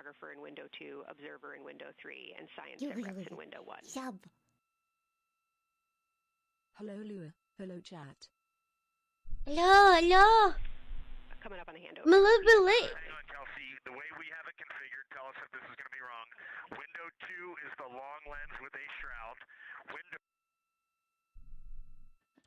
photographer in window 2, observer in window 3, and science tech reps in window 1. Hello, Lua. Hello, chat. Hello. Coming up on the handover. I'm a little bit late. Hang on, Kelsey. The way we have it configured, tell us if this is going to be wrong. Window 2 is the long lens with a shroud. Window.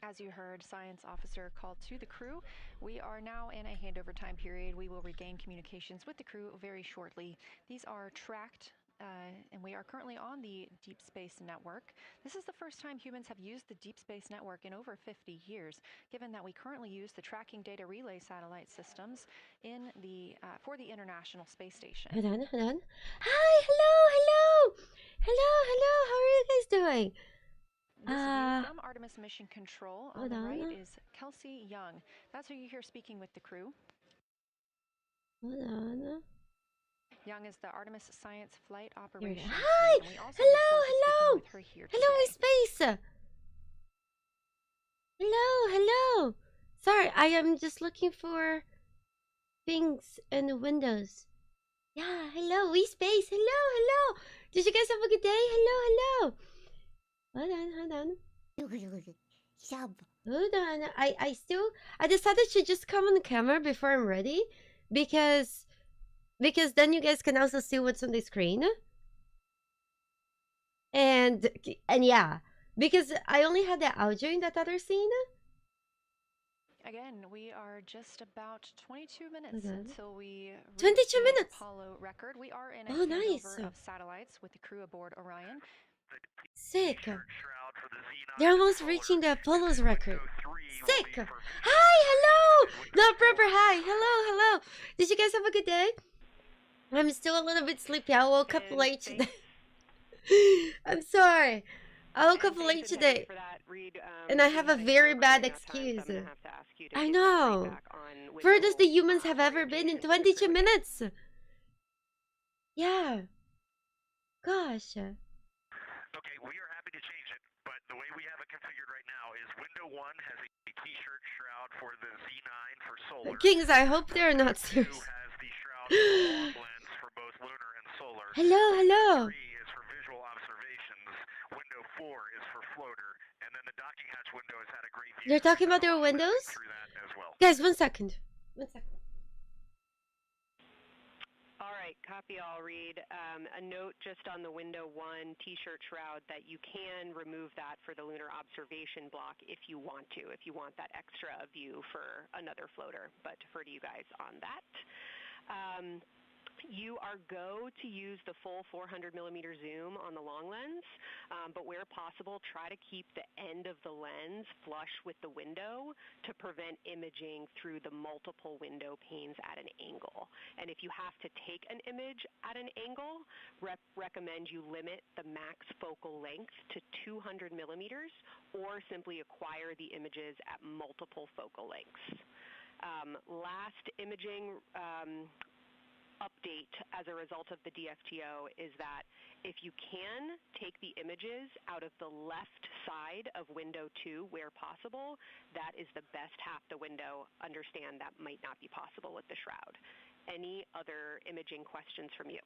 As you heard, science officer called to the crew. We are now in a handover time period. We will regain communications with the crew very shortly. These are tracked, and we are currently on the Deep Space Network. This is the first time humans have used the Deep Space Network in over 50 years, given that we currently use the tracking data relay satellite systems in the for the International Space Station. Hold on. Hi, hello. How are you guys doing? This view from Artemis Mission Control on the right is Kelsey Young. That's who you hear speaking with the crew. Hold on. Young is the Artemis Science Flight Operations. Hi! Hello! With her here hello, space! Hello! Sorry, I am just looking for things in the windows. Yeah, hello, space. Hello! Did you guys have a good day? Hello! Hold on. Hold on. I decided to just come on the camera before I'm ready because then you guys can also see what's on the screen. And yeah, because I only had the audio in that other scene. Again, we are just about 22 minutes until we 22 minutes. Apollo record. We are in a handover of satellites with the crew aboard Orion. Sick. They're almost reaching the Apollo's record. Sick. Hi, hello. Not proper hi. Hello. Did you guys have a good day? I'm still a little bit sleepy. I woke up late today. I'm sorry. I woke up late today. And I have a very bad excuse. I know. Furthest the humans have ever been in 22 minutes. Yeah. Gosh. Okay, we are happy to change it, but the way we have it configured right now is window 1 has a t-shirt shroud for the Z9 for solar. Kings, I hope they're not serious. Window 2 has the shroud for the long lens for both lunar and solar. Hello. 3 is for visual observations. Window 4 is for floater, and then the docking hatch window has had a great view. They're talking about their windows? Through that as well. Guys, 1 second. All right, copy. I'll read a note just on the window 1 t-shirt shroud that you can remove that for the lunar observation block if you want that extra view for another floater, but defer to you guys on that. You are go to use the full 400 millimeter zoom on the long lens, but where possible, try to keep the end of the lens flush with the window to prevent imaging through the multiple window panes at an angle. And if you have to take an image at an angle, recommend you limit the max focal length to 200 millimeters or simply acquire the images at multiple focal lengths. Last imaging update as a result of the DFTO is that if you can take the images out of the left side of window 2 where possible, that is the best half the window. Understand that might not be possible with the shroud. Any other imaging questions from you?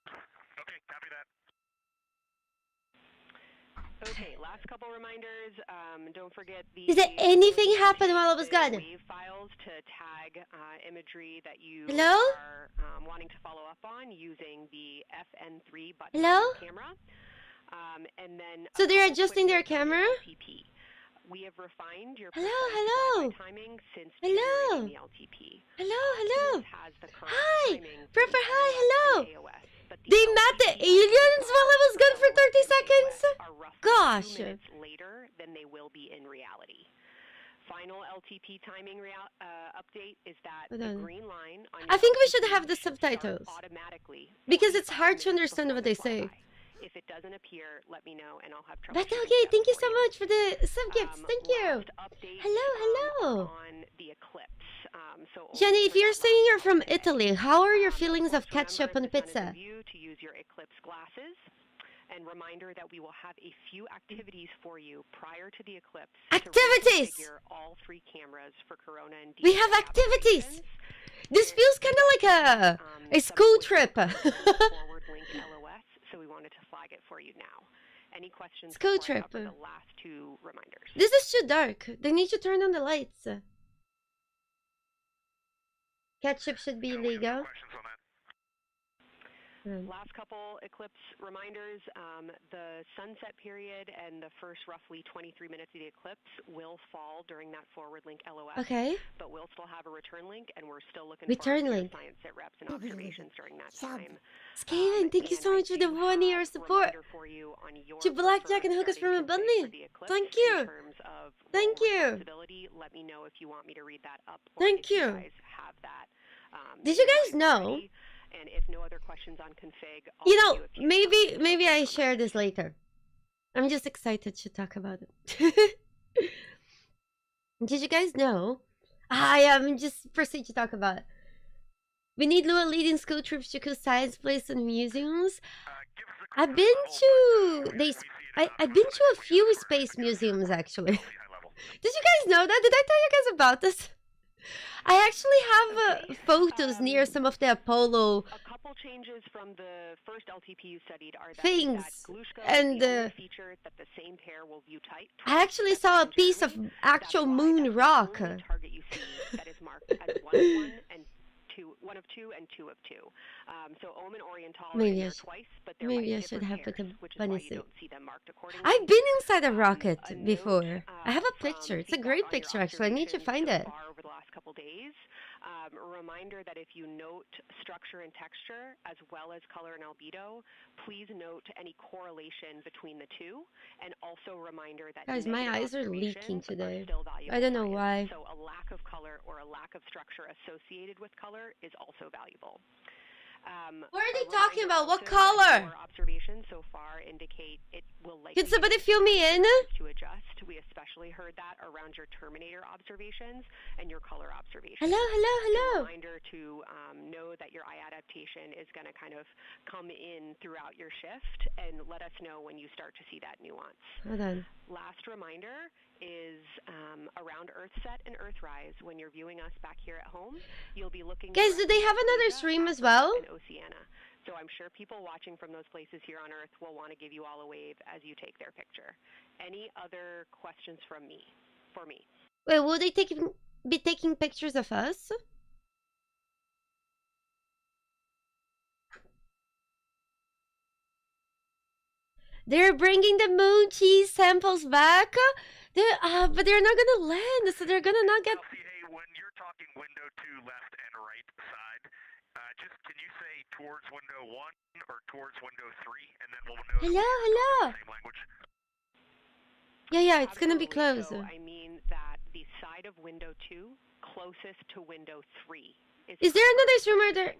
Okay, copy that. Okay, last couple reminders. Don't forget the. Is there anything happened while I was gone? Wave files to tag imagery that you are wanting to follow up on using the FN3 button on your camera. And then. So they're adjusting their camera? LTP. We have refined your hello. timing since Hello. the LTP. Hello. Has the Hi. timing Proper hi. Hello. AOS. They met the aliens while I was gone for 30 seconds? Gosh. 2 minutes later than they will be in reality. Final LTP timing update is that the green line on I think we should have the subtitles. Automatically because it's hard to understand what they say. If it doesn't appear, let me know and I'll have trouble. But okay, thank you so much for the sub-gifts. Thank you. Hello. On the eclipse. Jenny, if you're saying you're from Italy, how are your feelings of ketchup on pizza? To use your eclipse glasses. And reminder that we will have a few activities for you prior to the eclipse. Activities! To reconfigure all 3 cameras for Corona and We have activities! This feels kind of like a school trip. Forward link LOS, so we wanted to flag it for you now. Any questions? School trip. The last 2 reminders. This is too dark. They need to turn on the lights. Ketchup should be legal. Last couple eclipse reminders. The sunset period and the first roughly 23 minutes of the eclipse will fall during that forward link LOS. Okay. But we'll still have a return link, and we're still looking return forward link. to science sit reps and observations during that time. Skaven, thank you so much for the 1 year support. To Blackjack and Hookers from a Bunny. Thank you. Thank you. Let me know if you want me to read that up. Thank you. You guys have that. Did you guys know? And if no other questions on config, you know, maybe I share this later. I'm just excited to talk about it. Did you guys know? I am just proceed to talk about it. We need Lua leading school trips to cool science places and museums. I've been to I've been to a few space museums actually. Did you guys know that? Did I tell you guys about this? I actually have photos near some of the Apollo a couple changes from the first LTP you studied are that things, Glushko and feature that the same pair will view tight. I actually saw a piece of actual moon rock. Target you see that is marked as 1 and 2, 1 of 2 and 2 of 2. So Ohm and Oriental are there twice, but maybe I should have put a bunny suit. Accordingly. I've been inside a rocket before. I have a picture. It's a great picture actually. I need to find it. Over the last couple days. A reminder that if you note structure and texture as well as color and albedo, please note any correlation between the 2, and also a reminder that guys, my eyes are leaking today. I don't know why. So a lack of color or a lack of structure associated with color is also valuable. What are they talking about? What color? Our observations so far indicate it will likely. Can somebody fill me in? To adjust. We especially heard that around your Terminator observations and your color observations. Hello, hello, hello. A reminder to know that your eye adaptation is going to kind of come in throughout your shift, and let us know when you start to see that nuance. Hold on. Last reminder is around Earthset and Earthrise. When you're viewing us back here at home, you'll be looking. Guys, do they have another stream as well? In Oceania. So I'm sure people watching from those places here on Earth will want to give you all a wave as you take their picture. Any other questions from me? For me? Wait, will they be taking pictures of us? They're bringing the moon cheese samples back. But they're not gonna land, so they're gonna not get. Hey, when you're talking window 2 left and right side, just can you say towards window 1 or towards window 3, and then we'll know. Hello, hello. Same language. Yeah, it's gonna be close. So I mean that the side of window 2 closest to window 3 is there another streamer there?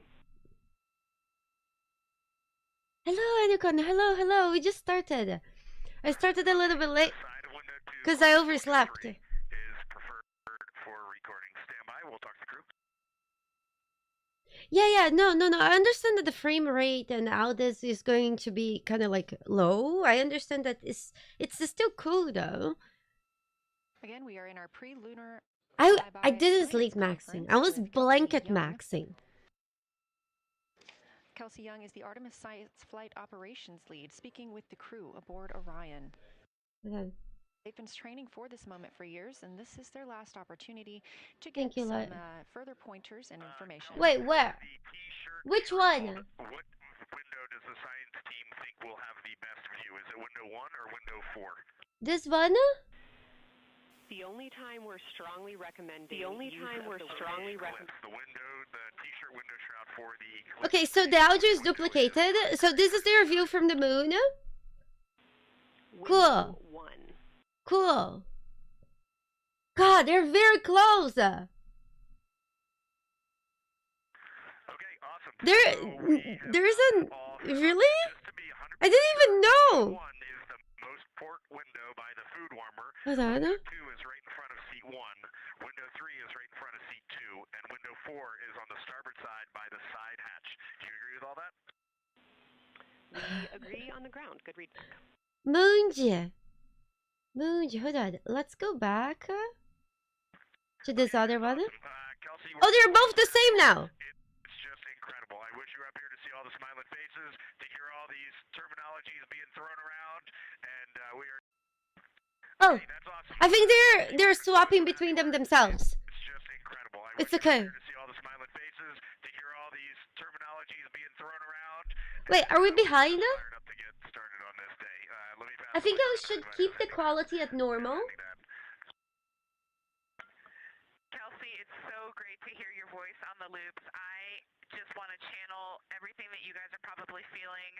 Hello, Anucon. Hello. We just started. I started a little bit late because I overslept. Is preferred for recording. Stand by. We'll talk to the crew. Yeah. No. I understand that the frame rate and how this is going to be kind of like low. I understand that it's still cool though. Again, we are in our pre-lunar. I didn't sleep maxing. I was blanket maxing. Kelsey Young is the Artemis Science Flight Operations Lead, speaking with the crew aboard Orion. Okay. They've been training for this moment for years, and this is their last opportunity to get some further pointers and information. Wait, where? Which one? What window does the science team think will have the best view? Is it window 1 or window 4? This one? The only time we're strongly recommending. The window, the t-shirt window shroud for the. Okay, so the audio is duplicated. So this is their view from the moon. Cool. Cool. God, they're very close. Okay, awesome. There isn't really. I didn't even know. 1 is the most port window by the food warmer. Hold on. Window 2 is right in front of seat 1. Window 3 is right in front of seat 2, and window 4 is on the starboard side by the side hatch. Do you agree with all that? We agree on the ground. Good read. Moonji. Hold on. Let's go back to this other one. Kelsey, Oh, they're both the same now. it's just incredible. I wish you were up here to see all the smiling faces, to hear all these terminologies being thrown around, and we are. Oh, Hey, that's awesome. I think they're swapping between them themselves. It's just incredible. I It's wish you were okay. here to see all the smiling faces, to hear all these terminologies being thrown around. Wait, are we behind? Fired up to get started on this day. Let me pass I think the I mic should on to keep the Vanessa. quality at normal. Kelsey, it's so great to hear your voice on the loops. I just want to channel everything that you guys are probably feeling.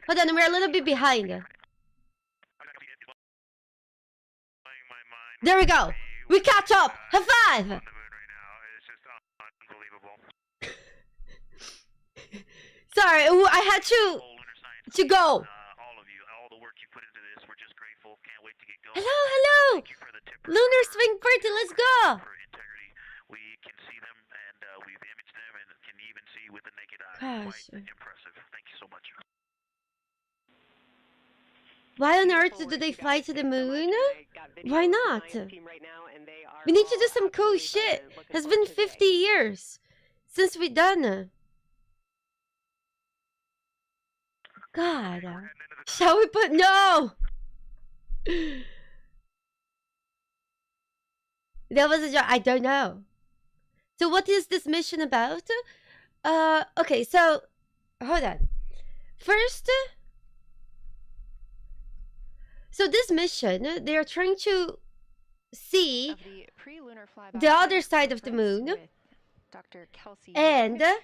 Hold on, we're a little bit behind. There we go. We catch up. High five. On the moon right now. It's just unbelievable. Sorry, I had Whole lunar science to team, go. all of you, all the work you put into this, we're just grateful. Can't wait to get going. Hello. Thank you for the tipper, Lunar for swing party. Let's go. For integrity, we can see them and we've imaged them and can even see with the naked eye. Gosh. Quite impressive. Thank you so much. Why on earth do they fly to the moon? Why not? We need to do some cool shit. It's been 50 years since we done it. God. Shall we put... No! That was a joke. I don't know. So what is this mission about? Okay, so... Hold on. First... So this mission, they're trying to see The pre-lunar flyby the other side of the moon. with Dr. Kelsey And Young.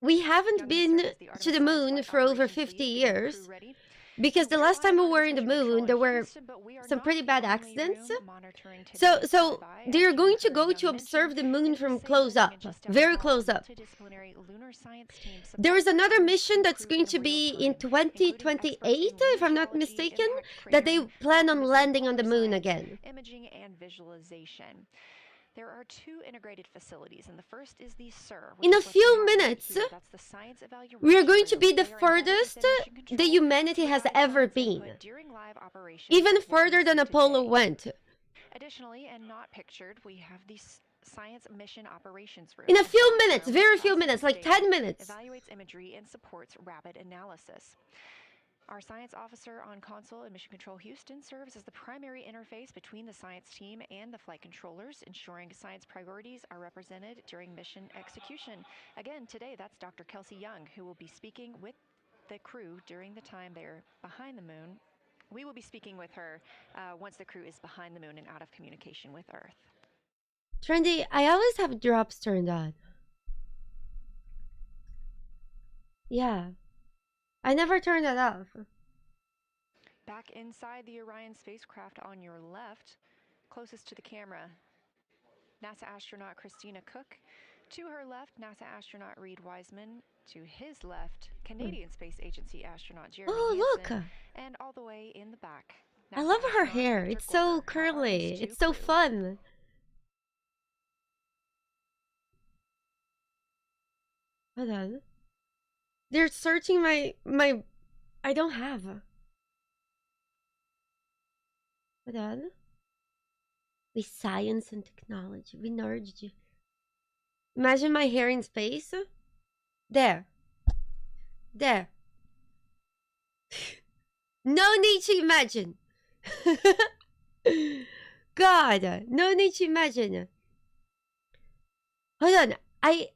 we haven't Young been serves the to Artemis the science moon flight for over operations 50 lead, getting the years. crew ready. Because the We're last time we on were in the Artemis Mission moon, there Control in were Houston, but we are some not pretty the bad only accidents. room monitoring So today's so flyby. they're As going you to heard go Young to observe mention, the moon it is from safe close learning up, and just very how close a up. multidisciplinary lunar science team There is supports another crews mission and that's crew going in to be real in time, including experts 2028, in if I'm not geology, mistaken, impact that they cratering, plan on volcanism, landing on the polar moon science, again. imaging, and visualization. There are two integrated facilities, and the first is the SIR. In a which is what's few happening minutes, here. That's the science evaluation we are going to room. be the They are embedded furthest within mission that control, humanity has providing ever science been. input during live operations Even like what we further than see Apollo today. went. Additionally, and not pictured, we have the Science Mission Operations Room. In a few This minutes, room, very as few it minutes, like stated, 10 minutes. evaluates imagery and supports rapid analysis. Our science officer on console in Mission Control Houston serves as the primary interface between the science team and the flight controllers, ensuring science priorities are represented during mission execution. Again, today that's Dr. Kelsey Young, who will be speaking with the crew during the time they're behind the moon. We will be speaking with her once the crew is behind the moon and out of communication with Earth. Trendy, I always have drops turned on. Yeah. I never turn that off. Back inside the Orion spacecraft on your left, closest to the camera, NASA astronaut Christina Cook. To her left, NASA astronaut Reed Wiseman. To his left, Canadian Space Agency astronaut Jeremy Oh, Hansen. look. And all the way in the back, I NASA love her astronaut hair. Victor It's so Porter, our curly. Artemis II It's so crew. fun. Hold on. They're searching my... I don't have. Hold on. We science and technology. We nerd. Imagine my hair in space. There. There. No need to imagine. God, no need to imagine. Hold on. I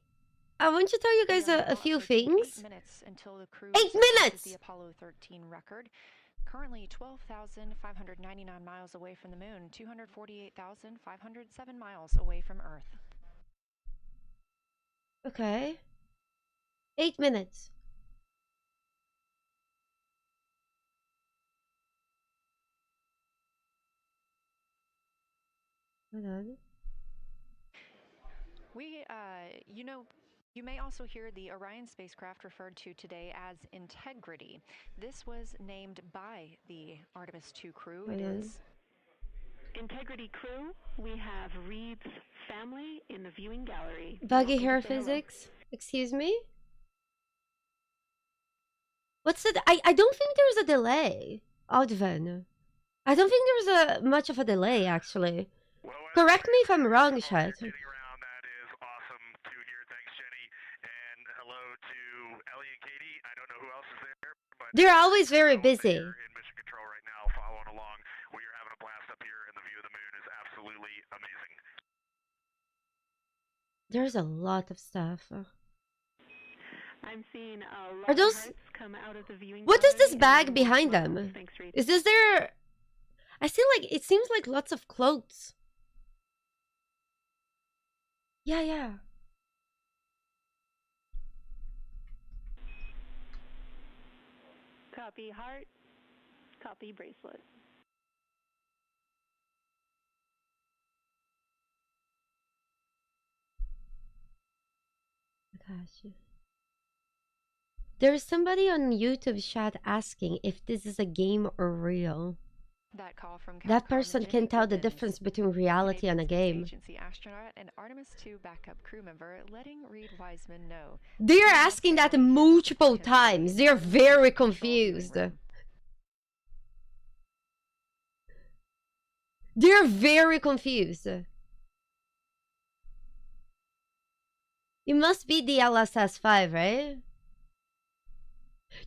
want to tell you guys We are a now few approaching things. 8 minutes until the crew 8 surpasses minutes! the Apollo 13 record. Currently 12,599 miles away from the moon, 248,507 miles away from Earth. Okay. 8 minutes. Hold on. You may also hear the Orion spacecraft referred to today as Integrity. This was named by the Artemis II crew. It is Integrity crew, we have Reed's family in the viewing gallery. Buggy Welcome hair to say hello. physics. Excuse me? What's the... I don't think there's a delay, Odvan. I don't think there's much of a delay, actually. Well, Correct me if I'm wrong, Chat. Getting around, that is awesome to hear. Thanks, Jenny. And hello to Ellie and Katie. I don't know who else is there, but They're always very busy. in mission control right now, following along. We are having a blast up here, and the view of the moon is absolutely amazing. There's a lot of stuff. I'm seeing a lot Are those... of hearts come out of the viewing What is this gallery bag behind them? Thanks, Reed. Is this their... I feel like it seems like lots of clothes. Yeah. Copy heart. Copy bracelet. Gosh. There's somebody on YouTube chat asking if this is a game or real. That call from That Capcom person Jenny can tell the Gibbons, difference between reality and a Space game. Agency astronaut and Artemis 2 backup crew member, letting Reed Wiseman know. They are asking that multiple times. They're very confused. They're very confused. It must be the LSS-5, right?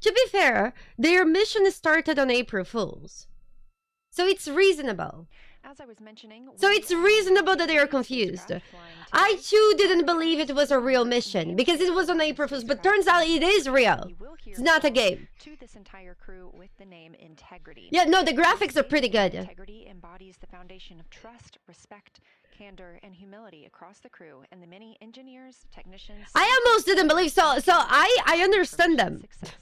To be fair, their mission started on April Fools. So it's reasonable. As I was mentioning, So it's reasonable that they are confused. I too didn't believe it was a real mission because it was on April Fools, but turns out it is real. It's not a game. To this entire crew with the name Integrity. Yeah, no, the graphics are pretty good. Integrity embodies the foundation of trust, respect, candor, and humility across the crew and the many engineers, technicians. I almost didn't believe so. I understand them. Success.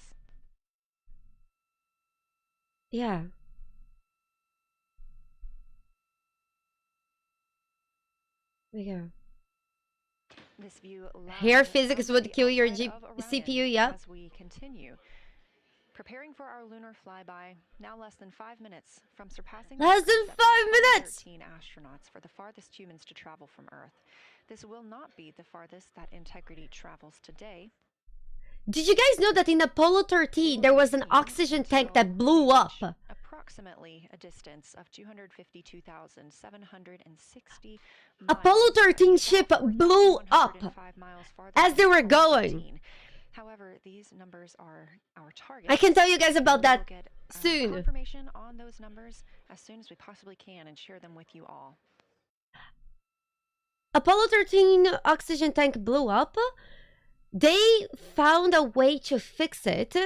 Yeah. There we go. This view Hair live physics from would the kill your outside of Orion CPU, yep. As we continue. Preparing for our lunar flyby, now less than 5 minutes from surpassing Less the than first 5 of minutes! 13 astronauts for the farthest humans to travel from Earth. This will not be the farthest that Integrity travels today. Did you guys know that in Apollo 13 there was an oxygen tank that blew up? Approximately a distance of 252,760 Apollo 13 ship blew up as they were going. However, these numbers are our target. I can tell you guys about that We'll get soon. confirmation on those numbers as soon as we possibly can and share them with you all. Apollo 13 oxygen tank blew up. They found a way to fix it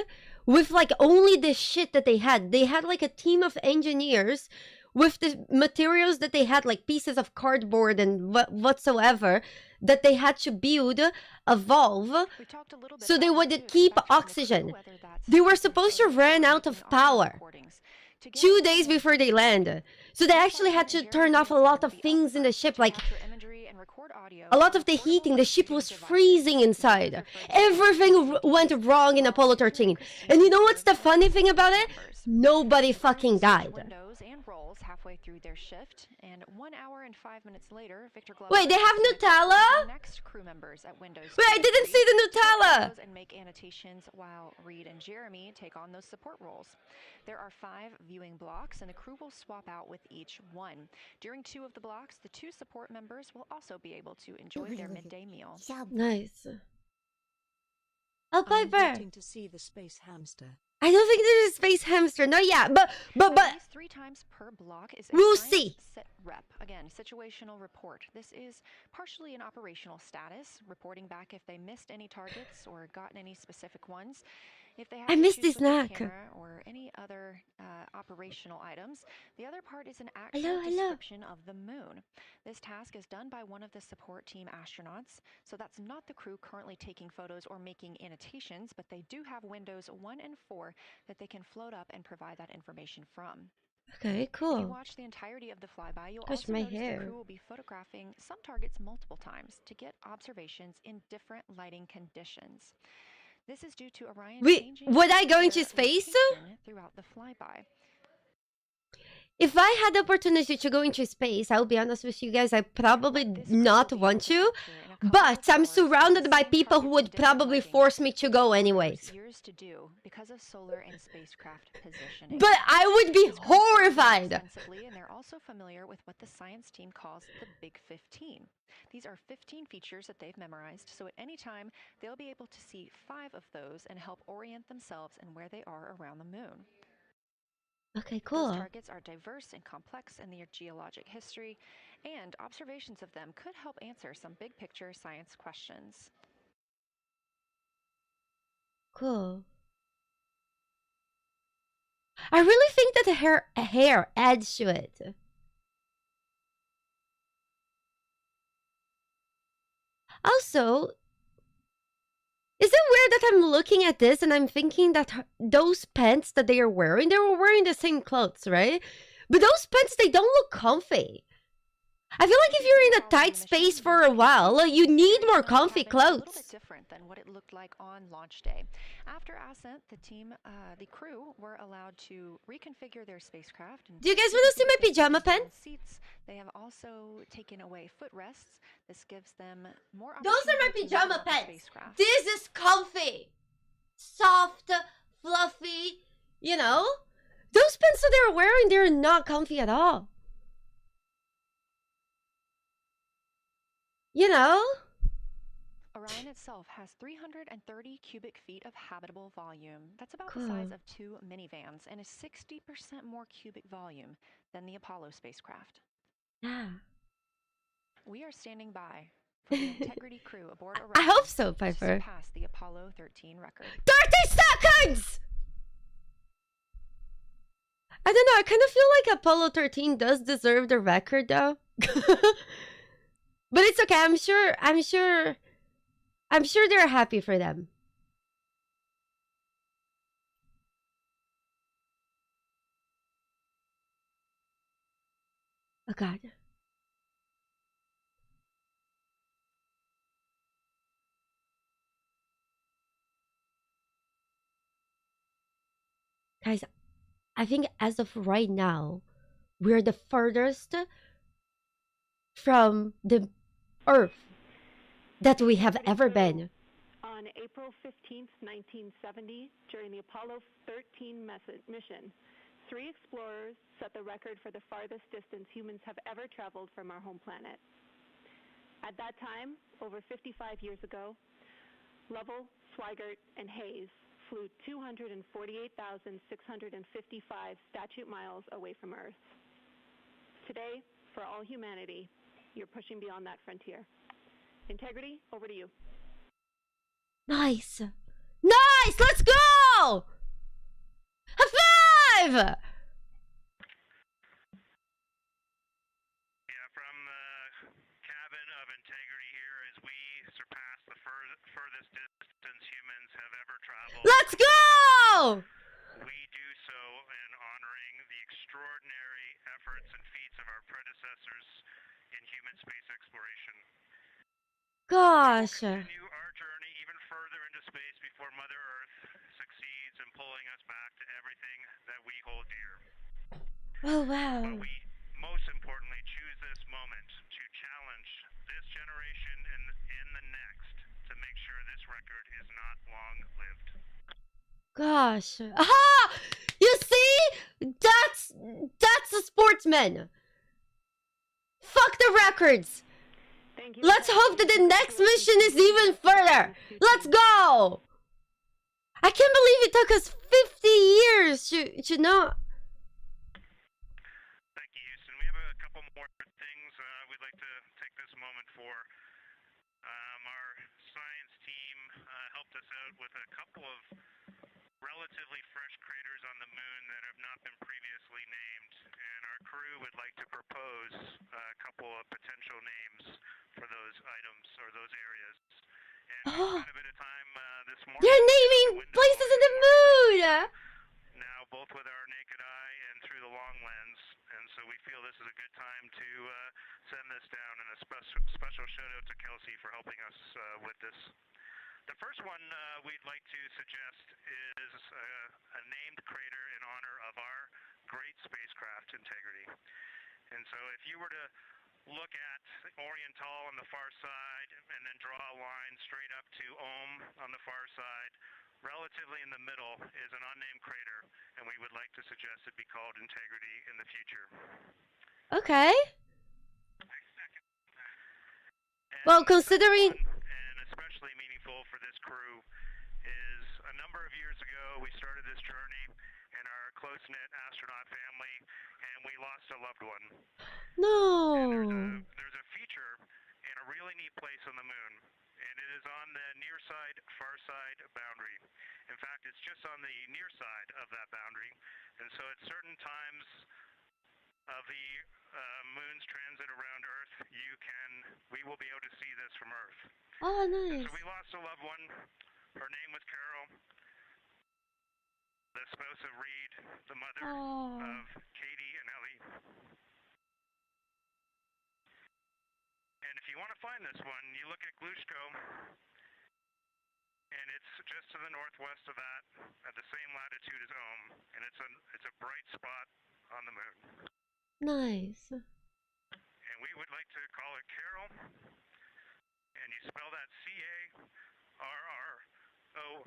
with like only the shit that they had. They had like a team of engineers with the materials that they had, like pieces of cardboard and whatsoever, that they had to build a valve so they would keep oxygen. They were supposed to run out of power 2 days before they land. So they actually had to turn off a lot of things in the ship, like a lot of the heating. The ship was freezing inside. Everything went wrong in Apollo 13. And you know what's the funny thing about it? Nobody fucking died. Halfway through their shift, and 1 hour and 5 minutes later, Victor Glover. Wait, they have Nutella? Next crew members at Windows. Wait, I didn't see the Nutella. And make annotations while Reed and Jeremy take on those support roles. There are 5 viewing blocks, and the crew will swap out with each one. During 2 of the blocks, the 2 support members will also be able to enjoy their midday meal. Nice. Oh, Piper. I'm waiting to see the space hamster. I don't think there's a space hamster. No, yeah, but At least 3 times per block is a We'll science see. Sit rep. Again, situational report. This is partially an operational status, reporting back if they missed any targets or gotten any specific ones. If they have I missed issues this with their snack. camera or any other operational items. The other part is an actual Hello. description of the moon. This task is done by one of the support team astronauts, so that's not the crew currently taking photos or making annotations, but they do have windows 1 and 4 that they can float up and provide that information from. Okay, If you cool. watch the entirety of the flyby, you'll Touch also my notice hair. the crew will be photographing some targets multiple times to get observations in different lighting conditions. This is due to Orion Wait, changing would I go into their space? location throughout the flyby. if I had the opportunity to go into space, I'll be honest with you guys, I probably not want to. But I'm surrounded by people who would probably force me to go anyways. Years to do because of solar and spacecraft positioning. But I would be horrified. Extensively, and they're also familiar with what the science team calls the Big 15. These are 15 features that they've memorized, so at any time they'll be able to see 5 of those and help orient themselves and where they are around the moon. Okay, cool. Those targets are diverse and complex in their geologic history, and observations of them could help answer some big picture science questions. Cool. I really think that the hair adds to it. Also, is it weird that I'm looking at this and I'm thinking that those pants that they were wearing the same clothes, right? But those pants, they don't look comfy. I feel like if you're in a tight space for a while, you need more comfy clothes. A little bit different than what it looked like on launch day. After ascent, the crew were allowed to reconfigure their spacecraft. And do you guys want to see my pajama pants? Seats. They have also taken away footrests. This gives them more. Those are my pajama pants. This is comfy, soft, fluffy. You know, those pants that they're wearing, they're not comfy at all. You know? Orion itself has 330 cubic feet of habitable volume. That's about the size of 2 minivans and is 60% more cubic volume than the Apollo spacecraft. Yeah. We are standing by for the Integrity crew aboard Orion. I hope so, Piper. To surpass the Apollo 13 record. 30 seconds! I don't know, I kind of feel like Apollo 13 does deserve the record, though. But it's okay. I'm sure they're happy for them. Oh God. Guys, I think as of right now, we're the furthest from the Earth that we have ever been. On April 15th, 1970, during the Apollo 13 mission, 3 explorers set the record for the farthest distance humans have ever traveled from our home planet. At that time, over 55 years ago, Lovell, Swigert, and Hayes flew 248,655 statute miles away from Earth. Today, for all humanity, you're pushing beyond that frontier. Integrity, over to you. Nice! Nice! Let's go! High five! Yeah, from the cabin of Integrity here as we surpass the furthest distance humans have ever traveled. Let's go! We do so in honoring the extraordinary efforts and feats of our predecessors in human space exploration. Gosh. We'll continue our journey even further into space before Mother Earth succeeds in pulling us back to everything that we hold dear. Oh, wow. But we most importantly choose this moment to challenge this generation and the next to make sure this record is not long-lived. Gosh. Aha! You see? That's a sportsman. Fuck the records. Let's hope that the next mission is even further. Let's go. I can't believe it took us 50 years to know. Thank you, Houston. We have a couple more things we'd like to take this moment for. Our science team helped us out with a couple of relatively fresh craters on the moon that have not been previously named, and our crew would like to propose a couple of potential names for those items or those areas. And we spent a bit of time this morning. They're naming places in the moon. Now, both with our naked eye and through the long lens, and so we feel this is a good time to send this down, and a special shout out to Kelsey for helping us with this. The first one we'd like to suggest is a named crater in honor of our great spacecraft, Integrity. were to look at Oriental on the far side and then draw a line straight up to Ohm on the far side, relatively in the middle is an unnamed crater, and we would like to suggest it be called Integrity in the future. Okay. Well, considering... And especially meaningful for this crew is a number of years ago we started this journey in our close-knit astronaut family, and we lost a loved one. No. And there's a feature in a really neat place on the moon, and it is on the near side, far side boundary. In fact, it's just on the near side of that boundary, and so at certain times of the moon's transit around Earth, we will be able to see this from Earth. Oh, nice. And so we lost a loved one. Her name was Carol, the spouse of Reed, the mother of Katie and Ellie. And if you want to find this one, you look at Glushko, and it's just to the northwest of that, at the same latitude as Ohm, and it's a bright spot on the moon. Nice. And we would like to call it Carol, and you spell that Carroll.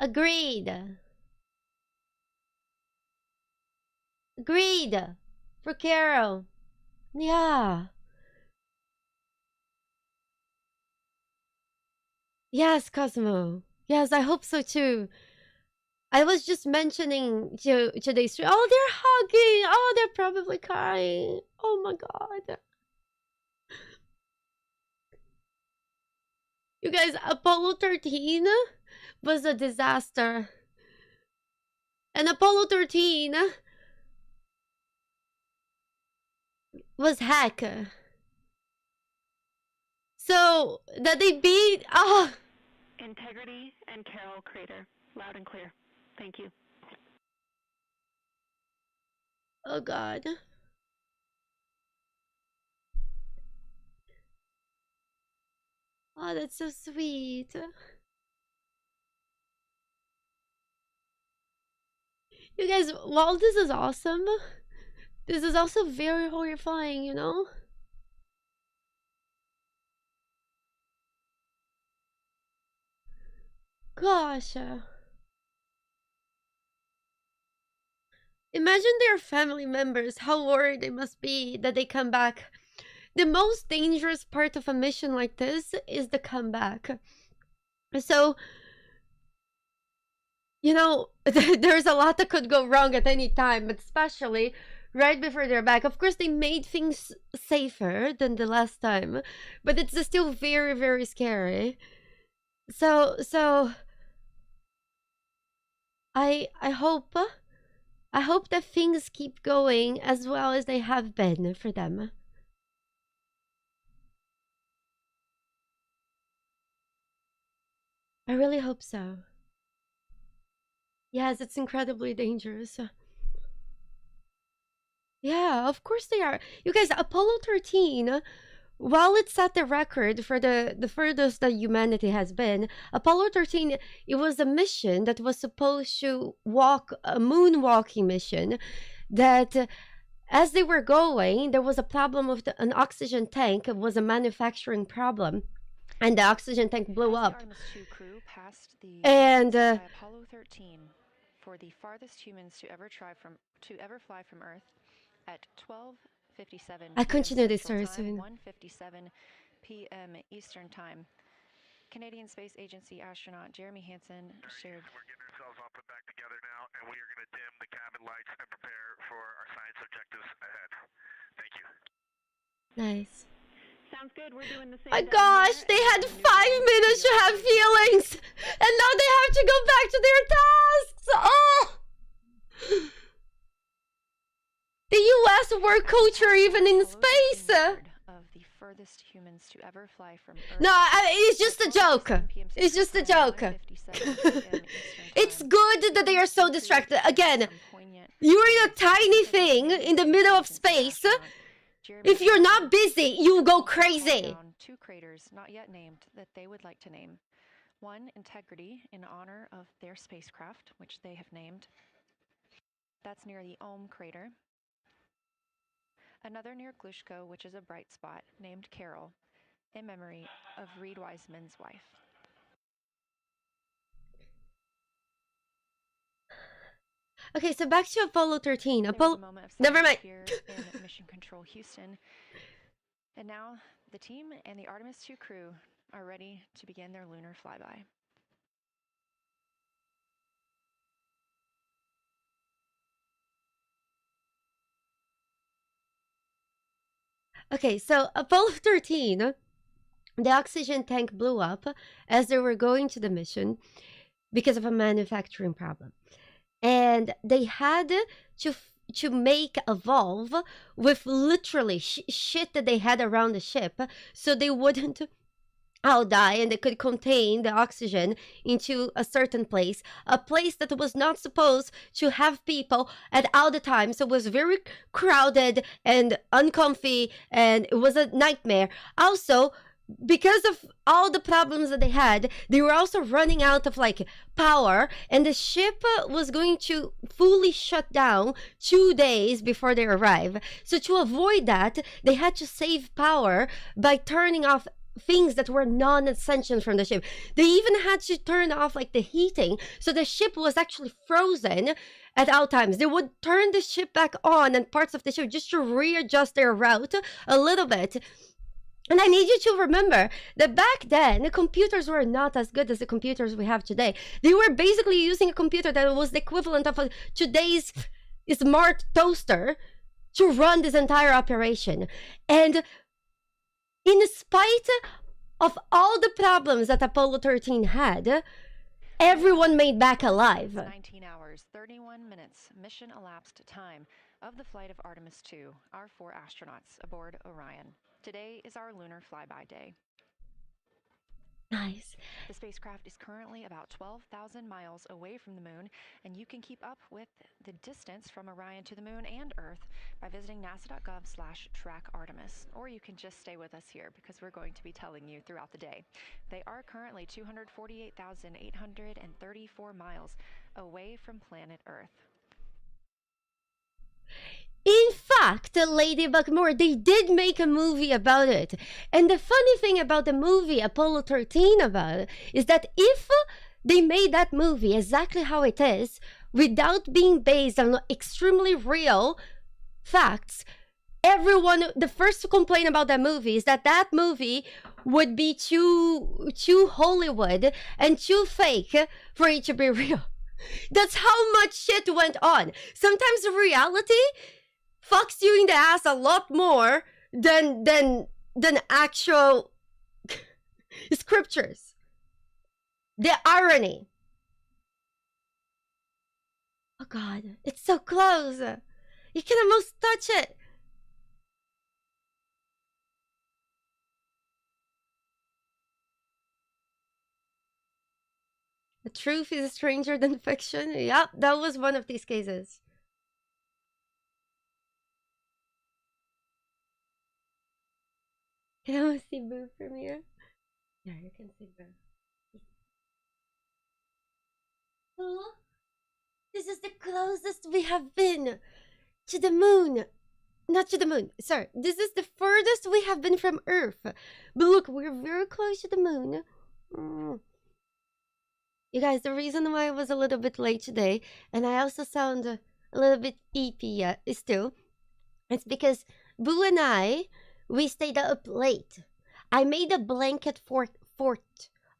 Agreed. Agreed. For Carol. Yeah. Yes, Cosmo. Yes, I hope so too. I was just mentioning today's stream. Oh, they're hugging. Oh, they're probably crying. Oh my god. You guys, Apollo 13 was a disaster. And Apollo 13 was hack. So that they beat Integrity and Carroll Crater. Loud and clear. Thank you. Oh god. Oh, that's so sweet. You guys, while this is awesome, this is also very horrifying, you know? Gosh. Imagine their family members, how worried they must be that they come back. The most dangerous part of a mission like this is the comeback. So, you know, there's a lot that could go wrong at any time, but especially right before they're back. Of course, they made things safer than the last time, but it's still very, very scary. So I hope that things keep going as well as they have been for them. I really hope so. Yes, it's incredibly dangerous. Yeah, of course they are. You guys, Apollo 13, while it set the record for the furthest that humanity has been, Apollo 13, it was a mission that was supposed to walk, a moonwalking mission, that as they were going, there was a problem with an oxygen tank. It was a manufacturing problem, and the oxygen tank blew up. The Artemis 2 crew passed the And by Apollo 13 for the farthest humans to ever fly from Earth at 12:57. I continue this story soon. 1:57 p.m. Eastern Time. Canadian Space Agency astronaut Jeremy Hansen shared. We're getting ourselves all put back together now, and we are going to dim the cabin lights and prepare for our science objectives ahead. Thank you. Nice. Sounds good. We're doing the same. My gosh, they had 5 minutes to have feelings, and now they have to go back to their tasks. Oh! The U.S. work culture, even in space. Of the furthest humans to ever fly from Earth. No, it's just a joke. It's just a joke. It's good that they are so distracted. Again, you're in a tiny thing in the middle of space. If you're not busy, you go crazy. 2 craters not yet named that they would like to name. One, Integrity, in honor of their spacecraft, which they have named. That's near the Ohm crater. Another near Glushko, which is a bright spot, named Carol, in memory of Reed Wiseman's wife. Okay, so back to Apollo 13. There was a moment of Never mind. here in Mission Control Houston. And now the team and the Artemis 2 crew are ready to begin their lunar flyby. Okay, so Apollo 13, the oxygen tank blew up as they were going to the mission because of a manufacturing problem. And they had to make a valve with literally shit that they had around the ship so they wouldn't all die, and they could contain the oxygen into a certain place, a place that was not supposed to have people at all the time. So it was very crowded and uncomfy, and it was a nightmare. Also, because of all the problems that they had, they were also running out of like power, and the ship was going to fully shut down 2 days before they arrive. So to avoid that, they had to save power by turning off things that were non-essential from the ship. They even had to turn off like the heating, so the ship was actually frozen at all times. They would turn the ship back on and parts of the ship just to readjust their route a little bit. And I need you to remember that back then, the computers were not as good as the computers we have today. They were basically using a computer that was the equivalent of today's smart toaster to run this entire operation. And in spite of all the problems that Apollo 13 had, everyone made back alive. 19 hours, 31 minutes, mission elapsed time of the flight of Artemis 2, our 4 astronauts aboard Orion. Today is our lunar flyby day. Nice. The spacecraft is currently about 12,000 miles away from the moon, and you can keep up with the distance from Orion to the moon and Earth by visiting nasa.gov/track-Artemis, or you can just stay with us here because we're going to be telling you throughout the day. They are currently 248,834 miles away from planet Earth. In fact, Ladybug Moore, they did make a movie about it. And the funny thing about the movie Apollo 13 about it is that if they made that movie exactly how it is, without being based on extremely real facts, everyone, the first to complain about that movie is that that movie would be too Hollywood and too fake for it to be real. That's how much shit went on. Sometimes reality fucks you in the ass a lot more than actual scriptures. The irony. Oh God, it's so close. You can almost touch it. The truth is stranger than fiction. Yep, that was one of these cases. Can I almost see Boo from here? Yeah, you can see Boo. Oh, this is the closest we have been to the moon. Not to the moon, sorry. This is the furthest we have been from Earth. But look, we're very close to the moon. You guys, the reason why I was a little bit late today, and I also sound a little bit eepy still, it's because Boo and we stayed up late. I made a blanket fort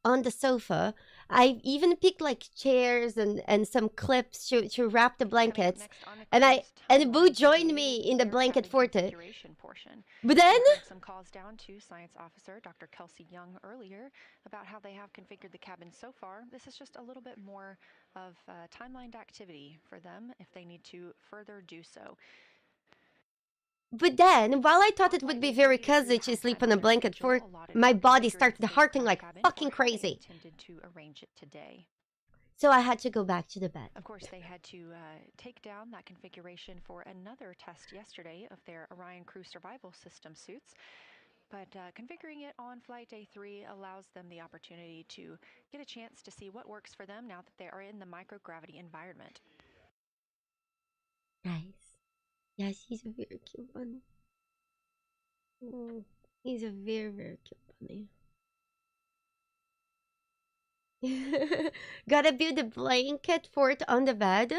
on the sofa. I even picked like chairs and some clips to wrap the blankets. And Boo joined me in the blanket fort. But then some calls down to Science Officer Dr. Kelsey Young earlier about how they have configured the cabin so far. This is just a little bit more of timelined activity for them if they need to further do so. But then, while I thought it would be very cozy to sleep on a blanket fort, my body started hurting like fucking crazy. So I had to go back to the bed. Of course, they had to take down that configuration for another test yesterday of their Orion Crew Survival System suits. But configuring it on flight day 3 allows them the opportunity to get a chance to see what works for them now that they are in the microgravity environment. Nice. Yeah, she's a very cute one. He's a very, very cute bunny. Gotta build a blanket fort on the bed.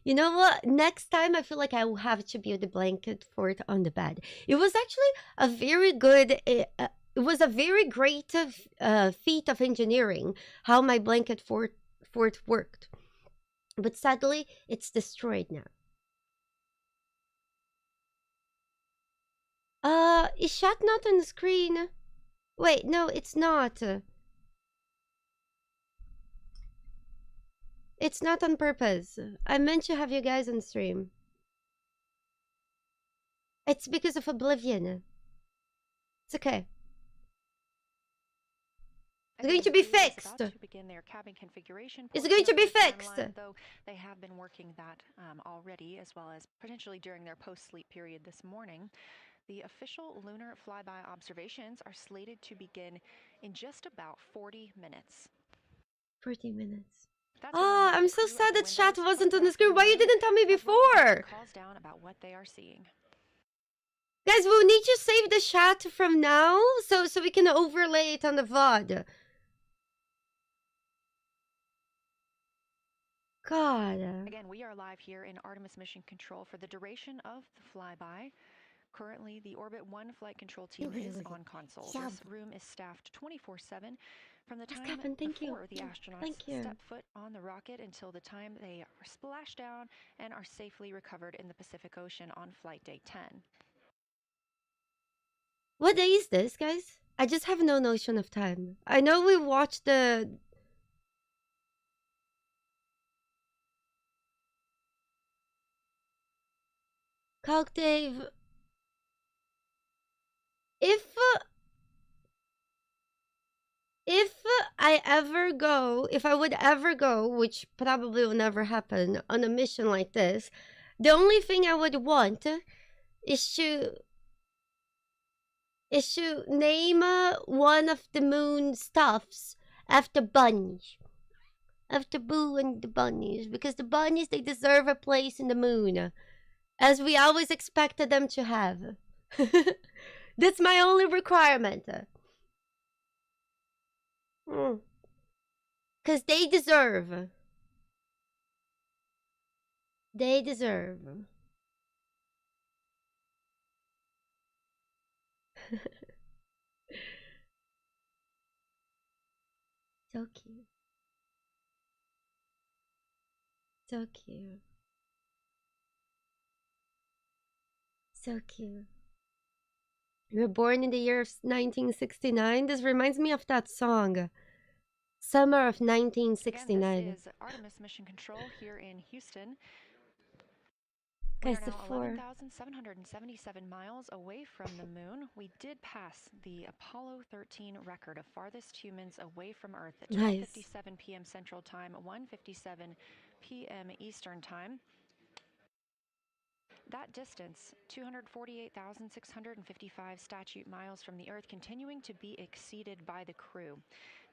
You know what? Next time I feel like I will have to build a blanket fort on the bed. It was actually a very good, it was a very great feat of engineering how my blanket fort worked. But sadly, it's destroyed now. Is chat not on the screen? Wait, no, it's not. It's not on purpose. I meant to have you guys on stream. It's because of Oblivion. It's okay. It's going to be fixed. To begin their cabin configuration. It's going to be fixed. Though they have been working that already, as well as potentially during their post-sleep period this morning. The official Lunar Flyby observations are slated to begin in just about 40 minutes. 40 minutes. I'm so sad that chat wasn't on the screen. Why you didn't tell me before? Calls down about what they are seeing. Guys, we'll need to save the chat from now so we can overlay it on the VOD. God. Again, we are live here in Artemis Mission Control for the duration of the flyby. Currently, the Orbit 1 flight control team is on console. This room is staffed 24/7 from the time before the astronauts step foot on the rocket until the time they are splashed down and are safely recovered in the Pacific Ocean on flight day 10. What day is this, guys? I just have no notion of time. I know we watched the... Calc Dave... If I would ever go, which probably will never happen, on a mission like this, the only thing I would want is to name one of the moon stuffs after bunnies. After Boo and the bunnies. Because the bunnies, they deserve a place in the moon. As we always expected them to have. That's my only requirement. Because they deserve. They deserve. So cute. So cute. So cute. We were born in the year of 1969. This reminds me of that song. Summer of 1969. Again, this is Artemis Mission Control here in Houston. Guys, we are now 11,777 miles away from the moon. We did pass the Apollo 13 record of farthest humans away from Earth at 12:57 p.m. Central Time, 1:57 p.m. Eastern Time. That distance, 248,655 statute miles from the Earth, continuing to be exceeded by the crew.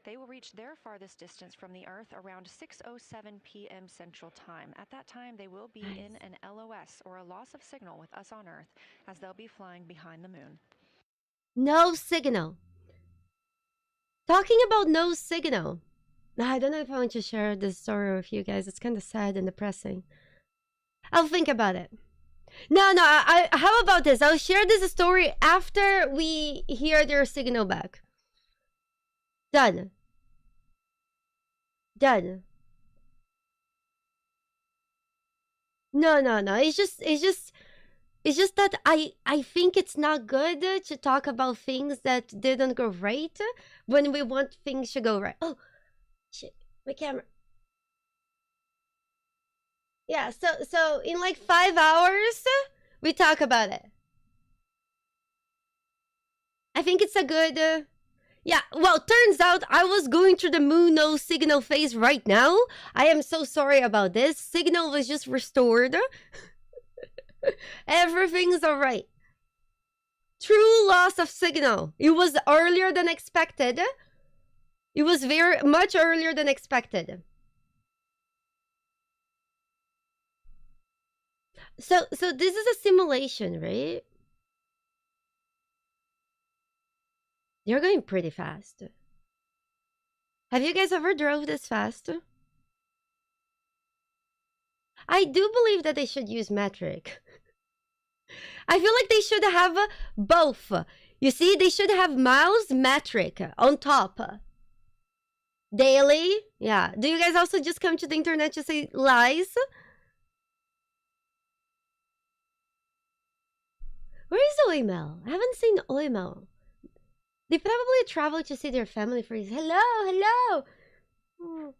They will reach their farthest distance from the Earth around 6:07 p.m. Central Time. At that time, they will be in an LOS, or a loss of signal, with us on Earth, as they'll be flying behind the moon. No signal. Talking about no signal. I don't know if I want to share this story with you guys. It's kind of sad and depressing. I'll think about it. No, how about this? I'll share this story after we hear their signal back. Done. Done. No. It's just that I think it's not good to talk about things that didn't go right when we want things to go right. Oh, shit, my camera. Yeah, so in like 5 hours, we talk about it. I think it's a good... yeah, well, turns out I was going through the moon no signal phase right now. I am so sorry about this. Signal was just restored. Everything's alright. True loss of signal. It was earlier than expected. It was very much earlier than expected. So this is a simulation, right? You're going pretty fast. Have you guys ever drove this fast? I do believe that they should use metric. I feel like they should have both. You see, they should have miles metric on top. Daily? Yeah. Do you guys also just come to the internet to say lies? Where is Oimel? I haven't seen Oimel. They probably travel to see their family for years. Hello, hello! Oh.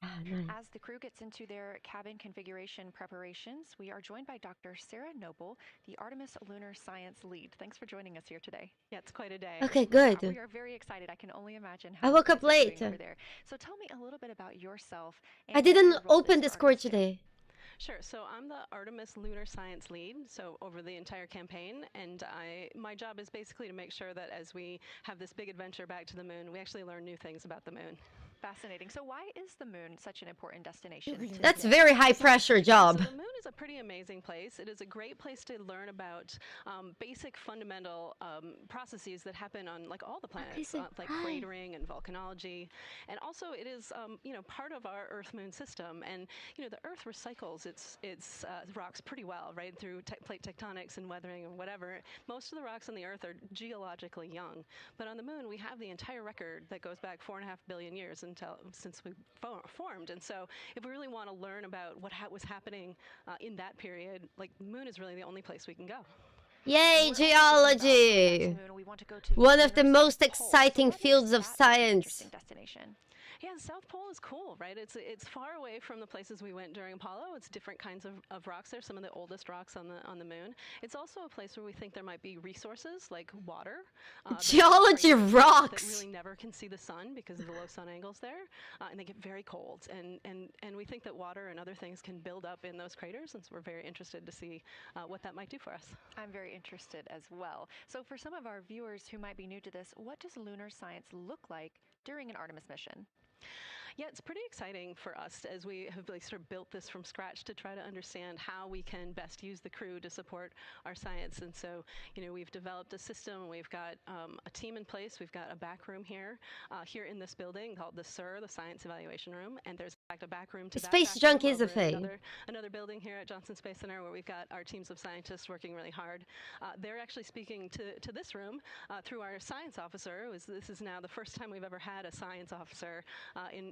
Ah, nice. As the crew gets into their cabin configuration preparations, we are joined by Dr. Sarah Noble, the Artemis Lunar Science Lead. Thanks for joining us here today. Yeah, it's quite a day. Okay, good. Yeah, we are very excited. I can only imagine how I woke you up guys are doing late. over there. So tell me a little bit about yourself. And I what didn't your role open is for Discord Artemis today. Sure. So I'm the Artemis Lunar Science Lead, so over the entire campaign, and my job is basically to make sure that as we have this big adventure back to the moon, we actually learn new things about the moon. Fascinating. So why is the moon such an important destination? That's very high pressure job. So the moon is a pretty amazing place. It is a great place to learn about basic fundamental processes that happen on like all the planets, like cratering and volcanology, and also it is part of our Earth-Moon system. And the Earth recycles its rocks pretty well, right, through plate tectonics and weathering and whatever. Most of the rocks on the Earth are geologically young, but on the moon we have the entire record that goes back 4.5 billion years since we formed. And so if we really want to learn about what was happening in that period, like the moon is really the only place we can go. Yay, geology! One of the most exciting fields of science. Yeah, the South Pole is cool, right? It's far away from the places we went during Apollo. It's different kinds of rocks there, some of the oldest rocks on the moon. It's also a place where we think there might be resources like water. Geology rocks! That really never can see the sun because of the low sun angles there, and they get very cold. And we think that water and other things can build up in those craters, and so we're very interested to see what that might do for us. I'm very interested as well. So for some of our viewers who might be new to this, what does lunar science look like during an Artemis mission? Yeah, it's pretty exciting for us as we have like sort of built this from scratch to try to understand how we can best use the crew to support our science. And so, we've developed a system. We've got a team in place. We've got a back room here in this building called the SIR, the Science Evaluation Room. And there's in fact a back room to that Space back junk room is a over in thing. Another building here at Johnson Space Center where we've got our teams of scientists working really hard. They're actually speaking to this room through our science officer. This is now the first time we've ever had a science officer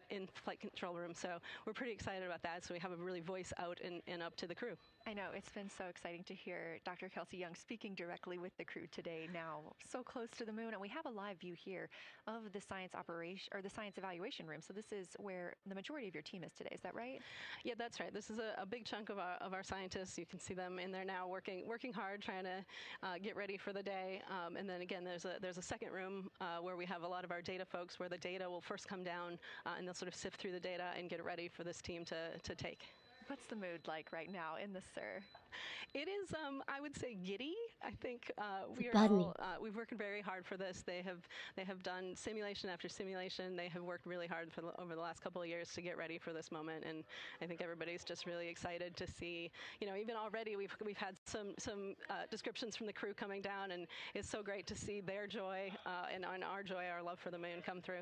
in flight control room, so we're pretty excited about that. So we have a really voice out and up to the crew. I know, it's been so exciting to hear Dr. Kelsey Young speaking directly with the crew today, now so close to the moon. And we have a live view here of the science operation, or the science evaluation room. So this is where the majority of your team is today, is that right? Yeah, that's right. This is a big chunk of our scientists. You can see them in there now working hard, trying to get ready for the day. And then again, there's a second room where we have a lot of our data folks, where the data will first come down and they'll sort of sift through the data and get it ready for this team to take. What's the mood like right now in the SIR? It is, I would say, giddy. I think we've worked very hard for this. They have done simulation after simulation. They have worked really hard over the last couple of years to get ready for this moment, and I think everybody's just really excited to see. Even already we've had some descriptions from the crew coming down, and it's so great to see their joy and our joy, our love for the moon come through.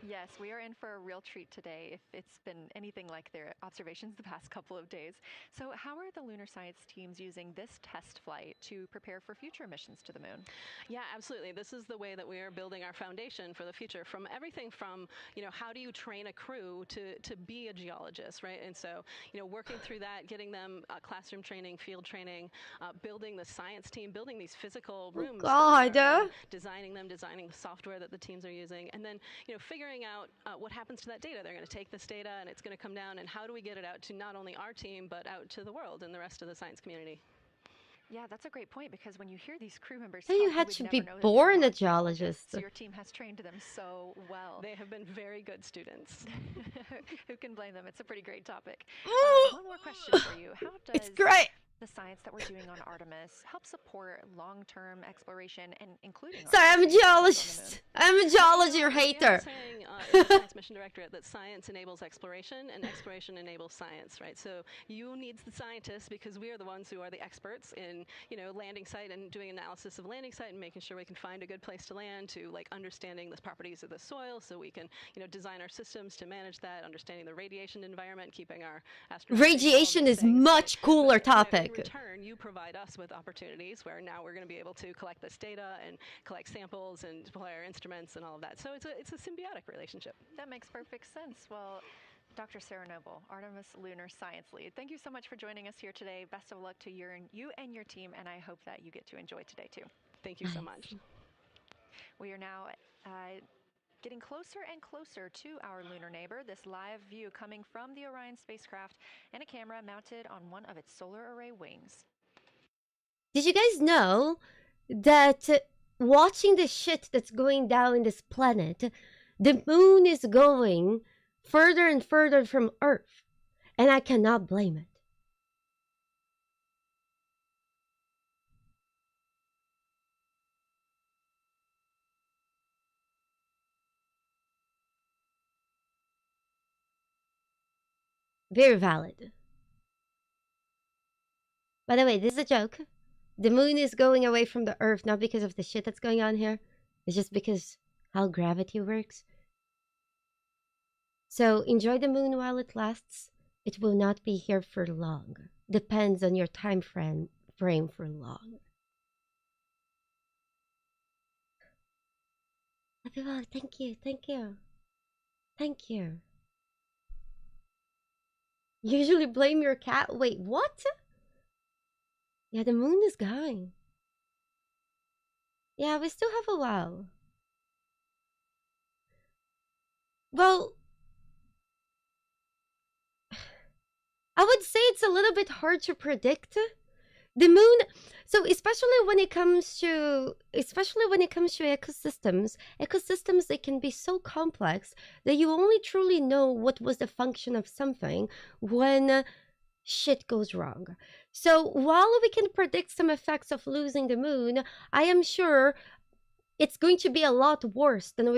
Yes, we are in for a real treat today, if it's been anything like their observations the past couple of days. So how are the lunar science teams using this test flight to prepare for future missions to the moon? Yeah, absolutely. This is the way that we are building our foundation for the future, from everything from, how do you train a crew to be a geologist, right? And so, working through that, getting them classroom training, field training, building the science team, building these physical rooms, designing the software that the teams are using, and then, figuring out what happens to that data. They're going to take this data and it's going to come down, and how do we get it out to not only our team, but out to the world and the rest of the science community? Yeah, that's a great point, because when you hear these crew members, you had to be born a geologist. So your team has trained them so well. They have been very good students. Who can blame them? It's a pretty great topic. Ooh, one more question for you. How does it's great. the science that we're doing on Artemis help support long-term exploration and including. Sorry, I'm a geologist. I'm a geology hater. Saying in the Science Mission Directorate that science enables exploration and exploration enables science, right? So you needs the scientists because we are the ones who are the experts in, landing site and doing analysis of landing site and making sure we can find a good place to land, to like understanding the properties of the soil so we can, design our systems to manage that, understanding the radiation environment, keeping our astronauts. Radiation is much cooler topic. In return, you provide us with opportunities where now we're going to be able to collect this data and collect samples and deploy our instruments and all of that. So it's a symbiotic relationship. That makes perfect sense. Well, Dr. Sarah Noble, Artemis Lunar Science Lead, thank you so much for joining us here today. Best of luck to you and your team, and I hope that you get to enjoy today too. Thank you so much. We are now getting closer and closer to our lunar neighbor. This live view coming from the Orion spacecraft and a camera mounted on one of its solar array wings. Did you guys know that watching the shit that's going down in this planet, the moon is going further and further from Earth, and I cannot blame it. Very valid. By the way, this is a joke. The moon is going away from the Earth not because of the shit that's going on here. It's just because how gravity works. So enjoy the moon while it lasts. It will not be here for long. Depends on your time frame for long. Oh, thank you, thank you. Thank you. Usually blame your cat. Wait, what? Yeah, the moon is going. Yeah, we still have a while. Well, I would say it's a little bit hard to predict. The moon, so especially when it comes to ecosystems, they can be so complex that you only truly know what was the function of something when shit goes wrong. So while we can predict some effects of losing the moon, I am sure it's going to be a lot worse than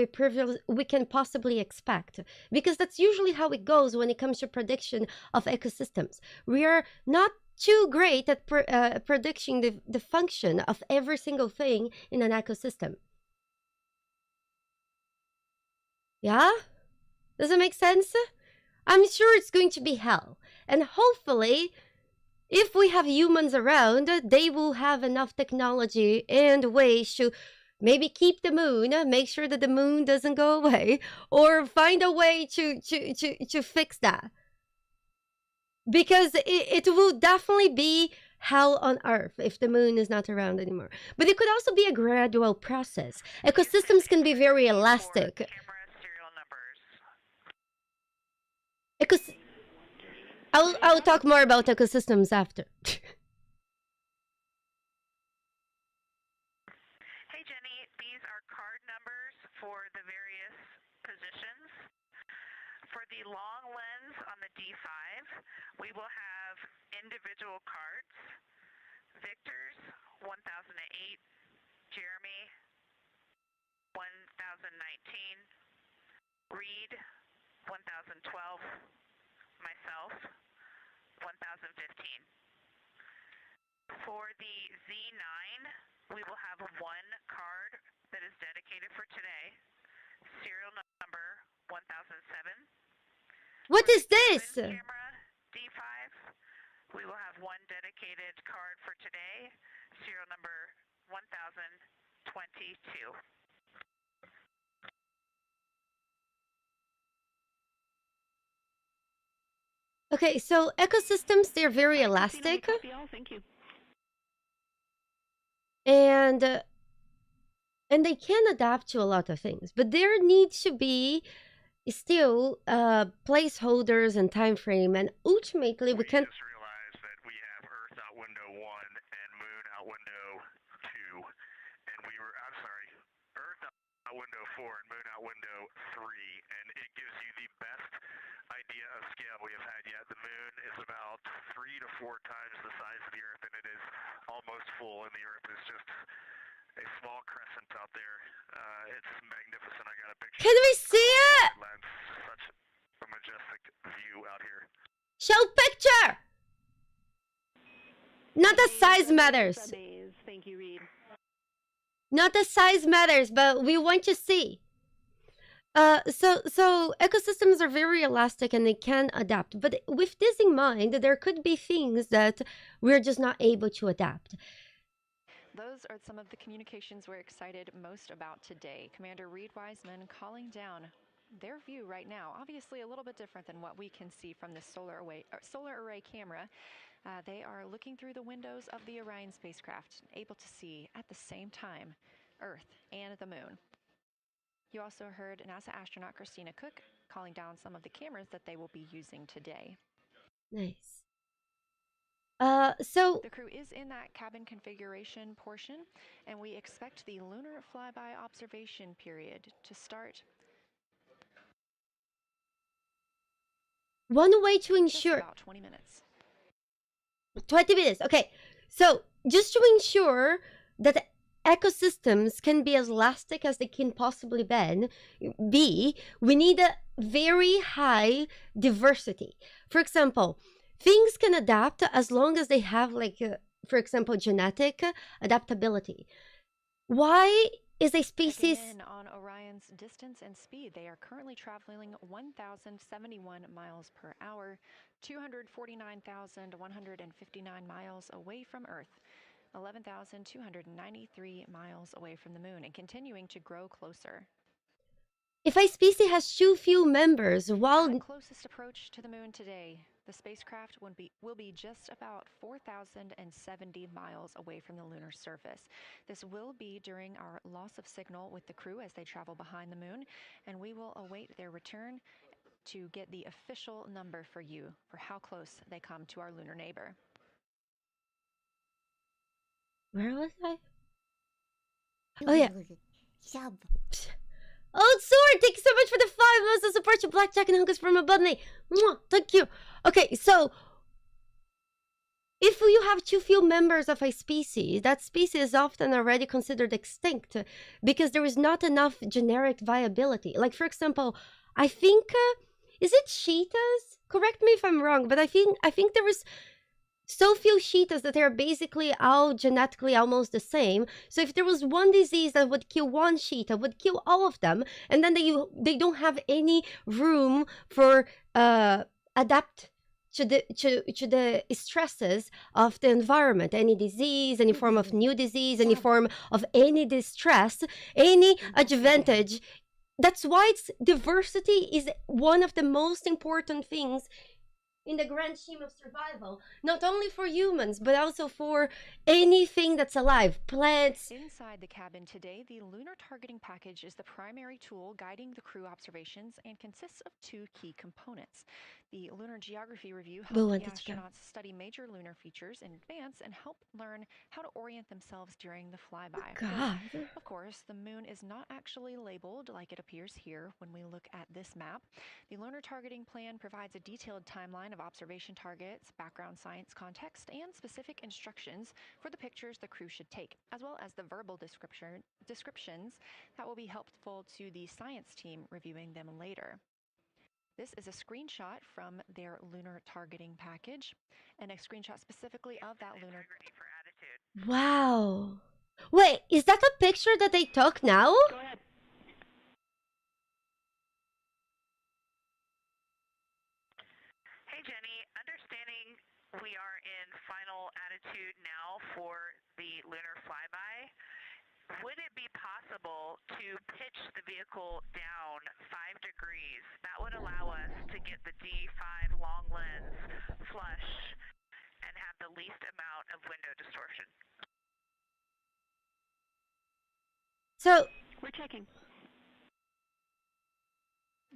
we can possibly expect, because that's usually how it goes when it comes to prediction of ecosystems. We are not too great at predicting the function of every single thing in an ecosystem. Yeah? Does it make sense? I'm sure it's going to be hell. And hopefully, if we have humans around, they will have enough technology and ways to maybe keep the moon, make sure that the moon doesn't go away, or find a way to fix that. Because it will definitely be hell on Earth if the moon is not around anymore. But it could also be a gradual process. Ecosystems can be very elastic. I'll talk more about ecosystems after. Hey Jenny, these are card numbers for the various positions. For the long lens on the D5, we will have individual cards. Victor's 1008, Jeremy 1019, Reed 1012, myself 1015. For the Z9, we will have one card that is dedicated for today, serial number 1007. What is this? Camera D5, we will have one dedicated card for today, serial number 1022. Okay, so ecosystems, they're very elastic. Thank you. And they can adapt to a lot of things, but there needs to be still placeholders and time frame, and ultimately we can just realized that we have Earth out window 1 and Moon out window 2, and Earth out window 4 and Moon out window 3, and it gives you the best idea of scale we have had yet. The Moon is about 3 to 4 times the size of the Earth. beautiful, and the Earth is just a small crescent out there. It's magnificent. I got a picture. Can we see it? Such a majestic view out here. Show picture! Not the size matters. Thank you, Reed. Not the size matters, but we want to see. So ecosystems are very elastic and they can adapt. But with this in mind, there could be things that we're just not able to adapt. Those are some of the communications we're excited most about today. Commander Reed Wiseman calling down their view right now. Obviously a little bit different than what we can see from the solar array camera. They are looking through the windows of the Orion spacecraft, able to see at the same time Earth and the Moon. You also heard NASA astronaut Christina Cook calling down some of the cameras that they will be using today. Nice. So the crew is in that cabin configuration portion, and we expect the Lunar Flyby observation period to start. One way to ensure about 20 minutes. 20 minutes. Okay. So just to ensure that ecosystems can be as elastic as they can possibly be, we need a very high diversity. For example, things can adapt as long as they have, like, for example, genetic adaptability. Why is a species... Again, on Orion's distance and speed, they are currently traveling 1,071 miles per hour, 249,159 miles away from Earth, 11,293 miles away from the Moon, and continuing to grow closer. If a species has too few members, while... The closest approach to the Moon today, the spacecraft will be just about 4,070 miles away from the lunar surface. This will be during our loss of signal with the crew as they travel behind the Moon, and we will await their return to get the official number for you for how close they come to our lunar neighbor. Where was I? Oh, yeah. Oh, Sword, thank you so much for the 5 months of support. Your blackjack and hunkers from above me. Thank you. Okay, so if you have too few members of a species, that species is often already considered extinct because there is not enough generic viability. Like, for example, I think, is it cheetahs? Correct me if I'm wrong, but I think there was so few cheetahs that they're basically all genetically almost the same. So if there was one disease that would kill one cheetah, would kill all of them, and then they don't have any room for adapt to the stresses of the environment, any disease, any form of new disease, any form of any distress, any advantage. That's why diversity is one of the most important things in the grand scheme of survival, not only for humans, but also for anything that's alive, plants. Inside the cabin today, the lunar targeting package is the primary tool guiding the crew observations and consists of 2 key components. The Lunar Geography Review helps the astronauts study major lunar features in advance and help learn how to orient themselves during the flyby. God. Of course, the Moon is not actually labeled like it appears here when we look at this map. The lunar targeting plan provides a detailed timeline of observation targets, background science context, and specific instructions for the pictures the crew should take, as well as the verbal descriptions that will be helpful to the science team reviewing them later. This is a screenshot from their lunar targeting package, and a screenshot specifically of that lunar... Wow. Wait, is that a picture that they took now? Go ahead. Hey, Jenny. Understanding we are in final attitude now for the Lunar Flyby, would it be possible to pitch the vehicle down 5 degrees? That would allow us to get the D5 long lens flush and have the least amount of window distortion. So, we're checking.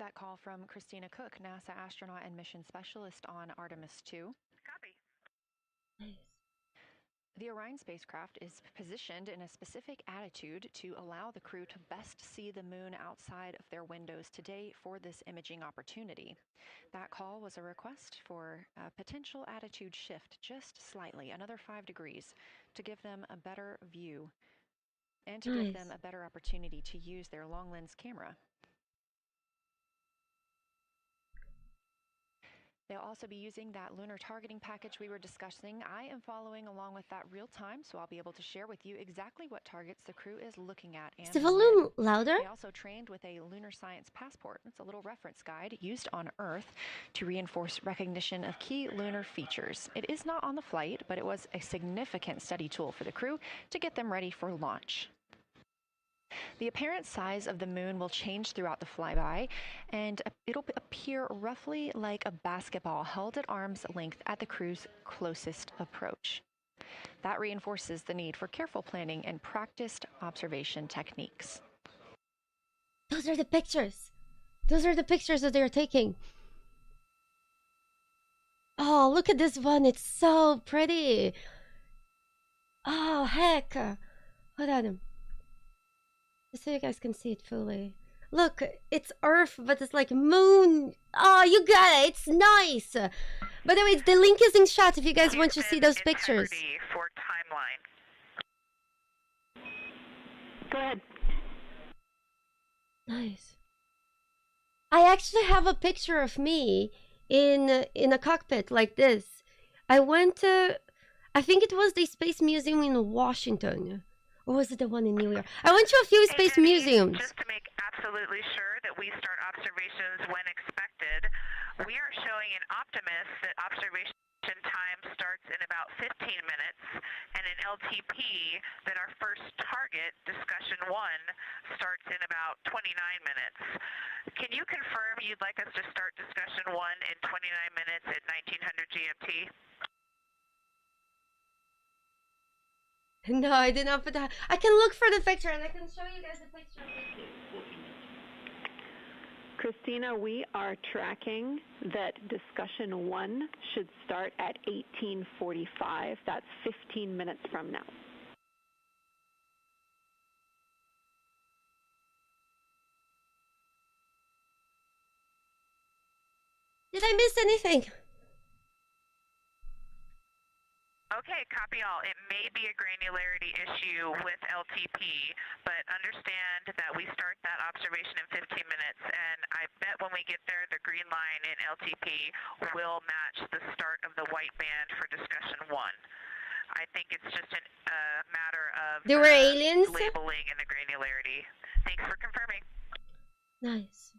That call from Christina Cook, NASA astronaut and mission specialist on Artemis 2. Copy. The The Orion spacecraft is positioned in a specific attitude to allow the crew to best see the moon outside of their windows today for this imaging opportunity. That call was a request for a potential attitude shift just slightly, another 5 degrees, to give them a better view and to give them a better opportunity to use their long lens camera. They'll also be using that lunar targeting package we were discussing. I am following along with that real time, so I'll be able to share with you exactly what targets the crew is looking at. And is the volume louder? They also trained with a lunar science passport. It's a little reference guide used on Earth to reinforce recognition of key lunar features. It is not on the flight, but it was a significant study tool for the crew to get them ready for launch. The apparent size of the moon will change throughout the flyby, and it'll appear roughly like a basketball held at arm's length at the crew's closest approach. That reinforces the need for careful planning and practiced observation techniques. Those are the pictures. Those are the pictures that they're taking. Oh, look at this one. It's so pretty. Oh, heck. Hold on. Just so you guys can see it fully. Look, it's Earth, but it's like moon. Oh, you got it. It's nice. By the way, the link is in chat if you guys want to see those pictures. For timeline. Go ahead. Nice. I actually have a picture of me in a cockpit like this. I went to, I think it was the Space Museum in Washington. Or was it the one in New York? I went to a few space museums. Just to make absolutely sure that we start observations when expected, we are showing in Artemis that observation time starts in about 15 minutes, and in LTP that our first target, discussion 1, starts in about 29 minutes. Can you confirm you'd like us to start discussion 1 in 29 minutes at 1900 GMT? No, I did not put that. I can look for the picture and I can show you guys the picture. Christina, we are tracking that discussion 1 should start at 18:45. That's 15 minutes from now. Did I miss anything? Okay, copy all. It may be a granularity issue with LTP, but understand that we start that observation in 15 minutes, and I bet when we get there, the green line in LTP will match the start of the white band for discussion 1. I think it's just a matter of there were aliens labeling and the granularity. Thanks for confirming. Nice.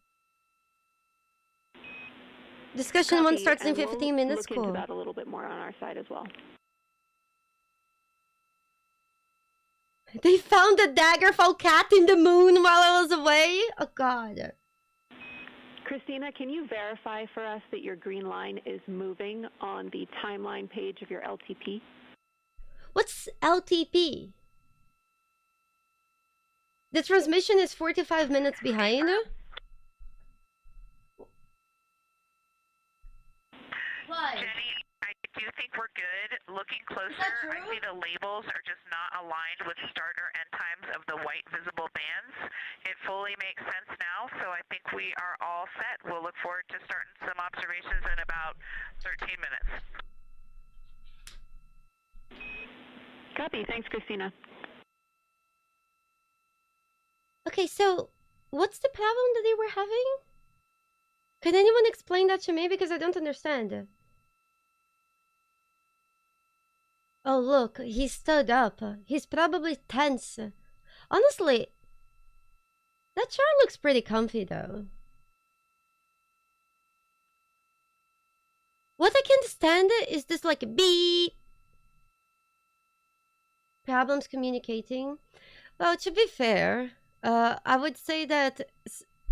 Discussion 1 starts in 15 minutes. Look into that a little bit more on our side as well. They found a Daggerfall cat in the moon while I was away? Oh, God. Christina, can you verify for us that your green line is moving on the timeline page of your LTP? What's LTP? The transmission is 45 minutes behind? What? Jenny, I do think we're good. Looking closer, I see the labels are just not aligned with start or end times of the white visible bands. It fully makes sense now, so I think we are all set. We'll look forward to starting some observations in about 13 minutes. Copy. Thanks, Christina. Okay, so what's the problem that they were having? Can anyone explain that to me? Because I don't understand. Oh, look, he stood up. He's probably tense. Honestly, that chair looks pretty comfy, though. What I can't stand is this, like, beep. Problems communicating. Well, to be fair, I would say that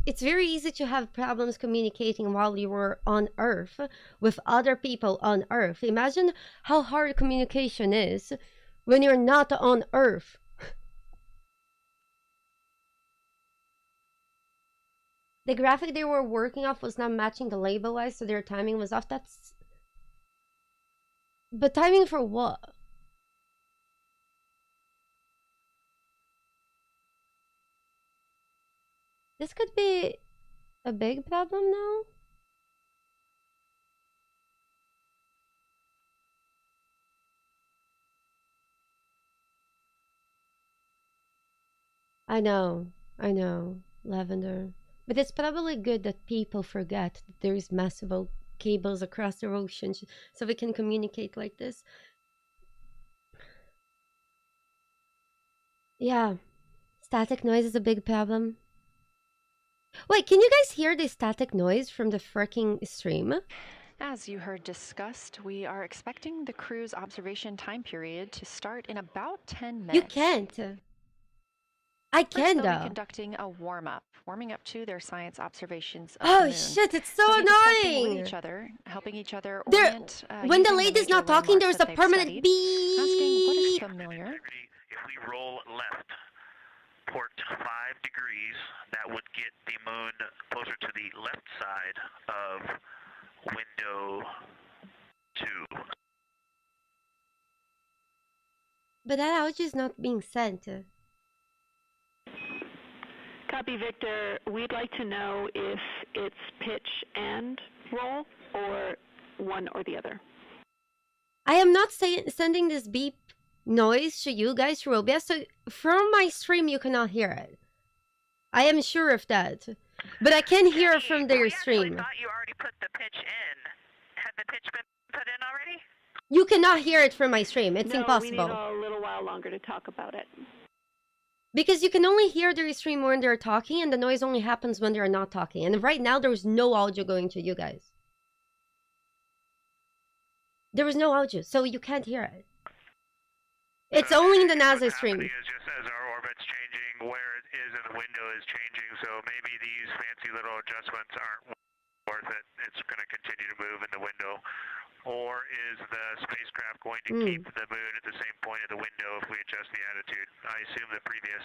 it's very easy to have problems communicating while you were on Earth with other people on Earth. Imagine how hard communication is when you're not on Earth. The graphic they were working off was not matching the label wise, so their timing was off. But timing for what? This could be a big problem now. I know, Lavender. But it's probably good that people forget that there's massive cables across the ocean so we can communicate like this. Yeah, static noise is a big problem. Wait, can you guys hear the static noise from the freaking stream? As you heard discussed, we are expecting the crew's observation time period to start in about 10 minutes. You can't. I can, First, they'll though. be conducting a warming up to their science observations of Oh the moon. shit, it's so They'll be discussing annoying! with each other, helping each other There, orient. when the using lady's major not talking, landmarks there's a that they've permanent studied, beep. asking what is familiar. If we roll left, port 5 degrees, that would get the moon closer to the left side of window 2. But that outage is not being sent. Copy, Victor. We'd like to know if it's pitch and roll or one or the other. I am not sending this beep noise to you guys through OBS, so from my stream you cannot hear it. I am sure of that. But I can hear it from their stream. I thought you already put the pitch in. Had the pitch been put in already? You cannot hear it from my stream. It's impossible. We need a little while longer to talk about it. Because you can only hear their stream when they're talking, and the noise only happens when they're not talking. And right now, there's no audio going to you guys. There is no audio, so you can't hear it. It's only in the NASA stream. Is just as our orbit's changing, where it is in the window is changing, so maybe these fancy little adjustments aren't worth it. It's going to continue to move in the window. Or is the spacecraft going to keep the moon at the same point of the window if we adjust the attitude? I assume the previous.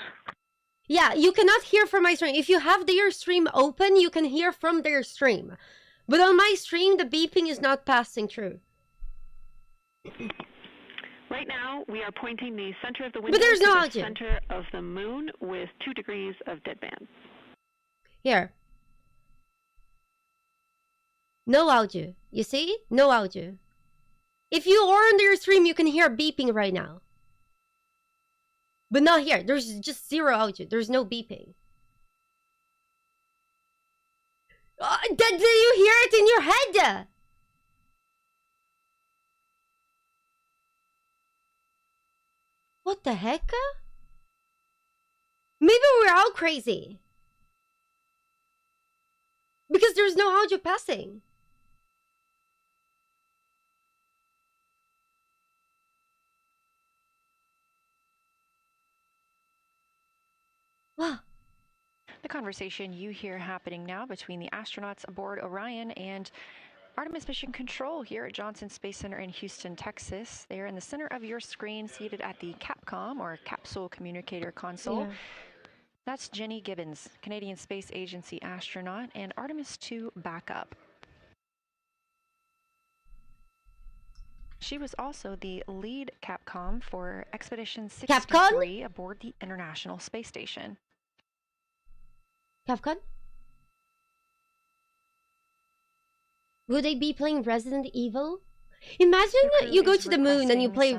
Yeah, you cannot hear from my stream. If you have their stream open, you can hear from their stream. But on my stream, the beeping is not passing through. Right now, we are pointing the center of the window but there's no to audio. the center of the moon with 2 degrees of deadband. Here. No audio. You see? No audio. If you are on their stream, you can hear beeping right now. But not here. There's just zero audio. There's no beeping. Did you hear it in your head? What the heck? Maybe we're all crazy. Because there's no audio passing. Wow. The conversation you hear happening now between the astronauts aboard Orion and Artemis Mission Control here at Johnson Space Center in Houston, Texas. They are in the center of your screen, seated at the CAPCOM, or Capsule Communicator Console. Yeah. That's Jenny Gibbons, Canadian Space Agency astronaut, and Artemis II backup. She was also the lead Capcom for Expedition 63 aboard the International Space Station. Capcom? Would they be playing Resident Evil? Imagine you go to the moon and you play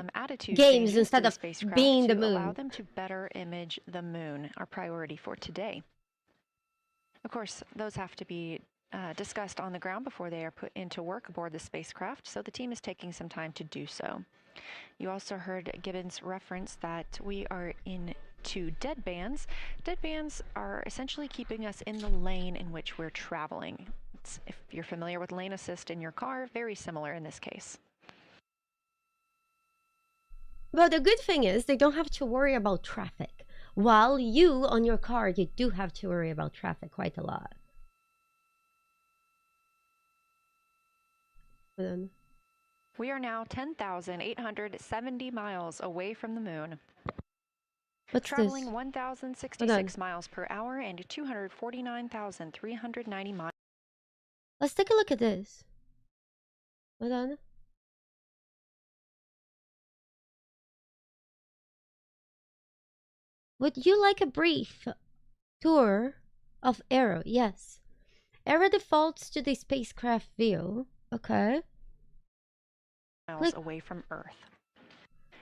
games instead of being the moon. Allow them to better image the moon, our priority for today. Of course, those have to be discussed on the ground before they are put into work aboard the spacecraft, so the team is taking some time to do so. You also heard Gibbons reference that we are in 2 deadbands. Deadbands are essentially keeping us in the lane in which we're traveling. If you're familiar with lane assist in your car, very similar in this case. Well, the good thing is they don't have to worry about traffic. While you, on your car, you do have to worry about traffic quite a lot. We are now 10,870 miles away from the moon. What's traveling this? 1,066 miles per hour and 249,390 miles. Let's take a look at this. Hold on. Would you like a brief tour of arrow. Yes. Arrow defaults to the spacecraft view. Okay. Miles away from Earth.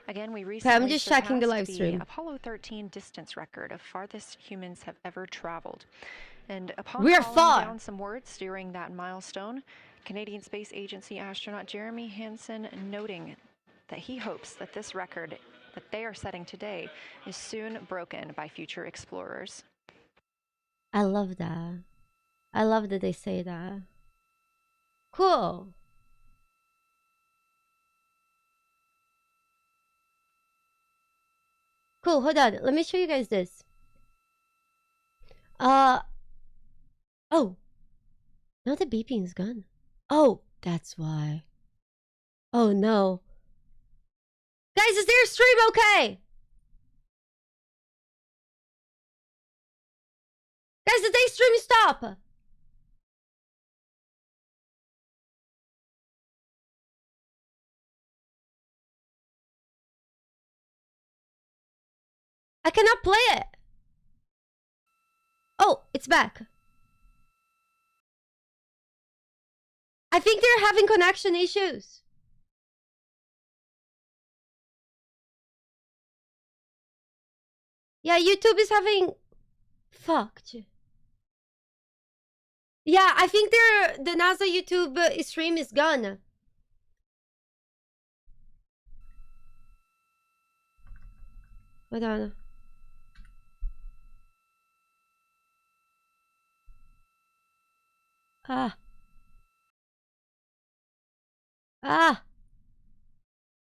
Again, we Okay, recently I'm just checking the live stream. Apollo 13 distance record of farthest humans have ever traveled. And upon We're calling far. down some words during that milestone, Canadian Space Agency astronaut Jeremy Hansen noting that he hopes that this record that they are setting today is soon broken by future explorers. I love that. I love that they say that. Cool. Cool, hold on. Let me show you guys this. Oh. Now the beeping is gone. Oh, that's why. Oh no. Guys, is their stream okay? Guys, did they stream stop? I cannot play it. Oh, it's back. I think they're having connection issues. Yeah, YouTube is having... Fucked. Yeah, I think the NASA YouTube stream is gone. Hold on.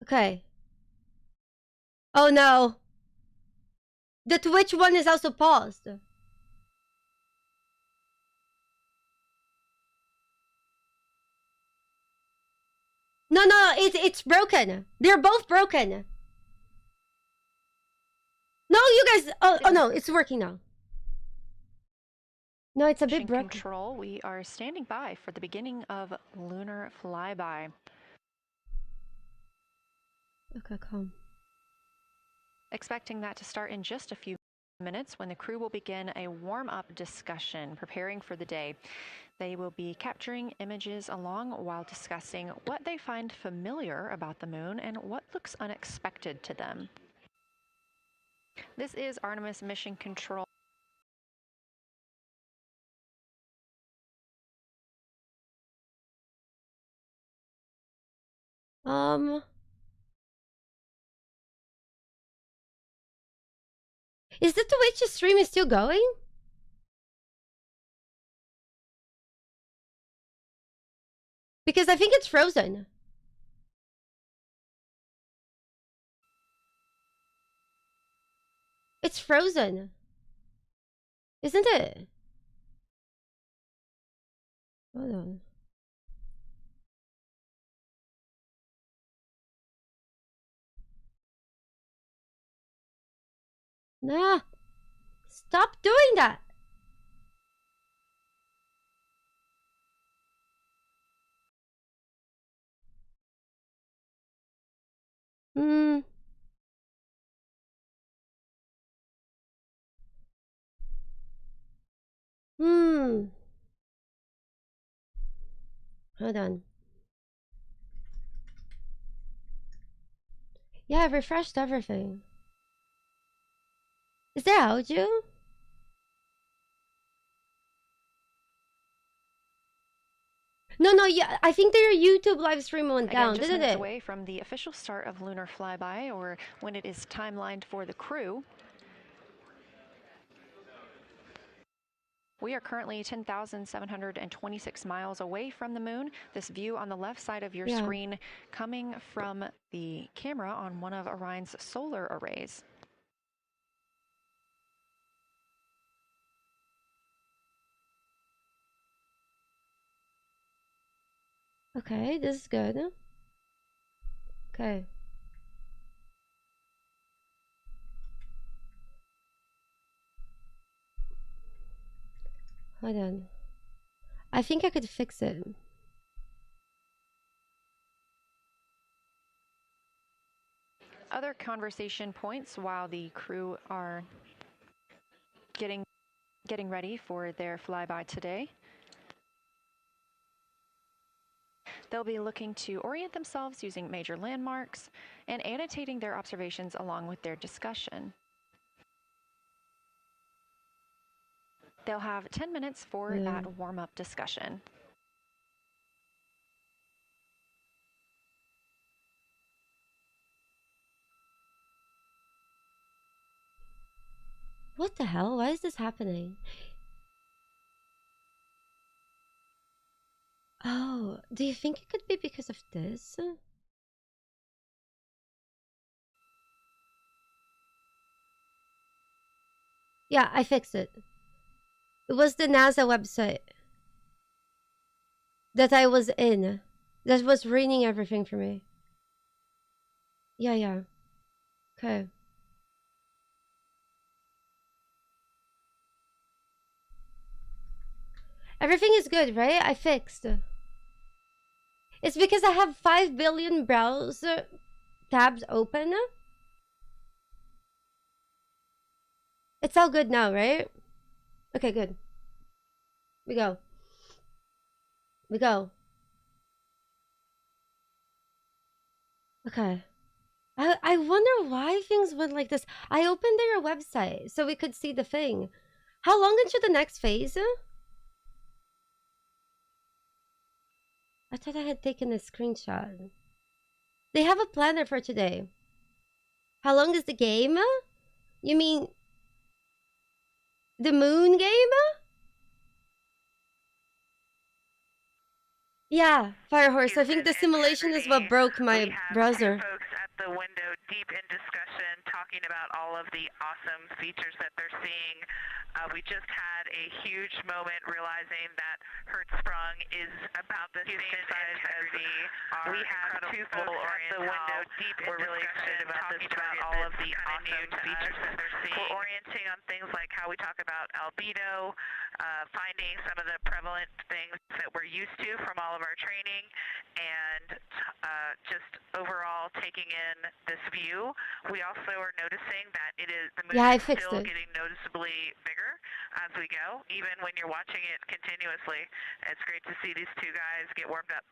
Okay. Oh no. The Twitch one is also paused. No, it's broken. They're both broken. No, you guys. Oh no, it's working now. No, it's a bit broken. Control, we are standing by for the beginning of Lunar Flyby. Okay, calm. Expecting that to start in just a few minutes when the crew will begin a warm-up discussion, preparing for the day. They will be capturing images along while discussing what they find familiar about the moon and what looks unexpected to them. This is Artemis Mission Control. Is the Twitch stream is still going? Because I think it's frozen. It's frozen. Isn't it? Hold on. Nah. Stop doing that. Hold on. Yeah, I refreshed everything. Is there audio? No, yeah, I think their YouTube live stream went down, just didn't minutes it? Away from the official start of Lunar Flyby, or when it is timelined for the crew. We are currently 10,726 miles away from the moon. This view on the left side of your screen coming from the camera on one of Orion's solar arrays. Okay, this is good. Okay. Hold on. I think I could fix it. Other conversation points while the crew are getting getting ready for their flyby today. They'll be looking to orient themselves using major landmarks and annotating their observations along with their discussion. They'll have 10 minutes for that warm-up discussion. What the hell? Why is this happening? Oh, do you think it could be because of this? Yeah, I fixed it. It was the NASA website that I was in that was reading everything for me. Yeah. Okay. Everything is good, right? I fixed. It's because I have 5 billion browser tabs open. It's all good now, right? Okay, good. We go. Okay. I wonder why things went like this. I opened their website so we could see the thing. How long into the next phase? I thought I had taken a screenshot. They have a planner for today. How long is the game? You mean the moon game? Yeah, Firehorse. I think the simulation is what broke my browser. Folks at the window deep in discussion talking about all of the awesome features that they're seeing. We just had a huge moment realizing that Hertzsprung is about the same size as we have two folks at the window deep in discussion talking about all of the awesome features that they're seeing. We're orienting on things like how we talk about albedo, finding some of the prevalent things that we're used to from all of our training, and just overall taking in this view. We also are noticing that the moon is still getting noticeably bigger as we go, even when you're watching it continuously. It's great to see these two guys get warmed up.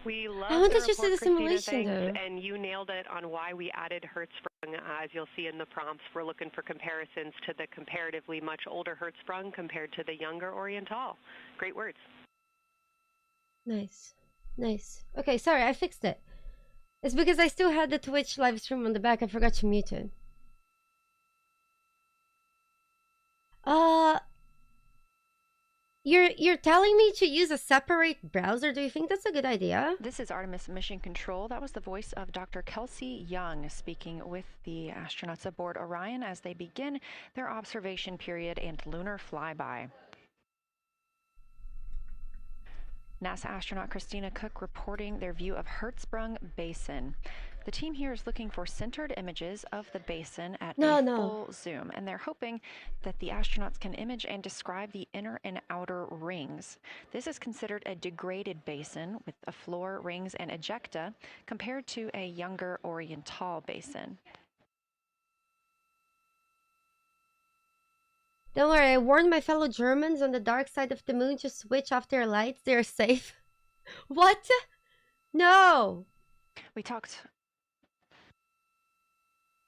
We love I wanted the to see the report, simulation, Christina, though. and you nailed it on why we added Hertzsprung. As you'll see in the prompts, we're looking for comparisons to the comparatively much older Hertzsprung compared to the younger Oriental. Great words. Nice. Okay, sorry, I fixed it. It's because I still had the Twitch live stream on the back. I forgot to mute it. You're telling me to use a separate browser? Do you think that's a good idea? This is Artemis Mission Control. That was the voice of Dr. Kelsey Young speaking with the astronauts aboard Orion as they begin their observation period and lunar flyby. NASA astronaut Christina Cook reporting their view of Hertzsprung Basin. The team here is looking for centered images of the basin at full zoom, and they're hoping that the astronauts can image and describe the inner and outer rings. This is considered a degraded basin with a floor, rings, and ejecta compared to a younger Oriental basin. Don't worry, I warned my fellow Germans on the dark side of the moon to switch off their lights. They're safe. What? No. We talked...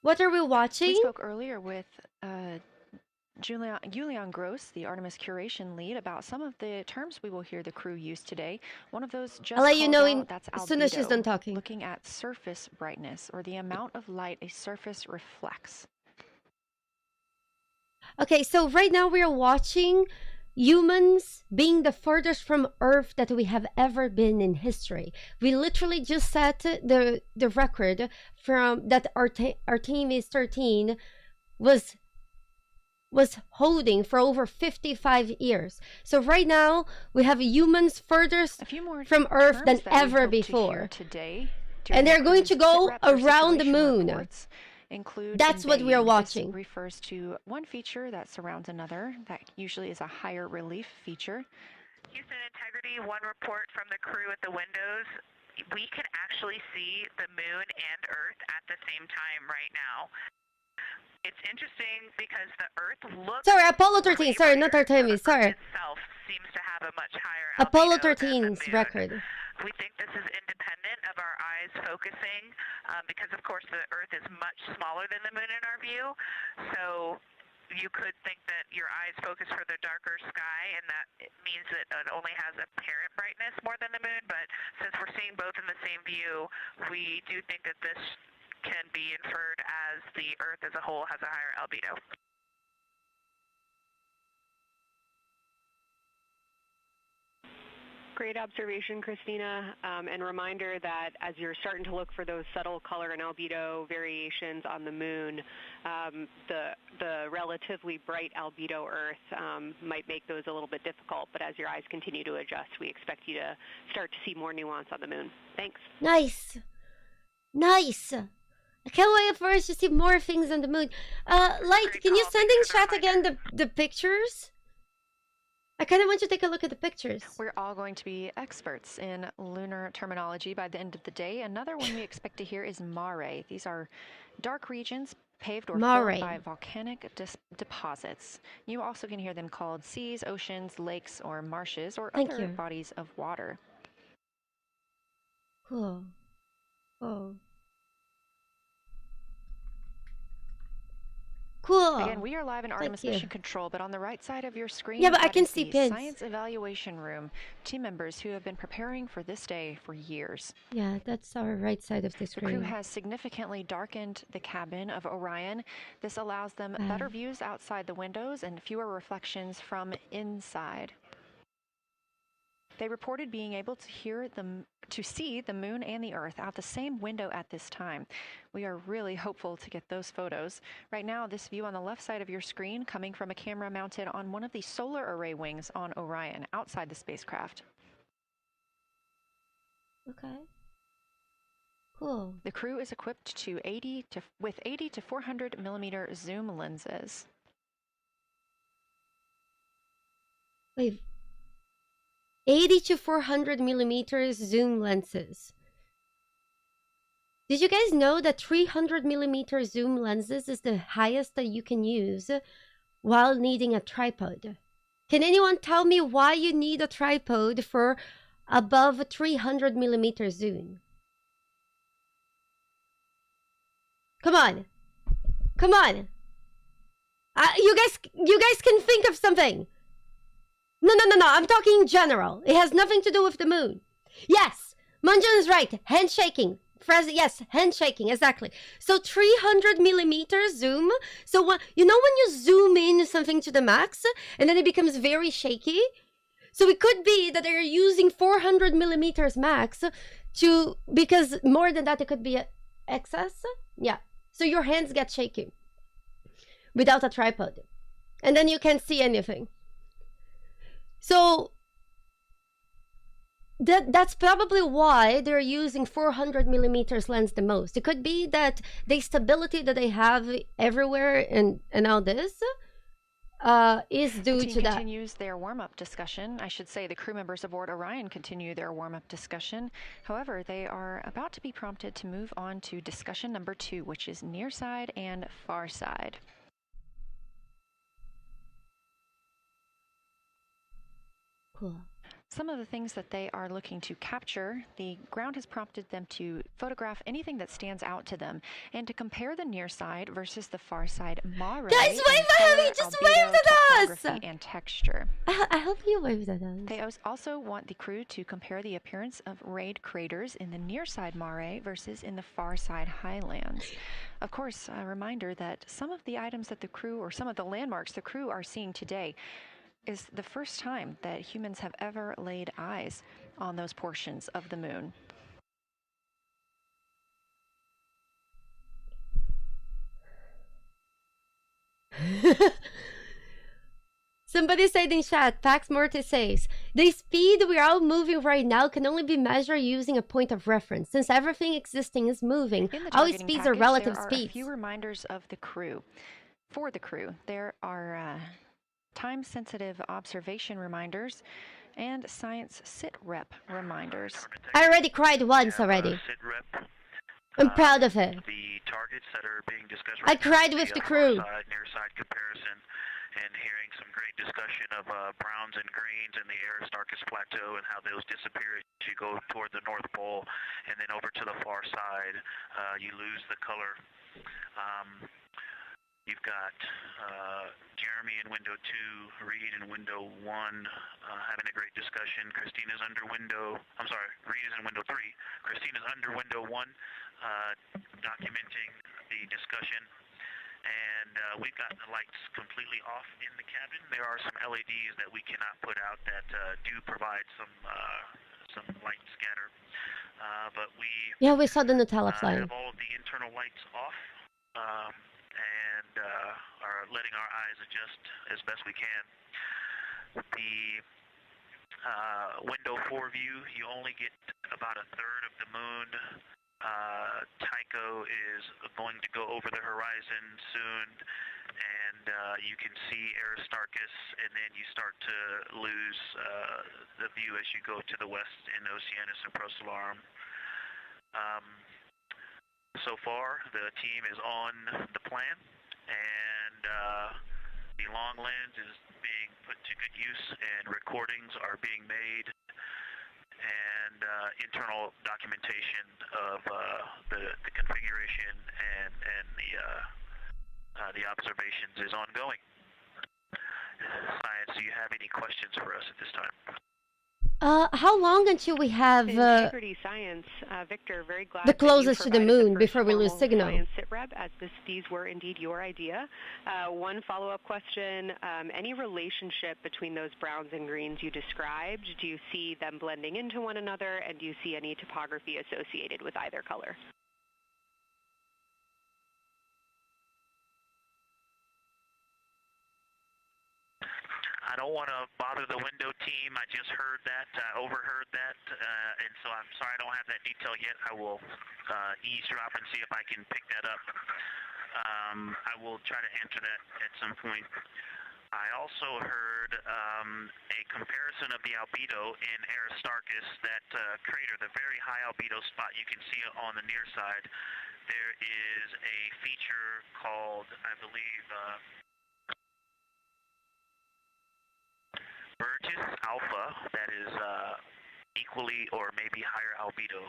What are we watching? We spoke earlier with Julian Gross, the Artemis curation lead, about some of the terms we will hear the crew use today. One of those just I'll let you know that's as soon as she's done albedo, talking. looking at surface brightness, or the amount of light a surface reflects. Okay, so right now we are watching humans being the furthest from Earth that we have ever been in history. We literally just set the record from that Artemis 13 was holding for over 55 years. So right now we have humans furthest from Earth than ever before. Today, and they're going to go around the moon. That's what we are watching. This refers to one feature that surrounds another. That usually is a higher relief feature. Houston Integrity, one report from the crew at the windows. We can actually see the moon and Earth at the same time right now. it's interesting because the Earth looks... Sorry, Apollo 13. Sorry, not Artemis. Sorry. ...itself seems to have a much higher Apollo albedo than the 13's moon. record. We think this is independent of our eyes focusing because, of course, the Earth is much smaller than the moon in our view. So you could think that your eyes focus for the darker sky, and that it means that it only has apparent brightness more than the moon. But since we're seeing both in the same view, we do think that this can be inferred as the Earth as a whole has a higher albedo. Great observation, Christina, and reminder that as you're starting to look for those subtle color and albedo variations on the moon, the relatively bright albedo Earth might make those a little bit difficult, but as your eyes continue to adjust, we expect you to start to see more nuance on the moon. Thanks. Nice. Nice. I can't wait for us to see more things on the moon. Light, can you send in chat again the pictures? I kind of want you to take a look at the pictures. We're all going to be experts in lunar terminology by the end of the day. Another one we expect to hear is mare. These are dark regions paved or filled by volcanic deposits. You also can hear them called seas, oceans, lakes, or marshes, or other bodies of water. Cool. Oh. Cool. Again, we are live in Artemis Mission Control, but on the right side of your screen, but I can see pins. Science Evaluation Room. Team members who have been preparing for this day for years. Yeah, that's our right side of the screen. The crew has significantly darkened the cabin of Orion. This allows them better views outside the windows and fewer reflections from inside. They reported being able to see the moon and the Earth out the same window at this time. We are really hopeful to get those photos. Right now, this view on the left side of your screen coming from a camera mounted on one of the solar array wings on Orion outside the spacecraft. Okay. Cool. The crew is equipped with 80 to 400 millimeter zoom lenses. Wait. 80 to 400 millimeters zoom lenses. Did you guys know that 300 millimeter zoom lenses is the highest that you can use while needing a tripod? Can anyone tell me why you need a tripod for above 300 millimeter zoom? Come on. Come on. You guys can think of something. No. I'm talking in general. It has nothing to do with the moon. Yes, Munjan is right. Handshaking. Yes, handshaking. Exactly. So 300 millimeter zoom. So when you zoom in something to the max, and then it becomes very shaky. So it could be that they're using 400 millimeters max because more than that it could be excess. Yeah. So your hands get shaky without a tripod, and then you can't see anything. So that's probably why they're using 400 millimeters lens the most. It could be that the stability that they have everywhere and all this is due to that. The team continues their warm-up discussion. I should say the crew members aboard Orion continue their warm-up discussion. However, they are about to be prompted to move on to discussion number 2, which is near side and far side. Cool. Some of the things that they are looking to capture, the ground has prompted them to photograph anything that stands out to them and to compare the near side versus the far side mare. Guys, wave at me! Just waved at us! And texture. I hope you waved at us. They also want the crew to compare the appearance of rayed craters in the near side mare versus in the far side highlands. Of course, a reminder that some of the items that the crew, or some of the landmarks the crew are seeing today, is the first time that humans have ever laid eyes on those portions of the moon. Somebody said in chat, Pax Mortis says, the speed we're all moving right now can only be measured using a point of reference. Since everything existing is moving, all speeds are relative speeds. There are a few reminders of the crew. For the crew, there are time-sensitive observation reminders and science sit rep reminders. I already cried once already. Sit rep. I'm proud of it. The targets that are being discussed I right cried now, with the crew. Near side comparison, and hearing some great discussion of browns and greens in the Aristarchus Plateau and how those disappear as you go toward the North Pole, and then over to the far side, you lose the color. You've got Jeremy in window 2, Reed in window 1, having a great discussion. Christina's under window, I'm sorry, Reed is in window 3. Christina's under window 1, documenting the discussion. And we've got the lights completely off in the cabin. There are some LEDs that we cannot put out that do provide some light scatter. But we saw the Nutella flying. Have all of the internal lights off. And are letting our eyes adjust as best we can. The window 4 view, you only get about a third of the moon. Tycho is going to go over the horizon soon, and you can see Aristarchus, and then you start to lose the view as you go to the west in Oceanus and Procellarum. So far, the team is on the plan, and the long lens is being put to good use, and recordings are being made, and internal documentation of the configuration and the observations is ongoing. Science, do you have any questions for us at this time? How long until we have Integrity Science, Victor, very glad the closest that you to the moon the before we lose signal? Science SITREP, as these were indeed your idea. One follow-up question, any relationship between those browns and greens you described? Do you see them blending into one another, and do you see any topography associated with either color? I don't want to bother the window team. I just heard that, overheard that, and so I'm sorry I don't have that detail yet. I will eavesdrop and see if I can pick that up. I will try to answer that at some point. I also heard a comparison of the albedo in Aristarchus, that crater, the very high albedo spot. You can see it on the near side. There is a feature called, I believe, Burgess alpha that is equally or maybe higher albedo.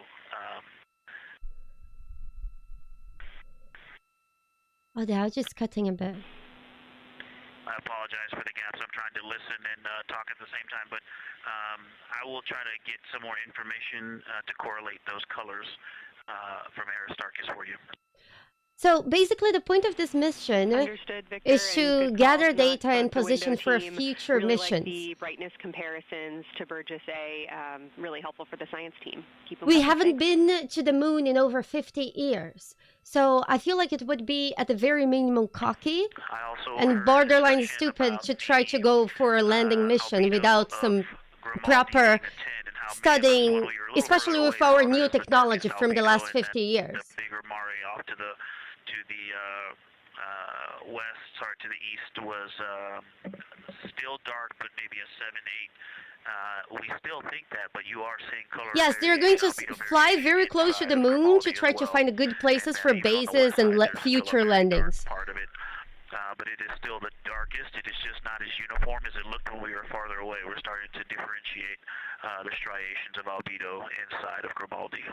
Oh, they are just cutting a bit. I apologize for the gaps. I'm trying to listen and talk at the same time, but I will try to get some more information to correlate those colors from Aristarchus for you. So basically the point of this mission is to gather data and position for future missions. Like the brightness comparisons to Burgess A, really helpful for the science team. We haven't been to the moon in over 50 years. So I feel like it would be at the very minimum cocky and borderline stupid to try to go for a landing mission without some proper studying, especially with our new technology from the last 50 years. To the east was still dark, but maybe a 7-8. We still think that, but you are seeing color. Yes, they're going to fly very close to the moon to try to find good places for bases and future landings. Part of it, but it is still the darkest. It is just not as uniform as it looked when we were farther away. We're starting to differentiate the striations of albedo inside of Grimaldi.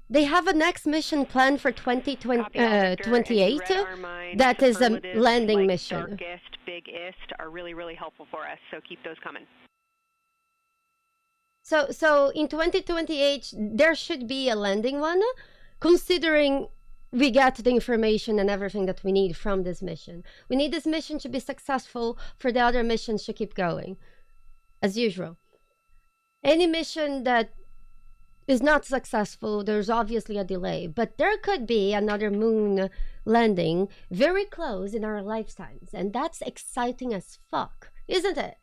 They have a next mission planned for 2028. That is a landing mission. Darkest, biggest are really, really helpful for us, so keep those coming. So in 2028, there should be a landing one, considering we get the information and everything that we need from this mission. We need this mission to be successful for the other missions to keep going, as usual. Any mission that is not successful, there's obviously a delay, but there could be another moon landing very close in our lifetimes, and that's exciting as fuck, isn't it?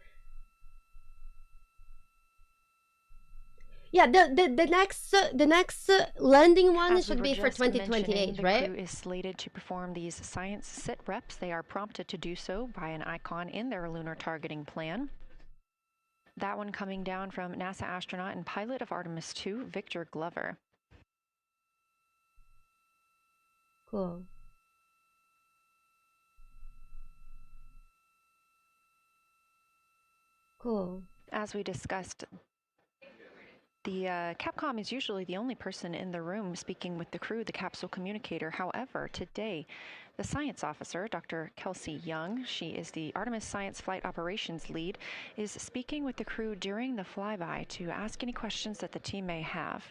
Yeah, the next landing one should be for 2028, right? The crew is slated to perform these science sit reps. They are prompted to do so by an icon in their lunar targeting plan. That one coming down from NASA astronaut and pilot of Artemis 2, Victor Glover. Cool. Cool. As we discussed, the Capcom is usually the only person in the room speaking with the crew, the capsule communicator. However, today, the science officer, Dr. Kelsey Young, she is the Artemis Science Flight Operations Lead, is speaking with the crew during the flyby to ask any questions that the team may have.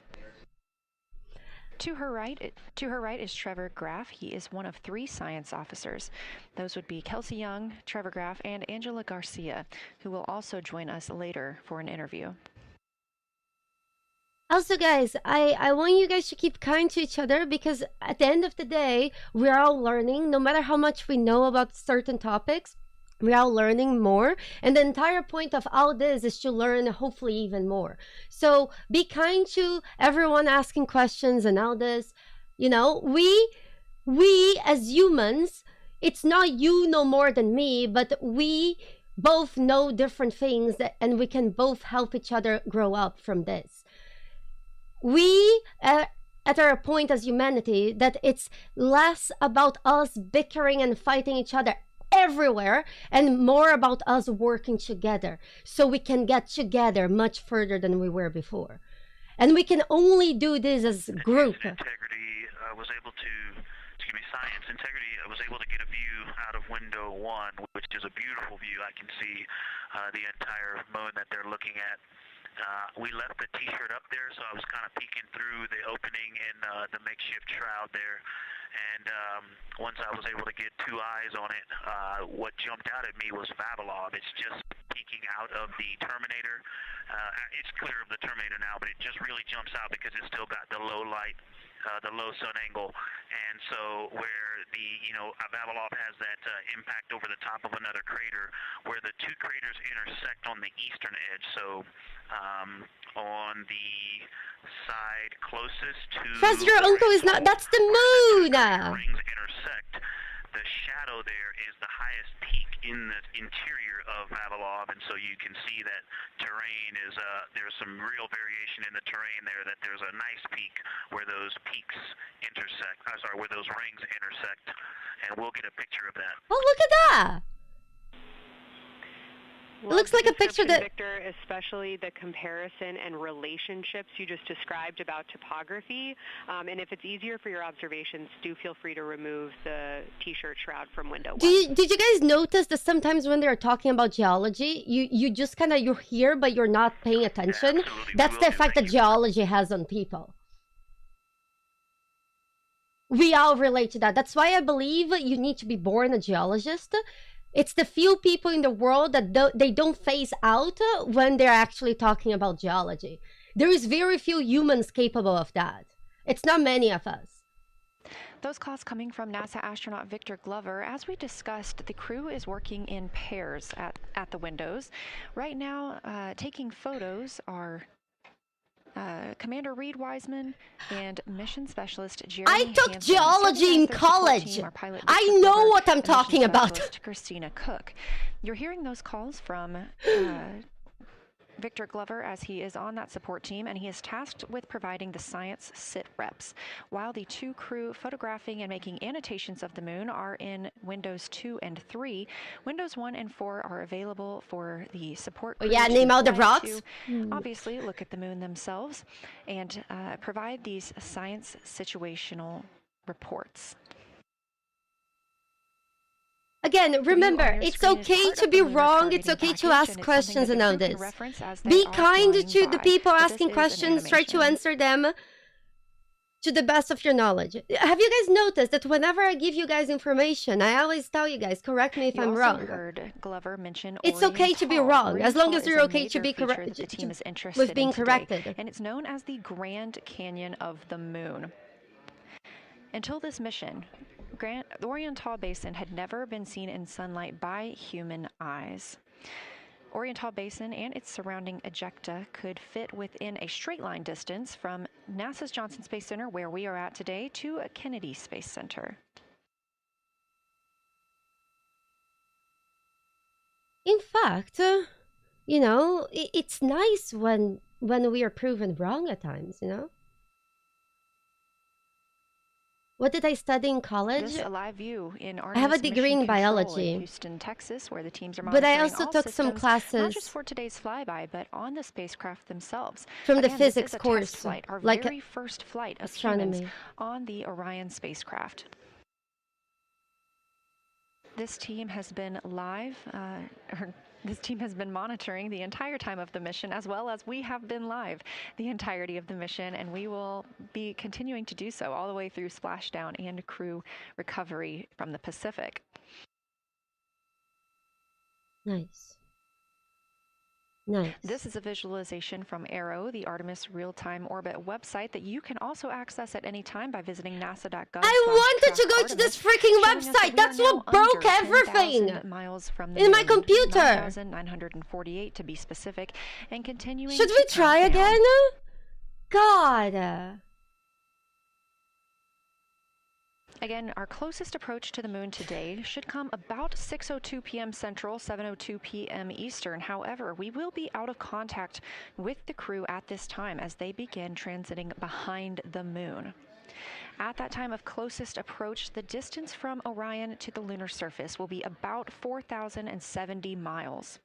To her right is Trevor Graff. He is one of 3 science officers. Those would be Kelsey Young, Trevor Graff, and Angela Garcia, who will also join us later for an interview. Also, guys, I want you guys to keep kind to each other, because at the end of the day, we're all learning. No matter how much we know about certain topics, we're all learning more. And the entire point of all this is to learn, hopefully, even more. So be kind to everyone asking questions and all this. You know, we as humans, it's not you know more than me, but we both know different things, and we can both help each other grow up from this. We at our point as humanity that it's less about us bickering and fighting each other everywhere and more about us working together, so we can get together much further than we were before. And we can only do this as a group. Science integrity, I was able to get a view out of window 1, which is a beautiful view. I can see the entire moon that they're looking at. We left the t-shirt up there, so I was kind of peeking through the opening in the makeshift shroud there. And once I was able to get 2 eyes on it, what jumped out at me was Vavilov. It's just peeking out of the Terminator. It's clear of the Terminator now, but it just really jumps out because it's still got the low light, the low sun angle. And so where the, Vavilov has that impact over the top of another crater, where the 2 craters intersect on the eastern edge. So on the side closest to... Trust your uncle is not... That's the moon! Rings intersect. The shadow there is the highest peak in the interior of Vavilov, and so you can see that terrain is, there's some real variation in the terrain there, that there's a nice peak where those peaks intersect, where those rings intersect, and we'll get a picture of that. Oh, look at that! It looks like a picture that... Victor, especially the comparison and relationships you just described about topography. And if it's easier for your observations, do feel free to remove the t-shirt shroud from window 1. Did you guys notice that sometimes when they're talking about geology, you just kind of, you're here, but you're not paying attention? Yeah, that's the effect that geology has on people. We all relate to that. That's why I believe you need to be born a geologist. It's the few people in the world that they don't phase out when they're actually talking about geology. There is very few humans capable of that. It's not many of us. Those calls coming from NASA astronaut Victor Glover. As we discussed, the crew is working in pairs at the windows. Right now, taking photos are Commander Reed Wiseman and mission specialist Jeremy I took Hansen. geology in college. I know what I'm talking about. Christina Cook. You're hearing those calls from Victor Glover as he is on that support team, and he is tasked with providing the science sit reps, while the 2 crew photographing and making annotations of the moon are in windows 2 and 3. Windows 1 and 4 are available for the support crew. Oh yeah, name out the rocks. Obviously, look at the moon themselves and provide these science situational reports. Again, remember, it's okay to be wrong, it's okay to ask questions and all this. Be kind to the people asking questions, try to answer them to the best of your knowledge. Have you guys noticed that whenever I give you guys information, I always tell you guys, correct me if I'm wrong. Heard Glover mention it's okay to be wrong, as long as you're okay to be correct with being corrected. And it's known as the Grand Canyon of the Moon. Until this mission, the Oriental Basin had never been seen in sunlight by human eyes. Oriental Basin and its surrounding ejecta could fit within a straight line distance from NASA's Johnson Space Center, where we are at today, to a Kennedy Space Center. In fact, it's nice when we are proven wrong at times, What did I study in college? This is a live view in Artemis I have a degree in biology in Houston, Texas, where the teams are but I monitoring also all took some systems, classes not just for today's flyby, but on the spacecraft themselves. from the Again, physics this is a course, test flight, our like very first flight of astronomy. humans on the Orion spacecraft. This team has been live, this team has been monitoring the entire time of the mission, as well as we have been live the entirety of the mission, and we will be continuing to do so all the way through splashdown and crew recovery from the Pacific. Nice. Nice. This is a visualization from ARROW, the Artemis real-time orbit website that you can also access at any time by visiting nasa.gov. I wanted to go to this freaking website. That's what broke everything. Miles from in my computer. 9,948 to be specific, and continuing. Should we try again? God. Again, our closest approach to the moon today should come about 6:02 p.m. Central, 7:02 p.m. Eastern. However, we will be out of contact with the crew at this time as they begin transiting behind the moon. At that time of closest approach, the distance from Orion to the lunar surface will be about 4,070 miles.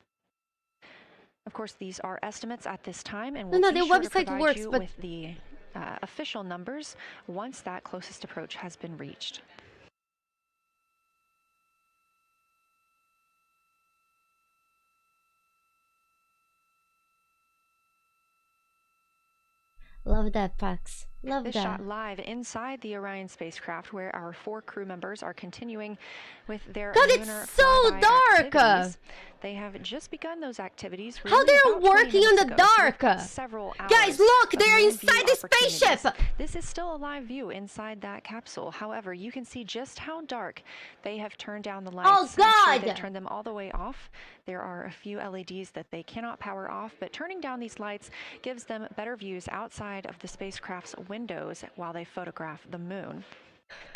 Of course, these are estimates at this time, and we'll be sure to provide you with the official numbers once that closest approach has been reached. Love that, Pax. Love this that. Shot live inside the Orion spacecraft, where our 4 crew members are continuing with their lunar it's so dark. Activities. They have just begun those activities. How they're working in the dark? Several hours. Guys, look, they're inside the spaceship. This is still a live view inside that capsule. However, you can see just how dark they have turned down the lights. Oh God! Actually, they've turned them all the way off. There are a few LEDs that they cannot power off, but turning down these lights gives them better views outside of the spacecraft's windows while they photograph the moon.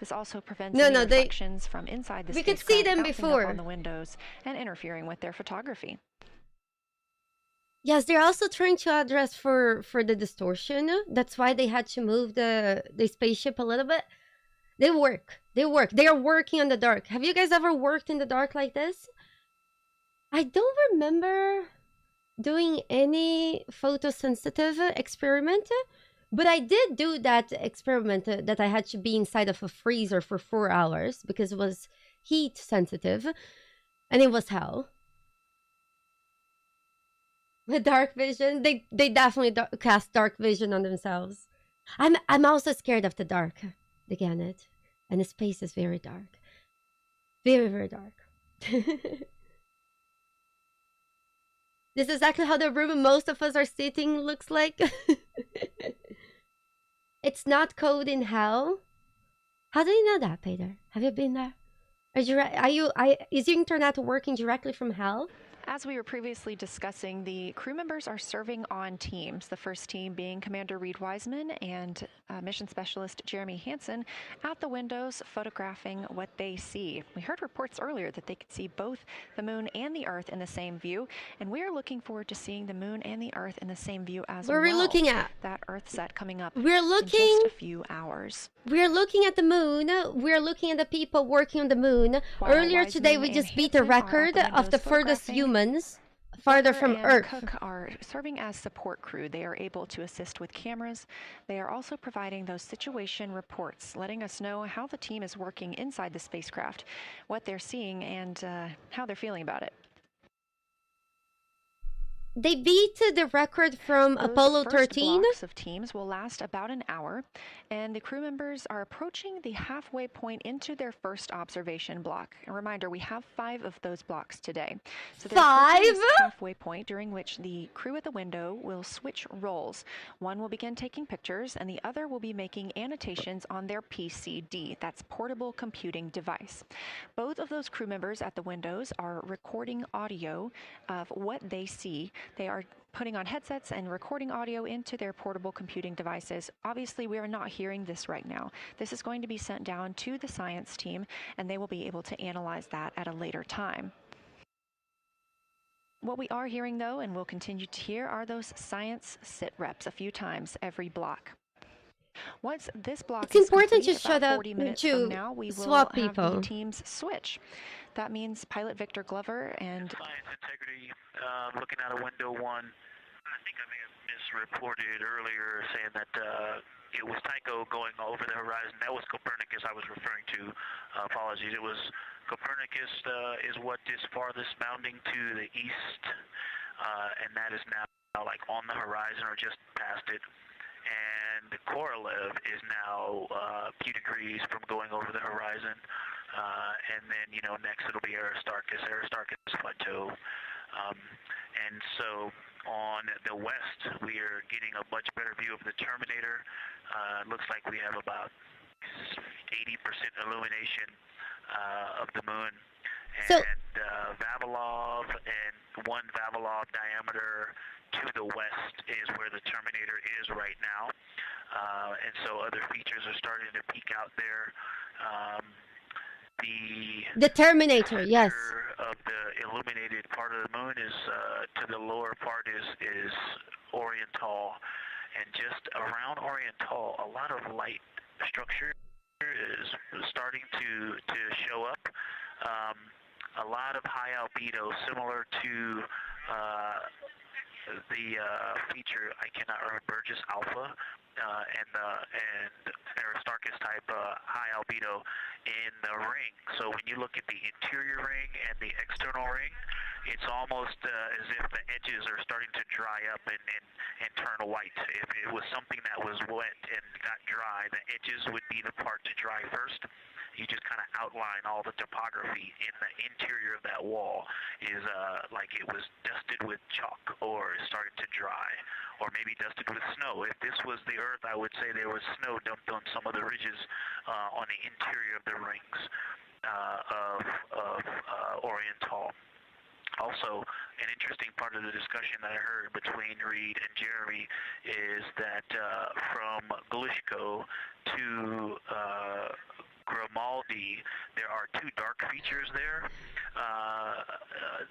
This also prevents reflections from inside the spacecraft could see them bouncing before up on the windows and interfering with their photography. Yes, they're also trying to address for the distortion. That's why they had to move the spaceship a little bit. They work. They are working on the dark. Have you guys ever worked in the dark like this? I don't remember doing any photosensitive experiment, but I did do that experiment that I had to be inside of a freezer for 4 hours because it was heat sensitive, and it was hell. With dark vision, they definitely cast dark vision on themselves. I'm also scared of the dark, again, and the space is very dark, very, very dark. This is exactly how the room most of us are sitting looks like. It's not cold in hell. How do you know that, Peter? Have you been there? Is your internet working directly from hell? As we were previously discussing, the crew members are serving on teams. The first team being Commander Reed Wiseman and Mission Specialist Jeremy Hansen at the windows photographing what they see. We heard reports earlier that they could see both the moon and the Earth in the same view, and we are looking forward to seeing the moon and the Earth in the same view as well. What are we looking at? That Earth set coming up we're looking, in just a few hours. We're looking at the moon. We're looking at the people working on the moon. While Earlier Wiseman today, we just beat the record of the furthest humans farther from Earth. Cook are serving as support crew. They are able to assist with cameras. They are also providing those situation reports, letting us know how the team is working inside the spacecraft, what they're seeing, and how they're feeling about it. They beat the record from Apollo 13. Blocks of teams will last about an hour, and the crew members are approaching the halfway point into their first observation block. A reminder, we have 5 of those blocks today. So 5? This halfway point during which the crew at the window will switch roles. One will begin taking pictures, and the other will be making annotations on their PCD. That's portable computing device. Both of those crew members at the windows are recording audio of what they see. They are putting on headsets and recording audio into their portable computing devices. Obviously, we are not hearing this right now. This is going to be sent down to the science team, and they will be able to analyze that at a later time. What we are hearing, though, and will continue to hear, are those science sit reps a few times every block. Once this block It's is important complete, to show about that 40 minutes to from now, we will swap have people. the teams switch. That means pilot Victor Glover and Science integrity, looking out of window one. I think I may have misreported earlier saying that it was Tycho going over the horizon. That was Copernicus I was referring to. Apologies. It was Copernicus is what is farthest bounding to the east, and that is now like on the horizon or just past it. And the Korolev is now a few degrees from going over the horizon. And then, you know, next it'll be Aristarchus Plateau. And so on the west, we are getting a much better view of the Terminator. It looks like we have about 80% illumination of the moon. And Vavilov and one Vavilov diameter to the west is where the Terminator is right now. And so other features are starting to peek out there. The Terminator, yes. Of the illuminated part of the moon is to the lower part is Oriental, and just around Oriental, a lot of light structure is starting to show up. A lot of high albedo, similar to the feature I cannot remember, Burgess Alpha and Aristarchus type high albedo in the ring. So when you look at the interior ring and the external ring, it's almost as if the edges are starting to dry up and turn white. If it was something that was wet and got dry, the edges would be the part to dry first. You just kind of outline all the topography in the interior of that wall is like it was dusted with chalk or is starting to dry, or maybe dusted with snow. If this was the Earth, I would say there was snow dumped on some of the ridges on the interior of the rings of Oriental. Also, an interesting part of the discussion that I heard between Reed and Jeremy is that from Geological to Grimaldi, there are two dark features there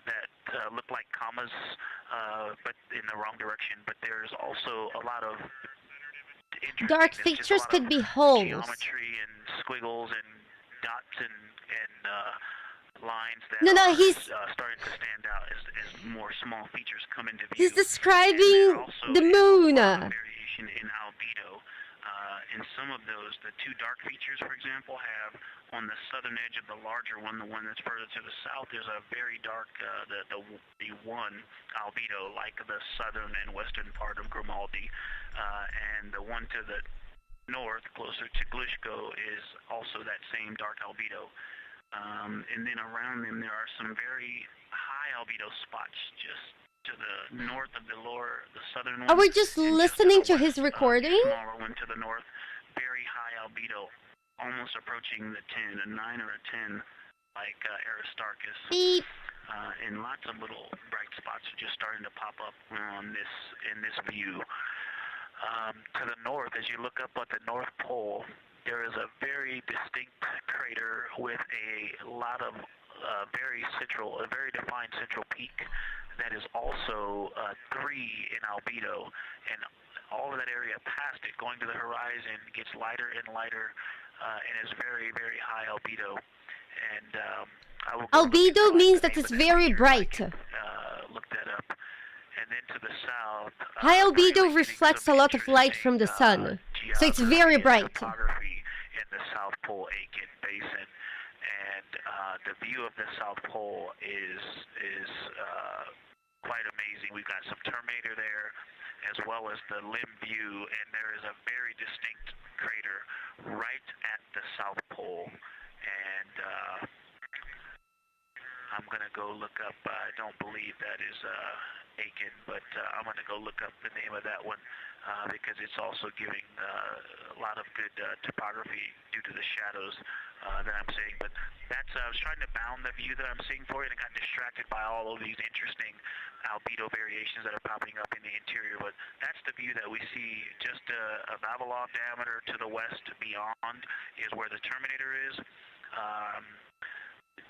that look like commas, but in the wrong direction. But there's also a lot of dark features could be holes. Geometry and squiggles and dots and lines that he's starting to stand out as more small features come into view. He's describing the moon. Variation in albedo. In some of those, the two dark features, for example, have on the southern edge of the larger one, the one that's further to the south, there's a very dark, the one albedo, like the southern and western part of Grimaldi, and the one to the north, closer to Geological, is also that same dark albedo. And then around them, there are some very high albedo spots just to the north of the southern one. Are we just listening to his recording? Smaller one to the north, very high albedo, almost approaching the 10, a 9 or a 10, like Aristarchus. Beep. And lots of little bright spots are just starting to pop up in this view. To the north, as you look up at the North Pole, there is a very distinct crater with a lot of a very defined central peak that is also 3 in albedo, and all of that area past it, going to the horizon, gets lighter and lighter, and is very, very high albedo. And albedo means that it's very bright. Look that up. And then to the south, high albedo reflects a lot of light from the sun, so it's very bright. Topography in the South Pole Aitken Basin, and the view of the South Pole is quite amazing. We've got some Terminator there, as well as the limb view, and there is a very distinct crater right at the South Pole. And I'm going to go look up, I don't believe that is Aiken, but I'm going to go look up the name of that one because it's also giving a lot of good topography due to the shadows that I'm seeing. But that's, I was trying to bound the view that I'm seeing for you, and I got distracted by all of these interesting albedo variations that are popping up in the interior. But that's the view that we see. Just a Vavilov diameter to the west beyond is where the Terminator is.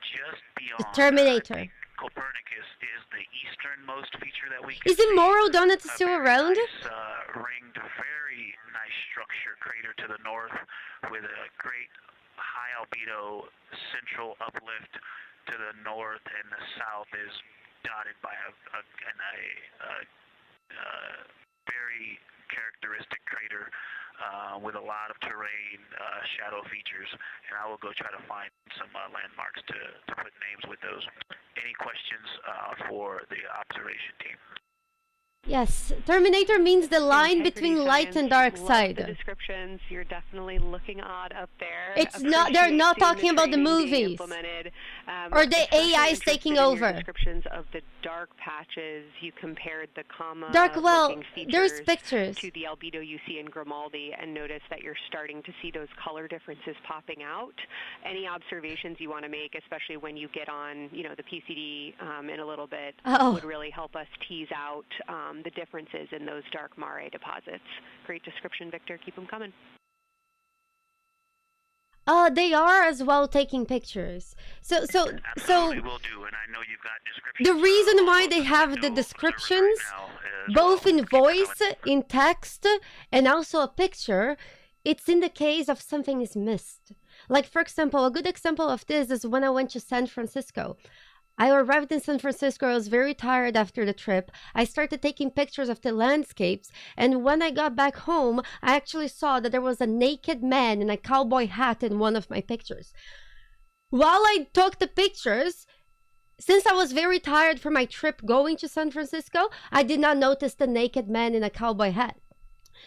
Just beyond the Terminator. Copernicus is the easternmost feature that we can Is it see. Moro Donut still around? Nice, ringed, very nice structure major crater to the north with a great high albedo central uplift to the north, and the south is dotted by a very characteristic crater with a lot of terrain, shadow features, and I will go try to find some landmarks to put names with those. Any questions for the observation team? Yes, Terminator means the line between light and dark side. The descriptions, you're definitely looking odd up there. It's not, they're not talking about the movies. Or the AI is taking over. Descriptions of the dark patches, you compared the comma dark, well, there's features pictures to the albedo you see in Grimaldi, and notice that you're starting to see those color differences popping out. Any observations you want to make, especially when you get on, you know, the PCD in a little bit, would really help us tease out the differences in those dark mare deposits. Great description, Victor. Keep them coming. They are as well taking pictures. So will do, and I know you've got descriptions. The reason why they have the descriptions, both in voice, in text, and also a picture, it's in the case of something is missed. Like, for example, a good example of this is when I went to San Francisco. I arrived in San Francisco, I was very tired after the trip. I started taking pictures of the landscapes, and when I got back home, I actually saw that there was a naked man in a cowboy hat in one of my pictures. While I took the pictures, since I was very tired from my trip going to San Francisco, I did not notice the naked man in a cowboy hat.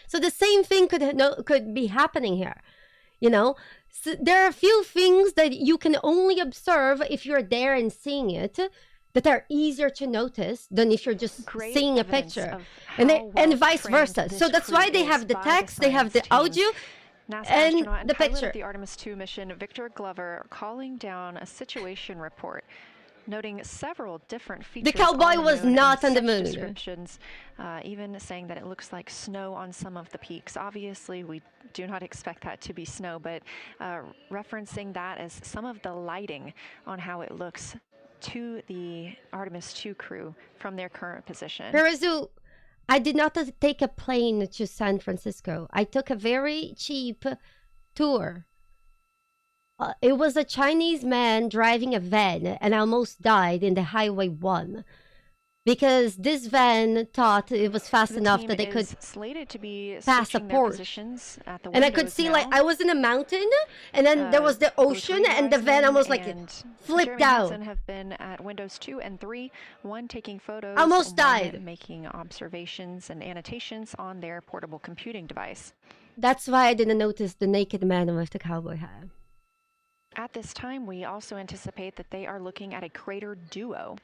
So the same thing could be happening here, you know? So there are a few things that you can only observe if you're there and seeing it, that are easier to notice than if you're just seeing a picture, and vice versa. So that's why they have the text, they have the audio, NASA and astronaut and the pilot picture. of the Artemis 2 mission, Victor Glover, calling down a situation report, noting several different features. The cowboy on was moon not and on the such moon. Descriptions, even saying that it looks like snow on some of the peaks. Obviously, we do not expect that to be snow, but referencing that as some of the lighting on how it looks to the Artemis 2 crew from their current position. Perezu, I did not take a plane to San Francisco. I took a very cheap tour. It was a Chinese man driving a van, and I almost died in the Highway 1 because this van thought it was fast enough that they could slated to be pass a port. And I could see, like, I was in a mountain, and then there was the ocean, and the van almost like flipped down. Have been at windows 2 and 3, one taking photos, almost died, making observations and annotations on their portable computing device. That's why I didn't notice the naked man with the cowboy hat. At this time, we also anticipate that they are looking at a crater duo.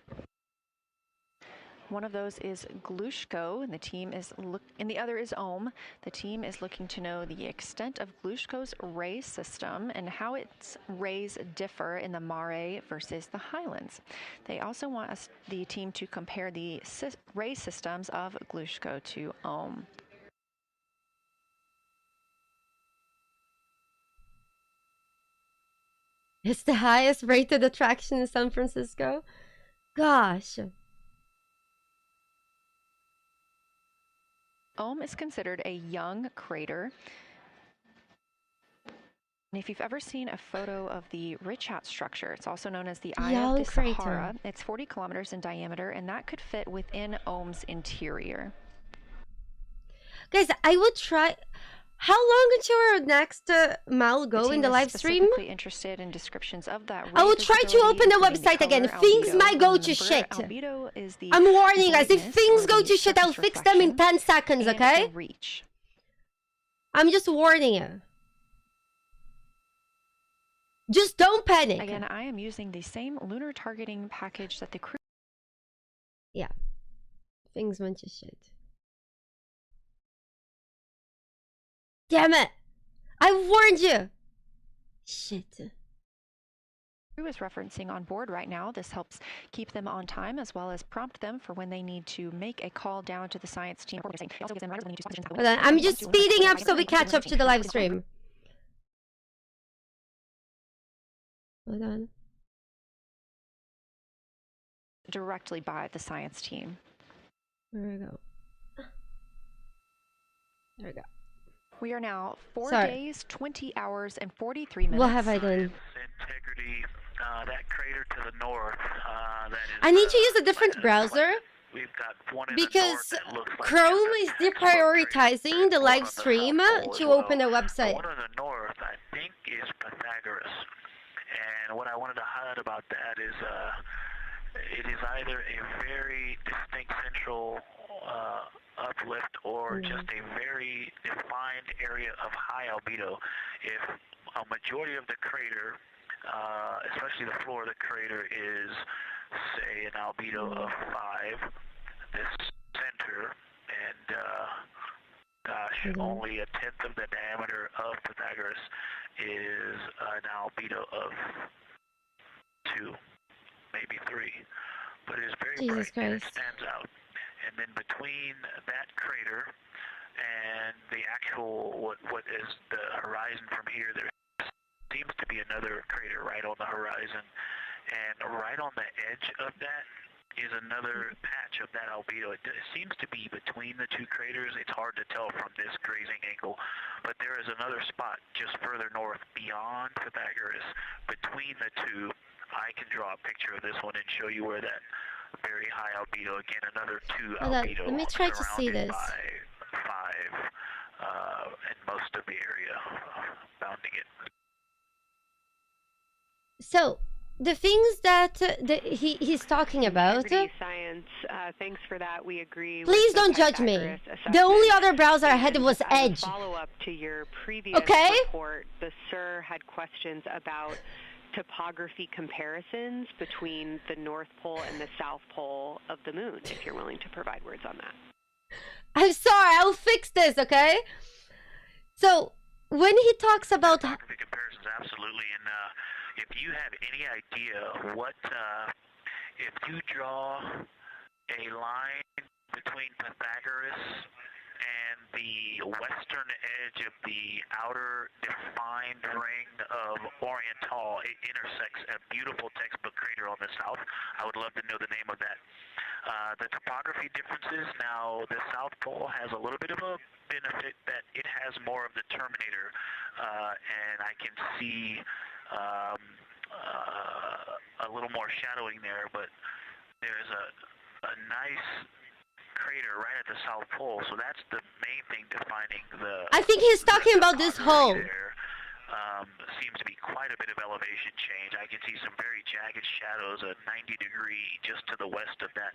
One of those is Glushko, and the team is and the other is Ohm. The team is looking to know the extent of Glushko's ray system and how its rays differ in the Mare versus the Highlands. They also want the team to compare the ray systems of Glushko to Ohm. It's the highest rated attraction in San Francisco. Gosh. Ohm is considered a young crater. And if you've ever seen a photo of the Richat structure, it's also known as the Eye of the Sahara. It's 40 kilometers in diameter, and that could fit within Ohm's interior. Guys, I would try... How long until our next Mal go in the live stream? Interested in descriptions of that. I will try to open the website again. Things might go to shit. I'm warning you guys. If things go to shit, I'll fix them in 10 seconds, okay? I'm just warning you. Just don't panic. Again, I am using the same lunar targeting package that the crew... Yeah. Things went to shit. Damn it! I warned you! Shit. Crew is referencing on board right now. This helps keep them on time as well as prompt them for when they need to make a call down to the science team. Hold on, I'm just speeding up so we catch up to the live stream. Hold on. Directly by the science team. There we go. There we go. We are now 4 Sorry. days, 20 hours, and 43 minutes. What have I done? Integrity, that crater to the north. That is, I need to use a different browser we've got one in because the north that looks like Chrome is just a textbook deprioritizing crater. the One live on the stream south pole as to well. open a The website. one in the north, I think, is Pythagoras. And what I wanted to highlight about that is it is either a very distinct central uplift or just a very defined area of high albedo. If a majority of the crater, especially the floor of the crater, is, say, an albedo of 5, this center, and gosh, only a tenth of the diameter of Pythagoras is an albedo of 2, maybe 3, but it is very Jesus bright and it Christ. stands out. And then between that crater and the actual what is the horizon from here, there seems to be another crater right on the horizon, and right on the edge of that is another patch of that albedo. It seems to be between the two craters. It's hard to tell from this grazing angle, but there is another spot just further north beyond Pythagoras. Between the two, I can draw a picture of this one and show you where that very high albedo, again another 2 Hold on, albedo, let me try to see surrounded this. by 5, and most of the area bounding it. So, the things that he's talking about. Integrity Science, thanks for that. We agree. Please with the don't judge me. Pythagoras The only assessment. other browser I had And was as a Edge. follow-up to your previous Okay? report, the SIR had questions about topography comparisons between the North Pole and the South Pole of the Moon, if you're willing to provide words on that. I'm sorry, I'll fix this, okay? So, when he talks about... Topography comparisons, absolutely. And if you have any idea what, if you draw a line between Pythagoras and the western edge of the outer defined ring of Oriental, it intersects a beautiful textbook crater on the south. I would love to know the name of that. The topography differences, now the South Pole has a little bit of a benefit that it has more of the terminator, and I can see a little more shadowing there, but there's a nice crater right at the South Pole, so that's the main thing defining the... I think he's talking about this hole. There seems to be quite a bit of elevation change. I can see some very jagged shadows, a 90-degree just to the west of that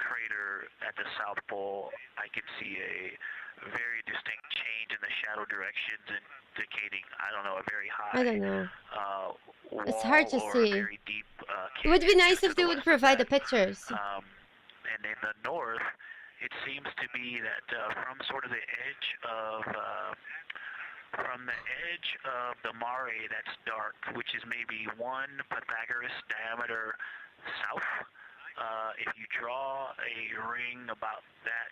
crater at the South Pole. I can see a very distinct change in the shadow directions, indicating, I don't know, a very high I don't know. Wall It's hard to or see. A very deep It would be canyon nice just if to they the would west of provide the that. pictures. And in the north, it seems to be that from sort of the edge of the mare that's dark, which is maybe 1 Pythagoras diameter south. If you draw a ring about that,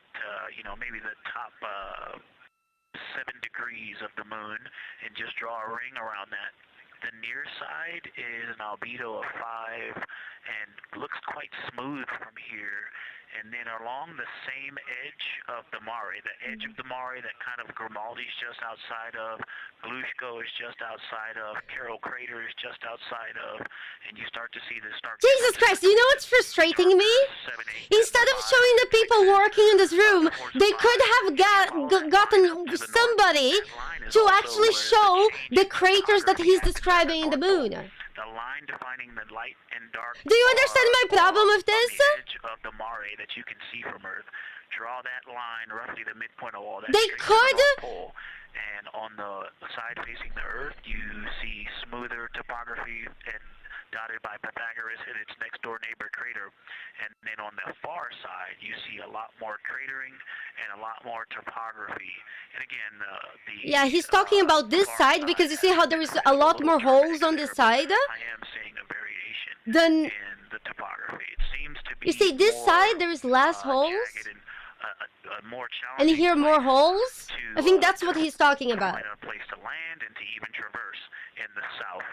maybe the top 7 degrees of the moon, and just draw a ring around that. The near side is an albedo of 5 and looks quite smooth from here. And then along the same edge of the mare, the edge of the mare that kind of Grimaldi's just outside of, Glushko is just outside of, Carroll Crater is just outside of, and you start to see the snark. Jesus Christ, you know what's frustrating me? Instead of showing the people working in this room, they could have gotten somebody to actually show the craters that he's describing in the moon. The line defining the light and dark. Do you understand my problem with this? On the edge of the mare that you can see from Earth. Draw that line roughly the midpoint of all that. They could. Pole. And on the side facing the Earth, you see smoother topography and dotted by Pythagoras and its next door neighbor crater. And then on the far side, you see a lot more cratering and a lot more topography. And again, yeah, he's talking about this side because you see how there is a lot more holes on this side. I am seeing a variation in the topography. It seems to be. You see, this side there is less holes, and here more holes. I think that's what he's talking about. A place to land and to even traverse in the south.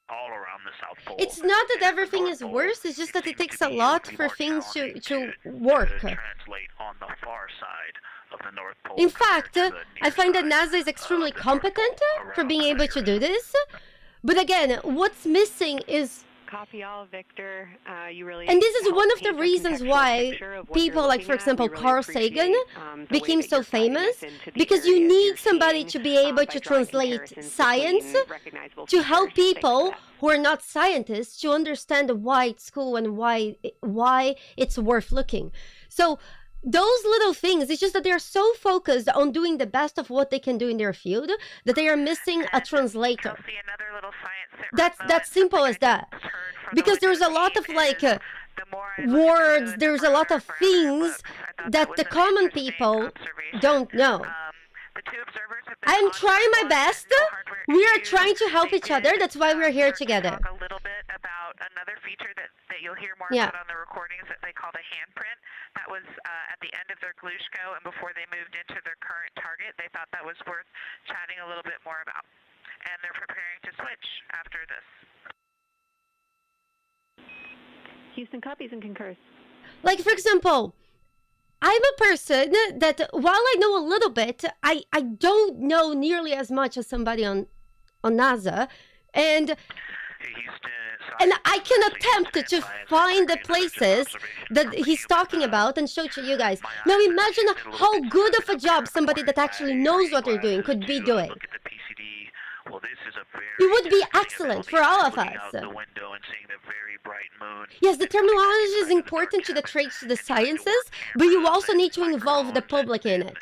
all around the South Pole. It's not that everything is Pole, worse, it's just that it takes a seems lot to be for more things challenging to work. to translate on the far side of the North Pole. In fact, compared to the I find that near NASA is side extremely of the North competent Pole for around being that able to area. do this. But again, what's missing is, Copy all, Victor. You really and this is helped one of the paint a reasons contextual why picture of what people you're like, for looking at. example, We really Carl Sagan appreciate, the way became that so you're guiding famous, us into the because you areas need you're somebody seeing, to be able by to drawing translate comparisons science between recognizable to help features. Thanks for people that. who are not scientists to understand why it's cool and why it's worth looking. So those little things, it's just that they're so focused on doing the best of what they can do in their field that they are missing a translator. Kelsey, another little science That's simple as that. Because there's a lot of like words, there's a lot of things that the common people don't know. I'm trying my best. We are trying to help each other. That's why we're here together. Talk a little bit about another feature that you'll hear more about on the recordings that they call the handprint. That was at the end of their Glushko and before they moved into their current target. They thought that was worth chatting a little bit more about. And they're preparing to switch after this. Houston copies and concurs. Like, for example, I'm a person that, while I know a little bit, I don't know nearly as much as somebody on NASA. And I can attempt to find the places that he's talking about and show to you guys. Now imagine how good of a job somebody that actually knows what they're doing could be doing. It would be excellent for all of us. Yes, the terminology is important to the trades, to the sciences, but you also need to involve the public in it.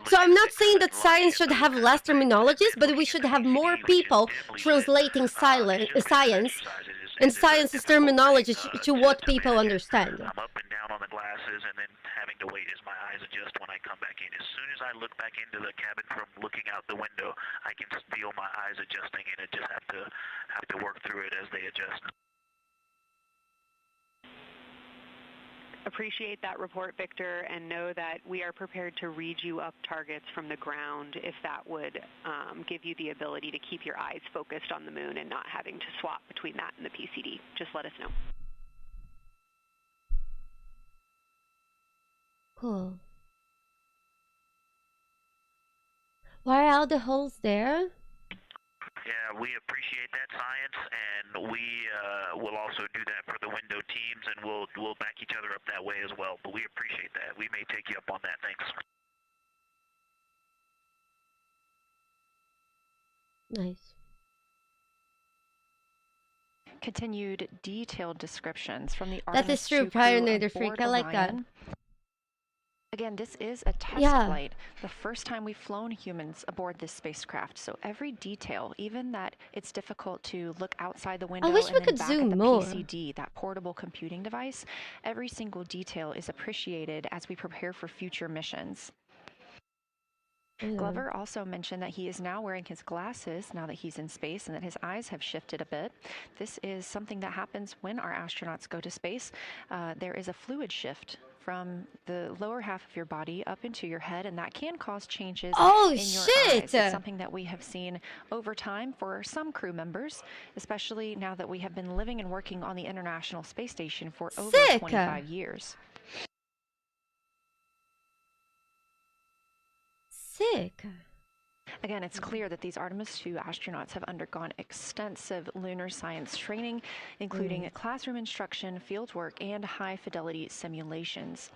So I'm not saying that science should have less terminologies, but we should have more people translating science and science's terminology to what people understand. I'm up and down on the glasses and then having to wait as my eyes adjust when I come back in. As soon as I look back into the cabin from looking out the window, I can feel my eyes adjusting, and I just have to work through it as they adjust. Appreciate that report, Victor, and know that we are prepared to read you up targets from the ground if that would give you the ability to keep your eyes focused on the moon and not having to swap between that and the PCD. Just let us know. Cool. Why are all the holes there? Yeah, we appreciate that, science, and we will also do that for the window teams, and we'll back each other up that way as well. But we appreciate that. We may take you up on that. Thanks. Nice. Continued detailed descriptions from the That Artemis is true, 2 crew Pioneer Freak. aboard I like that. Orion. Again, this is a test flight, the first time we've flown humans aboard this spacecraft. So every detail, even that it's difficult to look outside the window wish and we then could back zoom at the more. PCD, that portable computing device, every single detail is appreciated as we prepare for future missions. Glover also mentioned that he is now wearing his glasses now that he's in space and that his eyes have shifted a bit. This is something that happens when our astronauts go to space. There is a fluid shift from the lower half of your body up into your head, and that can cause changes in your eyes. It's something that we have seen over time for some crew members, especially now that we have been living and working on the International Space Station for over 25 years. Sick. Again, it's clear that these Artemis 2 astronauts have undergone extensive lunar science training, including classroom instruction, fieldwork, and high-fidelity simulations.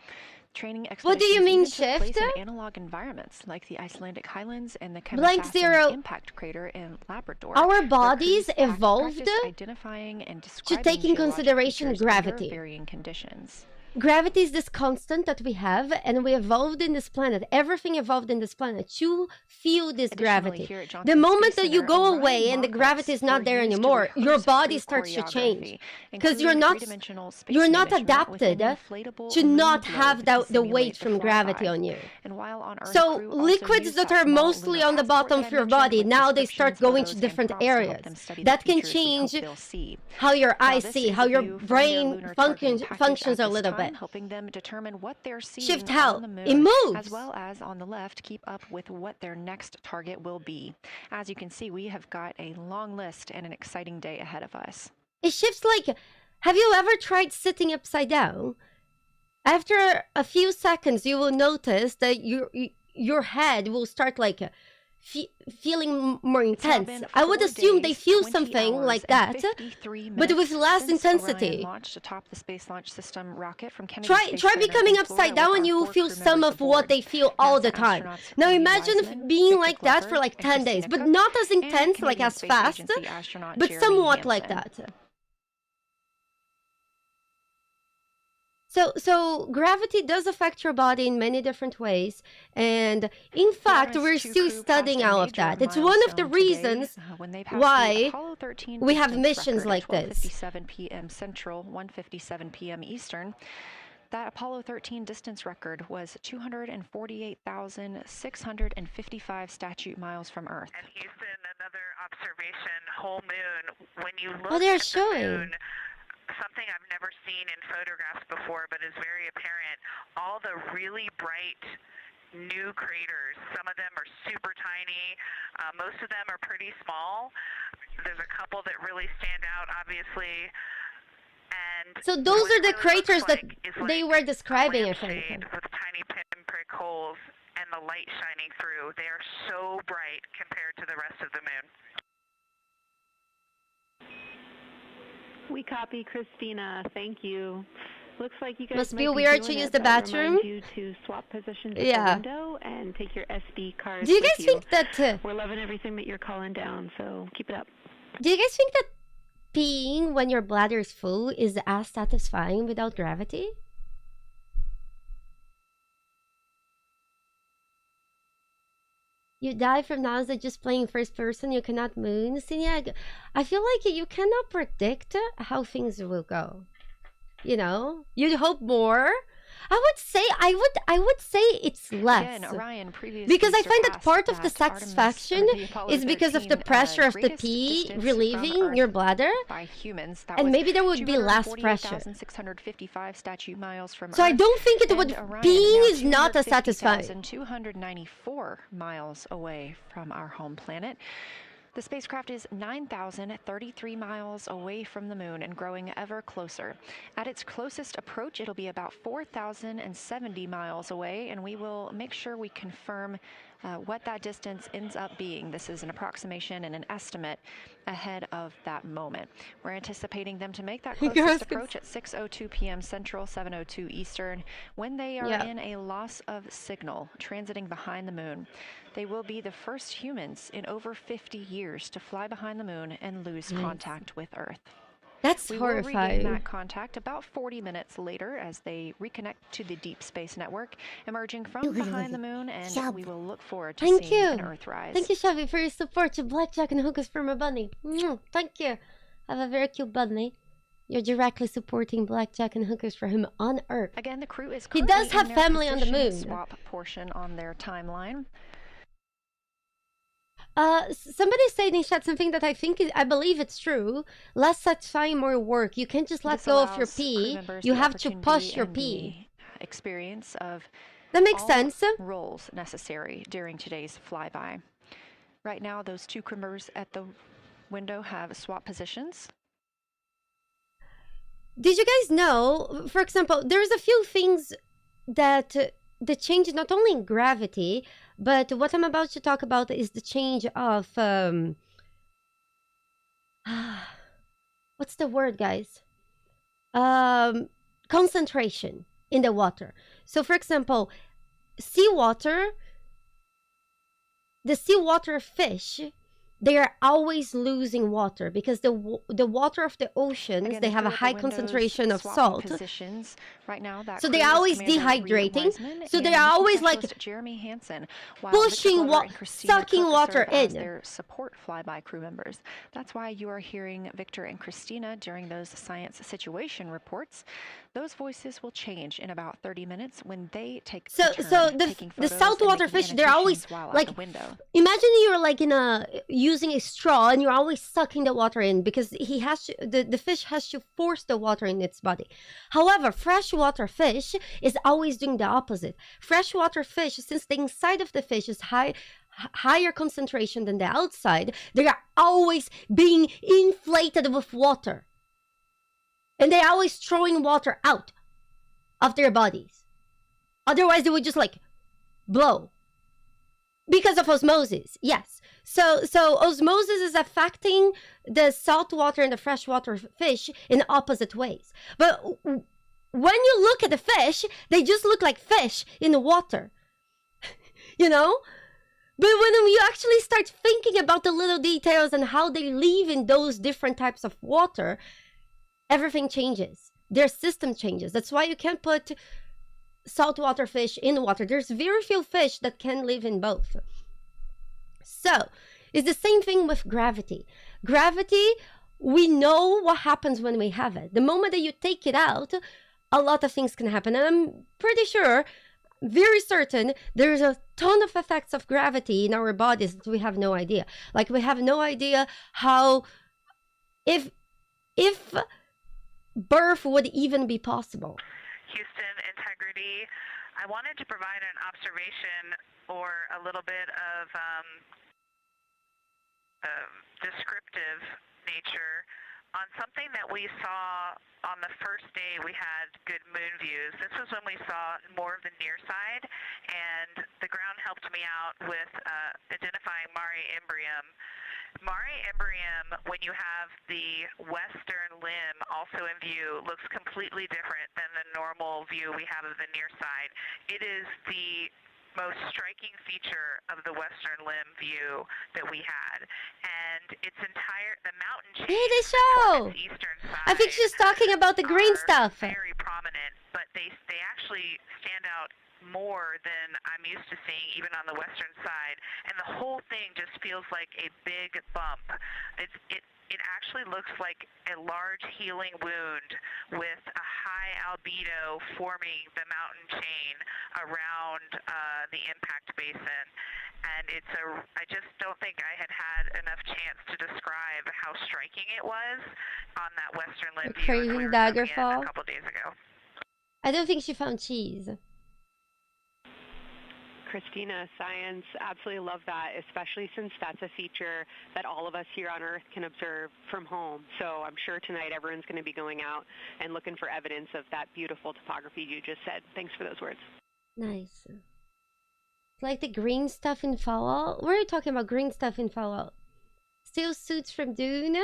Training What do you mean took place shift? in analog environments like the Icelandic Highlands and the Blank zero. impact crater in Labrador. Our where bodies crews evolved practiced identifying and to describing take in geologic consideration features under gravity. varying conditions. Gravity is this constant that we have, and we evolved in this planet. Everything evolved in this planet to feel this gravity. Here at The Johnson moment Space that you Center, go Orion away and the mock-ups gravity is not were there used to anymore, your rehearse body crew starts to choreography, change. Because including you're not three-dimensional space adapted management within an inflatable to moon not globe have to the weight simulate the from gravity flyby. on you. And while on Earth, So crew also liquids used that that are small mostly lunar on the passport bottom that of I your mentioned body, with now they start descriptions, going to photos, and different prompts to help areas. them study That the can features we hope change they'll see. how your Now, eyes this see, is how a your view from their brain lunar targeting package functions at a this little time. it. helping them determine what they're seeing Shift on how the moon, it moves. as well as on the left, keep up with what their next target will be. As you can see, we have got a long list and an exciting day ahead of us. It shifts like, have you ever tried sitting upside down? After a few seconds, you will notice that your head will start like feeling more intense. I would assume they feel something like that, but with less intensity. Launched atop the Space Launch System rocket from Kennedy Try Space Center becoming in upside Florida down with and you our will 4 feel crew some members of what aboard. they feel all NASA the time. astronauts Now Lee imagine Wiseman, being Victor like that for Glover, like and 10 days, Christina but Cook, not as and intense, like Canadian as Space fast, Agency astronaut but Jeremy somewhat like Hansen. that. So gravity does affect your body in many different ways, and in fact, we're still studying all of that. It's one of the reasons why we have missions like this. 12:57 p.m. Central, 1:57 p.m. Eastern. That Apollo 13 distance record was 248,655 statute miles from Earth. And Houston, another observation, whole moon. When you look Oh, they're at the showing. moon, something I've never seen in photographs before, but is very apparent, all the really bright new craters. Some of them are super tiny. Most of them are pretty small. There's a couple that really stand out, obviously. And So those what are it the really looks craters that like is they like were describing, I a lampshade think. with tiny pinprick holes and the light shining through. They are so bright compared to the rest of the moon. We copy, Christina. Thank you. Looks like you guys Must might be be weird doing to use it. the I'll bathroom. remind you to swap positions at Yeah. the window and take your SD cards Do you with guys think that? We're loving everything that you're calling down, so keep it up. Do you guys think that peeing when your bladder is full is as satisfying without gravity? You die from nausea just playing first person. You cannot moon. Sinia, I feel like you cannot predict how things will go. You know, you'd hope more. I would say it's less. Again, Orion previously Because I find that part of the surpassed Artemis, satisfaction the Apollo is because of the 13, pressure of the greatest pee distance from relieving Earth your bladder, by humans. That and was maybe there would be less pressure. 248,655 statute miles from So I Earth. don't think it And would. Orion Peeing now is not as satisfying. 250,294 miles away from our home planet. The spacecraft is 9,033 miles away from the moon and growing ever closer. At its closest approach, it'll be about 4,070 miles away, and we will make sure we confirm what that distance ends up being. This is an approximation and an estimate ahead of that moment. We're anticipating them to make that closest approach at 6:02 p.m. Central, 7:02 Eastern, when they are in a loss of signal, transiting behind the moon. They will be the first humans in over 50 years to fly behind the moon and lose contact with Earth. That's we horrifying. will regain that contact about 40 minutes later as they reconnect to the Deep Space Network, emerging from behind the moon, and we will look forward to seeing an Earthrise. Thank you, Shelby, for your support. Your blackjack and hookahs for my bunny. Thank you. I have a very cute bunny. You're directly supporting blackjack and hookers for him on Earth. Again, the crew is he does have in family on the moon. Swap portion on their timeline. Somebody said in chat something that I believe it's true. Less satisfying, more work. You can't just let go of your pee. You have to push your pee. Experience of that makes sense. Roles necessary during today's flyby. Right now, those two crew members at the window have swap positions. Did you guys know, for example, there's a few things that the change not only in gravity, but what I'm about to talk about is the change of what's the word, guys? Concentration in the water. So for example, seawater, the seawater fish, they are always losing water because the water of the oceans, again, they have a high concentration of salt. Right now, so they're always dehydrating. So they're always like Jeremy Hansen, pushing sucking water in. Their support flyby crew members. That's why you are hearing Victor and Christina during those science situation reports. Those voices will change in about 30 minutes when they take So a turn so taking the photos and saltwater making fish, they're always annotations while like, at the window. imagine you're like in a using a straw and you're always sucking the water in because the fish has to force the water in its body. However, freshwater fish is always doing the opposite. Freshwater fish, since the inside of the fish is higher concentration than the outside, they are always being inflated with water. And they're always throwing water out of their bodies. Otherwise, they would just like blow. Because of osmosis, yes. So osmosis is affecting the saltwater and the freshwater fish in opposite ways. But when you look at the fish, they just look like fish in the water. You know? But when you actually start thinking about the little details and how they live in those different types of water, everything changes. Their system changes. That's why you can't put saltwater fish in the water. There's very few fish that can live in both. So, it's the same thing with gravity. Gravity, we know what happens when we have it. The moment that you take it out, a lot of things can happen. And I'm pretty sure, very certain, there's a ton of effects of gravity in our bodies that we have no idea. Like, we have no idea how, if birth would even be possible. Houston, integrity. I wanted to provide an observation or a little bit of descriptive nature on something that we saw on the first day we had good moon views. This was when we saw more of the near side, and the ground helped me out with identifying Mare Imbrium. Mare Imbrium, when you have the western limb also in view, looks completely different than the normal view we have of the near side. It is the most striking feature of the western limb view that we had, and the mountain chain Hey, they show. on its eastern side. I think she's talking about the green stuff. Very prominent, but they actually stand out more than I'm used to seeing even on the western side, and the whole thing just feels like a big bump. It actually looks like a large healing wound with a high albedo forming the mountain chain around the impact basin. And I just don't think I had enough chance to describe how striking it was on that western limb view as we were coming in a couple days ago. I don't think she found cheese. Christina, science, absolutely love that, especially since that's a feature that all of us here on Earth can observe from home. So I'm sure tonight everyone's going to be going out and looking for evidence of that beautiful topography you just said. Thanks for those words. Nice. It's like the green stuff in Fallout. What are you talking about, green stuff in Fallout? Still suits from Dune?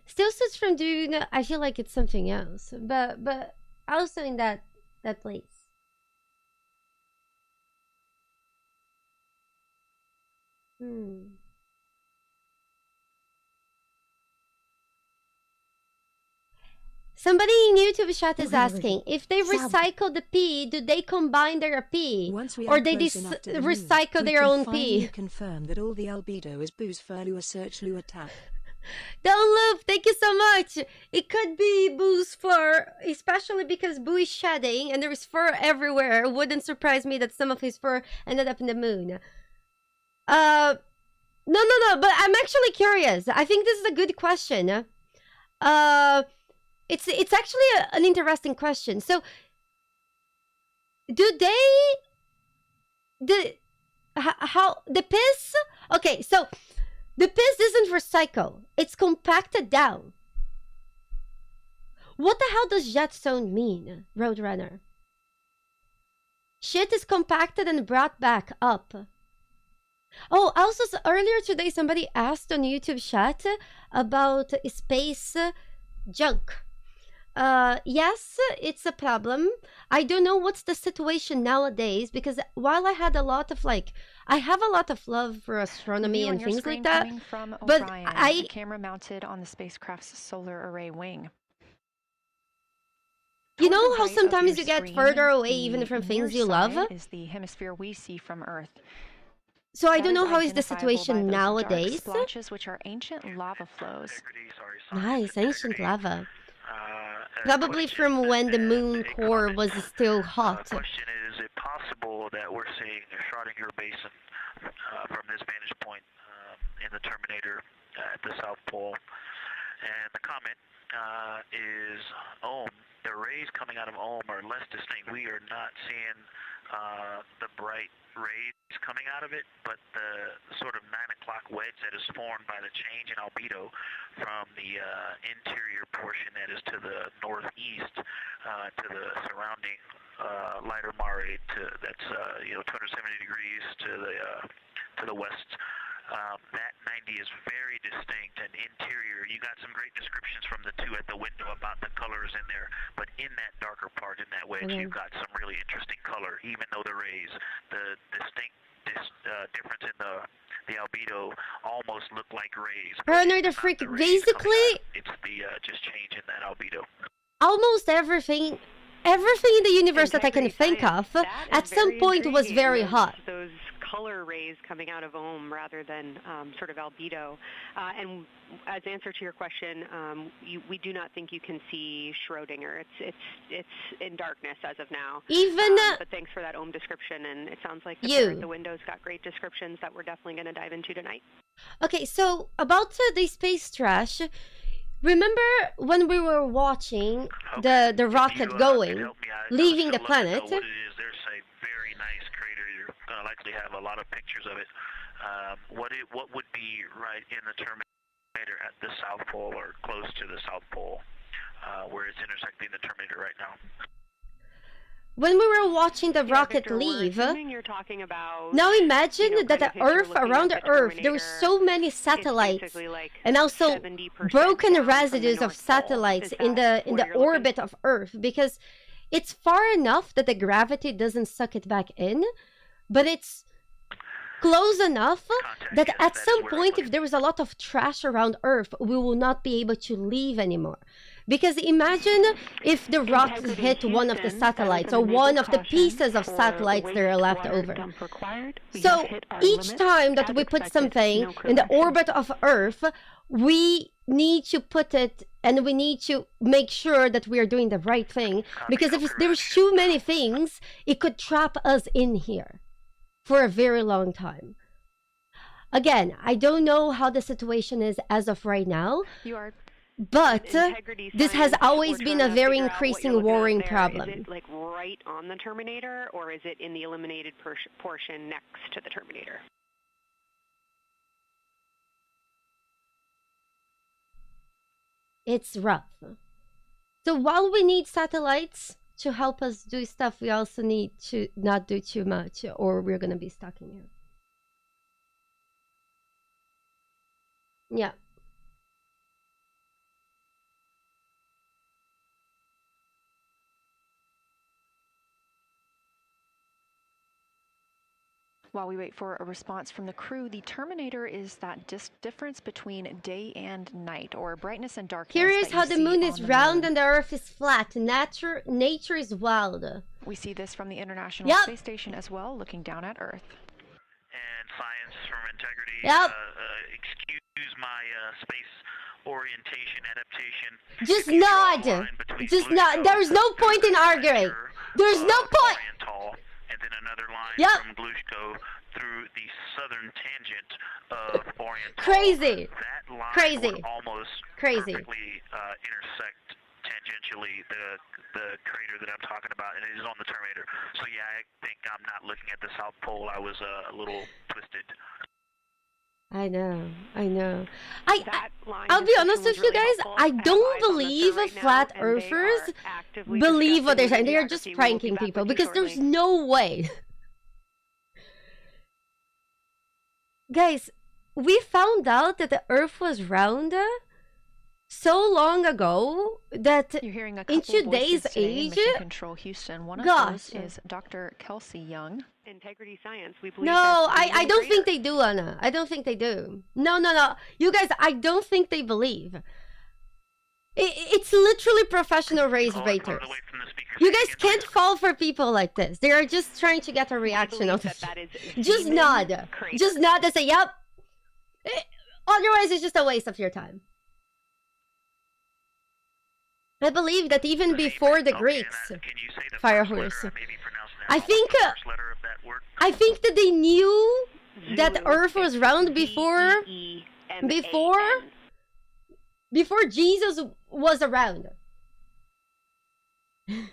Still suits from Dune, I feel like it's something else. But also in that place. Somebody in YouTube chat is asking, if they recycle the pee, do they combine their pee? Or they recycle their own pee? Confirm that all the albedo is booze for Lua search Lua tap. Don't look, thank you so much. It could be Boo's fur, especially because Boo is shedding and there is fur everywhere. It wouldn't surprise me that some of his fur ended up in the moon. No, but I'm actually curious. I think this is a good question. It's actually an interesting question. So, how the piss? Okay, so the piss isn't recycled. It's compacted down. What the hell does jetstone mean, Roadrunner? Shit is compacted and brought back up. Oh, also earlier today somebody asked on YouTube chat about space junk. Yes, it's a problem. I don't know what's the situation nowadays, because while I had a lot of I have a lot of love for astronomy and things like that, from but Orion, camera mounted on the spacecraft's solar array wing. You know how sometimes you get further away even from things you love? Is the hemisphere we see from Earth. So I don't know how is the situation nowadays. Splotches, which are ancient lava flows. Nice, ancient lava. Probably from when the moon core was still hot. The question is it possible that we're seeing a Schrodinger basin from this vantage point in the Terminator at the South Pole? And the comment is the rays coming out of Ohm are less distinct. We are not seeing the bright rays coming out of it, but the sort of 9 o'clock wedge that is formed by the change in albedo from the interior portion that is to the northeast to the surrounding lighter mare that's 270 degrees to the west. That 90 is very distinct and interior. You got some great descriptions from the two at the window about the colors in there, but in that darker part, in that wedge, you've got some really interesting color, even though the rays, the distinct difference in the albedo almost look like rays. Paranoid freak, basically, it's the just change in that albedo. Almost everything in the universe that I can think of, at some point was very hot. Those color rays coming out of Ohm rather than sort of albedo. And as answer to your question, we do not think you can see Schrodinger. It's in darkness as of now. Even but thanks for that Ohm description, and it sounds like the window's got great descriptions that we're definitely going to dive into tonight. Okay, so about the space trash. Remember when we were watching the rocket going, leaving the planet? What it is, there's a very nice crater. You're going to likely have a lot of pictures of it. What would be right in the Terminator at the South Pole or close to the South Pole, where it's intersecting the Terminator right now? When we were watching the rocket leave, you're talking about, now imagine that the Earth, around the Earth, there were so many satellites, and also broken residues of satellites in the orbit of Earth, because it's far enough that the gravity doesn't suck it back in, but it's close enough that at some point, if there was a lot of trash around Earth, we will not be able to leave anymore. Because imagine if the rocks hit one of the satellites or one of the pieces of satellites that are left over. So each time that we put something in the orbit of Earth, we need to put it and we need to make sure that we are doing the right thing. Because if there's too many things, it could trap us in here for a very long time. Again, I don't know how the situation is as of right now. But this has always been a very increasing worrying problem. Is it like right on the Terminator, or is it in the eliminated portion next to the Terminator? It's rough. So while we need satellites to help us do stuff, we also need to not do too much, or we're going to be stuck in here. Yeah. While we wait for a response from the crew, the Terminator is that difference between day and night, or brightness and darkness. Curious how the moon is round and the Earth is flat. Nature is wild. We see this from the International Space Station as well, looking down at Earth. And science from integrity. Excuse my space orientation adaptation. Just nod. Just nod. There's no point in arguing. There's no point. And then another line from Glushko through the southern tangent of Oriental. Crazy. That line would almost perfectly intersect tangentially the crater that I'm talking about, and it is on the Terminator. So yeah, I think I'm not looking at the South Pole. I was a little twisted. I know. I'll be honest with you guys, I don't believe flat earthers believe what they're saying. They are just pranking people because there's no way. Guys, we found out that the Earth was round so long ago that in today's age, Control Houston. One of those is Dr. Kelsey Young. Integrity Science. We believe no, I don't think they do, Anna. I don't think they do. No. You guys, I don't think they believe. It's literally professional race baiters. You guys can't fall for people like this. They are just trying to get a reaction out of you. Just nod. Just nod and say, yep. Otherwise, it's just a waste of your time. I believe that even before the Greeks, fire horse. I think that they knew that the Earth was round before Jesus was around. Copy.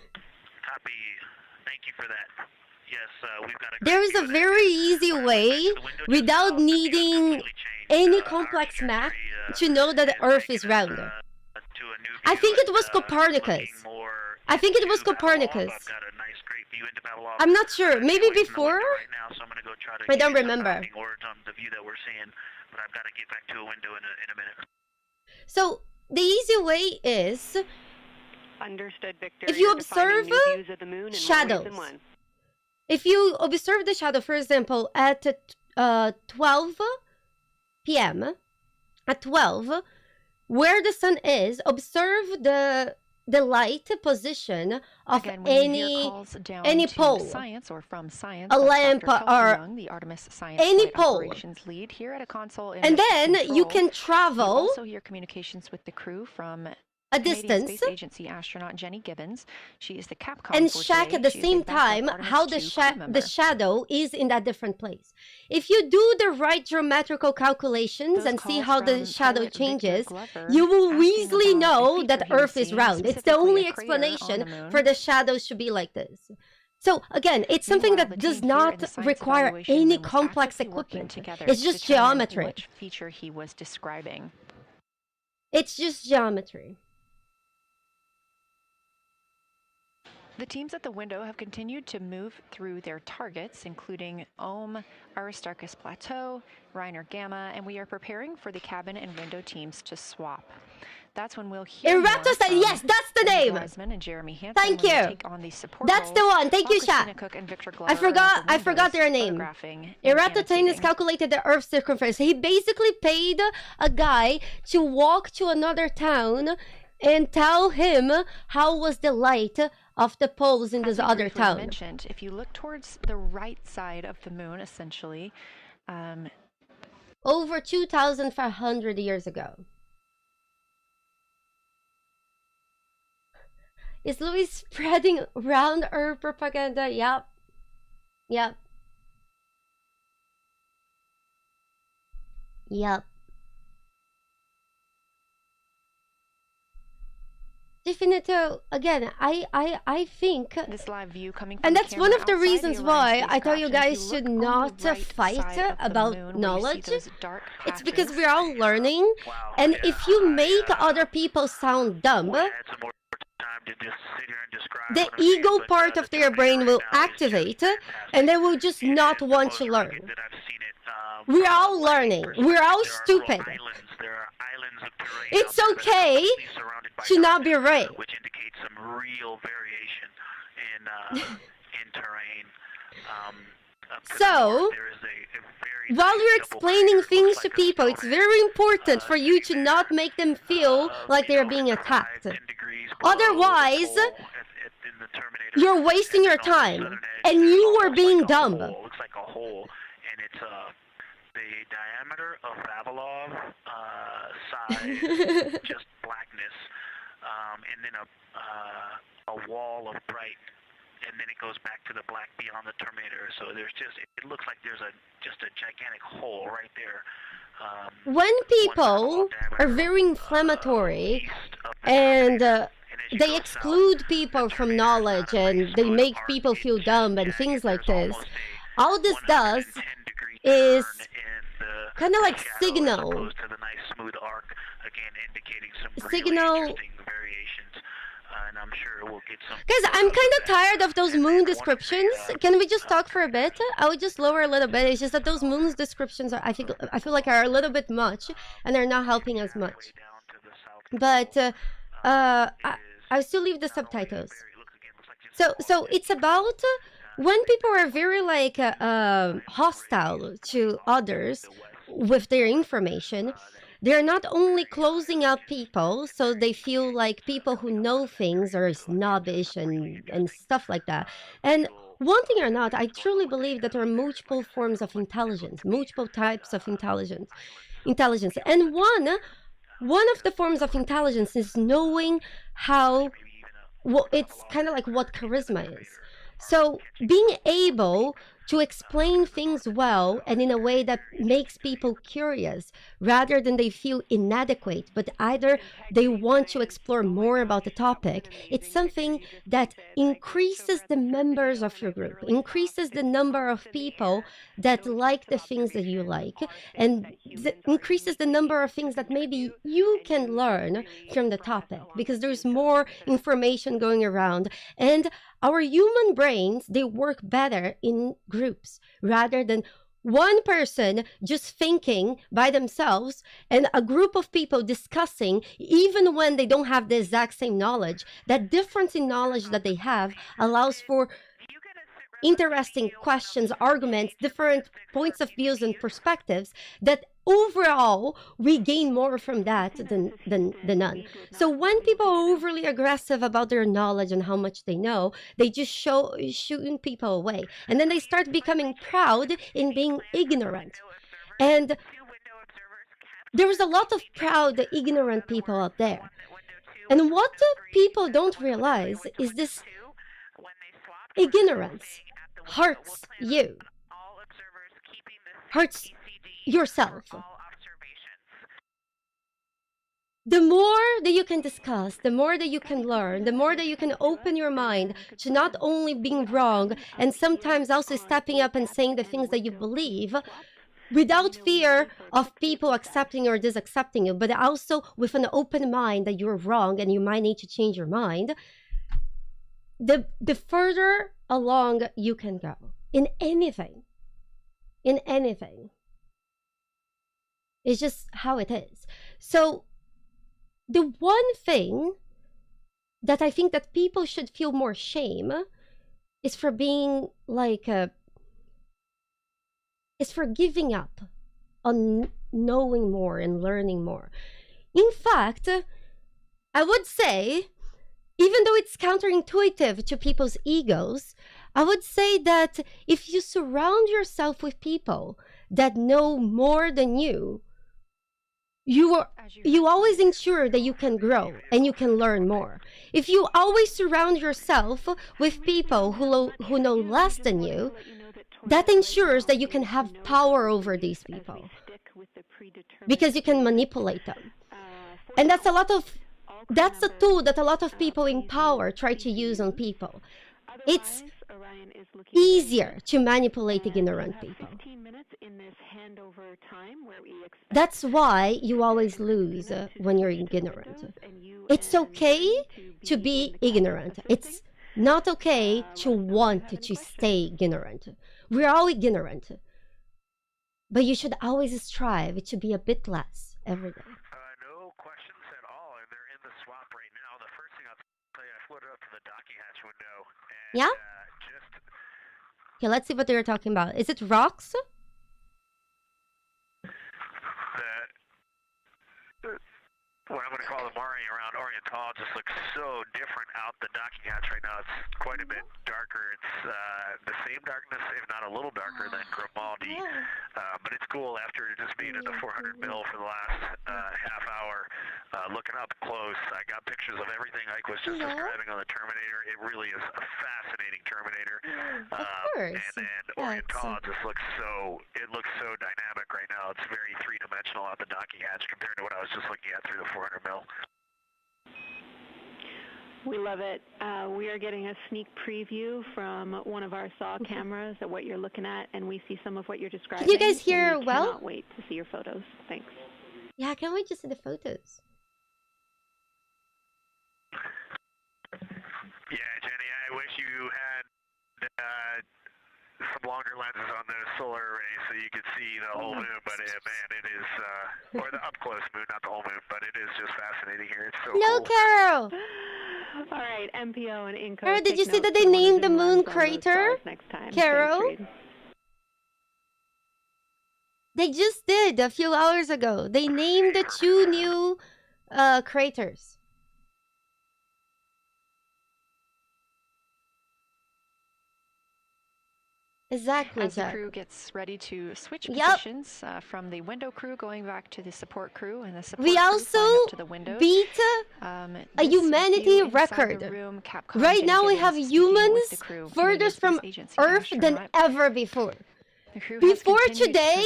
Thank you for that. Yes, we've got a. There is a very easy way, without needing any complex math, to know that the Earth is round. I think it was Copernicus. I'm not sure. Maybe before? I don't remember. So the easy way is, Understood, Victor. if you observe shadows, if you observe the shadow, for example, at 12 p.m., at 12, where the sun is, observe the light position of Again, any pole, science or from science, a lamp, or Young, the Artemis Science any Flight pole, Operations lead here at a console in and then control. you can travel. You also hear communications with the crew from A Canadian distance, Space Agency astronaut Jenny Gibbons. She is the Capcom and for check today. at the She is a same backup time Artemis how 2 the crew member. shadow is in that different place. If you do the right geometrical calculations Those and see calls how the from shadow pilot Victor changes, Glover you will asking easily about know the that feature he Earth was is seeing, round. It's the specifically only a crater on explanation the moon. for the shadows to be like this. So again, it's something Meanwhile, that the does team here in not the science require evaluation any room was complex actively working equipment. together It's to just determine geometry. which feature he was describing. It's just geometry. The teams at the window have continued to move through their targets, including Ohm, Aristarchus Plateau, Reiner Gamma, and we are preparing for the cabin and window teams to swap. That's when we'll hear Eratosthenes, yes, that's the name. And Jeremy Hansen Thank when they you. take on the support That's the roles, one. Thank while you, Christina chat. Cook and Victor Glover I forgot are at the windows their name. photographing and Eratosthenes annotating. calculated the Earth's circumference. He basically paid a guy to walk to another town and tell him how was the light of the poles in As this we other briefly town. mentioned, if you look towards the right side of the moon, essentially, Over 2,500 years ago. Is Louis spreading round Earth propaganda? Yep. Yep. Yep. Definito, again, I think, this live view coming from and the that's one camera of the outside reasons the why Orion I tell you spacecraft, and if guys you should look on the not right fight side of the about moon, where you knowledge. see those dark It's because patches. we're all learning, and if you make other people sound dumb, the ego part of their brain will activate, and they will just not want to learn. We're all learning. We're all stupid. It's okay to not be right. Which indicates some real variation in terrain. So, while you're explaining things to people, it's very important for you to not make them feel like they're being attacked. Otherwise, you're wasting your time, and you are being dumb. Looks like a hole, and it's the diameter of Vavilov size, just blackness, and then a wall of bright, and then it goes back to the black beyond the Terminator. So there's it looks like there's just a gigantic hole right there. When people are very inflammatory and they exclude people from knowledge and they make people feel dumb and things like this, all this does is kind of like signal. And I'm sure we'll get some. Guys, I'm kind of tired of those moon descriptions. Can we just talk for a bit? I would just lower a little bit. It's just that those moon descriptions I feel like are a little bit much, and they're not helping us much. But I'll still leave the subtitles. So it's about when people are very like hostile to others with their information. They're not only closing up people, so they feel like people who know things are snobbish and stuff like that. And one thing or not, I truly believe that there are multiple forms of intelligence, multiple types of intelligence. And one one of the forms of intelligence is knowing how, well, it's kind of like what charisma is. So being able to explain things well and in a way that makes people curious rather than they feel inadequate, but either they want to explore more about the topic, it's something that increases the members of your group, increases the number of people that like the things that you like, and increases the number of things that maybe you can learn from the topic, because there's more information going around. And our human brains, they work better in groups rather than one person just thinking by themselves and a group of people discussing, even when they don't have the exact same knowledge. That difference in knowledge that they have allows for interesting questions, arguments, different points of views and perspectives that overall we gain more from that than none. So when people are overly aggressive about their knowledge and how much they know, they just shooting people away, and then they start becoming proud in being ignorant. And there's a lot of proud ignorant people out there, and what the people don't realize is this ignorance hurts you, hurts yourself. The more that you can discuss, the more that you can learn, the more that you can open your mind to not only being wrong and sometimes also stepping up and saying the things that you believe without fear of people accepting or disaccepting you, but also with an open mind that you're wrong and you might need to change your mind, the further along you can go in anything. In anything. It's just how it is. So the one thing that I think that people should feel more shame is for being like is for giving up on knowing more and learning more. In fact, I would say, even though it's counterintuitive to people's egos, I would say that if you surround yourself with people that know more than you always ensure that you can grow and you can learn more. If you always surround yourself with people who know less than you, that ensures that you can have power over these people because you can manipulate them. And that's a tool that a lot of people in power try to use on people. It's easier to manipulate ignorant people. That's why you always lose when you're ignorant. It's okay to be ignorant. It's not okay to want to stay ignorant. We're all ignorant. But you should always strive to be a bit less every day. No questions at all. They're in the swap right now. The first thing I'll tell you, I floated up to the docking hatch window. And, yeah? Okay, let's see what they're talking about. Is it rocks? What I'm going to call the Mari around Oriental just looks so different out the docking hatch right now. It's quite a bit darker. It's the same darkness, if not a little darker than Grimaldi. But it's cool after just being at the 400 mil for the last half hour. Looking up close, I got pictures of everything Ike was just describing on the Terminator. It really is a fascinating Terminator. Of course. And Oriental just looks so dynamic right now. It's very three-dimensional out the docking hatch compared to what I was just looking at through the 400 mil. We love it. We are getting a sneak preview from one of our SAW cameras at what you're looking at, and we see some of what you're describing. Can you guys hear well? Cannot wait to see your photos. Thanks. Yeah, I can't wait to see the photos. Yeah, Jenny, I wish you had some longer lenses on the solar array so you could see the whole moon, but man, it is, or the up-close moon, not the whole moon, but it is just fascinating here. It's so Hello, cool. Carol! All right, MPO and Inco. Carol, did you see that they named the moon crater? Carol? They just did a few hours ago. They named the 2 new craters. Exactly, As the Jack. crew gets ready to switch positions from the window crew going back to the support crew and the support We crew also flying up to the windows. beat a humanity record. Right now we have humans furthest from Earth than ever before. Before today,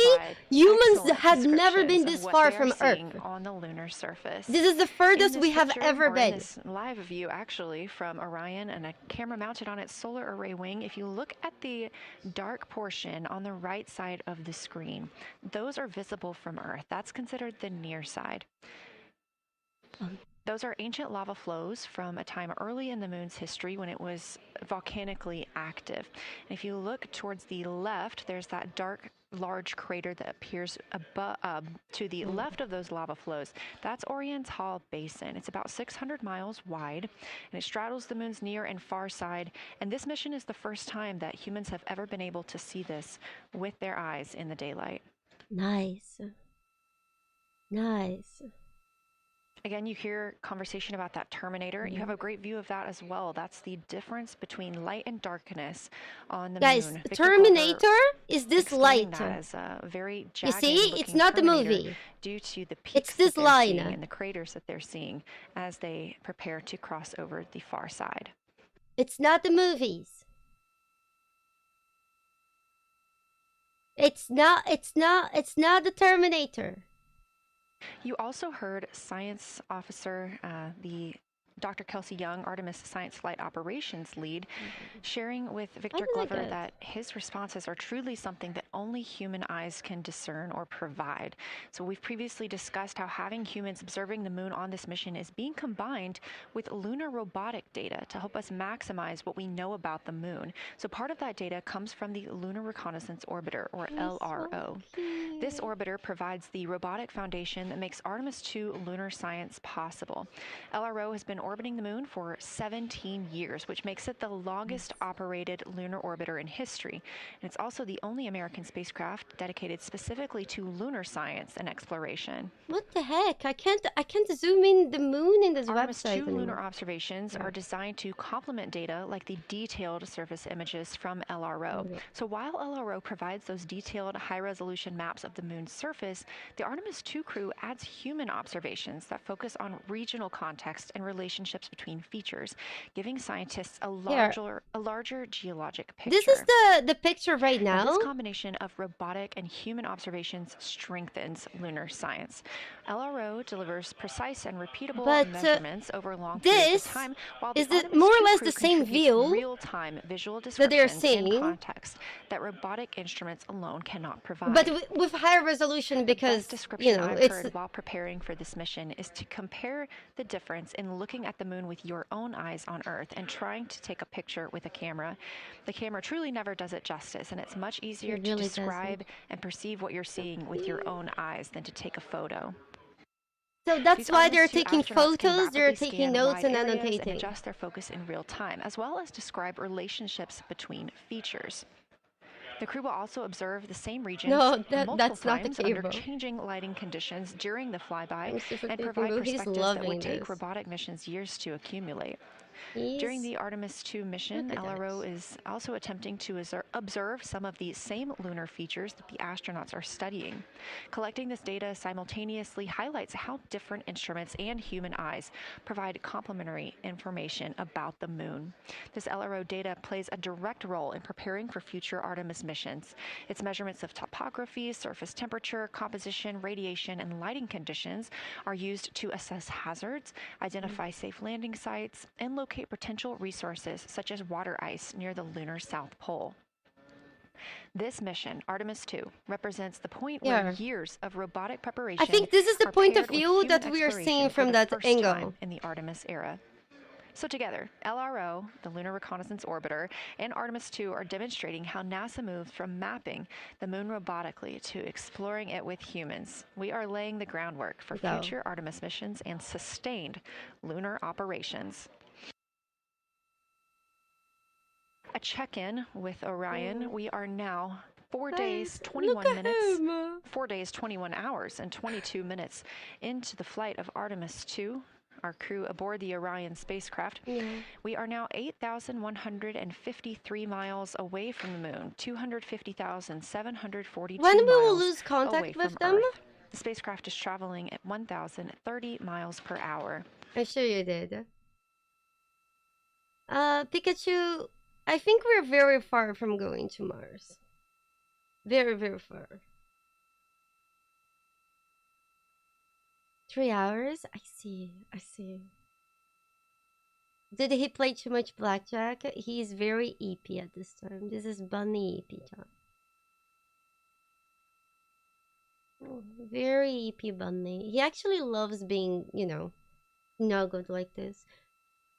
humans had never been this far from Earth. On the lunar surface. This is the furthest we have ever been. This live view, actually, from Orion and a camera mounted on its solar array wing. If you look at the dark portion on the right side of the screen, those are visible from Earth. That's considered the near side. Those are ancient lava flows from a time early in the moon's history when it was volcanically active. And if you look towards the left, there's that dark, large crater that appears to the left of those lava flows. That's Oriental Basin. It's about 600 miles wide, and it straddles the moon's near and far side. And this mission is the first time that humans have ever been able to see this with their eyes in the daylight. Nice. Nice. Again, you hear conversation about that Terminator. You have a great view of that as well. That's the difference between light and darkness on the moon. Guys, Terminator is this light. That as a very you see, it's not the movie. Due to the peaks it's this line and the craters that they're seeing as they prepare to cross over the far side. It's not the movies. It's not the Terminator. You also heard science officer, the Dr. Kelsey Young, Artemis Science Flight Operations lead, sharing with Victor Glover that his responses are truly something that only human eyes can discern or provide. So we've previously discussed how having humans observing the moon on this mission is being combined with lunar robotic data to help us maximize what we know about the moon. So part of that data comes from the Lunar Reconnaissance Orbiter, or LRO. This orbiter provides the robotic foundation that makes Artemis 2 lunar science possible. LRO has been orbiting the moon for 17 years, which makes it the longest operated lunar orbiter in history. And it's also the only American spacecraft dedicated specifically to lunar science and exploration. What the heck? I can't zoom in the moon in this Artemis website 2 anymore. lunar observations are designed to complement data like the detailed surface images from LRO. So while LRO provides those detailed high-resolution maps of the moon's surface, the Artemis 2 crew adds human observations that focus on regional context and relationships between features, giving scientists a larger geologic picture. This is the picture right now. This combination of robotic and human observations strengthens lunar science. LRO delivers precise and repeatable measurements over long periods of time, while the Artemis more or 2 less crew the same contributes view real-time visual that they're descriptions seeing and context that robotic instruments alone cannot provide. But with higher resolution, because I've heard while preparing for this mission is to compare the difference in looking at the moon with your own eyes on Earth and trying to take a picture with a camera. The camera truly never does it justice, and it's much easier to describe and perceive what you're seeing with your own eyes than to take a photo. So that's why they're taking photos, they're taking notes and annotating. And adjust their focus in real time, as well as describe relationships between features. The crew will also observe the same regions multiple times under changing lighting conditions during the flyby and provide perspectives that would take robotic missions years to accumulate. During the Artemis 2 mission, LRO is also attempting to observe some of the same lunar features that the astronauts are studying. Collecting this data simultaneously highlights how different instruments and human eyes provide complementary information about the moon. This LRO data plays a direct role in preparing for future Artemis missions. Its measurements of topography, surface temperature, composition, radiation, and lighting conditions are used to assess hazards, identify safe landing sites, and locate potential resources such as water ice near the lunar South Pole. This mission, Artemis 2, represents the point where years of robotic preparation. I think this is the point of view that we are seeing from that angle in the Artemis era. So together, LRO, the Lunar Reconnaissance Orbiter, and Artemis 2 are demonstrating how NASA moves from mapping the moon robotically to exploring it with humans. We are laying the groundwork for future Artemis missions and sustained lunar operations. A check-in with Orion. We are now 4 days, 21 minutes, 4 days, 21 hours, and 22 minutes into the flight of Artemis 2. our crew aboard the Orion spacecraft. We are now 8,153 miles away from the moon, 250,742 When we will miles lose contact away with from them? Earth. The spacecraft is traveling at 1,030 miles per hour. I'm sure you did. Pikachu, I think we're very far from going to Mars. Very, very far. 3 hours? I see. Did he play too much blackjack? He's very EP at this time. This is bunny EP time. Oh, very EP bunny. He actually loves being, snuggled like this.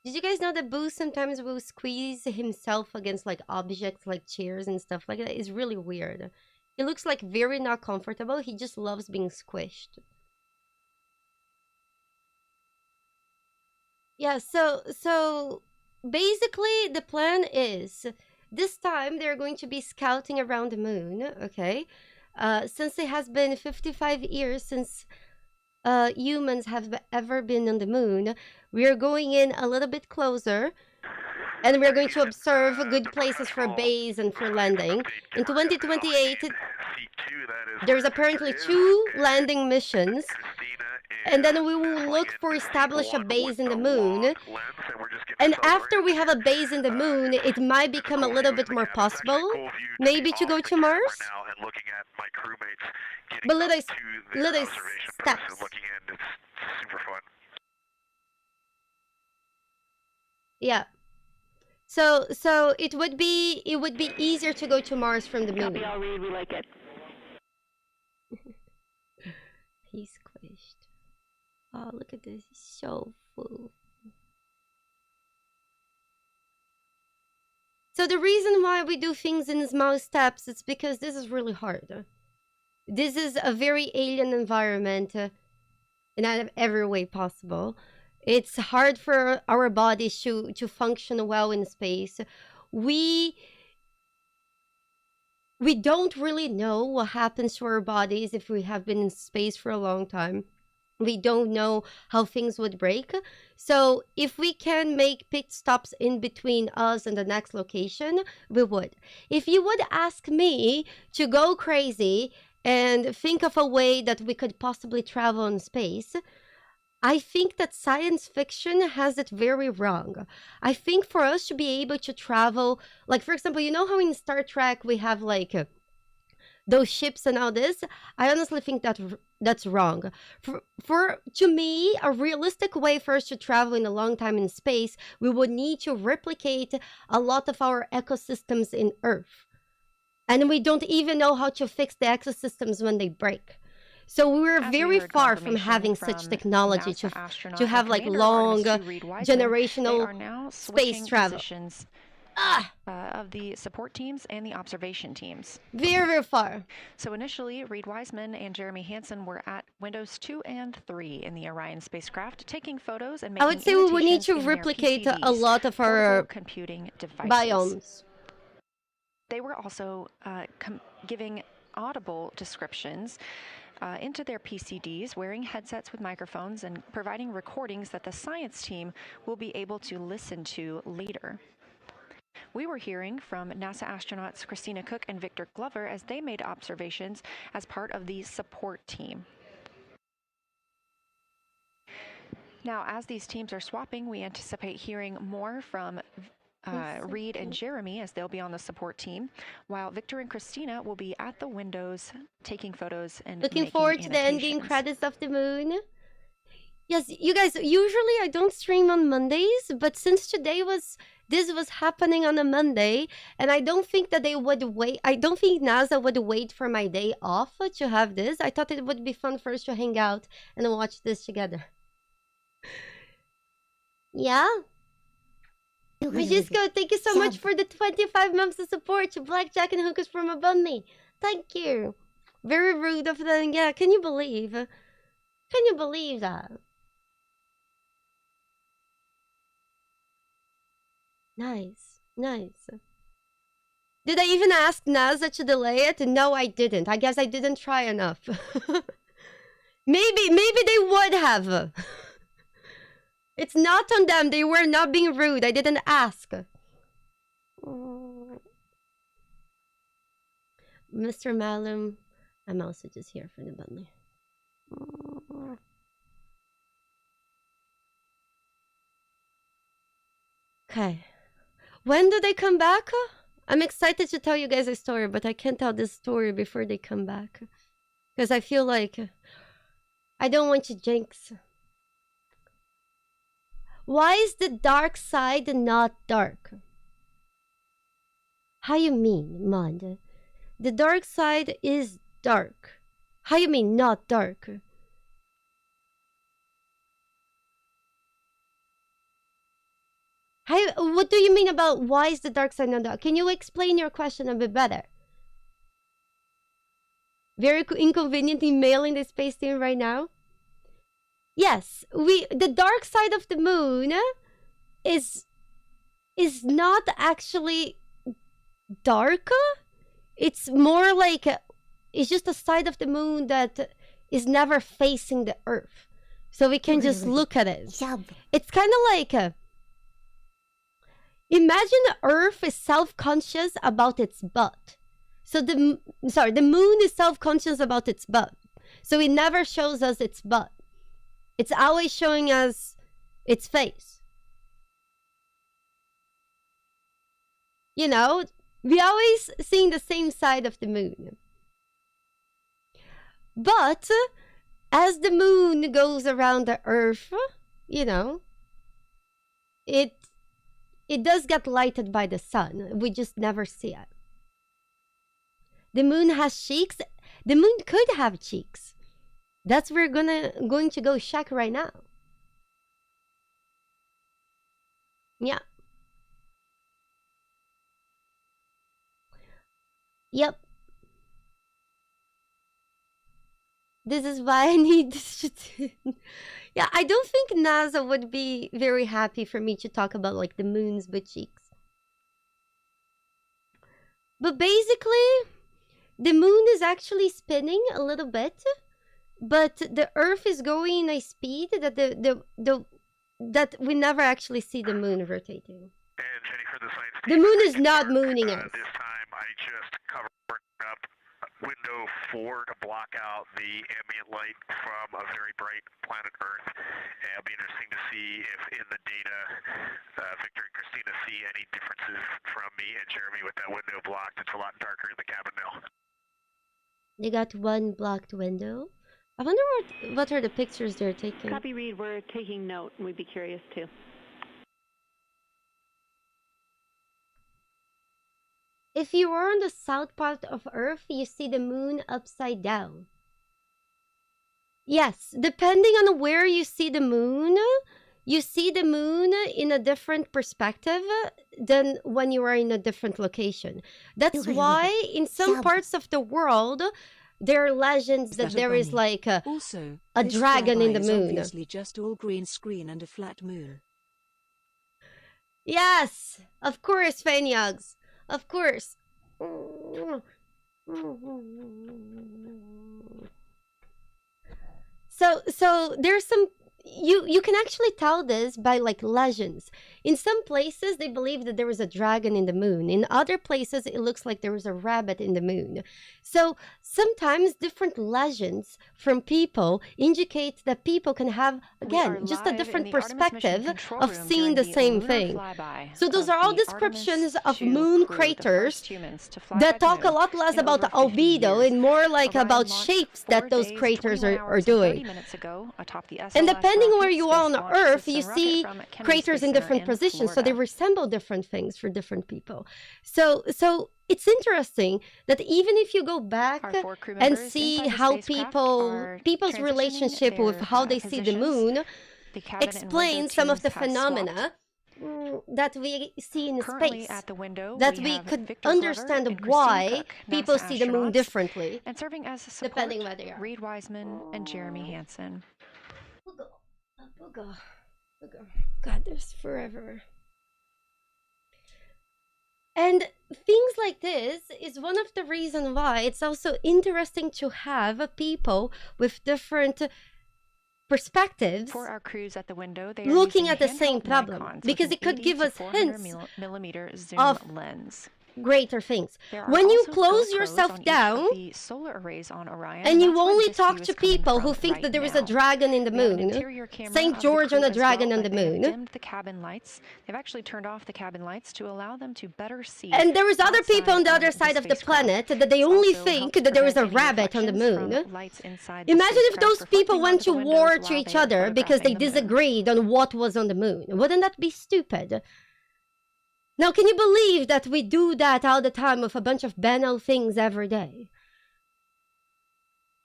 Did you guys know that Boo sometimes will squeeze himself against like objects like chairs and stuff like that? It's really weird. He looks like very not comfortable. He just loves being squished. Yeah, so basically the plan is this time they're going to be scouting around the moon, okay? Since it has been 55 years since humans have ever been on the moon, we are going in a little bit closer, and we're going to observe good places for base and for landing. In 2028, there's apparently 2 landing missions, and then we will look for establish a base in the moon. And after we have a base in the moon, it might become a little bit more possible, maybe to go to Mars. But little steps. Yeah. So it would be easier to go to Mars from the moon. Copy all, read, we like it. He's squished. Oh, look at this. He's so full. So the reason why we do things in small steps is because this is really hard. This is a very alien environment in every way possible. It's hard for our bodies to function well in space. We don't really know what happens to our bodies if we have been in space for a long time. We don't know how things would break. So if we can make pit stops in between us and the next location, we would. If you would ask me to go crazy and think of a way that we could possibly travel in space, I think that science fiction has it very wrong. I think for us to be able to travel, like for example, you know how in Star Trek we have like those ships and all this? I honestly think that's wrong. To me, a realistic way for us to travel in a long time in space, we would need to replicate a lot of our ecosystems in Earth. And we don't even know how to fix the ecosystems when they break. So we're very far from having such technology to have like long generational space travel. Of the support teams and the observation teams. Very, very far. So initially, Reed Wiseman and Jeremy Hansen were at windows 2 and 3 in the Orion spacecraft, taking photos and making I would say we would need to replicate a lot of our computing devices. Biomes. They were also giving audible descriptions into their PCDs, wearing headsets with microphones and providing recordings that the science team will be able to listen to later. We were hearing from NASA astronauts Christina Cook and Victor Glover as they made observations as part of the support team. Now, as these teams are swapping, we anticipate hearing more from Reed and Jeremy as they'll be on the support team, while Victor and Christina will be at the windows taking photos and looking forward to the ending credits of the moon. Yes, you guys, usually I don't stream on Mondays, but since this was happening on a Monday, and I don't think that they would wait. I don't think NASA would wait for my day off to have this. I thought it would be fun for us to hang out and watch this together. Yeah. Majisco, thank you so much for the 25 months of support to Blackjack and Hookers from a bunny. Thank you. Very rude of them. Yeah, can you believe? Can you believe that? Nice. Did I even ask NASA to delay it? No, I didn't. I guess I didn't try enough. Maybe they would have. It's not on them. They were not being rude. I didn't ask. Mr. Malum, I'm also just here for the bundle. Okay. When do they come back? I'm excited to tell you guys a story, but I can't tell this story before they come back. Because I feel like I don't want to jinx. Why is the dark side not dark? How you mean, Mond? The dark side is dark. How you mean not dark? What do you mean about why is the dark side not dark? Can you explain your question a bit better? Very inconvenient emailing the space team right now. Yes, the dark side of the moon is not actually dark. It's more like it's just a side of the moon that is never facing the Earth, so we can just look at it. It's kind of like imagine the Earth is self-conscious about its butt. So the moon is self-conscious about its butt, so it never shows us its butt. It's always showing us its face. You know, we always seeing the same side of the moon. But as the moon goes around the Earth, you know, it does get lighted by the sun. We just never see it. The moon has cheeks. The moon could have cheeks. That's where we're going to go check right now. Yeah. Yep. This is why I need this. Yeah, I don't think NASA would be very happy for me to talk about like the moon's butt cheeks. But basically, the moon is actually spinning a little bit, but the Earth is going at a speed that that we never actually see the moon rotating. And Jenny, for the science The moon is not mooning us. This time I just covered up window 4 to block out the ambient light from a very bright planet Earth. And it'll be interesting to see if in the data Victor and Christina see any differences from me and Jeremy with that window blocked. It's a lot darker in the cabin now. They got one blocked window. I wonder what are the pictures they're taking. Copy, Reed. We're taking note, and we'd be curious too. If you are on the south part of Earth, you see the moon upside down. Yes, depending on where you see the moon in a different perspective than when you are in a different location. That's why in some parts of the world, there are legends that there is like a dragon in the moon. Obviously just all green screen and a flat moon. Yes, of course, Fanyogs. Of course. So there's some you can actually tell this by like legends. In some places they believe that there is a dragon in the moon. In other places it looks like there is a rabbit in the moon. So sometimes different legends from people indicate that people can have again just a different perspective of seeing the same thing. So those are all descriptions of moon craters that talk a lot less about the albedo and more like about shapes that those craters are doing. And depending where you are on Earth, you see craters in different positions, so they resemble different things for different people. So it's interesting that even if you go back and see how people's relationship with how they see the moon explains some of the phenomena that we see in space, that we could understand why people see the moon differently, and serving as a support, depending where they are. Reed Wiseman and Jeremy Hansen. God, there's forever. And things like this is one of the reasons why it's also interesting to have people with different perspectives For our crews at the window, they are looking using at the same handheld problem, Nikons because with it could an give 80 us to 400 hints millimeter zoom of lens. greater things. There are When you also close GoPros yourself on each down of the solar arrays on Orion, and you that's where only this talk view to is coming people who from think right that there is now. a dragon in the We have an moon, interior camera St. of George the on crew a as dragon well, on the but they have moon. dimmed the cabin lights. They've actually turned off the cabin lights to allow them to better see. And there is other people on the outside other side of the spacecraft. planet that they This only also think helps that there is a prevent any rabbit on the reflections moon. from lights inside the Imagine if spacecraft those people reflecting went onto to the windows war while to they each are other because they photographing the moon. disagreed on what was on the moon. Wouldn't that be stupid? Now, can you believe that we do that all the time with a bunch of banal things every day?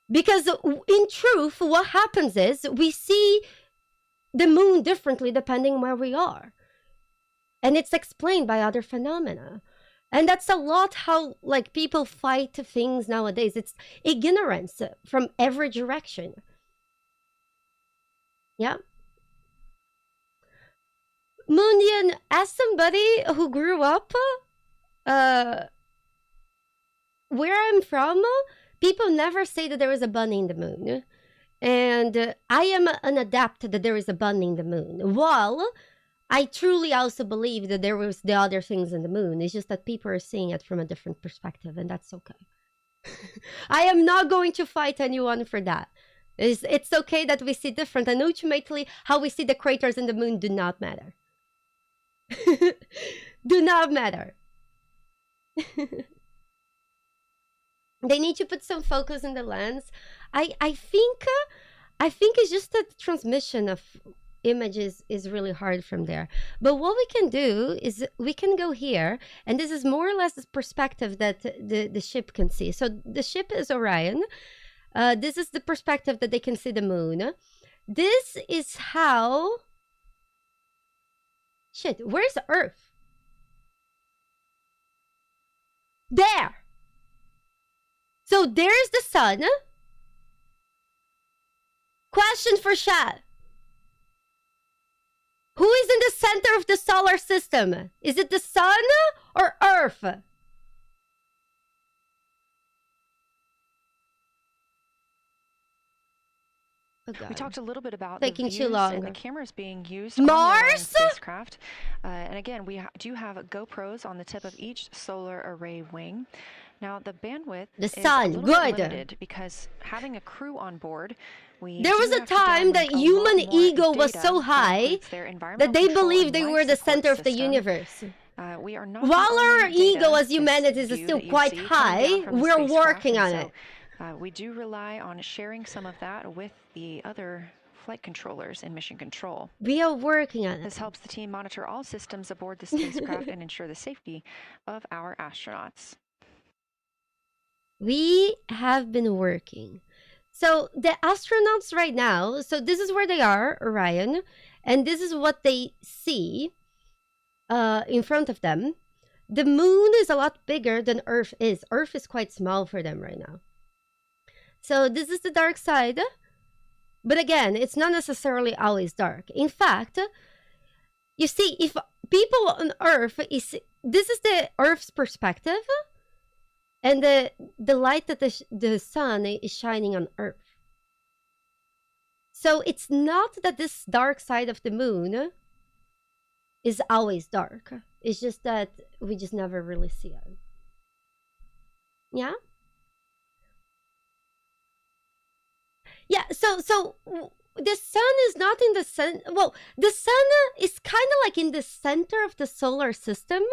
Because in truth, what happens is we see the moon differently depending where we are. And it's explained by other phenomena. And that's a lot how like people fight things nowadays. It's ignorance from every direction. Yeah. Moondian, as somebody who grew up where I'm from, people never say that there is a bunny in the moon. And I am an adept that there is a bunny in the moon. While I truly also believe that there was the other things in the moon. It's just that people are seeing it from a different perspective, and that's okay. I am not going to fight anyone for that. It's okay that we see different, and ultimately, how we see the craters in the moon do not matter. Do not matter. They need to put some focus in the lens. I think it's just that transmission of images is really hard from there. But what we can do is we can go here, and this is more or less the perspective that the ship can see. So the ship is Orion. This is the perspective that they can see the moon. This is how... Shit, where's Earth? There! So there's the sun. Question for chat. Who is in the center of the solar system? Is it the sun or Earth? Oh, we talked a little bit about taking the too views long. and the cameras being used Mars? on the Orion spacecraft. And again, we do have GoPros on the tip of each solar array wing. Now, the bandwidth is a little bit good. limited because having a crew on board, there was a time that human ego was so high that they believed they were the center of the universe. We are not While our ego as humanity is still quite high, we're working on it. We do rely on sharing some of that with the other flight controllers in mission control. We are working on it. This helps the team monitor all systems aboard the spacecraft and ensure the safety of our astronauts. We have been working. So the astronauts right now, so this is where they are, Orion, and this is what they see in front of them. The moon is a lot bigger than Earth is. Earth is quite small for them right now. So this is the dark side. But again, it's not necessarily always dark. In fact, you see, if people on Earth this is the Earth's perspective, and the light that the sun is shining on Earth. So it's not that this dark side of the moon is always dark. It's just that we just never really see it. Yeah? Yeah, so the sun is not in the sun. Well, the sun is kind of like in the center of the solar system,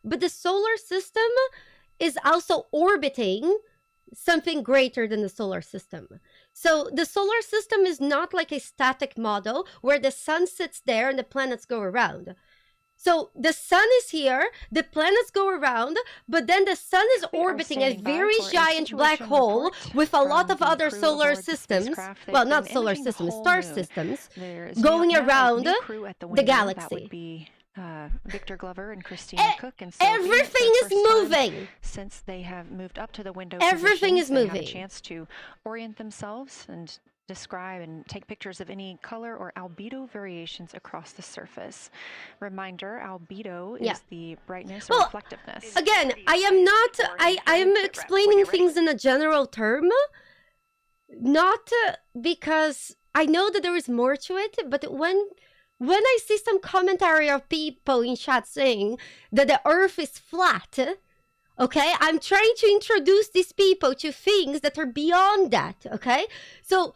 but the solar system is also orbiting something greater than the solar system. So the solar system is not like a static model where the sun sits there and the planets go around. So the sun is here, the planets go around, but then the sun is orbiting a very giant black hole with a lot of other solar systems, well, not solar systems, star systems, going around the galaxy. Victor Glover and Christina Cook, and so everything is moving. Since they have moved up to the window, everything is moving. They have a chance to orient themselves and describe and take pictures of any color or albedo variations across the surface. Reminder: albedo is the brightness or reflectiveness. Again, I am explaining things in a general term, not because I know that there is more to it, but when I see some commentary of people in chat saying that the Earth is flat, okay, I'm trying to introduce these people to things that are beyond that, okay? So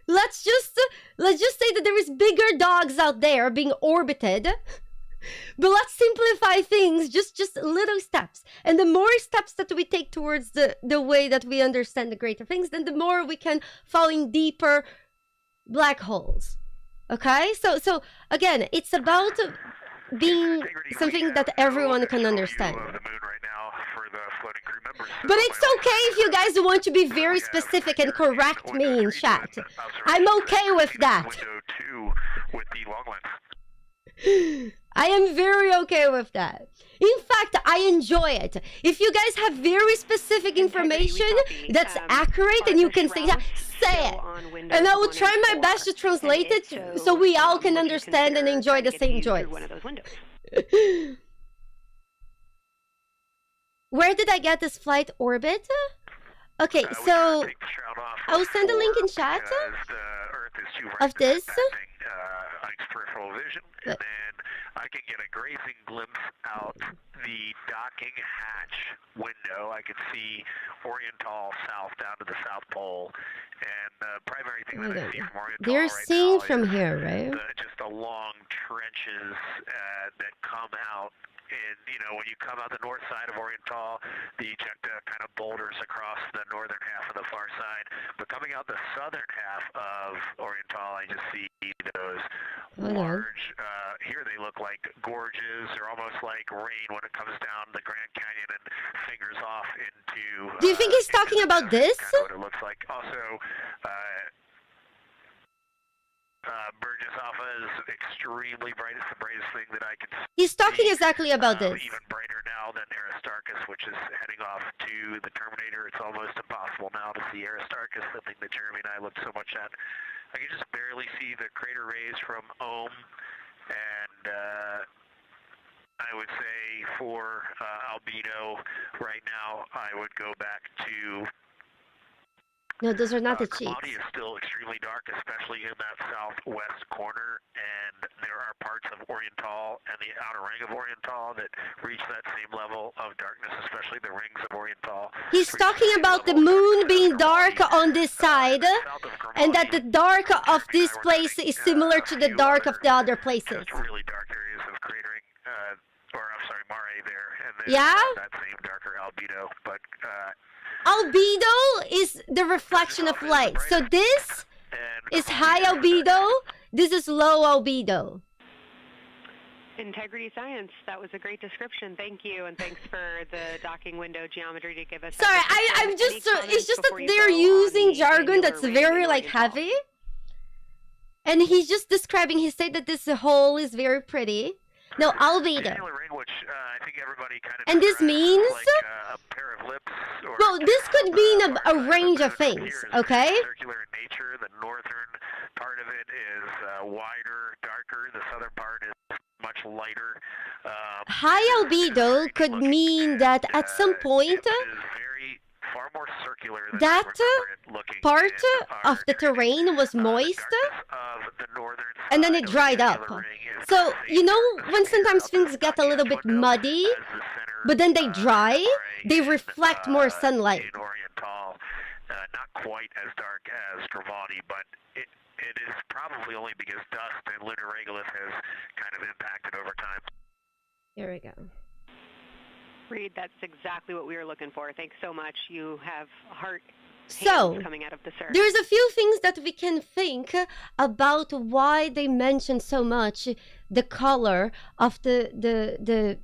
let's just say that there is bigger dogs out there being orbited. But let's simplify things, just little steps. And the more steps that we take towards the way that we understand the greater things, then the more we can fall in deeper black holes. Okay? So again, it's about being something that everyone can understand. But it's okay if you guys want to be very specific and correct me in chat. I'm okay with that. I am very okay with that. In fact, I enjoy it. If you guys have very specific information that's accurate and you can say that, say it. And I will try my best to translate it so we all can understand and enjoy the same joy. Where did I get this flight orbit? Okay, so I'll send a link in chat of this. Peripheral vision, and then I can get a grazing glimpse out the docking hatch window. I can see Oriental south down to the South Pole, and the primary thing that I see from Oriental they're right seeing now from is here, right? just the long trenches that come out. And, you know, when you come out the north side of Oriental, the ejecta kind of boulders across the northern half of the far side. But coming out the southern half of Oriental, I just see those large, here they look like gorges or almost like rain when it comes down the Grand Canyon and fingers off into... Do you think he's talking about this? Kind of what it looks like. Also, Burgess Alpha is extremely bright. It's the brightest thing that I can see. He's talking exactly about this. Even brighter now than Aristarchus, which is heading off to the Terminator. It's almost impossible now to see Aristarchus, the thing that Jeremy and I looked so much at. I can just barely see the crater rays from Ohm, and I would say for albedo right now, I would go back to... No, those are not the cheeks. Luality is still extremely dark, especially in that southwest corner, and there are parts of Oriental and the outer ring of Oriental that reach that same level of darkness, especially the rings of Oriental. He's talking about the moon being dark on this side, and that the dark of this place is similar to the dark of the other places. Really dark areas of cratering, or I'm sorry, mare there, and then that same darker albedo, but... albedo is the reflection of light. So this is high albedo. This is low albedo. Integrity Science, that was a great description. Thank you, and thanks for the docking window geometry to give us. Sorry, I'm just. It's just that they're using jargon that's very like heavy, and he's just describing. He said that this hole is very pretty. No, albedo. And this means... well, this could mean a range of things, okay? Circular in nature. The northern part of it is wider, darker. The southern part is much lighter. High albedo could mean that at some point... far more circular than that part of the terrain was moist, and then it dried up. So, you know, when sometimes things get a little bit muddy, but then they dry, they reflect more sunlight. Not quite as dark as Gravati, but it is probably only because dust and lunar regolith has kind of impacted over time. Here we go. Reed, that's exactly what we were looking for. Thanks so much. You have heart coming out of the surface. There's a few things that we can think about why they mention so much the color of the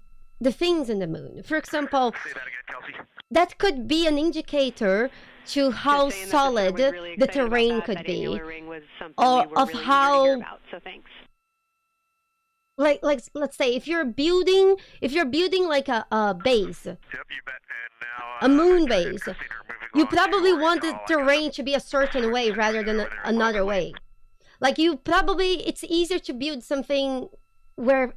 things in the moon. For example, say that again, Kelsey. That could be an indicator to how solid the terrain could be, or of how. So thanks. Like let's say if you're building like a base, yep, you bet. And now, a moon base, you probably want the terrain to be a certain way rather than another way. Like it's easier to build something where,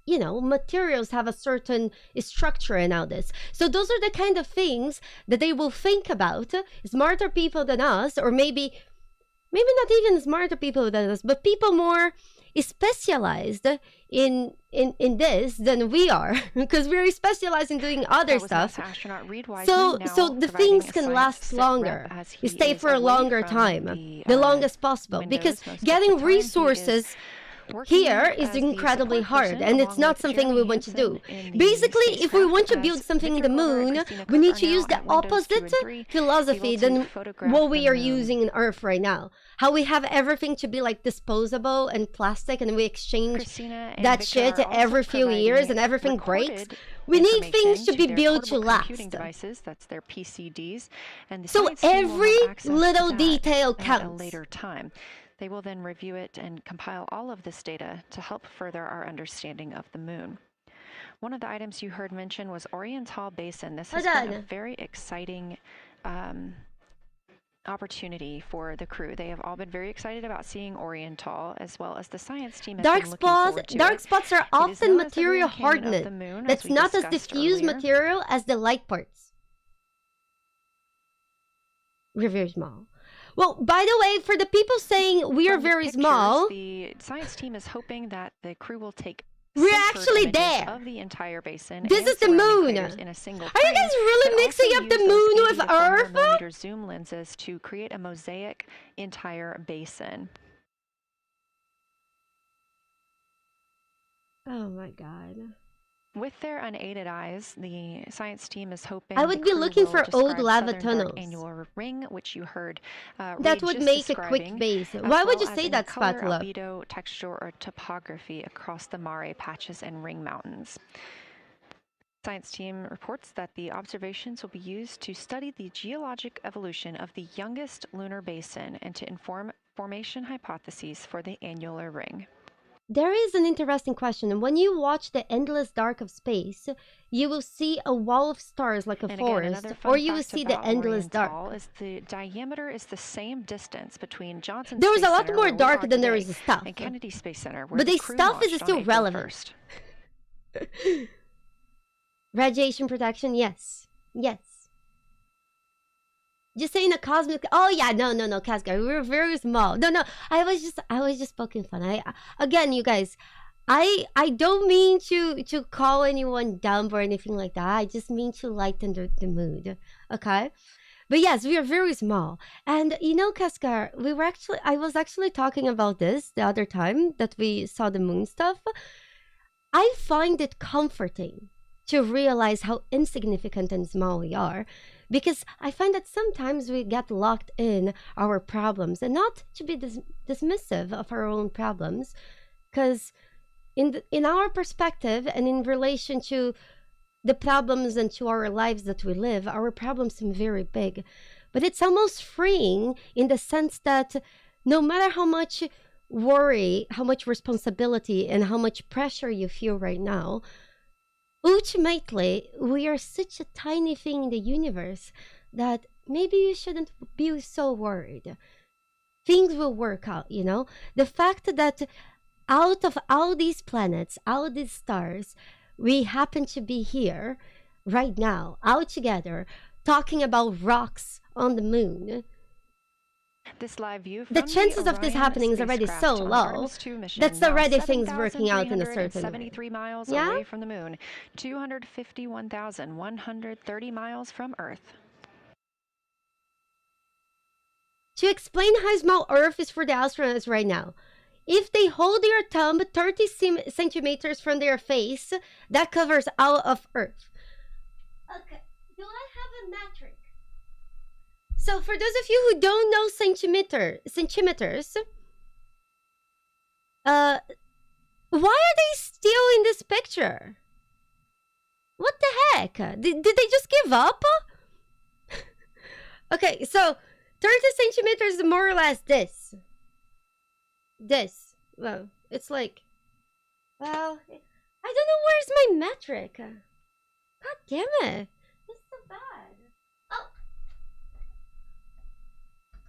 you know, materials have a certain structure and all this. So those are the kind of things that they will think about. Smarter people than us, or maybe maybe not even smarter people than us, but people more specialized in this than we are, because we're specialized in doing other stuff. So the things can last longer. You stay for a longer time, the longest possible, because getting resources here is incredibly hard, and it's not something we want to do. Basically, if we want to build something in the moon, we need to use the opposite philosophy than what we are using in Earth right now. How we have everything to be like disposable and plastic, and we exchange that shit every few years and everything breaks. We need things to be built to last. That's their PCDs, and so every little detail counts. Later time. They will then review it and compile all of this data to help further our understanding of the moon. One of the items you heard mentioned was Oriental Basin. This has been a very exciting opportunity for the crew. They have all been very excited about seeing Oriental, as well as the science team has been looking forward to it. Dark spots are often material hardened. That's not as diffuse material as the light parts. We're very small. Well, by the way, for the people saying we are very small, the science team is hoping that the crew will take we're actually there of the entire basin. This is the moon. In a single are you guys really mixing up the moon with Earth? Zoom lenses to create a mosaic entire basin. Oh my God. With their unaided eyes, the science team is hoping I would be looking for old lava tunnels. Annular ring, which you heard that would make a quick base. Why would you say that, Spatula? Albedo, texture, or topography across the Mare patches and ring mountains. Science team reports that the observations will be used to study the geologic evolution of the youngest lunar basin and to inform formation hypotheses for the annular ring. There is an interesting question. When you watch the endless dark of space, you will see a wall of stars like a forest, or you will see the endless dark. The diameter is the same distance between Johnson there was Space a lot Center, more dark than there is stuff. And Kennedy Space Center, but the stuff is still relevant. Radiation protection, yes. Yes. Just saying a cosmic. Oh yeah, no, Cascar. We were very small. No. I was just poking fun. Again, you guys, I don't mean to call anyone dumb or anything like that. I just mean to lighten the mood. Okay, but yes, we are very small. And you know, Cascar, I was actually talking about this the other time that we saw the moon stuff. I find it comforting to realize how insignificant and small we are. Because I find that sometimes we get locked in our problems, and not to be dismissive of our own problems, because in our perspective and in relation to the problems and to our lives that we live, our problems seem very big. But it's almost freeing in the sense that no matter how much worry, how much responsibility, and how much pressure you feel right now, ultimately, we are such a tiny thing in the universe that maybe you shouldn't be so worried. Things will work out, you know? The fact that out of all these planets, all these stars, we happen to be here right now, all together, talking about rocks on the moon. This live view from the chances of this happening is already so low. That's already things working out in a certain way. 73 miles away from the moon, 251,130 miles from Earth. To explain how small Earth is for the astronauts right now, if they hold their thumb 30 centimeters from their face, that covers all of Earth. Okay, do I have a metric? So for those of you who don't know centimeters, why are they still in this picture? What the heck? Did they just give up? Okay, so 30 centimeters is more or less this. Well, it's like, well, I don't know where's my metric. God damn it. That's so bad. Oh.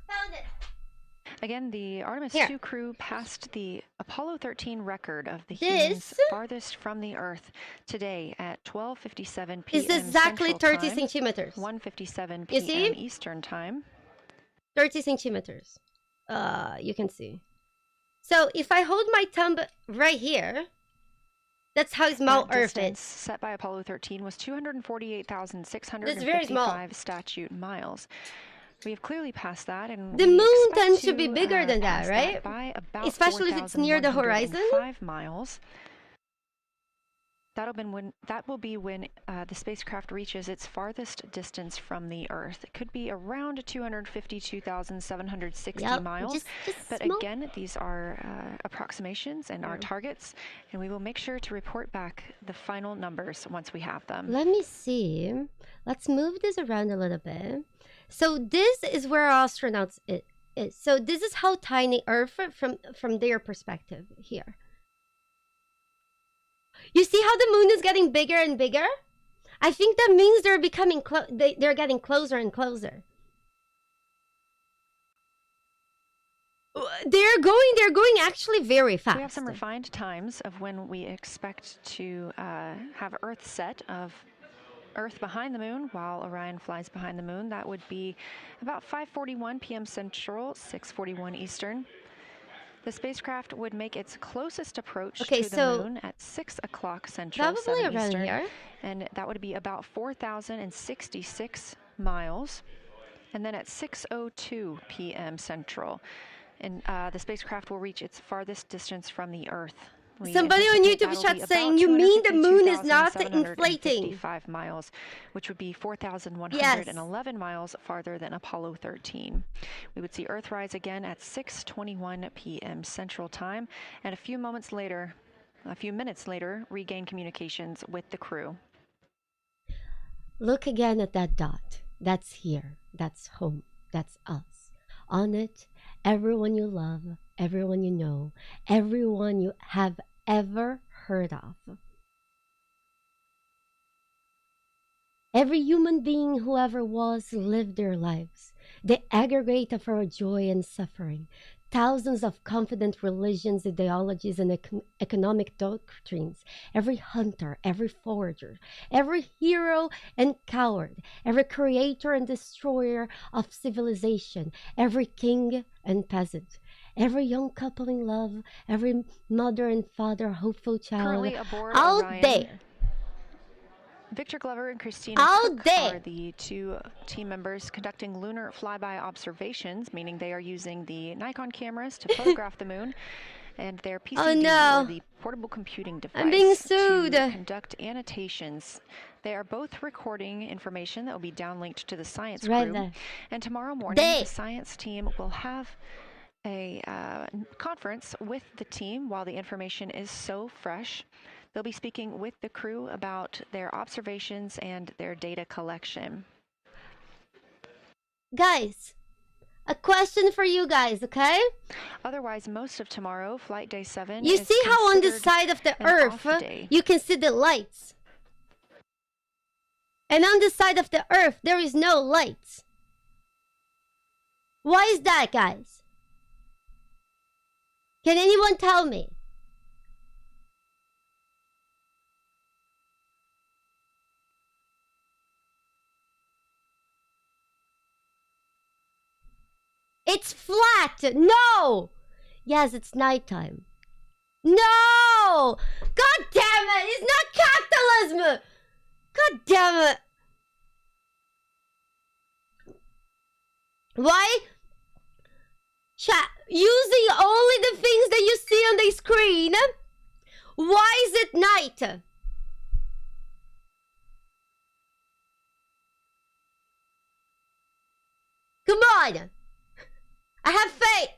Found it. Again, the Artemis 2 crew passed the Apollo 13 record of the humans farthest from the Earth today at 12:57 p.m. It's exactly Central 30 time, centimeters. 1:57 p.m. Eastern time. 30 centimeters. You can see. So if I hold my thumb right here, that's how small Earth is. Set by Apollo 13 was 248,655 statute miles. We have clearly passed that, and the moon tends to be bigger than that, right? By about especially if it's near the horizon. 5 miles. That will be when the spacecraft reaches its farthest distance from the Earth. It could be around 252,760 miles. Just but small. Again, these are approximations and our targets, and we will make sure to report back the final numbers once we have them. Let me see. Let's move this around a little bit. So this is where astronauts is. So this is how tiny Earth from their perspective here. You see how the moon is getting bigger and bigger? I think that means they're becoming they're getting closer and closer. They're going actually very fast. We have some refined times of when we expect to have Earth set of Earth behind the moon while Orion flies behind the moon. That would be about 5:41 p.m. Central, 6:41 Eastern. The spacecraft would make its closest approach to the moon at 6 o'clock Central, probably 7 around Eastern, here. and that would be about 4,066 miles. And then at 6:02 p.m. Central, and the spacecraft will reach its farthest distance from the Earth. Somebody on YouTube chat saying, you mean the moon is not inflating? 5 miles, which would be 4,111 miles farther than Apollo 13. We would see Earthrise again at 6:21 p.m. Central Time, and a few minutes later, regain communications with the crew. Look again at that dot. That's here. That's home. That's us. On it, everyone you love, everyone you know, everyone you have ever heard of. Every human being who ever was lived their lives, the aggregate of our joy and suffering, thousands of confident religions, ideologies, and economic doctrines, every hunter, every forager, every hero and coward, every creator and destroyer of civilization, every king and peasant, every young couple in love, every mother and father, hopeful child, Currently aboard all Orion, day. Victor Glover and Christina Cook are the two team members conducting lunar flyby observations, meaning they are using the Nikon cameras to photograph the moon, and their PCD, or the portable computing device, I'm being sued. to conduct annotations. They are both recording information that will be downlinked to the science crew. And tomorrow morning, the science team will have a conference with the team while the information is so fresh. They'll be speaking with the crew about their observations and their data collection. Guys, a question for you guys, okay? Otherwise, most of tomorrow, flight day 7, you see how on the side of the Earth, you can see the lights. And on the side of the Earth, there is no lights. Why is that, guys? Can anyone tell me? It's flat! No! Yes, it's nighttime. No! God damn it! It's not capitalism! God damn it! Why? Chat, using only the things that you see on the screen? Why is it night? Come on! I have faith!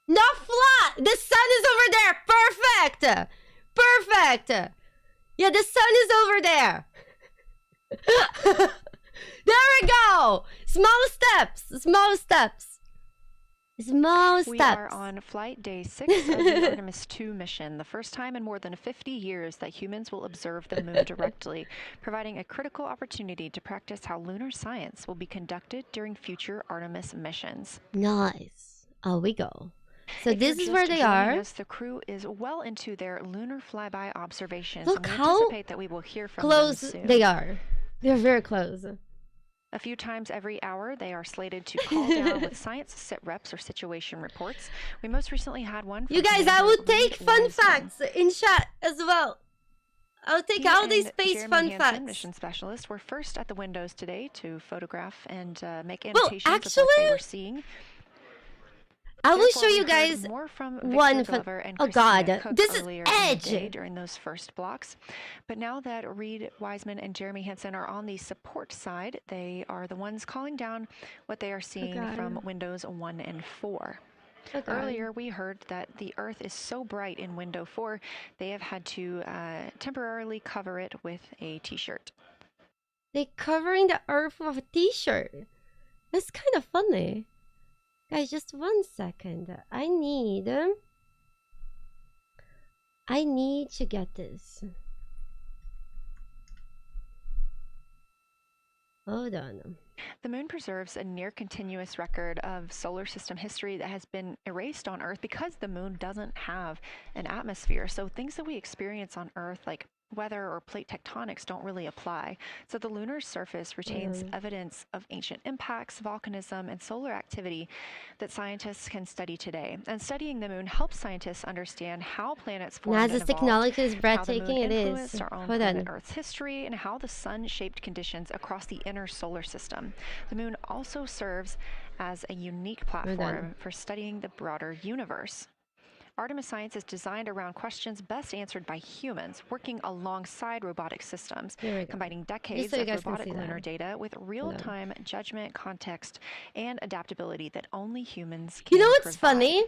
Not flat! The sun is over there! Perfect! Perfect! Yeah, the sun is over there! There we go! Small steps! Small steps! Small steps. We are on flight day 6 of the Artemis 2 mission, the first time in more than 50 years that humans will observe the moon directly, providing a critical opportunity to practice how lunar science will be conducted during future Artemis missions. Nice. Oh, we go. So this is where they are. The crew is well into their lunar flyby observations. Look and we how anticipate that we will hear from close them soon. they are. They're very close. A few times every hour, they are slated to call down with science sit reps or situation reports. We most recently had one. You guys, I would take fun facts in chat as well. I'll take all these space fun facts. Mission specialists were first at the windows today to photograph and make annotations of what they were seeing. I will show you guys one. Oh God, this is edge during those first blocks. But now that Reed Wiseman and Jeremy Hansen are on the support side, they are the ones calling down what they are seeing from windows 1 and 4. Earlier, we heard that the Earth is so bright in window 4, they have had to temporarily cover it with a T-shirt. They're covering the Earth with a T-shirt. That's kind of funny. Guys, just 1 second. I need to get this. Hold on. The moon preserves a near continuous record of solar system history that has been erased on Earth because the moon doesn't have an atmosphere. So things that we experience on Earth, like weather or plate tectonics, don't really apply. So the lunar surface retains evidence of ancient impacts, volcanism, and solar activity that scientists can study today. And studying the moon helps scientists understand how planets formed and NASA's evolved, technology is breathtaking. how the moon It influenced is. our own Hold planet on. Earth's history, and how the sun shaped conditions across the inner solar system. The moon also serves as a unique platform for studying the broader universe. Artemis science is designed around questions best answered by humans, working alongside robotic systems, combining decades of robotic lunar data with real-time judgment, context, and adaptability that only humans can You know what's provide. funny?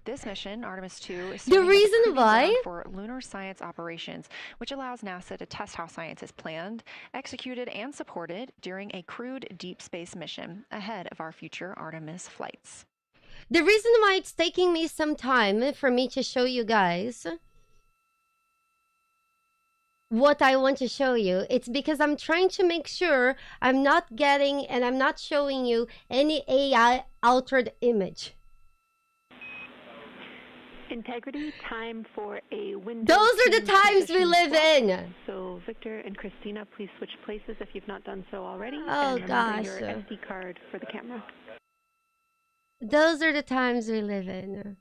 This mission, Artemis 2, is The reason proving why ground for lunar science operations, which allows NASA to test how science is planned, executed, and supported during a crewed deep space mission ahead of our future Artemis flights. The reason why it's taking me some time for me to show you guys what I want to show you, it's because I'm trying to make sure I'm not getting and I'm not showing you any AI altered image. Integrity, time for a window. Those are the times we live in. So Victor and Christina, please switch places if you've not done so already. Oh, and gosh. your SD card for the camera. Those are the times we live in.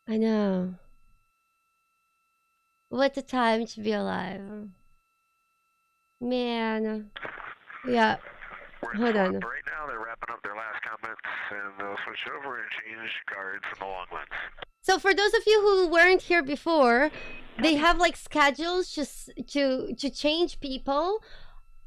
I know. What a time to be alive. Man. Yeah. Hold on. Right now, they're wrapping up their last comments, and they'll switch over and change guards from the long lens. So for those of you who weren't here before, they have like schedules just to change people,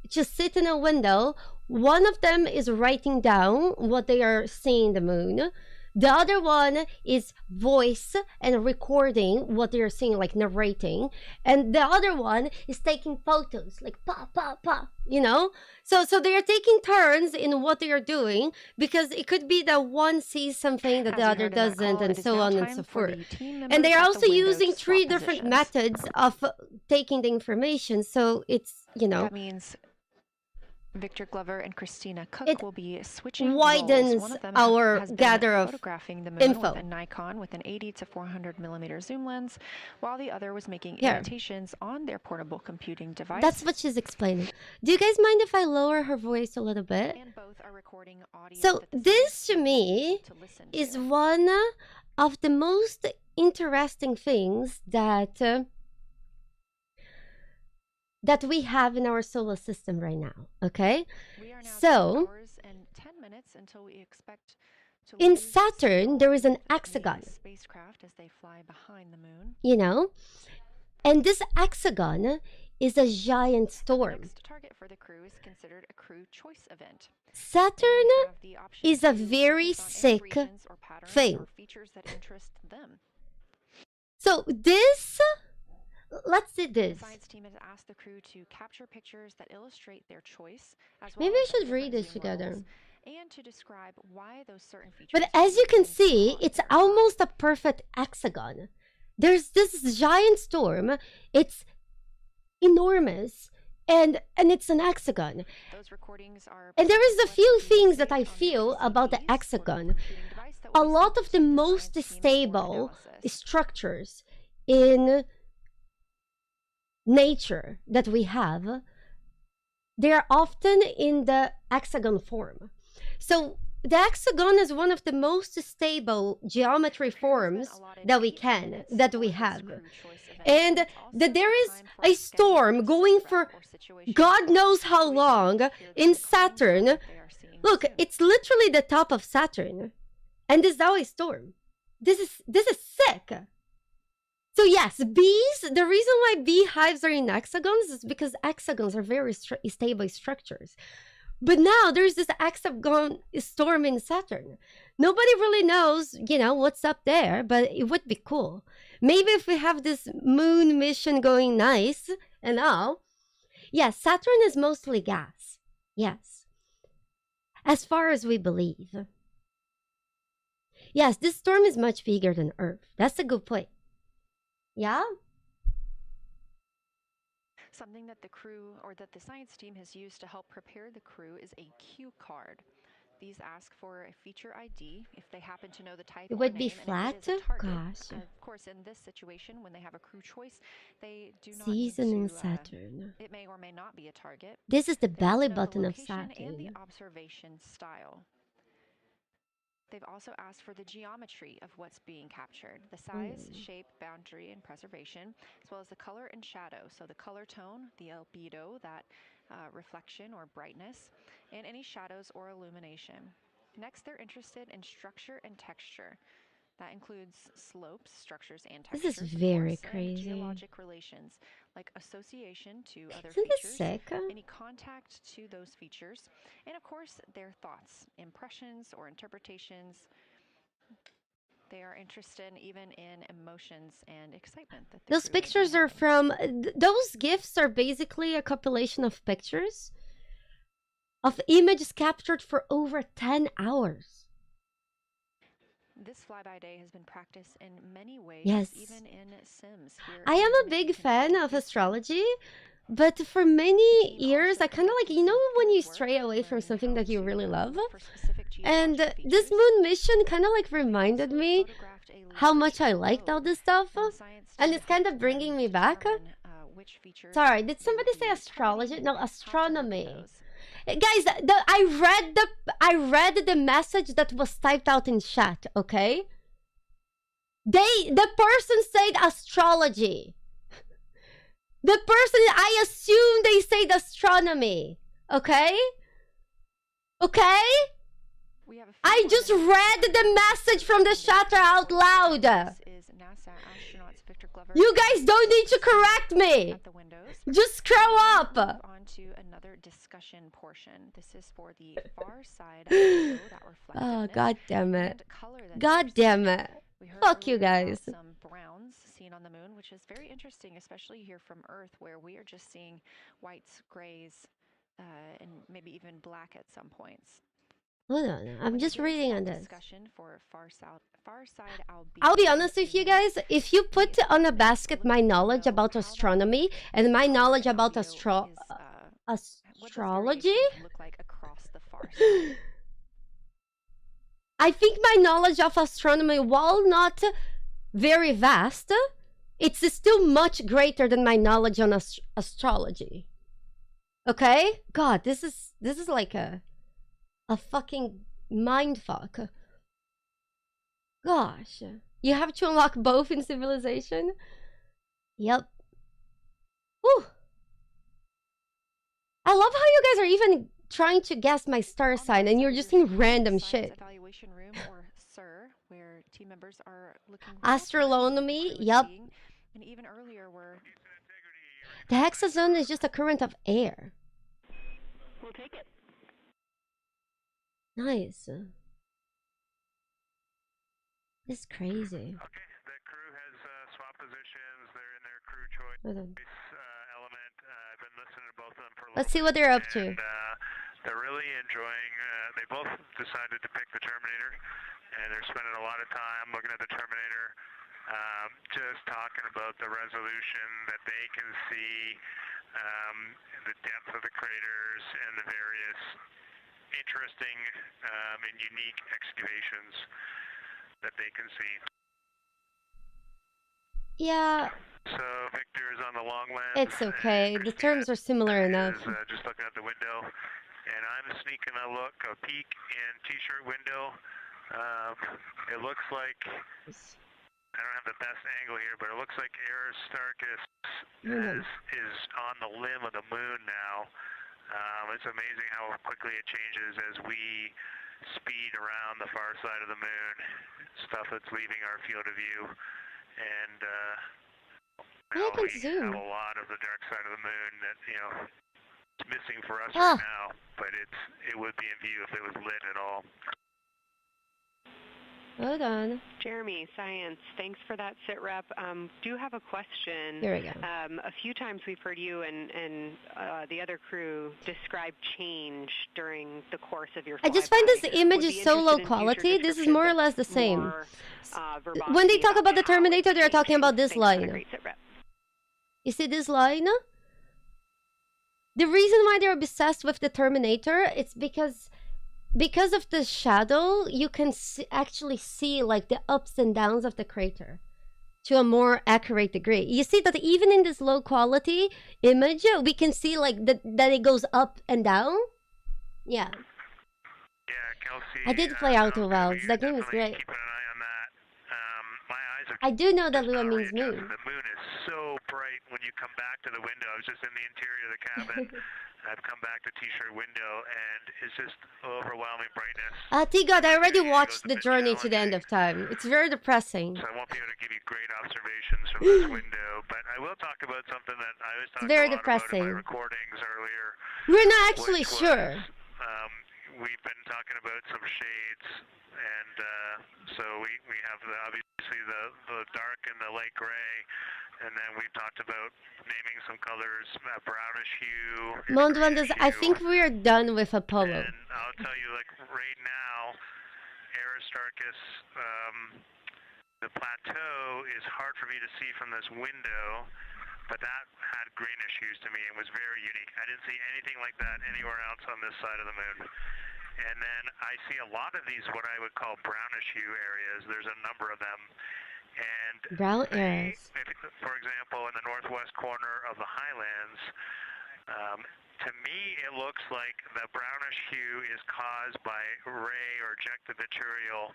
just sit in a window. One of them is writing down what they are seeing the moon. The other one is voice and recording what they are seeing, like narrating. And the other one is taking photos, like pa, pa, pa, you know? So they are taking turns in what they are doing, because it could be that one sees something that the other doesn't, and so on and so forth. And they are also using 3 different methods of taking the information. So it's, you know. That means Victor Glover and Christina Cook will be switching widens roles. One of them our has been gather of photographing the moon info with a Nikon with an 80 to 400 millimeter zoom lens, while the other was making Here. annotations on their portable computing device. That's what she's explaining. Do you guys mind if I lower her voice a little bit? And both are recording audio So this to me is one of the most interesting things that that we have in our solar system right now. Okay, We are now so 2 hours and 10 minutes until we expect to in lose Saturn there is an the hexagon, spacecraft as they fly behind the moon. you know, and this hexagon is a giant storm. Next target for the crew is considered a crew choice event. Saturn They have the option is a to very focus on any sick regions or patterns thing. or features that interest them. So this, let's do this. The science team has asked the crew to capture pictures that illustrate their choice, as well Maybe I as should different read this zoom together. levels, and to describe why those certain features. But as you can see, it's almost a perfect hexagon. There's this giant storm. It's enormous, and it's an hexagon. Those recordings are And there is a few things that I feel about the hexagon. A lot of the most stable structures in nature that we have, they are often in the hexagon form. So the hexagon is one of the most stable geometry forms that we have. And that there is a storm going for God knows how long in Saturn. Look, it's literally the top of Saturn. And this is now a storm. This is sick. So yes, bees, the reason why beehives are in hexagons is because hexagons are very stable structures. But now there's this hexagon storm in Saturn. Nobody really knows, what's up there, but it would be cool. Maybe if we have this moon mission going nice and all. Yes, Saturn is mostly gas. Yes. As far as we believe. Yes, this storm is much bigger than Earth. That's a good point. Yeah? Something that the crew or that the science team has used to help prepare the crew is a cue card. These ask for a feature ID if they happen to know the type. It would be flat? Gosh. Of course, in this situation, when they have a crew choice, they do not Season need in to, Saturn. it may or may not be a target. This is the They belly must know the button of location Saturn. and the observation style. They've also asked for the geometry of what's being captured, the size, shape, boundary, and preservation, as well as the color and shadow. So the color tone, the albedo, that reflection or brightness, and any shadows or illumination. Next, they're interested in structure and texture. That includes slopes, structures, and textures. This is very and crazy. geologic relations, like association to other Isn't this features, sick? any contact to those features, and of course, their thoughts, impressions, or interpretations. They are interested even in emotions and excitement. That Those pictures are from... those GIFs are basically a compilation of pictures of images captured for over 10 hours. This flyby day has been practiced in many ways, Yes. even in Sims. I am a big fan of astrology, but for many years, I kind of like, when you stray away from something that you really love? And this moon mission kind of like reminded me how much I liked all this stuff. And it's kind of bringing me back. Sorry, did somebody say astrology? No, astronomy. Guys, I read the message that was typed out in chat, okay? The person said astrology. The person, I assume they said astronomy, okay? Okay? I just read the message from the chatter out loud. You guys don't need to correct me. Just scroll up. On to another discussion portion. This is for the far side of that Oh, god damn it. color that God damn it. Fuck you guys. some browns seen on the moon, which is very interesting, especially here from Earth, where we are just seeing whites, grays, and maybe even black at some points. Hold on, I'm just reading on this. Discussion for far side albedo. I'll be honest with you guys, if you put on a basket my knowledge about astronomy and my knowledge about astrology, look like across the far side. I think my knowledge of astronomy, while not very vast, it's still much greater than my knowledge on astrology. Okay? God, this is like a fucking mindfuck. Gosh. You have to unlock both in Civilization? Yep. Whew. I love how you guys are even trying to guess my star sign and you're just in random shit. Evaluation room, or SIR, where team members are looking Astronomy, yep. And even earlier where the hexagon is just a current of air. We'll take it. Nice. This is crazy. Okay, the crew has swapped positions. They're in their crew choice element. I've been listening to both of them for a little Let's see what they're up to. And, they're really enjoying, they both decided to pick the Terminator, and they're spending a lot of time looking at the Terminator, just talking about the resolution that they can see, the depth of the craters, and the various interesting and unique excavations that they can see. Yeah, So Victor is on the long lens. It's okay. The terms are similar enough. Is, just looking out the window, and I'm sneaking a peek in T-shirt window. It looks like, I don't have the best angle here, but it looks like Aristarchus is on the limb of the moon now. It's amazing how quickly it changes as we speed around the far side of the moon, stuff that's leaving our field of view, and now we have a lot of the dark side of the moon that, you know, it's missing for us right now, but it would be in view if it was lit at all. Hold on. Jeremy, Science, thanks for that sit rep. Do have a question. Here we go. A few times we've heard you and the other crew describe change during the course of your flyby. I just find this image is so low quality. This is more or less the same. When they talk about the Terminator, they're talking about this line. You see this line? The reason why they're obsessed with the Terminator, it's because of the shadow, you can actually see like the ups and downs of the crater to a more accurate degree. You see that even in this low quality image, we can see like that it goes up and down. Yeah. Yeah, Kelsey. I did play Outer Wilds. That game was great. Keep an eye on that. My eyes are. I do know that Lua means moon. The moon is so bright when you come back to the window. I was just in the interior of the cabin. I've come back to T-shirt window, and it's just overwhelming brightness. T-God, I already watched The Journey to the End of Time. It's very depressing. So I won't be able to give you great observations from this window, but I will talk about something that I was talking about in my recordings earlier. We're not actually sure. We've been talking about some shades, and so we have obviously the dark and the light gray. And then we talked about naming some colors, brownish hue. Mondwandas, I think we're done with Apollo. And I'll tell you, like right now, Aristarchus, the plateau is hard for me to see from this window, but that had greenish hues to me and was very unique. I didn't see anything like that anywhere else on this side of the moon. And then I see a lot of these, what I would call brownish hue areas. There's a number of them. And brown areas. For example, in the northwest corner of the highlands, to me it looks like the brownish hue is caused by ray or ejected material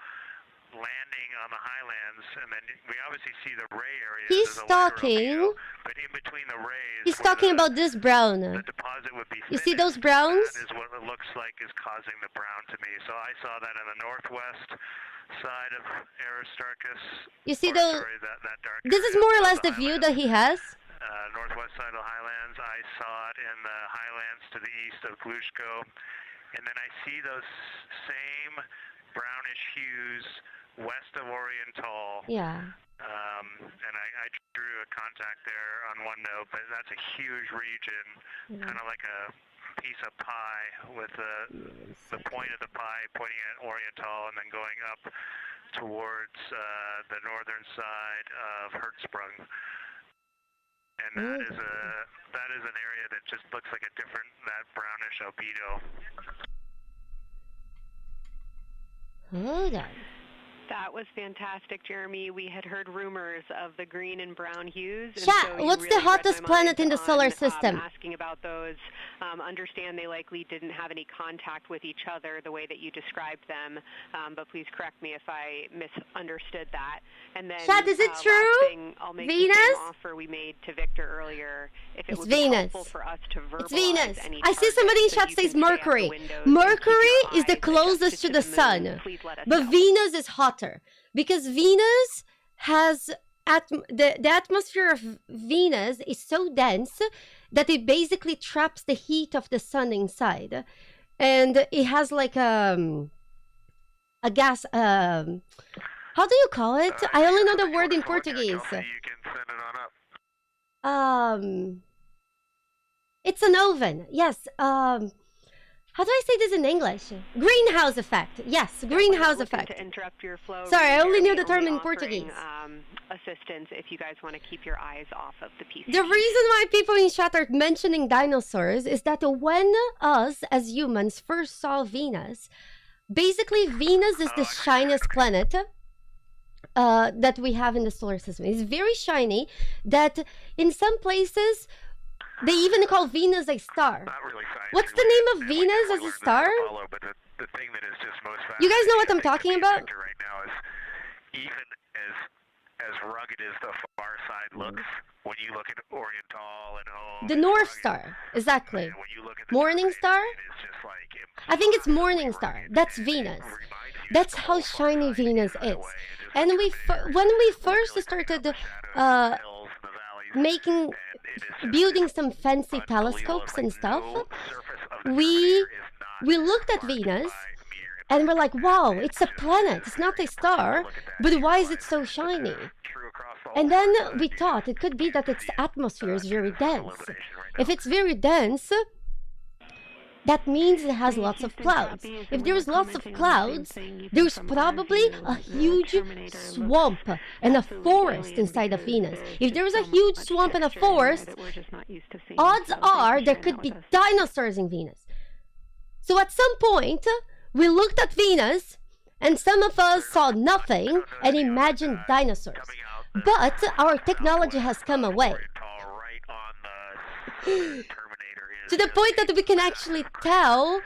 landing on the highlands, and then we obviously see the ray areas. He's talking. But in between the rays, he's talking about this brown. The deposit would be you see those browns? That is what it looks like is causing the brown to me. So I saw that in the northwest side of Aristarchus. You see those? That dark this is more or less the view that he has. Northwest side of the highlands. I saw it in the highlands to the east of Glushko, and then I see those same brownish hues west of Oriental. Yeah. And I drew a contact there on one note, but that's a huge region, kind of like a piece of pie with the point of the pie pointing at Oriental and then going up towards the northern side of Hertzsprung. And that is an area that just looks like a different, that brownish albedo. Hold on. That was fantastic, Jeremy. We had heard rumors of the green and brown hues. Chat, so what's the hottest planet in the solar system? Asking about those. Understand they likely didn't have any contact with each other the way that you described them, but please correct me if I misunderstood that. And then, Chat, is it true? I'll make Venus? the same offer we made to Victor earlier. If it it's would Venus. Be helpful for us to verbalize it's Venus. Any I see somebody in chat says Mercury. Mercury is the closest to the sun, but Venus is hotter because Venus has the atmosphere of Venus is so dense that it basically traps the heat of the sun inside, and it has like a gas. How do you call it? I only know the word in Portuguese. You can send it on up. It's an oven. Yes. How do I say this in English? Greenhouse effect. Yes, greenhouse effect. To interrupt your flow. Sorry, I only knew the term in Portuguese. Assistance if you guys want to keep your eyes off of the PC. The reason why people in chat are mentioning dinosaurs is that when us as humans first saw Venus, basically Venus is the shiniest planet. that we have in the solar system. It's very shiny, that in some places they even call Venus a star. Not really science. What's the name of Venus as a star? Apollo, but the thing that is just most You guys know what I'm talking about? Right now is even as rugged as the far side looks, when you look at Oriental and home. The North Star, exactly. When you look at the Morning Star? it's just like I think it's Morning Star. That's Venus. That's how shiny Venus is. And when we first started building some fancy telescopes and stuff, we looked at Venus and we're like, wow, it's a planet, it's not a star, but why is it so shiny? And then we thought it could be that its atmosphere is very dense. If it's very dense, that means it has lots of clouds. If there's lots of clouds, there's probably a huge swamp and a forest inside of Venus. If there's a huge swamp and a forest, odds are there could be dinosaurs in Venus. So at some point, we looked at Venus, and some of us saw nothing and imagined dinosaurs. But our technology has come away to the point that we can actually tell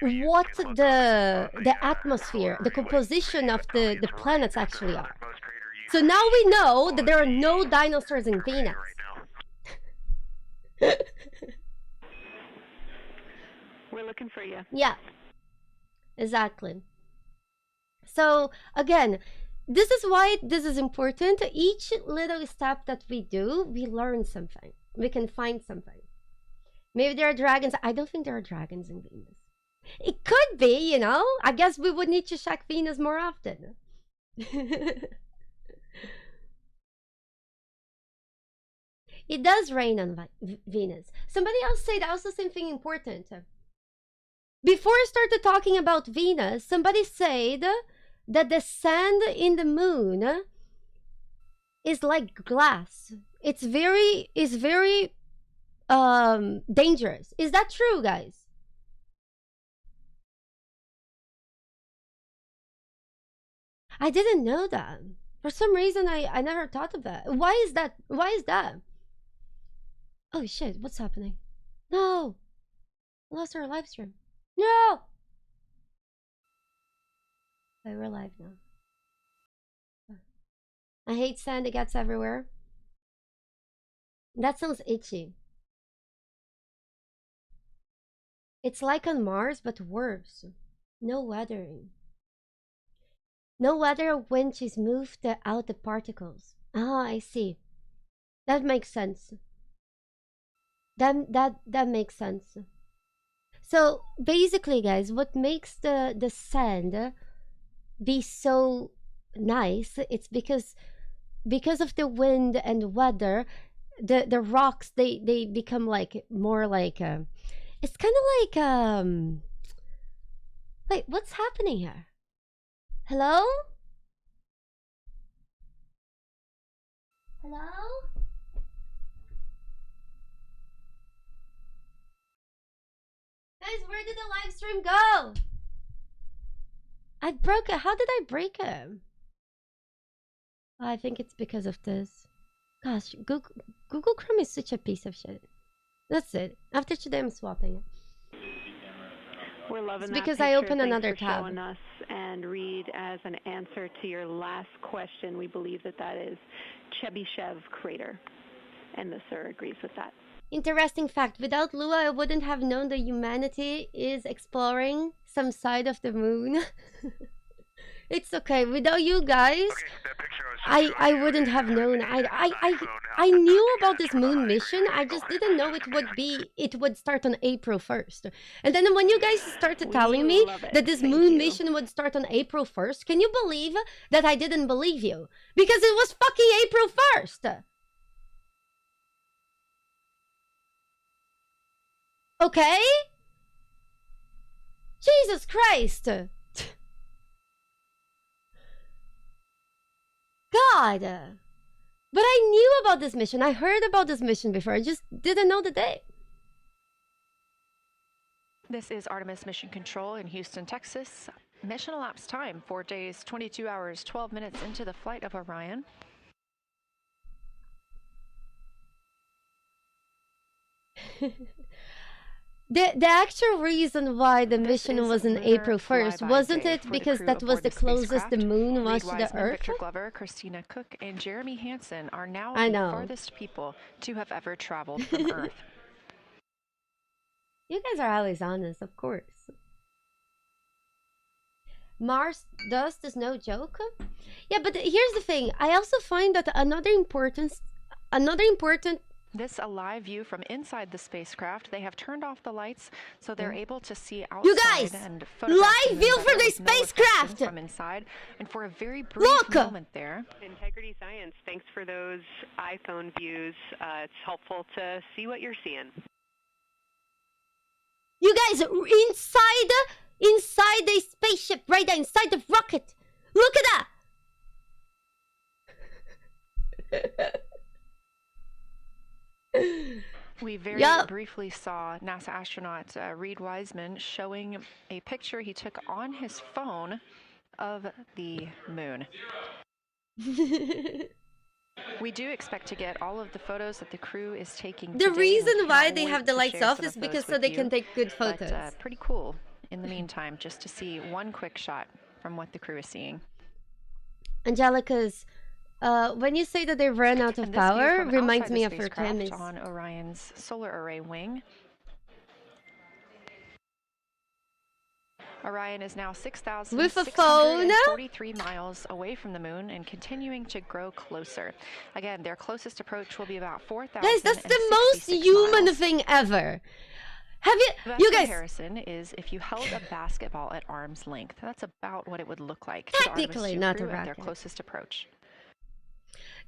what the atmosphere, the composition of the planets actually are. So now we know that there are no dinosaurs in Venus. We're looking for you. Yeah, exactly. So again, this is why this is important. Each little step that we do, we learn something. We can find something. Maybe there are dragons. I don't think there are dragons in Venus. It could be, you know. I guess we would need to check Venus more often. It does rain on Venus. Somebody else said also something important. Before I started talking about Venus, somebody said that the sand in the moon is like glass. It's very dangerous. Is that true, guys? I didn't know that. For some reason, I never thought of that. Why is that? Why is that? Oh shit, what's happening? No! I lost our live stream. No! Okay, we're live now. I hate sand, it gets everywhere. That sounds itchy. It's like on Mars, but worse. No weathering. No weather when she's moved out the particles. Ah, I see. That makes sense. That makes sense. So basically, guys, what makes the sand be so nice? It's because of the wind and weather. The rocks they become like more like it's kind of like wait, what's happening here? Hello? Hello? Guys, where did the live stream go? I broke it. How did I break it? I think it's because of this. Gosh, Google Chrome is such a piece of shit. That's it. After today, I'm swapping it. We're loving it's that because picture. I opened Thanks another for tab. Showing us and read as an answer to your last question. We believe that is Chebyshev crater, and the sir agrees with that. Interesting fact. Without Lua, I wouldn't have known that humanity is exploring some side of the moon. It's okay. Without you guys, I wouldn't have known. I knew about this moon mission. I just didn't know it would start on April 1st. And then when you guys started telling me that this moon mission would start on April 1st, can you believe that I didn't believe you? Because it was fucking April 1st. Okay? Jesus Christ. God. But I knew about this mission. I heard about this mission before. I just didn't know the date. This is Artemis Mission Control in Houston, Texas. mission elapsed time, 4 days, 22 hours, 12 minutes into the flight of Orion. The actual reason why the mission was in April 1st, wasn't it because that was the closest the moon was to the Earth? Victor Glover, Christina Cook, and Jeremy Hansen are now I the know. farthest people to have ever traveled from Earth. You guys are always honest, of course. Mars dust is no joke. Yeah, but here's the thing. I also find that another important This a live view from inside the spacecraft. They have turned off the lights so they're able to see outside. You guys, and live view for the spacecraft from inside. And for a very brief moment there. Integrity Science, thanks for those iPhone views. It's helpful to see what you're seeing. You guys, inside the spaceship, right there, inside the rocket. Look at that. We very briefly saw NASA astronaut Reed Wiseman showing a picture he took on his phone of the moon. We do expect to get all of the photos that the crew is taking The today, reason and why cannot they wait have the to lights share off some is of those because so with they you. can take good photos. But, pretty cool in the meantime, just to see one quick shot from what the crew is seeing. Angelica's, when you say that they ran out of power, reminds me of Artemis. On Orion's solar array wing. Orion is now 6,643 miles away from the moon and continuing to grow closer. Again, their closest approach will be about 4,000. Guys, that's the most human thing ever. Have you, you guys? Comparison is if you held a basketball at arm's length. That's about what it would look like. Technically, not a racket. At their closest approach.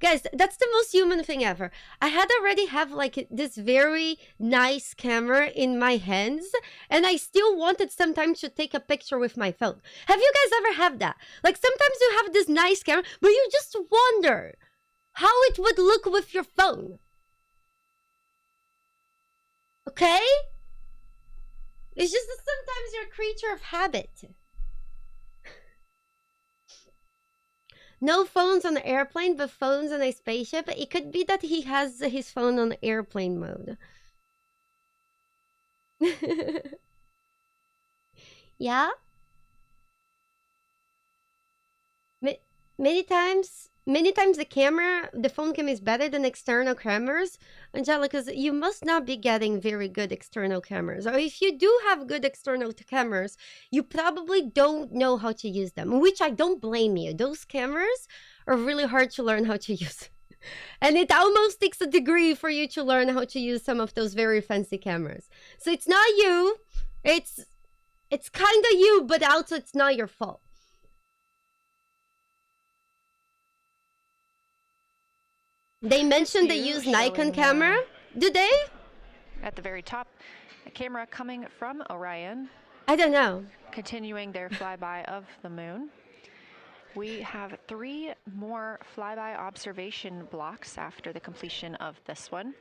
Guys, that's the most human thing ever. I had already have like this very nice camera in my hands, and I still wanted sometimes to take a picture with my phone. Have you guys ever had that? Like sometimes you have this nice camera, but you just wonder how it would look with your phone. Okay? It's just that sometimes you're a creature of habit. No phones on the airplane, but phones on a spaceship. It could be that he has his phone on airplane mode. Yeah? Many times the phone cam is better than external cameras. Angelica, you must not be getting very good external cameras. Or if you do have good external cameras, you probably don't know how to use them, which I don't blame you. Those cameras are really hard to learn how to use. And it almost takes a degree for you to learn how to use some of those very fancy cameras. So it's not you. It's kind of you, but also it's not your fault. They mentioned they use Nikon camera. Do they? At the very top, a camera coming from Orion. I don't know. Continuing their flyby of the moon. We have 3 more flyby observation blocks after the completion of this one.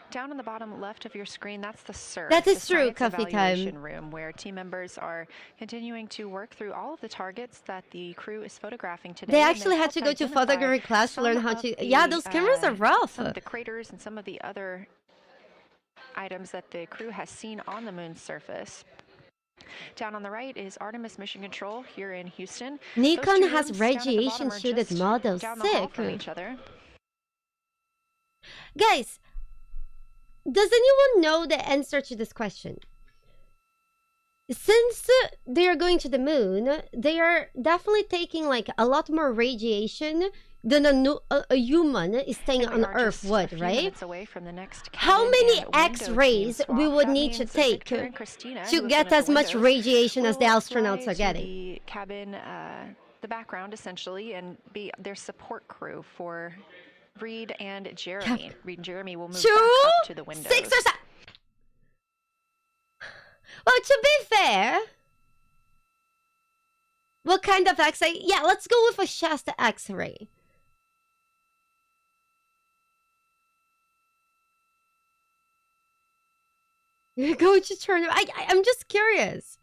Down on the bottom left of your screen, that's the SIR. That is the true, coffee evaluation time. room, where team members are continuing to work through all of the targets that the crew is photographing today. They actually had to go to photography class to learn how to... Yeah, those cameras are rough. Some of the craters and some of the other items that the crew has seen on the moon's surface. Down on the right is Artemis Mission Control here in Houston. Nikon has radiation-shielded models. Sick. From each other. Guys, does anyone know the answer to this question? Since they are going to the moon, they are definitely taking like a lot more radiation than a human is staying on Earth would, right? Away from the next How many X-rays we would need to take to get as much radiation as the astronauts are getting? The cabin, the background essentially, and be their support crew for Reed and Jeremy. Reed and Jeremy will move back up to the windows. 6 or 7. Well, to be fair, what kind of X-ray? Yeah, let's go with a Shasta X-ray. Go to turn. I'm just curious.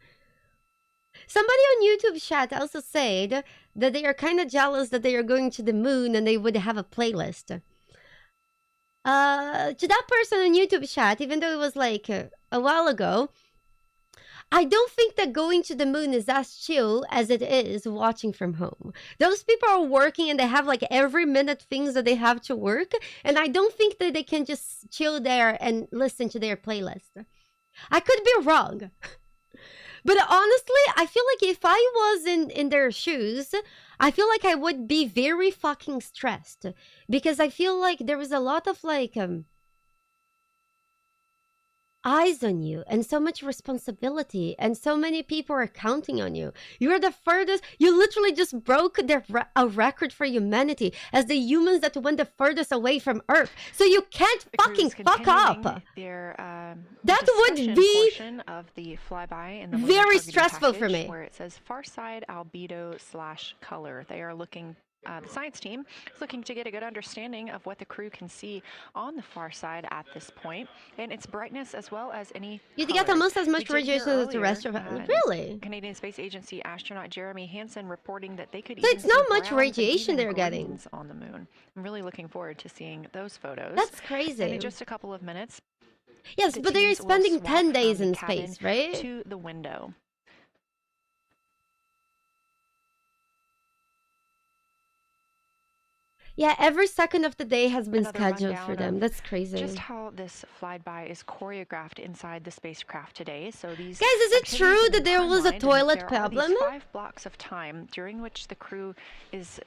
Somebody on YouTube chat also said that they are kind of jealous that they are going to the moon and they would have a playlist. To that person on YouTube chat, even though it was like a while ago, I don't think that going to the moon is as chill as it is watching from home. Those people are working and they have like every minute things that they have to work. And I don't think that they can just chill there and listen to their playlist. I could be wrong. But honestly, I feel like if I was in their shoes, I feel like I would be very fucking stressed. Because I feel like there was a lot of like... eyes on you and so much responsibility and so many people are counting on you. You're the furthest. You literally just broke a record for humanity as the humans that went the furthest away from Earth. So you can't fucking fuck up. That would be of the flyby in the very stressful for me. Where it says far side albedo / color. They are looking. The science team is looking to get a good understanding of what the crew can see on the far side at this point, and its brightness as well as any You get almost as much radiation as the rest of it. Really? Canadian Space Agency astronaut Jeremy Hansen reporting that they could so it's not much radiation they're getting on the moon. I'm really looking forward to seeing those photos. That's crazy. And in just a couple of minutes. Yes, but they're spending 10 days in space, right? To the window. Yeah, every second of the day has been scheduled for them. That's crazy. Just how this flyby is choreographed inside the spacecraft today. So these guys, is it true that there was a toilet problem? There are 5 blocks of time during which the crew is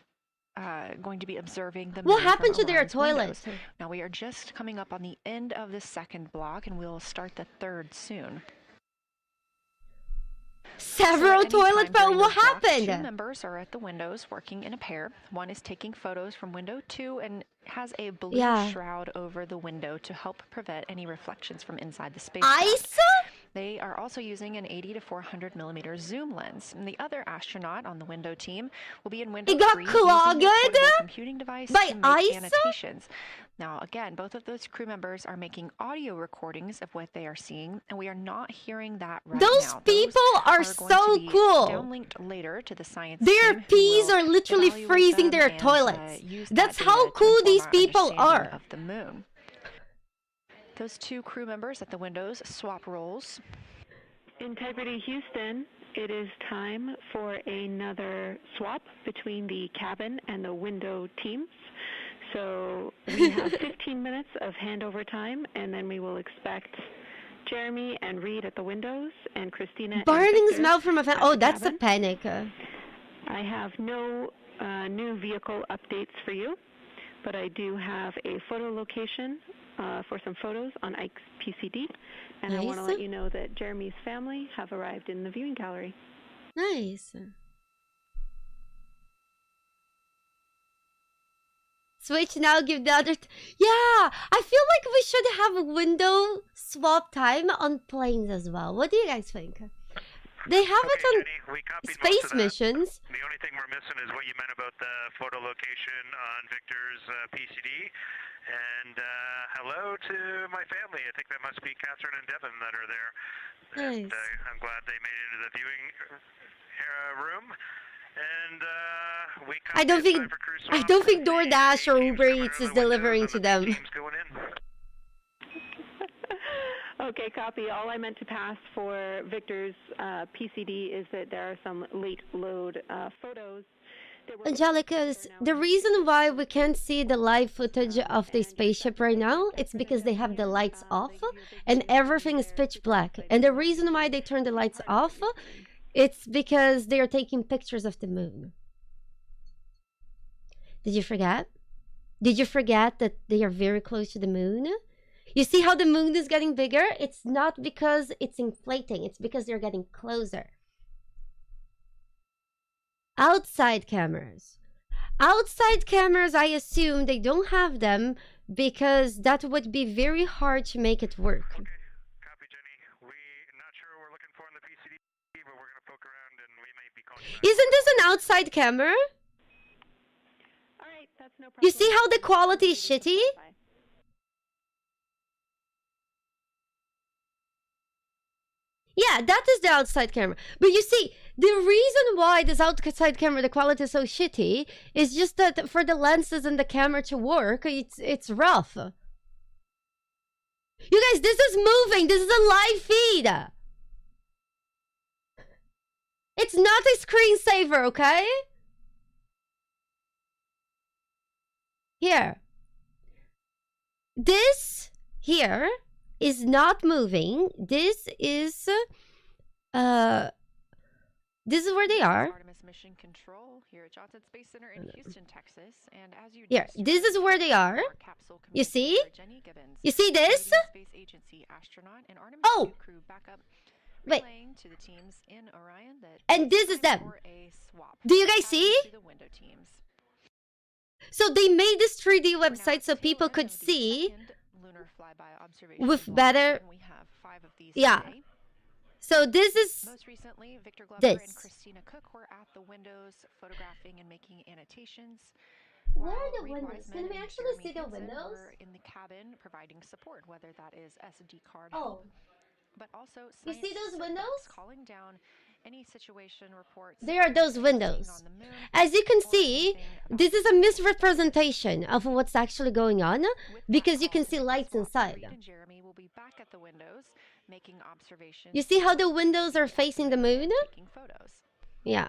going to be observing the moon. What happened to their toilet? Now we are just coming up on the end of the 2nd block, and we'll start the 3rd soon. Several toilet bills. What happened? 2 members are at the windows working in a pair. One is taking photos from window 2 and has a blue shroud over the window to help prevent any reflections from inside the spacecraft. Ice? They are also using an 80 to 400 millimeter zoom lens. And the other astronaut on the window team will be in window 3 using a computing device to make annotations. Now, again, both of those crew members are making audio recordings of what they are seeing, and we are not hearing that right now. Those people are so cool. Downlinked later to the science their team peas are literally freezing their toilets. That's how cool these people are. Of the moon. Those 2 crew members at the windows swap roles. Integrity Houston, it is time for another swap between the cabin and the window teams. So we have 15 minutes of handover time, and then we will expect Jeremy and Reed at the windows, and Christina. Burning smell from a fan. Oh, that's a panic. I have no new vehicle updates for you, but I do have a photo location for some photos on Ike's PCD, and I want to let you know that Jeremy's family have arrived in the viewing gallery. Nice. Switch now, give the other... Yeah, I feel like we should have a window swap time on planes as well. What do you guys think? They have it on space missions. The only thing we're missing is what you meant about the photo location on Victor's PCD. And hello to my family. I think that must be Catherine and Devin that are there. Nice. And, I'm glad they made it into the viewing room. And I don't think DoorDash or Uber Eats is delivering to them. Okay, copy. All I meant to pass for Victor's PCD is that there are some late load photos. Angelica, the reason why we can't see the live footage of the spaceship right now, it's because they have the lights off and everything is pitch black. And the reason why they turn the lights off, it's because they are taking pictures of the moon. Did you forget? Did you forget that they are very close to the moon? You see how the moon is getting bigger? It's not because it's inflating. It's because they're getting closer. Outside cameras. Outside cameras, I assume they don't have them because that would be very hard to make it work. Okay. Copy, Jenny. We're not sure what we're looking for in the PCD, but we're going to poke around and we may be calling back. Isn't this an outside camera? All right, that's no problem. You see how the quality is shitty? Yeah, that is the outside camera. But you see, the reason why this outside camera, the quality is so shitty, is just that for the lenses and the camera to work, it's rough. You guys, this is moving. This is a live feed. It's not a screensaver, okay? Here. This here is not moving. This is where they are. Artemis mission control here at Johnson Space Center in Houston, Texas. And as you Here, this is where they are. You see? You see this? Space Agency astronaut and Artemis crew backup relaying to the teams in Orion that and this is them. Do you guys see? The window teams. So they made this 3D website so people could see Lunar Flyby observation with better. We have 5 of these today. So this is most recently Victor Glover and Christina Cook were at the windows photographing and making annotations. Where are the windows? Can we actually see the windows? Were in the cabin providing support, whether that is SD card help, but also you see those windows? Calling down any situation reports. There are those windows. As you can see, this is a misrepresentation of what's actually going on because you can see lights inside. Jeremy will be back at the windows making observations. You see how the windows are facing the moon? Taking photos. Yeah.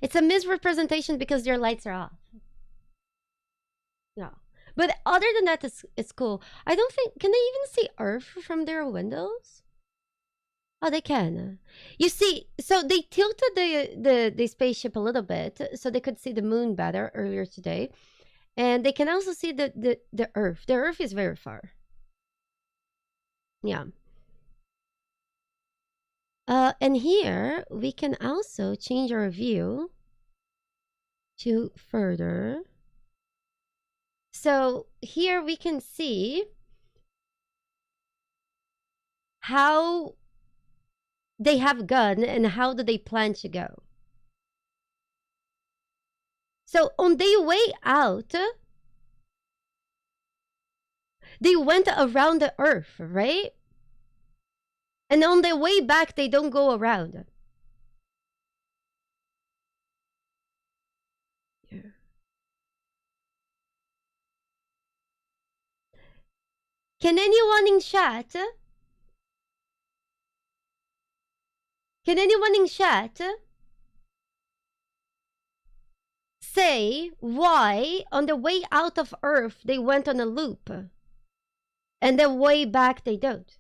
It's a misrepresentation because their lights are off. Yeah. But other than that, it's cool. I don't think... Can they even see Earth from their windows? Oh, they can. You see, so they tilted the spaceship a little bit so they could see the moon better earlier today. And they can also see the Earth. The Earth is very far. Yeah. And here, we can also change our view to further. So here we can see how they have gone and how do they plan to go. So on their way out, they went around the Earth, right? And on their way back, they don't go around. Yeah. Can anyone in chat? Can anyone in chat say why on the way out of Earth they went on a loop and the way back they don't?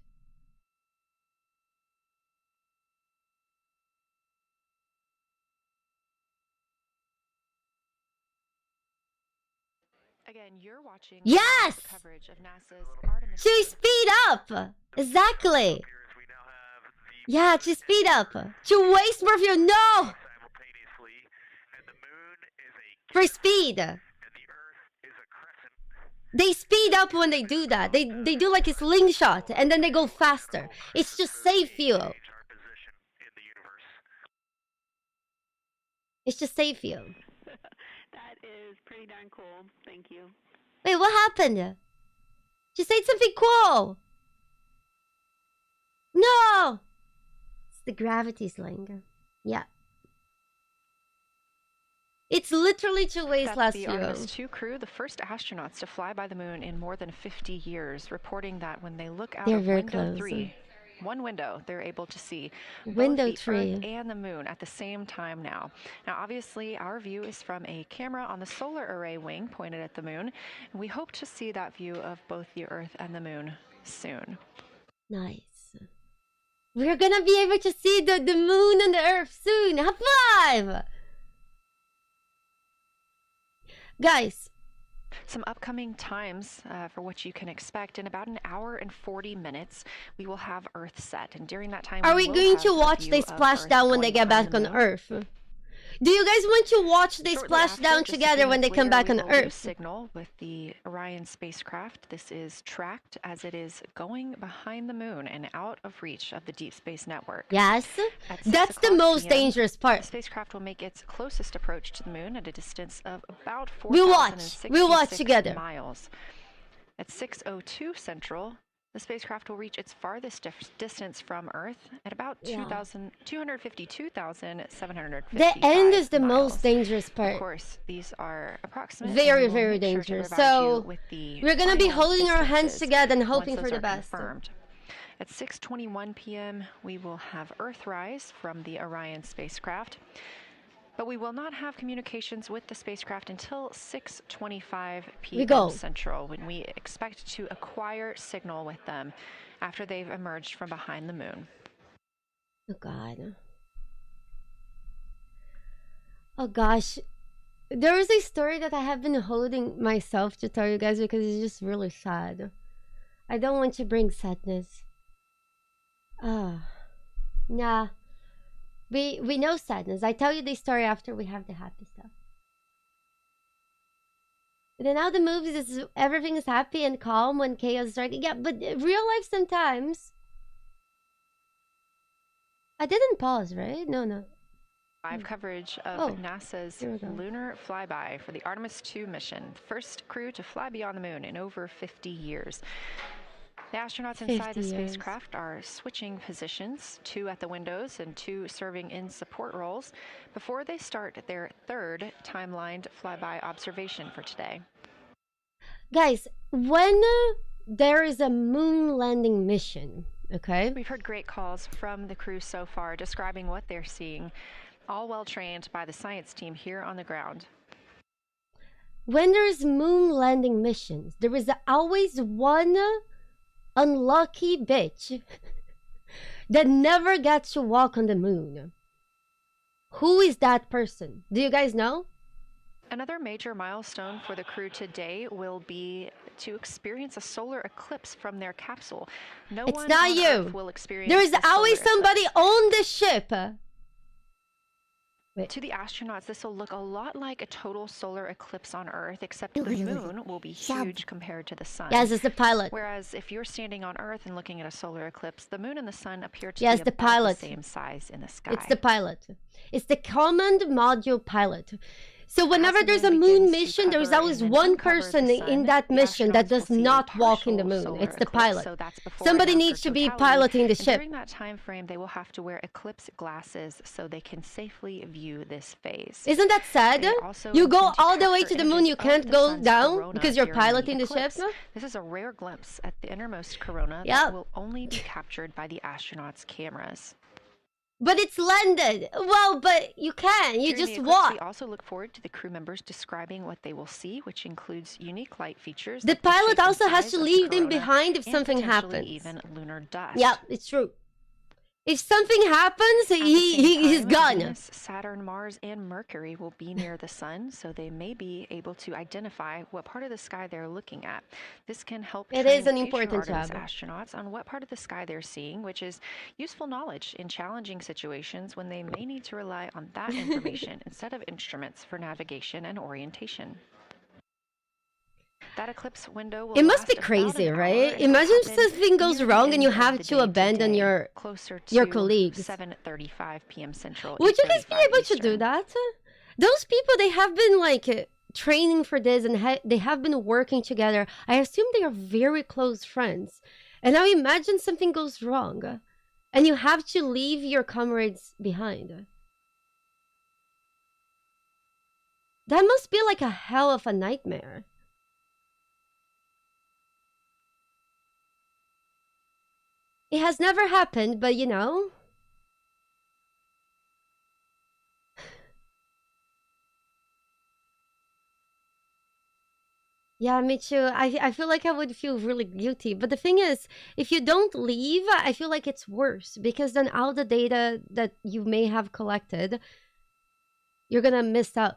Again, you're watching coverage of NASA's Artemis. To speed up! Exactly! Yeah, to speed up! To waste more fuel! No! For speed! They speed up when they do that. They do like a slingshot and then they go faster. It's just save fuel. It's just save fuel. That is pretty darn cool. Thank you. Wait, what happened? She said something cool. No! It's the gravity sling. Yeah. It's literally 2 ways less fuel. The Artemis 2 crew, the first astronauts to fly by the moon in more than 50 years, reporting that when they look out of window 3, one window, they're able to see window both the Earth and the moon at the same time now. Now, obviously, our view is from a camera on the solar array wing pointed at the moon. And we hope to see that view of both the Earth and the moon soon. Nice. We're gonna be able to see the moon and the Earth soon. High five! Guys, some upcoming times for what you can expect. In about an hour and 40 minutes, we will have Earth set. And during that time, are we going to watch they splash down when they get back on Earth? Do you guys want to watch they Shortly splash after, down just a together few when they minutes come later, back we on will lose Earth? signal with the Orion spacecraft. This is tracked as it is going behind the moon and out of reach of the Deep Space Network. Yes, At 6 that's the o'clock most p.m., dangerous The part. spacecraft will make its closest approach to the moon at a distance of about We'll watch 4,066 together. miles. At 6:02 Central, the spacecraft will reach its farthest distance from Earth at about 252,750 The end is the miles. most dangerous Of part. course, these are approximate. Very, and we will very make sure to dangerous. provide you So with the we're gonna be final holding our hands distances together and once hoping those for the are best. confirmed. At 6:21 p.m., we will have Earthrise from the Orion spacecraft. But we will not have communications with the spacecraft until 6:25 p.m. Central, when we expect to acquire signal with them after they've emerged from behind the moon. Oh God. Oh gosh. There is a story that I have been holding myself to tell you guys because it's just really sad. I don't want to bring sadness. Nah. We know sadness. I tell you the story after we have the happy stuff. And then now the movies is everything is happy and calm when chaos is striking. Yeah, but real life sometimes. I didn't pause, right? No. Live coverage of NASA's Lunar Flyby for the Artemis 2 mission, first crew to fly beyond the moon in over 50 years. The astronauts inside the spacecraft are switching positions, 2 at the windows and 2 serving in support roles, before they start their third timelined flyby observation for today. Guys, when there is a moon landing mission, okay? We've heard great calls from the crew so far describing what they're seeing, all well trained by the science team here on the ground. When there is moon landing missions, there is always one unlucky bitch that never gets to walk on the moon. Who is that person? Do you guys know? Another major milestone for the crew today will be to experience a solar eclipse from their capsule. It's not you. Earth will experience there is always somebody on the ship. To the astronauts, this will look a lot like a total solar eclipse on Earth, except the moon will be huge compared to the sun. Yes, it's the pilot. Whereas if you're standing on Earth and looking at a solar eclipse, the moon and the sun appear to be the about pilot. the same size in the sky. It's the pilot. It's the command module pilot. So whenever there's a moon mission, there's always one person in that mission that does not walk in the moon. It's the pilot. Somebody needs to be piloting the ship. During that time frame, they will have to wear eclipse glasses so they can safely view this phase. Isn't that sad? You go all the way to the moon, you can't go down because you're piloting the ship? This is a rare glimpse at the innermost corona that will only be captured by the astronauts' cameras. But it's landed. Well, but you can. You just walk. We also look forward to the crew members describing what they will see, which includes unique light features. The pilot also has to leave them behind if something happens. Even lunar dust. Yeah, it's true. If something happens, he's gone. Venus, Saturn, Mars, and Mercury will be near the sun, so they may be able to identify what part of the sky they're looking at. This can help it is an important Artemis job. Astronauts on what part of the sky they're seeing, which is useful knowledge in challenging situations when they may need to rely on that information instead of instruments for navigation and orientation. That eclipse window will it must be crazy, right? Imagine if something goes wrong and you have to abandon your colleagues. 7:35 p.m. Central. Would you guys be able to do that? Those people, they have been like training for this and they have been working together. I assume they are very close friends. And now imagine something goes wrong and you have to leave your comrades behind. That must be like a hell of a nightmare. It has never happened, but you know. Yeah, me too. I feel like I would feel really guilty. But the thing is, if you don't leave, I feel like it's worse. Because then all the data that you may have collected, you're gonna miss out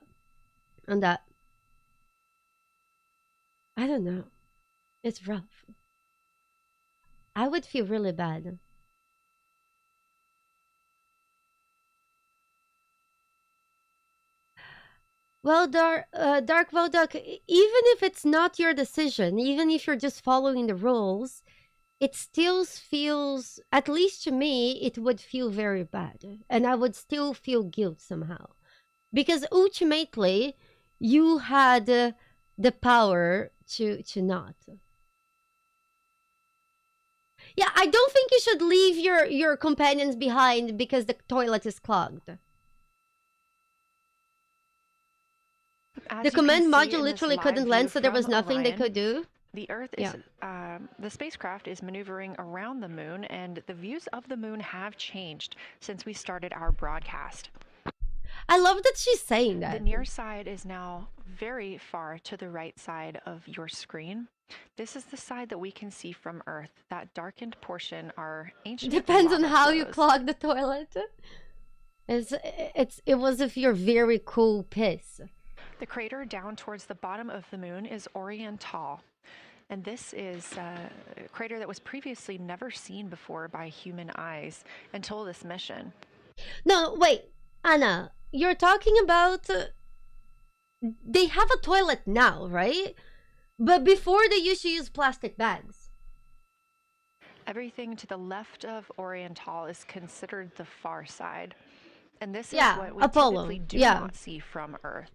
on that. I don't know. It's rough. I would feel really bad. Well, Dark Velduck, even if it's not your decision, even if you're just following the rules, it still feels, at least to me, it would feel very bad. And I would still feel guilt somehow. Because ultimately, you had the power to not. Yeah, I don't think you should leave your companions behind because the toilet is clogged. As The you can command see module in this literally live couldn't view land, so there from was nothing they Orion, could do. the Earth is, the spacecraft is maneuvering around the moon, and the views of the moon have changed since we started our broadcast. I love that she's saying that. The near side is now very far to the right side of your screen. This is the side that we can see from Earth. That darkened portion are ancient. Depends on lava how you flows. clog the toilet. It was if you're very cool piss. The crater down towards the bottom of the moon is Oriental. And this is a crater that was previously never seen before by human eyes until this mission. No, wait, Anna, you're talking about... they have a toilet now, right? But before they used to use plastic bags. Everything to the left of Oriental is considered the far side. And this is what we Apollo. typically do not see from Earth.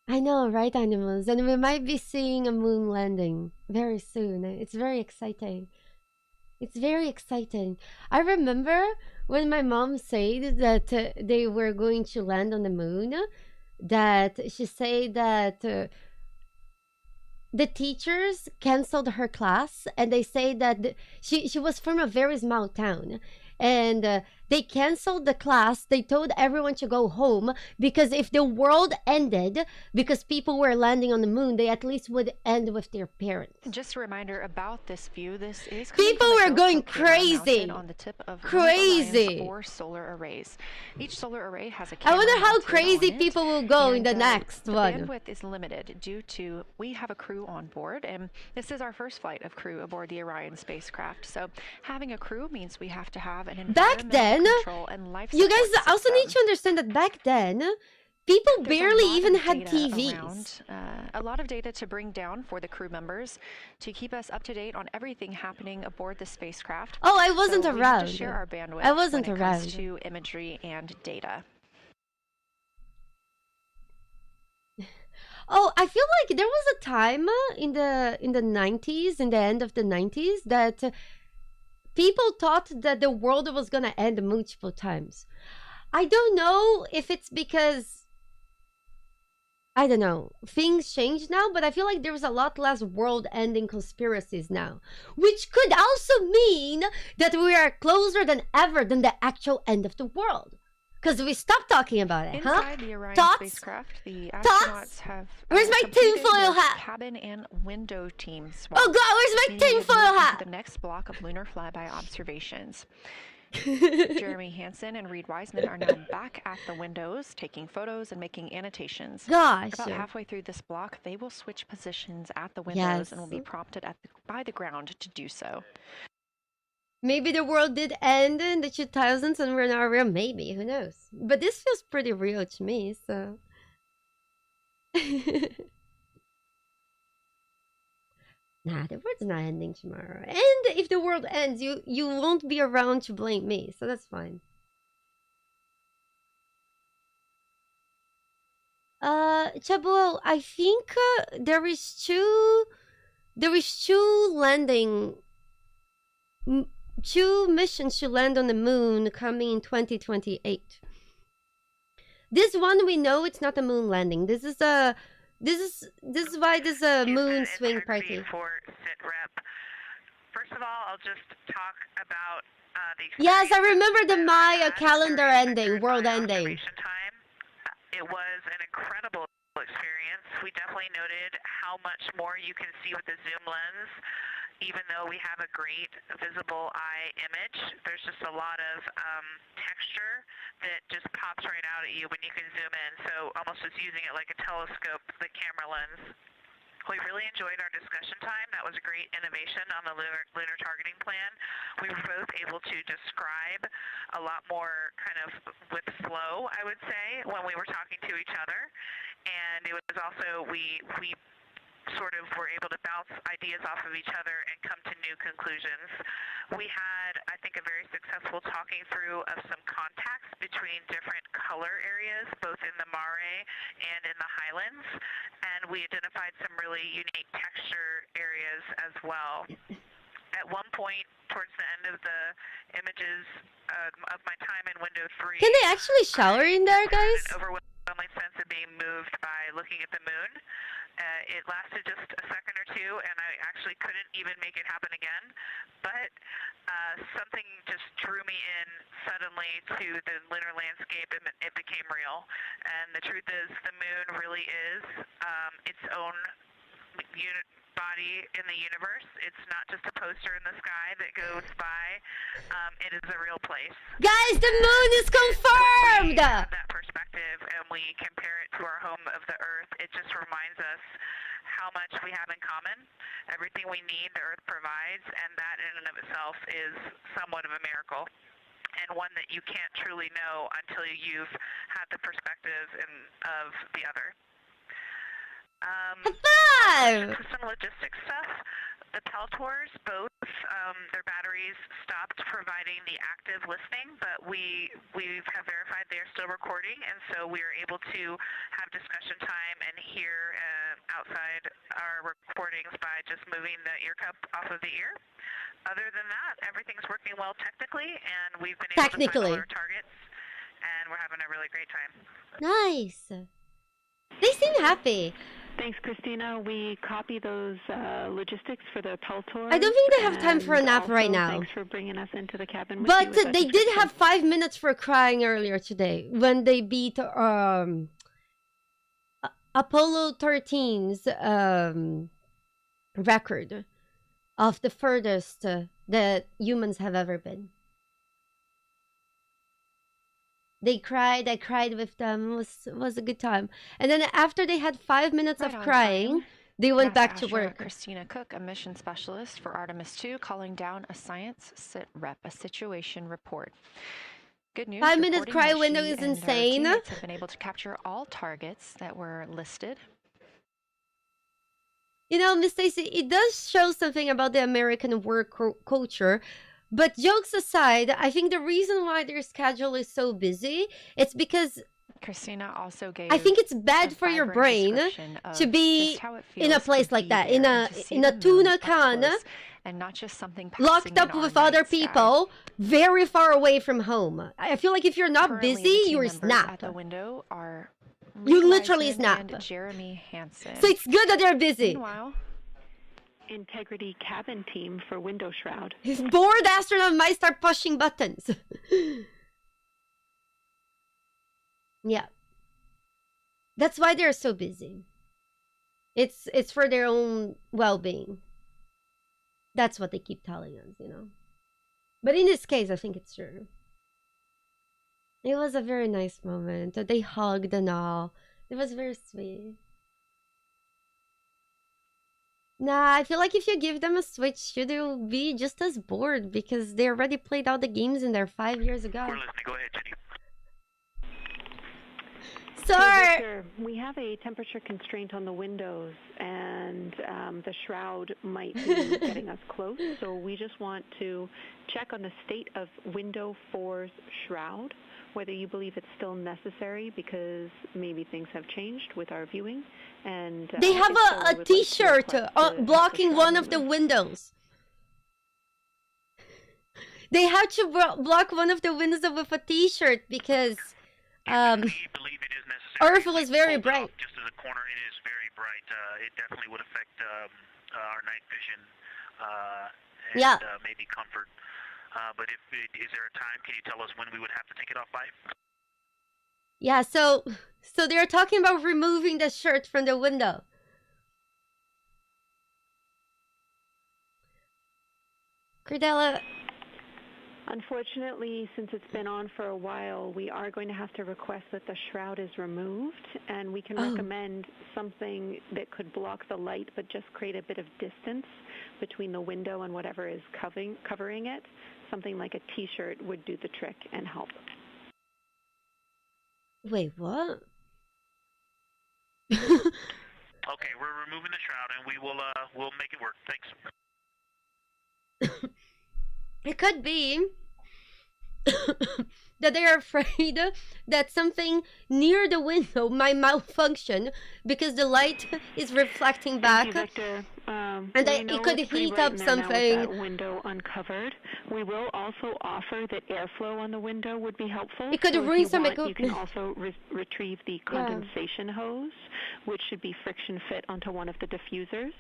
I know, right, animals? And we might be seeing a moon landing very soon. It's very exciting. It's very exciting. I remember when my mom said that they were going to land on the moon, that she said that the teachers canceled her class, and they say that she was from a very small town. And they canceled the class. They told everyone to go home because if the world ended because people were landing on the moon, they at least would end with their parents. Just a reminder about this view. This is people were going crazy on the tip of crazy 4 solar arrays. Each solar array has a I wonder how mounted crazy on it, people will go in the and, next the one. bandwidth is limited due to we have a crew on board, and this is our first flight of crew aboard the Orion spacecraft. So having a crew means we have to have an back then, control and life you guys support also system. need to understand that back then, people barely even had TVs. Around, a lot of data to bring down for the crew members to keep us up to date on everything happening aboard the spacecraft. Oh, I wasn't so we around. have to share our bandwidth I wasn't when it around. comes to imagery and data. Oh, I feel like there was a time in the 90s, in the end of the 90s, that people thought that the world was going to end multiple times. I don't know if it's because, I don't know, things changed now, but I feel like there's a lot less world-ending conspiracies now, which could also mean that we are closer than ever than the actual end of the world. Because we stopped talking about it, Inside the Orion Thoughts? spacecraft, the Thoughts? astronauts have Where's my completed tinfoil their hat? cabin and window team swap. Oh God, where's my meaning they've tinfoil moved hat? into the next block of Lunar Flyby observations. Jeremy Hansen and Reed Wiseman are now back at the windows, taking photos and making annotations. Gosh. About halfway through this block, they will switch positions at the windows and will be prompted by the ground to do so. Maybe the world did end in the 2000s and we're not real. Maybe, who knows? But this feels pretty real to me, so. Nah, the world's not ending tomorrow. And if the world ends, you won't be around to blame me, so that's fine. Chabuel, I think there is two landing, two missions to land on the moon coming in 2028. This one we know it's not a moon landing. This is why this is a moon swing party. For SITREP. First of all, I'll just talk about the Yes, I remember the Maya calendar ending, world ending. Time. It was an incredible experience. We definitely noted how much more you can see with the zoom lens. Even though we have a great visible eye image, there's just a lot of texture that just pops right out at you when you can zoom in. So almost just using it like a telescope, the camera lens. We really enjoyed our discussion time. That was a great innovation on the lunar targeting plan. We were both able to describe a lot more kind of with flow, I would say, when we were talking to each other. And it was also, we sort of were able to bounce ideas off of each other and come to new conclusions. We had, I think, a very successful talking through of some contacts between different color areas, both in the mare and in the highlands, and we identified some really unique texture areas as well. At one point, towards the end of the images of my time in window 3... Can they actually shower in there, guys? An overwhelming sense of being moved by looking at the moon. It lasted just a second or two, and I actually couldn't even make it happen again. But something just drew me in suddenly to the lunar landscape, and it became real. And the truth is, the moon really is its own body in the universe. It's not just a poster in the sky that goes by. It is a real place. Guys, the moon is confirmed! We have that perspective and we compare it to our home of the Earth. It just reminds us how much we have in common. Everything we need, the Earth provides, and that in and of itself is somewhat of a miracle, and one that you can't truly know until you've had the perspective of the other. Some logistics stuff. The Peltors, both their batteries stopped providing the active listening, but we have verified they are still recording, and so we are able to have discussion time and hear outside our recordings by just moving the ear cup off of the ear. Other than that, everything's working well technically, and we've been able to find all our targets, and we're having a really great time. Nice. They seem happy. Thanks, Christina. We copy those logistics for the Peltor. I don't think they have time for a nap right now. Thanks for bringing us into the cabin with but you. They did have 5 minutes for crying earlier today when they beat Apollo 13's record of the furthest that humans have ever been. They cried, I cried with them. It was a good time. And then after they had 5 minutes of crying, they went back to work. Christina Cook, a mission specialist for Artemis 2, calling down a science sit rep, a situation report. Good news. 5 minute cry window is insane. Have been able to capture all targets that were listed. You know, Miss Stacy, it does show something about the American work culture. But jokes aside, I think the reason why their schedule is so busy, it's because Christina also gave I think it's bad for your brain to be in a place like that, in a tuna can, and not just something locked up with other people, very far away from home. I feel like if you're not busy, you're snapped. At the window are you literally snap. Jeremy Hansen. So it's good that they're busy. Meanwhile, Integrity cabin team for window shroud. His bored astronaut might start pushing buttons. Yeah. That's why they're so busy. It's for their own well-being. That's what they keep telling us, you know. But in this case, I think it's true. It was a very nice moment. They hugged and all. It was very sweet. Nah, I feel like if you give them a Switch, they'll be just as bored because they already played all the games in there 5 years ago. We're listening. Go ahead, Jenny. Sir! Victor, we have a temperature constraint on the windows, and the shroud might be getting us close, so we just want to check on the state of window 4's shroud, whether you believe it's still necessary because maybe things have changed with our viewing. And they have a t-shirt blocking one of the windows. They have to block one of the windows with a t-shirt because Earth was very bright. Just as a corner, it is very bright. It definitely would affect our night vision and maybe comfort. But is there a time? Can you tell us when we would have to take it off by? Yeah, so they're talking about removing the shirt from the window. Cordella, Unfortunately, since it's been on for a while, we are going to have to request that the shroud is removed, and we can recommend something that could block the light but just create a bit of distance between the window and whatever is covering it. Something like a t-shirt would do the trick and help. Wait, what? Okay, we're removing the shroud, and we'll make it work. Thanks. It could be that they are afraid that something near the window might malfunction because the light is reflecting back. Thank you, Victor. And it could heat up something. With that window uncovered. We will also offer that airflow on the window would be helpful. It could ruin some equipment. You can also retrieve the condensation hose, which should be friction fit onto one of the diffusers,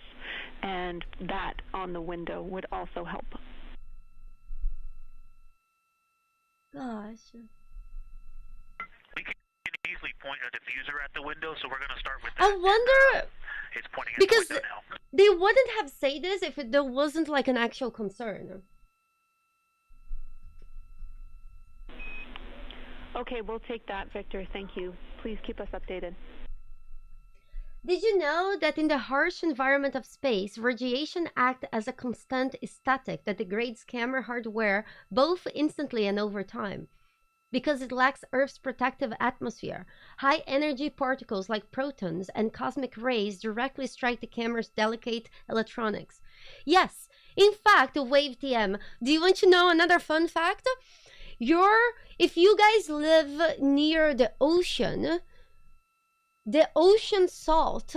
and that on the window would also help. Gosh. We can easily point a diffuser at the window, so we're going to start with that. I wonder, it's pointing at because the window now. they wouldn't have said this if there wasn't like an actual concern. Okay, we'll take that, Victor. Thank you. Please keep us updated. Did you know that in the harsh environment of space, radiation acts as a constant static that degrades camera hardware both instantly and over time? Because it lacks Earth's protective atmosphere, high-energy particles like protons and cosmic rays directly strike the camera's delicate electronics. Yes, in fact, Wave TM, do you want to know another fun fact? If you guys live near the ocean salt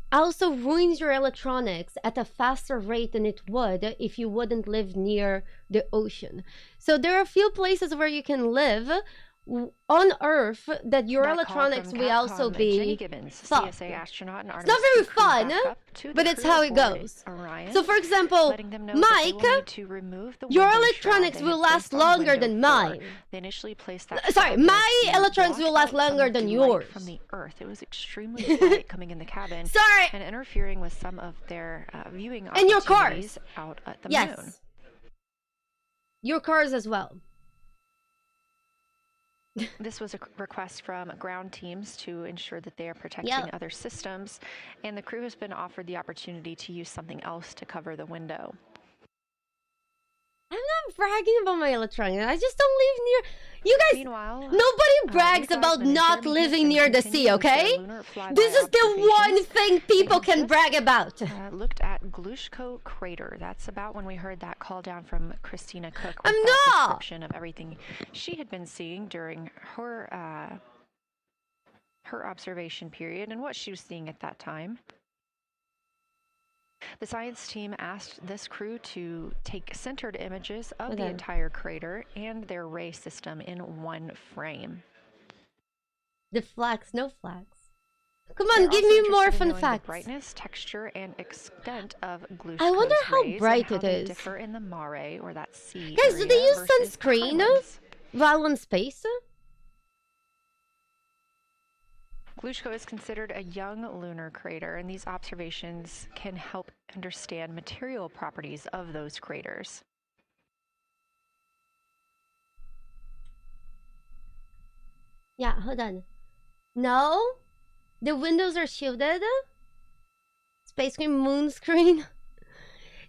also ruins your electronics at a faster rate than it would if you wouldn't live near the ocean. So there are a few places where you can live on Earth that your electronics will also be stopped. CSA astronaut and It's not very fun, but it's how it goes. Orion, so for example, Mike, your electronics will last longer than mine. They initially placed that my electronics will last longer than yours. From the Earth, it was extremely bright coming in the cabin. Sorry. And interfering with some of their viewing and your opportunities cars out at the moon. Your cars as well. This was a request from ground teams to ensure that they are protecting other systems, and the crew has been offered the opportunity to use something else to cover the window. I'm not bragging about my electronics. I just don't live near. You guys, meanwhile, nobody brags about not living near the sea, okay? This is the one thing people can brag about. Looked at Geological crater. That's about when we heard that call down from Christina Cook with I'm that not. description of everything she had been seeing during her observation period and what she was seeing at that time. The science team asked this crew to take centered images of the entire crater and their ray system in one frame. The flags, no flags. Come on, give me more fun facts. The brightness, texture, and extent of Geological I wonder how rays bright and how it they is. differ in the mare, or that sea Guys, area, do they use versus sunscreen Artemis. while in space? Geological is considered a young lunar crater, and these observations can help understand material properties of those craters. Yeah, hold on. No? The windows are shielded? Space screen, moon screen?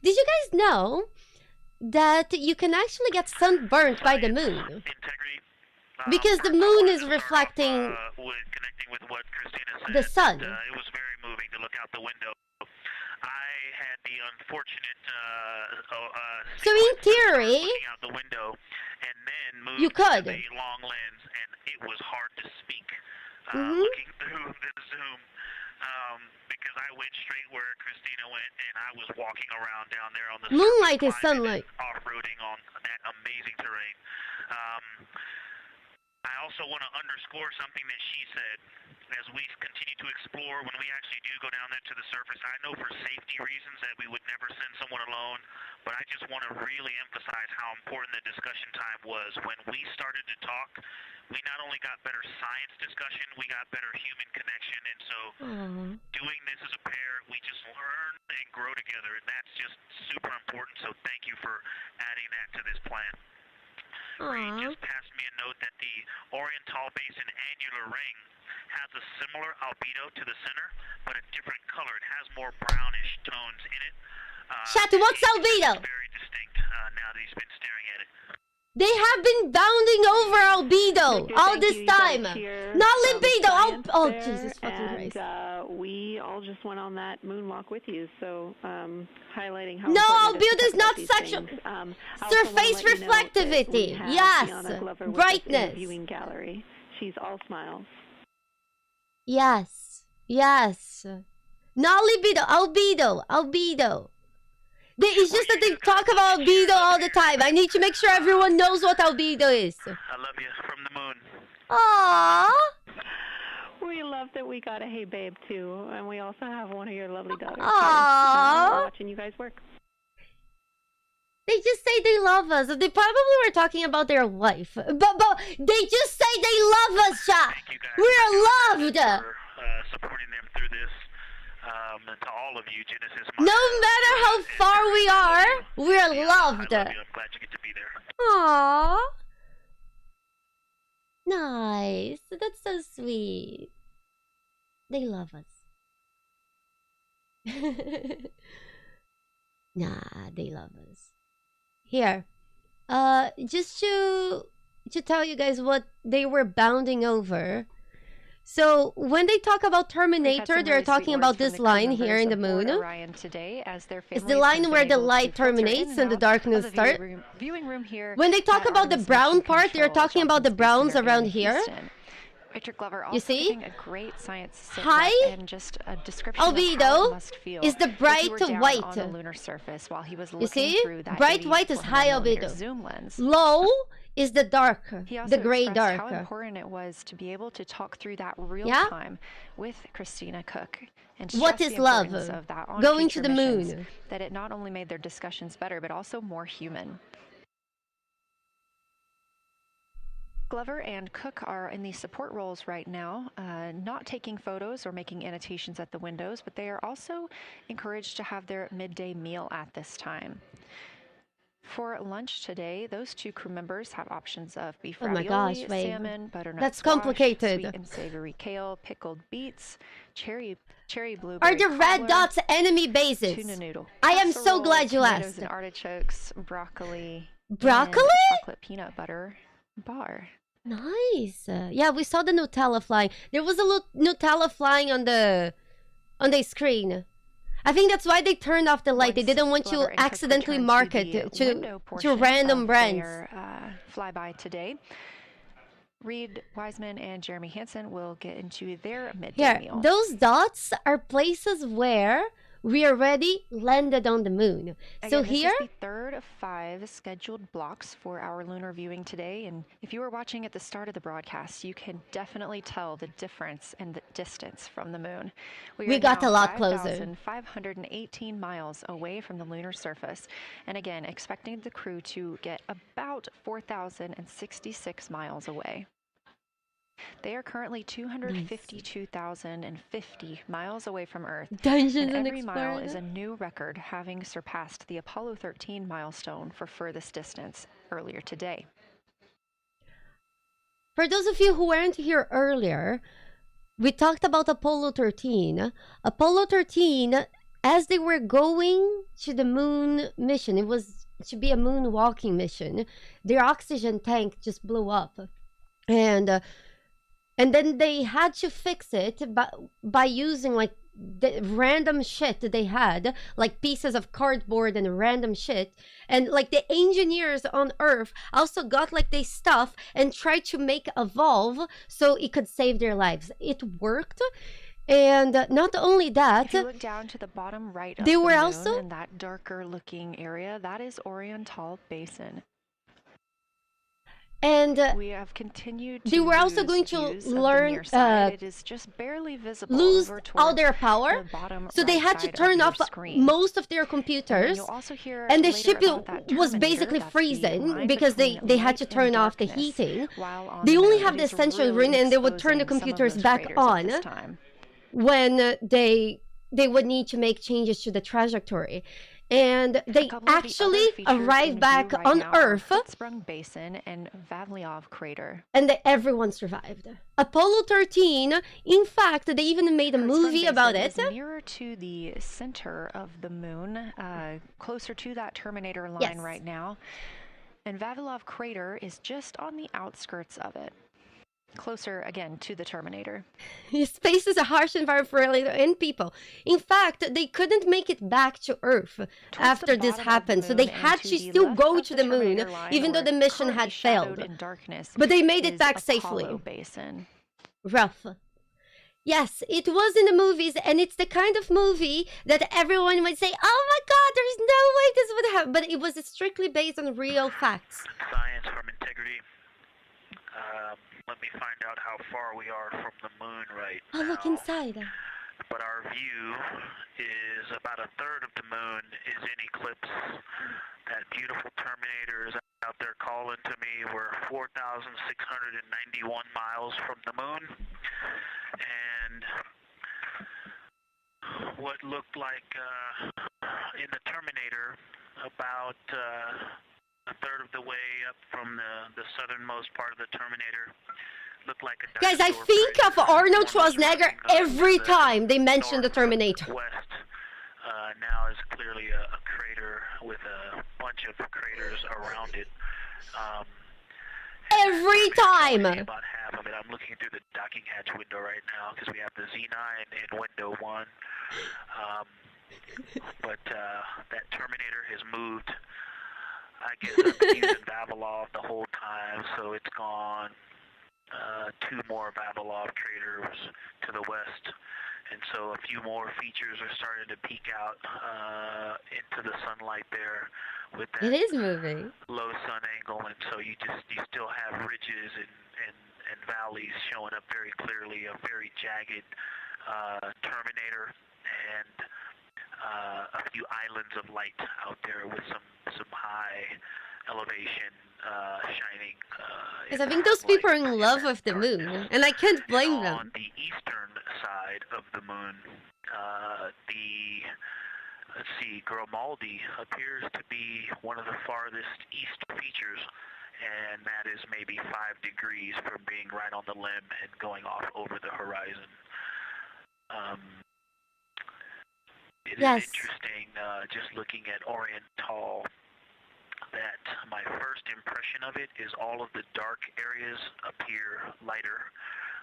Did you guys know that you can actually get sunburnt by the moon? Integrity. Because the moon is reflecting connecting with what Christina said, the sun. It was very moving to look out the window. I had the unfortunate so in theory, looking out the window and then moved you could. to the long lens, and it was hard to speak looking through the zoom because I went straight where Christina went, and I was walking around down there on the moonlight is surface, sunlight. Off-roading on that amazing terrain. I also want to underscore something that she said. As we continue to explore, when we actually do go down there to the surface, I know for safety reasons that we would never send someone alone, but I just want to really emphasize how important the discussion time was. When we started to talk, we not only got better science discussion, we got better human connection. And so doing this as a pair, we just learn and grow together. And that's just super important. So thank you for adding that to this plan. Reed just passed me a note that the Oriental Basin annular ring has a similar albedo to the center, but a different color. It has more brownish tones in it. Chat, what's albedo? It's very distinct now that he's been staring at it. They have been bounding over albedo all this time. Not libido. Oh, Jesus fucking Christ. We all just went on that moonwalk with you, so highlighting how no, albedo is not sexual. Surface reflectivity. Yes. Brightness. Viewing gallery. She's all smiles. Yes. Yes. Not libido. Albedo. It's just that they talk about albedo all the time. I need to make sure everyone knows what albedo is. I love you from the moon. Aww. We love that we got a hey babe too, and we also have one of your lovely daughters. Aww. Watching you guys work. They just say they love us. They probably were talking about their wife, but they just say they love us, chat. We're loved. For, supporting them through this. And to all of you, Genesis. No matter how far we are, we're loved. I love you. I'm glad you get to be there. Aww. Nice. That's so sweet. They love us. Nah, they love us. Here. Just to tell you guys what they were bounding over. So when they talk about Terminator, they're talking about this line here in the moon. It's the line where the light terminates and the darkness starts. When they talk about the brown part, they're talking about the browns around here. You see? High albedo is the bright white. You see? Bright white is high albedo. Low is the dark, the gray dark. How important it was to be able to talk through that real time with Christina Cook. And what is love? Of that on going to the moon. That it not only made their discussions better, but also more human. Glover and Cook are in the support roles right now, not taking photos or making annotations at the windows, but they are also encouraged to have their midday meal at this time. For lunch today, those two crew members have options of beef ravioli, salmon, butternut That's squash, complicated. sweet and savory kale, pickled beets, cherry blueberry Are the red dots enemy bases? Tuna noodle. I am so glad you asked. And artichokes, broccoli, broccoli, and chocolate peanut butter bar. Nice. Yeah, we saw the Nutella flying. There was a little Nutella flying on the screen. I think that's why they turned off the light. They didn't want you accidentally market to random brands. Flyby today. Reed Wiseman and Jeremy Hansen will get into their midday meal. Those dots are places where we already landed on the moon. Again, so this here is the third of 5 scheduled blocks for our lunar viewing today. And if you were watching at the start of the broadcast, you can definitely tell the difference in the distance from the moon. We got a lot closer. 518 miles away from the lunar surface. And again, expecting the crew to get about 4,066 miles away. They are currently 252,050 miles away from Earth. Dungeons and every mile is a new record, having surpassed the Apollo 13 milestone for furthest distance earlier today. For those of you who weren't here earlier, we talked about Apollo 13. Apollo 13, as they were going to the moon mission, it was to be a moonwalking mission, their oxygen tank just blew up. And then they had to fix it by using like the random shit that they had, like pieces of cardboard and random shit. And like the engineers on Earth also got like this stuff and tried to make a valve so it could save their lives. It worked. And not only that, if you look down to the bottom right of they the were moon, also in that darker looking area, that is Oriental Basin. And we have continued they were also going to learn it is just barely visible lose over all their power, so they had to turn off most of their computers, and the ship was basically freezing because they had to turn off the heating. They only have the essential ring, and they would turn the computers back on when they would need to make changes to the trajectory. And they actually arrived back on Earth. Sprung Basin and Vavilov crater. And everyone survived. Apollo 13, in fact, they even made a movie about it. Is nearer to the center of the moon, closer to that terminator line right now. And Vavilov crater is just on the outskirts of it. Closer, again, to the Terminator. Space is a harsh environment for aliens and people. In fact, they couldn't make it back to Earth after this happened, so they had to still go to the moon, even though the mission had failed. But they made it back safely. Rough. Yes, it was in the movies, and it's the kind of movie that everyone would say, oh my god, there's no way this would happen. But it was strictly based on real facts. Science from integrity. Let me find out how far we are from the moon right now. Oh, look inside. But our view is about a third of the moon is in eclipse. That beautiful Terminator is out there calling to me. We're 4,691 miles from the moon. And what looked like in the Terminator about a third of the way up from the southernmost part of the Terminator. Looked like a guys, I think of Arnold Schwarzenegger every time they mention the Terminator. West now is clearly a crater with a bunch of craters around it. Every time! About half of it. I'm looking through the docking hatch window right now because we have the Z9 in window 1. But that Terminator has moved. I guess I've been using Vavilov the whole time, so it's gone 2 more Vavilov craters to the west. And so a few more features are starting to peek out into the sunlight there with that low sun angle. And so you still have ridges and valleys showing up very clearly, a very jagged Terminator, and a few islands of light out there with some high elevation shining. Because I think those people are in love with the moon, and I can't blame them. On the eastern side of the moon, let's see, Grimaldi appears to be one of the farthest east features, and that is maybe 5 degrees from being right on the limb and going off over the horizon. It is interesting, just looking at Oriental, that my first impression of it is all of the dark areas appear lighter,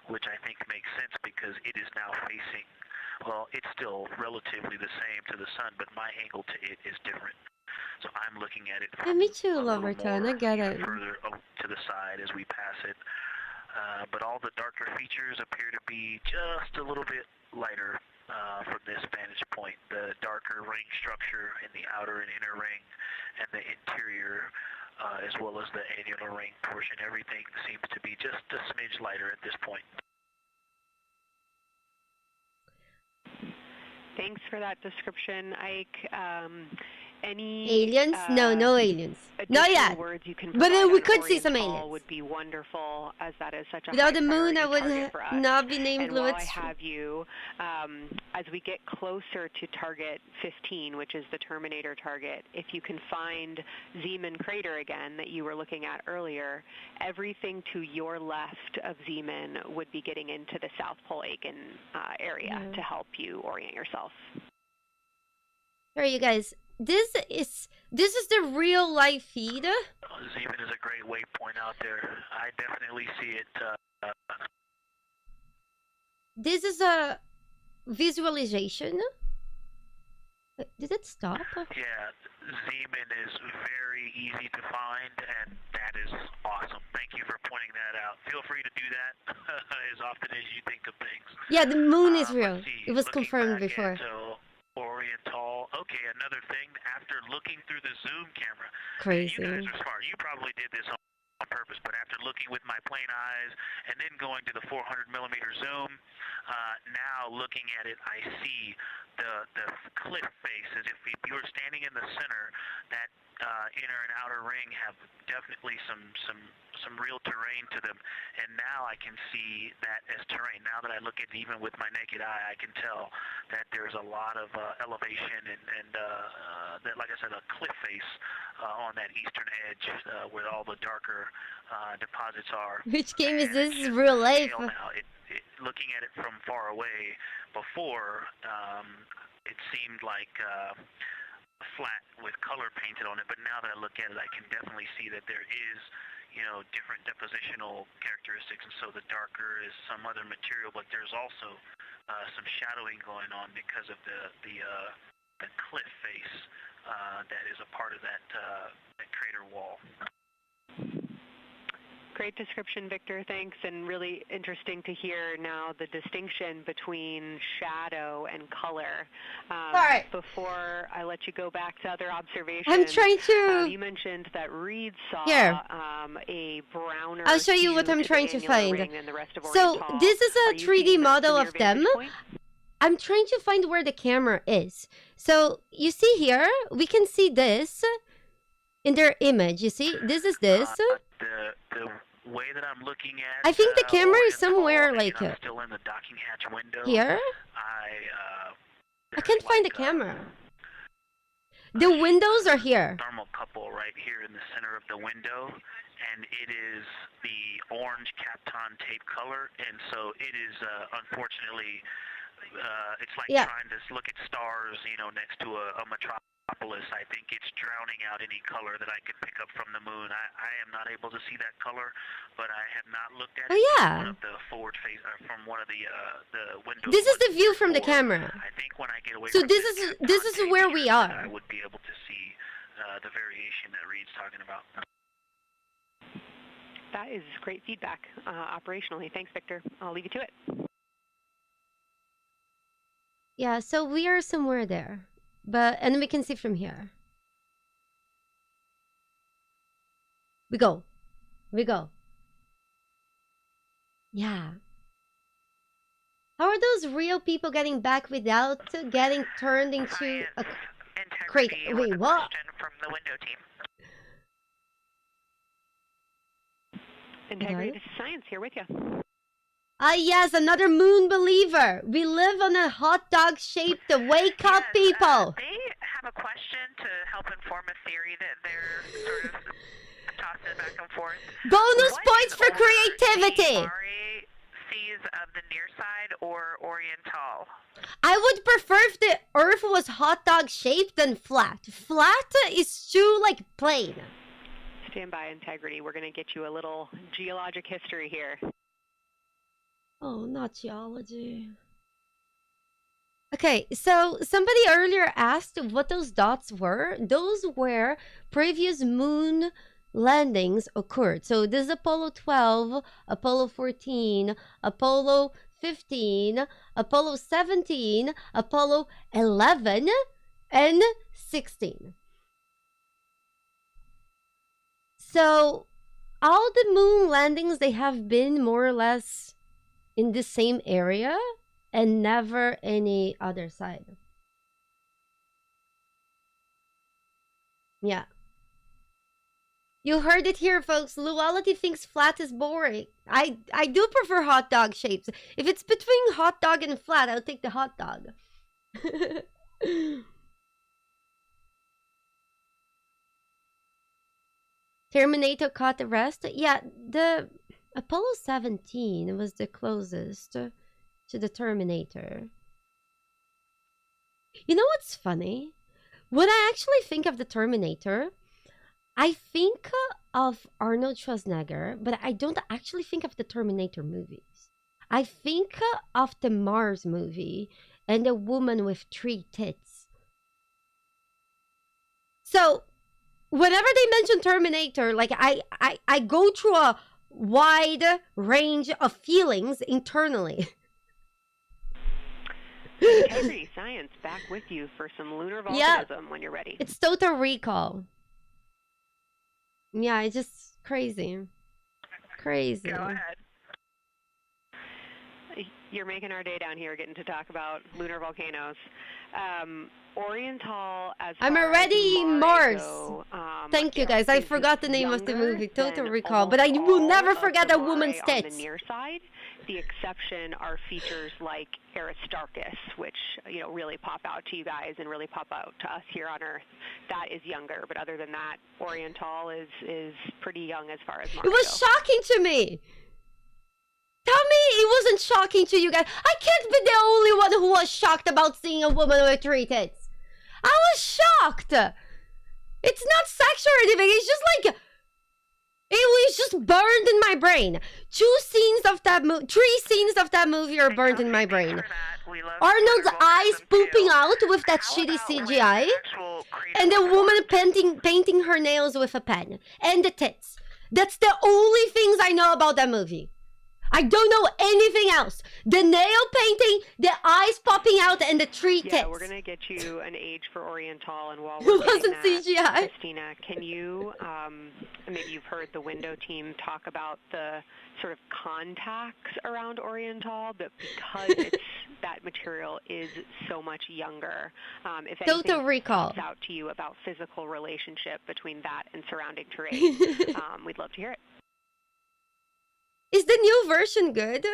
which I think makes sense because it is now facing, well, it's still relatively the same to the sun, but my angle to it is different. So I'm looking at it from me too, Loverton. I get it. Further to the side as we pass it. But all the darker features appear to be just a little bit lighter from this vantage point. The darker ring structure in the outer and inner ring and the interior, as well as the annular ring portion, everything seems to be just a smidge lighter at this point. Thanks for that description, Ike. Any aliens? No aliens. Not yet. Words you can but we could see some aliens. Would be wonderful, as that is such a without the moon, I would not be named Lewis. And while I have you, as we get closer to target 15, which is the Terminator target, if you can find Zeeman crater again that you were looking at earlier, everything to your left of Zeeman would be getting into the South Pole Aiken area to help you orient yourself. All right, you guys. This is the real life feed. Zeeman is a great waypoint out there. I definitely see it. This is a visualization. Did it stop? Yeah, Zeeman is very easy to find, and that is awesome. Thank you for pointing that out. Feel free to do that as often as you think of things. Yeah, the moon is real. It was confirmed before. Oriental. Okay, another thing, after looking through the zoom camera. Crazy. You guys are smart. You probably did this on purpose, but after looking with my plain eyes, and then going to the 400 millimeter zoom. Now looking at it, I see the cliff face as if you were standing in the center. That inner and outer ring have definitely some real terrain to them, and now I can see that as terrain. Now that I look at it even with my naked eye, I can tell that there's a lot of elevation and that, like I said, a cliff face on that eastern edge where all the darker deposits are. Which game is this? Real life? Now, looking at it from far away, before it seemed like flat with color painted on it, but now that I look at it, I can definitely see that there is, different depositional characteristics, and so the darker is some other material, but there's also some shadowing going on because of the cliff face that is a part of that crater wall. Great description, Victor. Thanks, and really interesting to hear now the distinction between shadow and color. Right. Before I let you go back to other observations, I'm trying to... you mentioned that Reed saw a browner... I'll show you what I'm trying to find. So this is a 3D model of them. I'm trying to find where the camera is. So you see here, we can see this in their image. You see, this is this. The way that I'm looking at, I think the camera is somewhere like still in the docking hatch window. Here. I can't find the camera. The windows are here. Thermal couple right here in the center of the window, and it is the orange Kapton tape color, and so it is unfortunately, it's like trying to look at stars, next to a metropolis. I think it's drowning out any color that I could pick up from the moon. I am not able to see that color, but I have not looked at it from one of the forward face, from one of the windows. This is the view from the camera. I think when I get away so from this is where we are. I would be able to see the variation that Reed's talking about. That is great feedback operationally. Thanks, Victor. I'll leave you to it. Yeah, so we are somewhere there. And we can see from here. We go. Yeah. How are those real people getting back without getting turned into a crate? Wait, what? From the window team. Integrity, this is Science here with you. Yes, another moon believer. We live on a hot dog shaped wake up, people. They have a question to help inform a theory that they're sort of tossing back and forth. Bonus points for creativity. Seas of the near side or Oriental? I would prefer if the Earth was hot dog shaped than flat. Flat is too plain. Stand by, Integrity. We're going to get you a little geologic history here. Oh, not geology. Okay, so somebody earlier asked what those dots were. Those were previous moon landings occurred. So this is Apollo 12, Apollo 14, Apollo 15, Apollo 17, Apollo 11, and 16. So all the moon landings, they have been more or less in the same area and never any other side. Yeah. You heard it here, folks. Luality thinks flat is boring. I do prefer hot dog shapes. If it's between hot dog and flat, I'll take the hot dog. Terminator caught the rest. Yeah, the Apollo 17 was the closest to the Terminator. You know what's funny? When I actually think of the Terminator, I think of Arnold Schwarzenegger, but I don't actually think of the Terminator movies. I think of the Mars movie and the woman with 3 tits. So, whenever they mention Terminator, I go through a wide range of feelings internally. Integrity Science back with you for some lunar volcanism when you're ready. It's Total Recall. Yeah, it's just crazy. crazy. Go ahead. You're making our day down here, getting to talk about lunar volcanoes. Oriental, as I'm far already as Mars. Go, Thank you guys. I forgot the name of the movie, Total Recall, but I will never forget a woman's tits. On the near side, the exception are features like Aristarchus, which really pop out to you guys and really pop out to us here on Earth. That is younger, but other than that, Oriental is pretty young as far as Mars It was shocking to me. Tell me it wasn't shocking to you guys. I can't be the only one who was shocked about seeing a woman with 3 tits. I was shocked. It's not sexual or anything. It's just like, it was just burned in my brain. 3 scenes of that movie are burned in my brain. Arnold's eyes pooping out with that shitty CGI. And the woman painting her nails with a pen. And the tits. That's the only things I know about that movie. I don't know anything else. The nail painting, the eyes popping out, and the 3 tits. Yeah, we're going to get you an age for Oriental, and while we're getting that, CGI. Christina, can you, maybe you've heard the window team talk about the sort of contacts around Oriental, but because that material is so much younger, if anything comes out to you about physical relationship between that and surrounding terrain, we'd love to hear it. Is the new version good?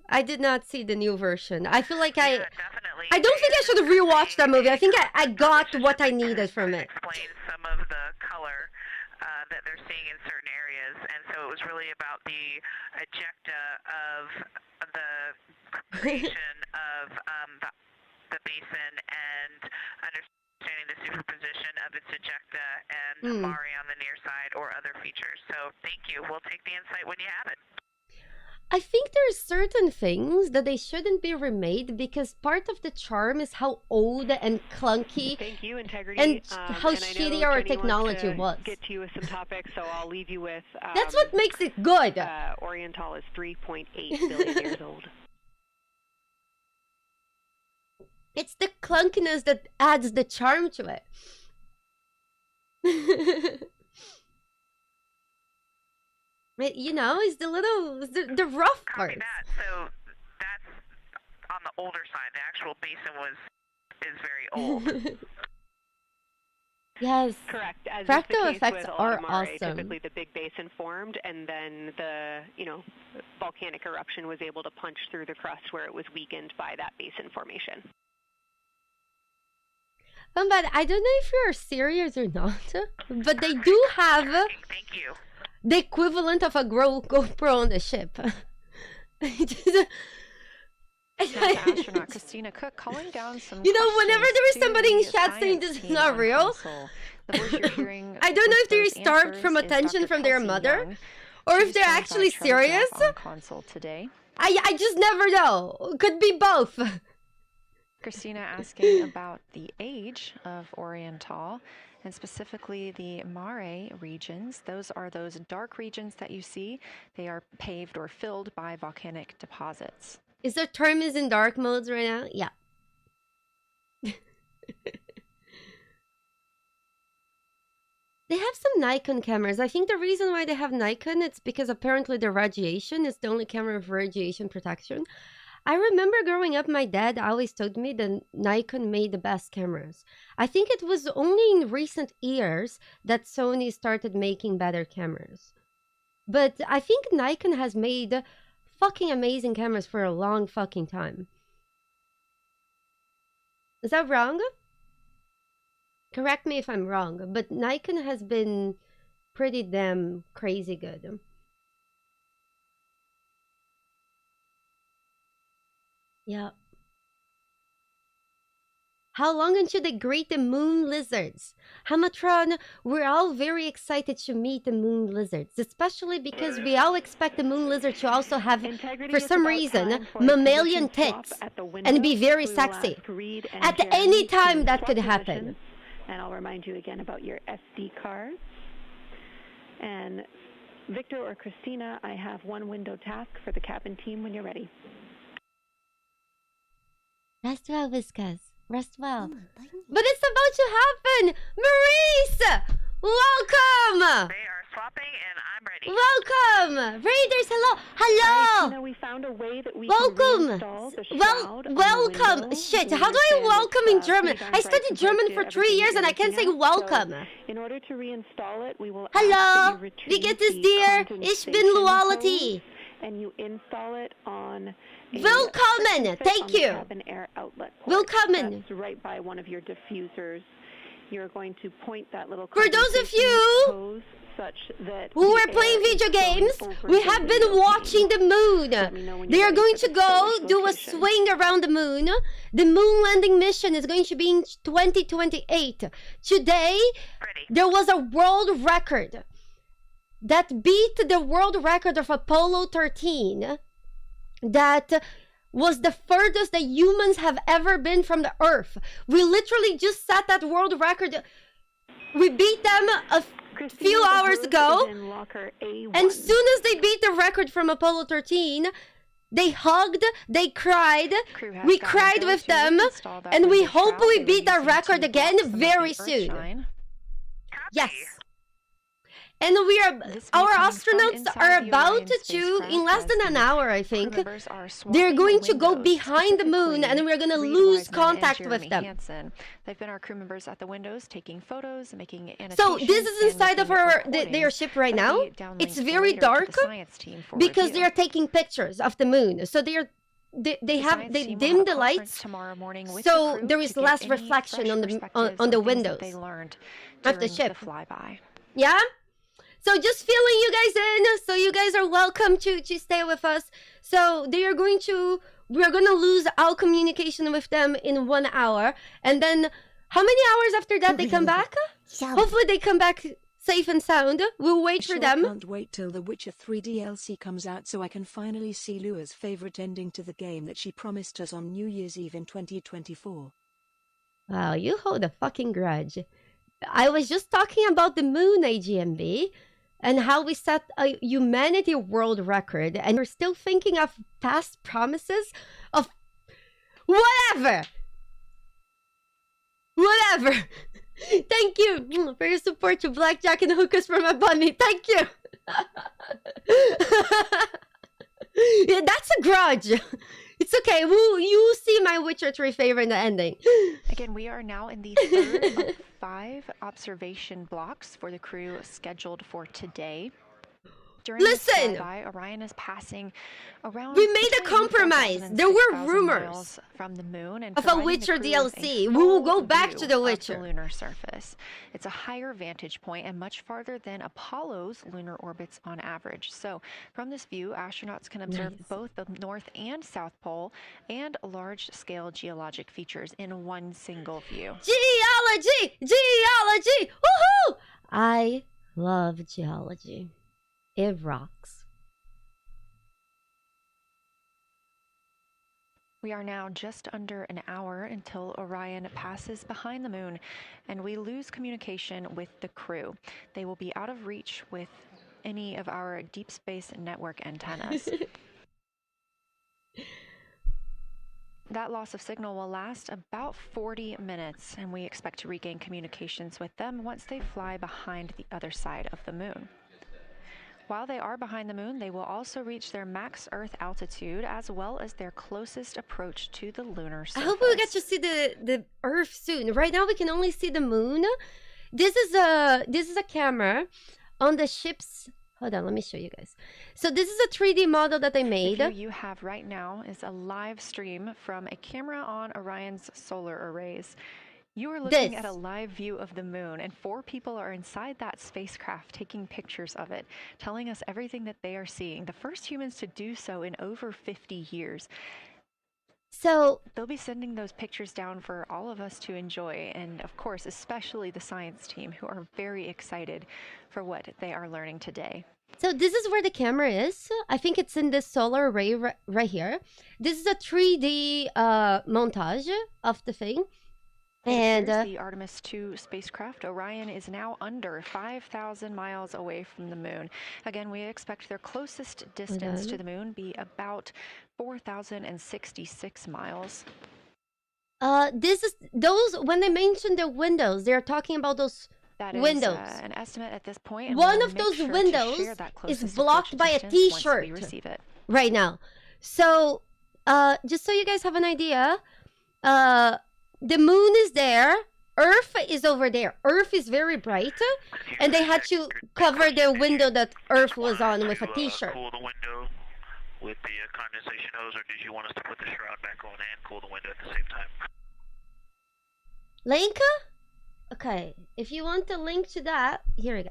I did not see the new version. I feel like I don't think I should rewatch that movie. I think I got what I needed from it. Explain some of the color that they're seeing in certain areas, and so it was really about the ejecta of the creation of the basin and understanding the superposition of its ejecta and Mare on the near side or other features. So thank you. We'll take the insight when you have it. I think there's certain things that they shouldn't be remade because part of the charm is how old and clunky and how shitty our technology was. Get to you with some topics, so I'll leave you with. That's what makes it good. Oriental is 3.8 billion years old. It's the clunkiness that adds the charm to it. It's the rough part. So that's on the older side. The actual basin is very old. Yes. Correct. As fractal effects are awesome. Typically, the big basin formed, and then the volcanic eruption was able to punch through the crust where it was weakened by that basin formation. But I don't know if you're serious or not, but they do have. Thank you. The equivalent of a GoPro on the ship. Astronaut Christina Cook calling down some. Whenever there is somebody in chat saying this is not real, I don't know if they start from attention from their mother, or if they're actually serious. I just never know. Could be both. Christina asking about the age of Oriental, and specifically the Mare regions. Those are those dark regions that you see. They are paved or filled by volcanic deposits. Is there Artemis in dark modes right now? Yeah. They have some Nikon cameras. I think the reason why they have Nikon is because apparently the radiation is the only camera with radiation protection. I remember growing up, my dad always told me that Nikon made the best cameras. I think it was only in recent years that Sony started making better cameras. But I think Nikon has made fucking amazing cameras for a long fucking time. Is that wrong? Correct me if I'm wrong, but Nikon has been pretty damn crazy good. Yeah. How long until they greet the moon lizards? Hamatron, we're all very excited to meet the moon lizards, especially because we all expect the moon lizard to also have, for some reason, mammalian tits and be very sexy. At any time that could happen. And I'll remind you again about your SD cards. And Victor or Christina, I have one window task for the cabin team when you're ready. Rest well, Viscas. Rest well. But it's about to happen! Maurice! Welcome! They are swapping, and I'm ready. Welcome! Raiders, hello! Hello! We found a way that we welcome! Can reinstall the shroud welcome! On the Shit, how do I welcome in German? I studied German for 3 years and I can't say welcome. So in order to reinstall it, we will Hello! Wie geht es dir? Ich bin Luality. And you install it on Willkommen! Thank you! Cabin air outlet port. Willkommen! That's right by one of your diffusers. You're going to point that little for those of you who are playing video games, we have been watching the moon. They are going to go do a swing around the moon. The moon landing mission is going to be in 2028. Today, there was a world record that beat the world record of Apollo 13. That was the furthest that humans have ever been from the Earth. We literally just set that world record. We beat them a few hours ago. And soon as they beat the record from Apollo 13, they hugged, they cried. We cried with them. And we hope we beat that record again very soon. Yes. And our astronauts are about to, in less than an hour, I think, they're going to go behind the moon and we're going to lose contact with them. They've been our crew members at the windows taking photos, making annotations. So this is inside of their ship right now. It's very dark because they are taking pictures of the moon. So they dim the lights, so there is less reflection on the windows of the ship. Yeah? So just filling you guys in, so you guys are welcome to stay with us. So we're going to lose all communication with them in 1 hour. And then how many hours after that they come back? Hopefully they come back safe and sound. We'll wait for them. I can't wait till The Witcher 3 DLC comes out so I can finally see Lua's favorite ending to the game that she promised us on New Year's Eve in 2024. Wow, you hold a fucking grudge. I was just talking about the moon, AGMB. And how we set a humanity world record, and we're still thinking of past promises of whatever. Thank you for your support to Blackjack and hookers for my bunny. Thank you. Yeah, that's a grudge. It's okay. You see my Witcher 3 favor in the ending. Again, we are now in the third of 5 observation blocks for the crew scheduled for today. Listen! Orion is passing around. We made a compromise. There were rumors from the moon and of a Witcher DLC. We will go back to the Witcher. The lunar surface. It's a higher vantage point and much farther than Apollo's lunar orbits on average. So, from this view, astronauts can observe both the North and South Pole and large-scale geologic features in one single view. Geology! Woohoo! I love geology. It rocks. We are now just under an hour until Orion passes behind the moon, and we lose communication with the crew. They will be out of reach with any of our deep space network antennas. That loss of signal will last about 40 minutes, and we expect to regain communications with them once they fly behind the other side of the moon. While they are behind the moon, they will also reach their max Earth altitude as well as their closest approach to the lunar surface. I hope we get to see the Earth soon. Right now we can only see the moon. This is a camera on the ship's... Hold on, let me show you guys. So this is a 3D model that I made. The view you have right now is a live stream from a camera on Orion's solar arrays. You are looking at a live view of the moon, and 4 people are inside that spacecraft taking pictures of it, telling us everything that they are seeing. The first humans to do so in over 50 years. So they'll be sending those pictures down for all of us to enjoy, and of course, especially the science team, who are very excited for what they are learning today. So this is where the camera is. I think it's in this solar array right here. This is a 3D montage of the thing. And the Artemis 2 spacecraft. Orion is now under 5,000 miles away from the moon. Again, we expect their closest distance to the moon be about 4,066 miles. This is those, when they mention the windows, they're talking about those That is windows. An estimate at this point. And One we'll of make those sure windows to share that is closest blocked by a approach distance once we T-shirt receive it. right now. So, just so you guys have an idea, the moon is there. Earth is over there. Earth is very bright, and they had to cover the window that Earth was on with a T-shirt. Cool the window with the condensation hose, or did you want us to put the shroud back on and cool the window at the same time? Link? Okay, if you want the link to that, here we go.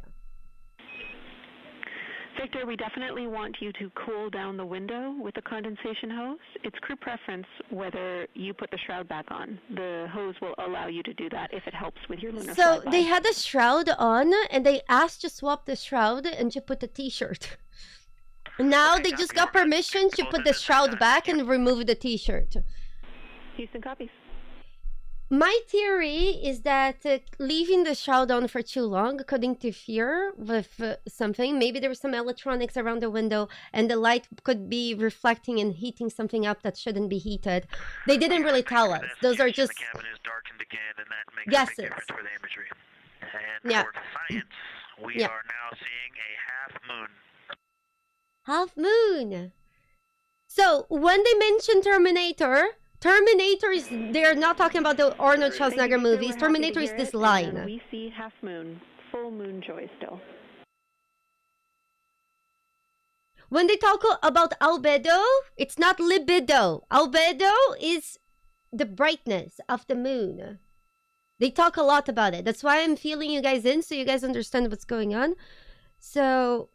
Victor, we definitely want you to cool down the window with the condensation hose. It's crew preference whether you put the shroud back on. The hose will allow you to do that if it helps with your lunar So flyby. they had the shroud on, and they asked to swap the shroud and to put the T-shirt. Now they just got permission to put the shroud back and remove the T-shirt. Houston copies. My theory is that leaving the shroud on for too long could interfere with something. Maybe there was some electronics around the window and the light could be reflecting and heating something up that shouldn't be heated. They didn't really tell us. Those are just the cabin is darkened again, and that makes guesses. a big difference for the imagery. And Yeah. for science, we are now seeing a half moon. Half moon. So when they mention Terminator is, they're not talking about the Arnold Schwarzenegger movies. Terminator is this line. We see half moon, full moon joy still. When they talk about albedo, it's not libido. Albedo is the brightness of the moon. They talk a lot about it. That's why I'm feeling you guys in, so you guys understand what's going on. So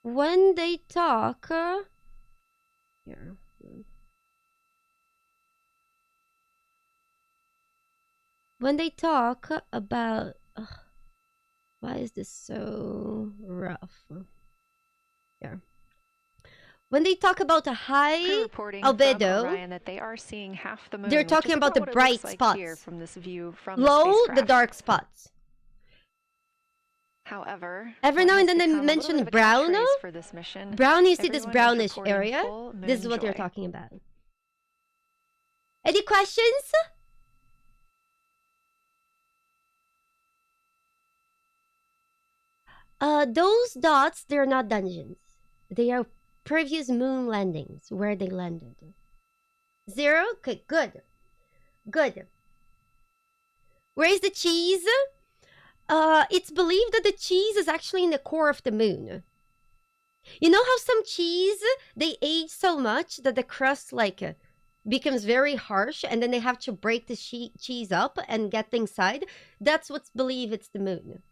when they talk, here. When they talk about, why is this so rough? Yeah. When they talk about a high albedo, Orion that they are seeing half the moon, they're talking about the bright spots. Here from this view from low, the the dark spots. However, every now and then they mention brown. For this mission. Brown, you see this brownish area. This is what they're talking about. Any questions? Those dots, they're not dungeons. They are previous moon landings where they landed. 0? Okay, good. Good. Where is the cheese? It's believed that the cheese is actually in the core of the moon. You know how some cheese, they age so much that the crust becomes very harsh and then they have to break the cheese up and get inside? That's what's believed it's the moon.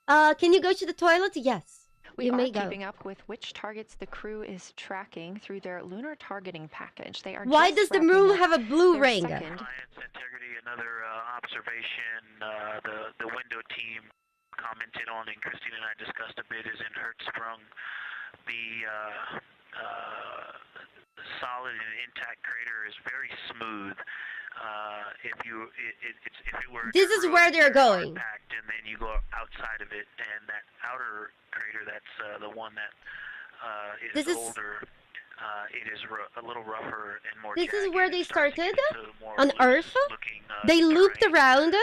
Can you go to the toilet? Yes. We are keeping up with which targets the crew is tracking through their lunar targeting package. They are. Why does the moon have a blue ring? Science integrity, another observation. The window team commented on, and Christine and I discussed a bit, is in Hertzsprung. The solid and intact crater is very smooth. If it were this is where they're going. Packed, and then you go outside of it, and that outer crater, that's the one that is older. It is a little rougher and more. This is where they started on Earth. They looped around.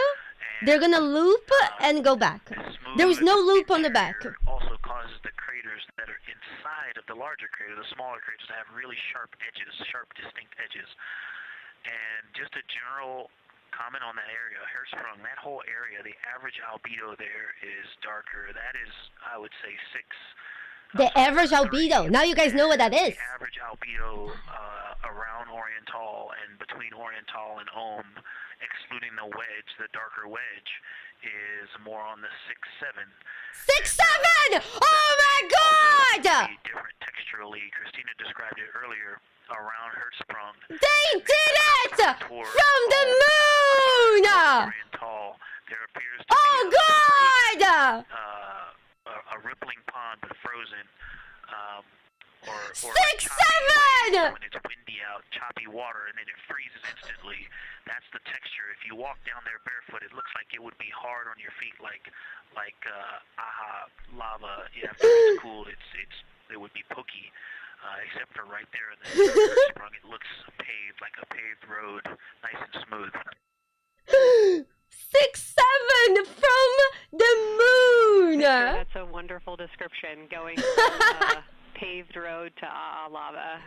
They're gonna loop and go back. There was no loop on the back. Also causes the craters that are inside of the larger crater, the smaller craters, to have really sharp edges, sharp, distinct edges. And just a general comment on that area, Hertzsprung, that whole area, the average albedo there is darker. That is, I would say, 6. The average albedo. Now you guys know what that is. The average albedo around Oriental and between Oriental and Ohm, excluding the wedge, the darker wedge, is more on the 6-7. 6-7! Oh my God! Different texturally. Christina described it earlier. Around Hertzsprung. They did it! From the moon! Oriental, there appears to be God! A rippling pond, but frozen. Or 6-7! When it's windy out, choppy water, and then it freezes instantly. That's the texture. If you walk down there barefoot, it looks like it would be hard on your feet, like lava. After it's cooled, it would be pokey. Except for right there in the sprung, it looks paved, like a paved road, nice and smooth. 6-7 from the moon. That's a wonderful description. Going from paved road to lava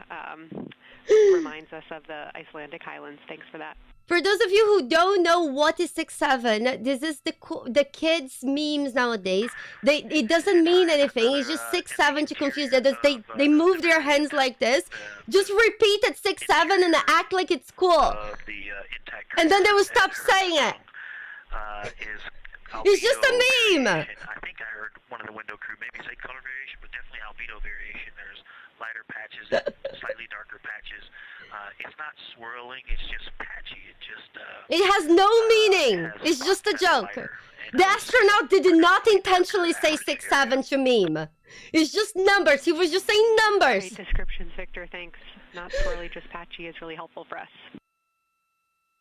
reminds us of the Icelandic highlands. Thanks for that. For those of you who don't know what is 6-7, this is the kids' memes nowadays. It doesn't mean anything. It's just 6-7 to confuse them. They move their hands like this. Just repeat it 6-7 and act like it's cool. And then they will stop saying it. It's just a meme. I think I heard one of the window crew maybe say color variation, but definitely albedo variation. There's lighter patches, slightly darker patches. It's not swirling, it's just patchy. It has no meaning. It's just a joke. The astronaut did not intentionally say 6-7 to meme. It's just numbers. He was just saying numbers. Great descriptions, Victor. Thanks. Not swirly, just patchy is really helpful for us.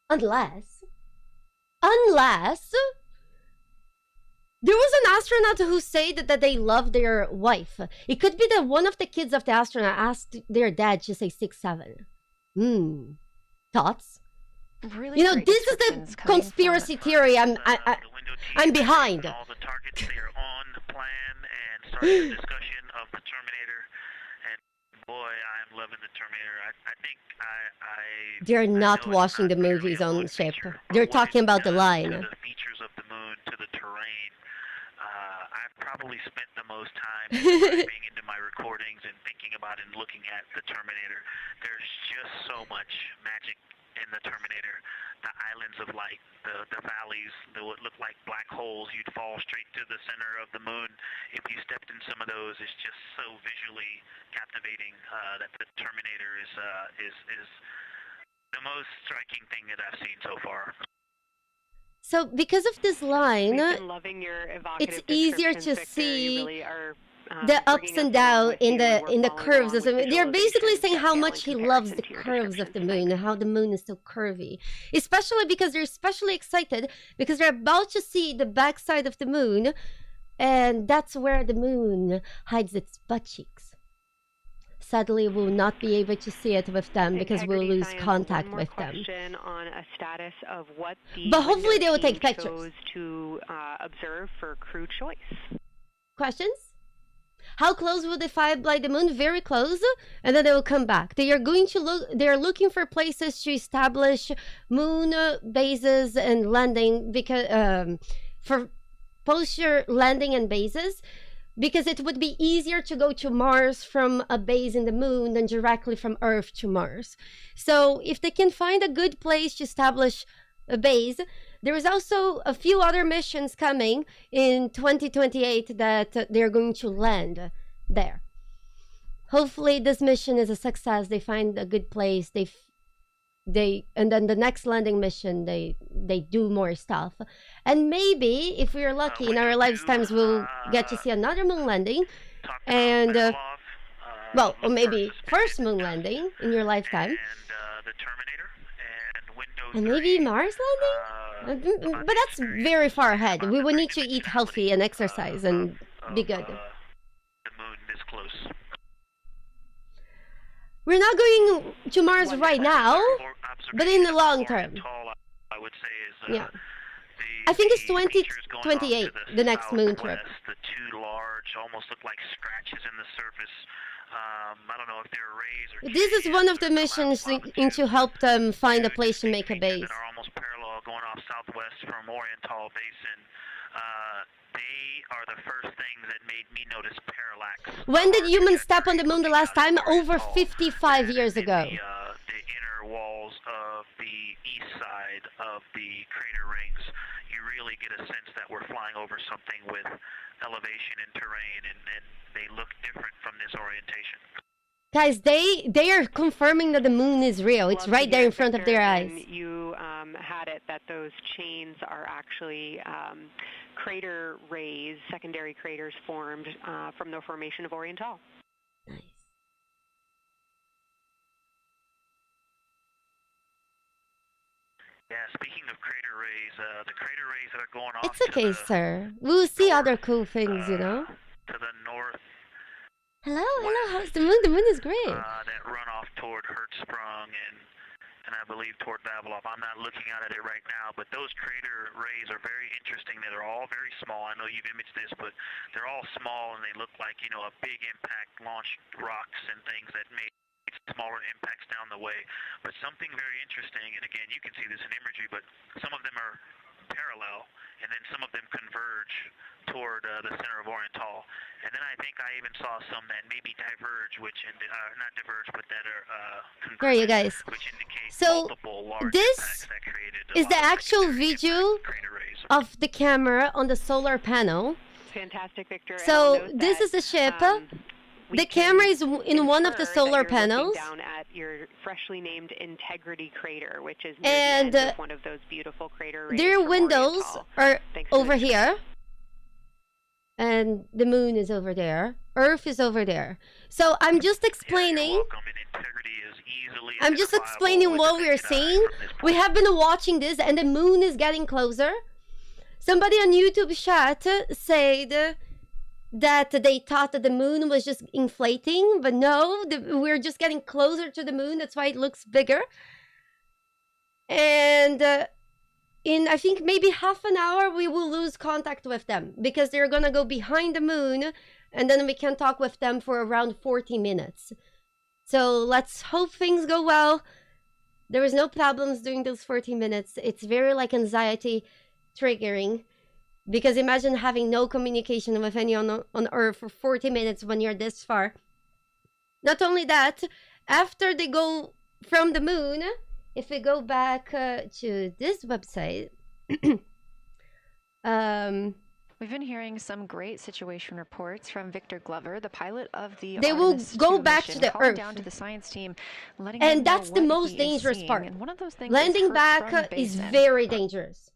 Unless there was an astronaut who said that they love their wife. It could be that one of the kids of the astronaut asked their dad to say 6-7. Thoughts? Really, you know, this is the conspiracy theory I'm behind. All the targets, they are on plan and started the discussion of the Terminator. And boy, I'm loving the Terminator. I think they're not watching the movies on ship. They're talking about the line. To the features of the moon, to the terrain. I've probably spent the most time diving into my recordings and thinking about and looking at the Terminator. There's just so much magic in the Terminator. The islands of light, the valleys, what look like black holes. You'd fall straight to the center of the moon if you stepped in some of those. It's just so visually captivating that the Terminator is the most striking thing that I've seen so far. So because of this line, it's easier to see the ups and downs in the curves. They're basically saying how much he loves the curves of the moon and how the moon is so curvy. Especially because they're especially excited because they're about to see the backside of the moon, and that's where the moon hides its butt cheeks. Sadly, we'll not be able to see it with them because we'll lose contact with them. On a status of what the but hopefully they will take pictures to observe for crew choice. Questions? How close will they fly by the moon? Very close, and then they will come back. They are going to look. They are looking for places to establish moon bases and landing because for posture landing and bases. Because it would be easier to go to Mars from a base in the moon than directly from Earth to Mars. So if they can find a good place to establish a base, there is also a few other missions coming in 2028 that they're going to land there. Hopefully this mission is a success. They find a good place. And then the next landing mission, they do more stuff. And maybe, if we're lucky, in our lifetimes, we'll get to see another moon landing. And, well, or maybe first moon landing in your lifetime. And maybe Mars landing? But that's very far ahead. We will need to eat healthy and exercise and be good. The moon this close. We're not going to Mars right now, but in the long term. I would say is, yeah. I think it's 2028, the next moon trip. The two large, almost look like scratches in the surface. I don't know if they're rays or... This is one of the missions to help them find a place to make a base. That are almost parallel going off southwest from Oriental Basin. They are the first things that made me notice parallax. When did humans step on the moon the last time? Over 55 years ago. The inner walls of the east side of the crater rings, you really get a sense that we're flying over something with elevation and terrain, and they look different from this orientation. Guys, they are confirming that the moon is real. It's right there in front of their eyes. You had it that those chains are actually crater rays, secondary craters formed from the formation of Oriental. Nice. Yeah, speaking of crater rays, the crater rays that are going off. It's okay, sir. We'll see other cool things, you know. To the north. Hello, how's the moon? The moon is great. That run off toward Hertzsprung and I believe toward Vavilov. I'm not looking out at it right now, but those crater rays are very interesting. They're all very small. I know you've imaged this, but they're all small, and they look like, you know, a big impact launched rocks and things that made smaller impacts down the way. But something very interesting, and again, you can see this in imagery, but some of them are parallel, and then some of them converge toward the center of Oriental. And then I think I even saw some that maybe diverge, which not diverge, but that are converge, There you guys. which indicates So multiple large this impacts that created is the actual video of the camera on the solar panel. Fantastic, Victor. So this is the ship. The camera is in one of the solar panels. Down at your freshly named Integrity crater, which is near the end of one of those beautiful crater rays. Their windows are over here, and the moon is over there. Earth is over there. So I'm just explaining. I'm just explaining what we are seeing. We have been watching this, and the moon is getting closer. Somebody on YouTube chat said that they thought that the moon was just inflating, but no, we're just getting closer to the moon. That's why it looks bigger. And in, I think, maybe half an hour, we will lose contact with them because they're gonna go behind the moon, and then we can talk with them for around 40 minutes. So let's hope things go well. There is no problems during those 40 minutes. It's very like anxiety triggering. Because imagine having no communication with anyone on Earth for 40 minutes when you're this far. Not only that, after they go from the moon, if we go back to this website, we've been hearing some great situation reports from Victor Glover, the pilot of the they Artemis will go 2 back mission, to the Earth. down to the science team, letting and them know that's the what most he is dangerous seeing. part. And one of those things Landing is back is basin. very dangerous.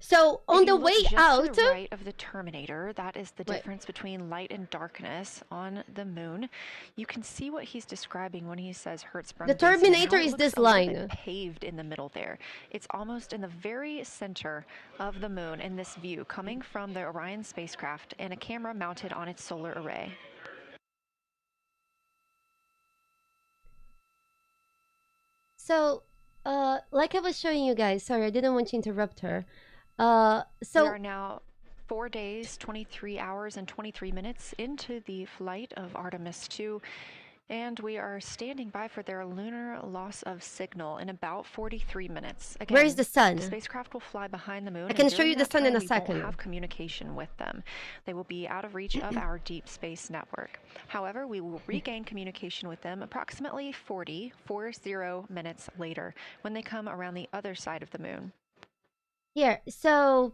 So on the way out, to the right of the Terminator, that is the difference between light and darkness on the moon. You can see what he's describing when he says Hertzsprung. The Terminator is this line. Paved in the middle there. It's almost in the very center of the moon in this view, coming from the Orion spacecraft and a camera mounted on its solar array. So, like I was showing you guys, sorry, I didn't want to interrupt her. We are now 4 days, 23 hours, and 23 minutes into the flight of Artemis 2, and we are standing by for their lunar loss of signal in about 43 minutes. Again, where is the sun? The spacecraft will fly behind the moon. I can show you the sun in a second. We won't have communication with them. They will be out of reach of our deep space network. However, we will regain communication with them approximately 40 minutes later when they come around the other side of the moon. Here, so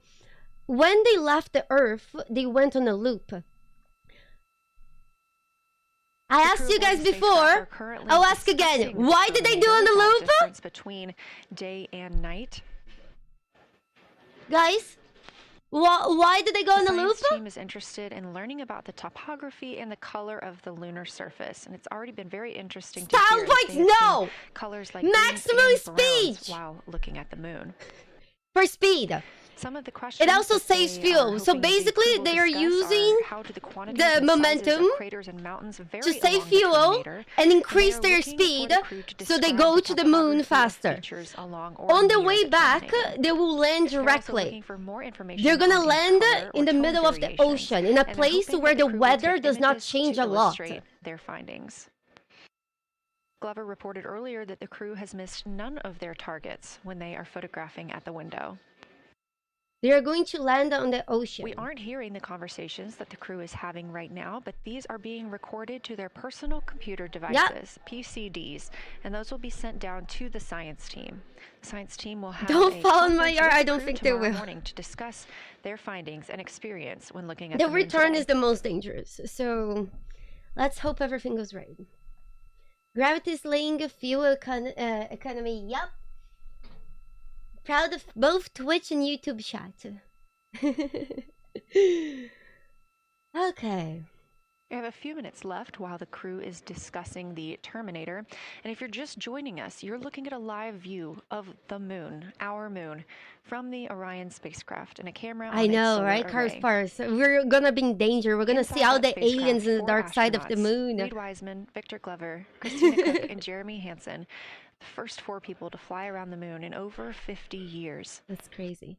when they left the Earth, they went on a loop. I asked you guys before. I'll ask again. Why did they do on the loop? Difference between day and night. Guys, why did they go on the loop? The science team is interested in learning about the topography and the color of the lunar surface, and it's already been very interesting to hear points, no! Colors like maximum speed while looking at the moon. For speed. Some of the questions it also saves fuel. So basically, they are using the momentum to save fuel and increase their speed so they go to the moon faster. On the way back, they will land directly. They're going to land in the middle of the ocean, in a place where the weather does not change a lot. Their findings. Glover reported earlier that the crew has missed none of their targets when they are photographing at the window. They are going to land on the ocean. We aren't hearing the conversations that the crew is having right now, but these are being recorded to their personal computer devices, PCDs, and those will be sent down to the science team. The science team will have don't fall in my yard. I don't think they will. Morning to discuss their findings and experience when looking at the return is the most dangerous. So let's hope everything goes right. Gravity slaying fuel economy. Yup. Proud of both Twitch and YouTube chat. Okay. We have a few minutes left while the crew is discussing the Terminator. And if you're just joining us, you're looking at a live view of the moon, our moon, from the Orion spacecraft and a camera on I know, right? Cars Parse. We're gonna be in danger. We're gonna see all the aliens in the dark side of the moon. Reed Wiseman, Victor Glover, Christina Cook, and Jeremy Hansen. the first 4 people to fly around the moon in over 50 years. That's crazy.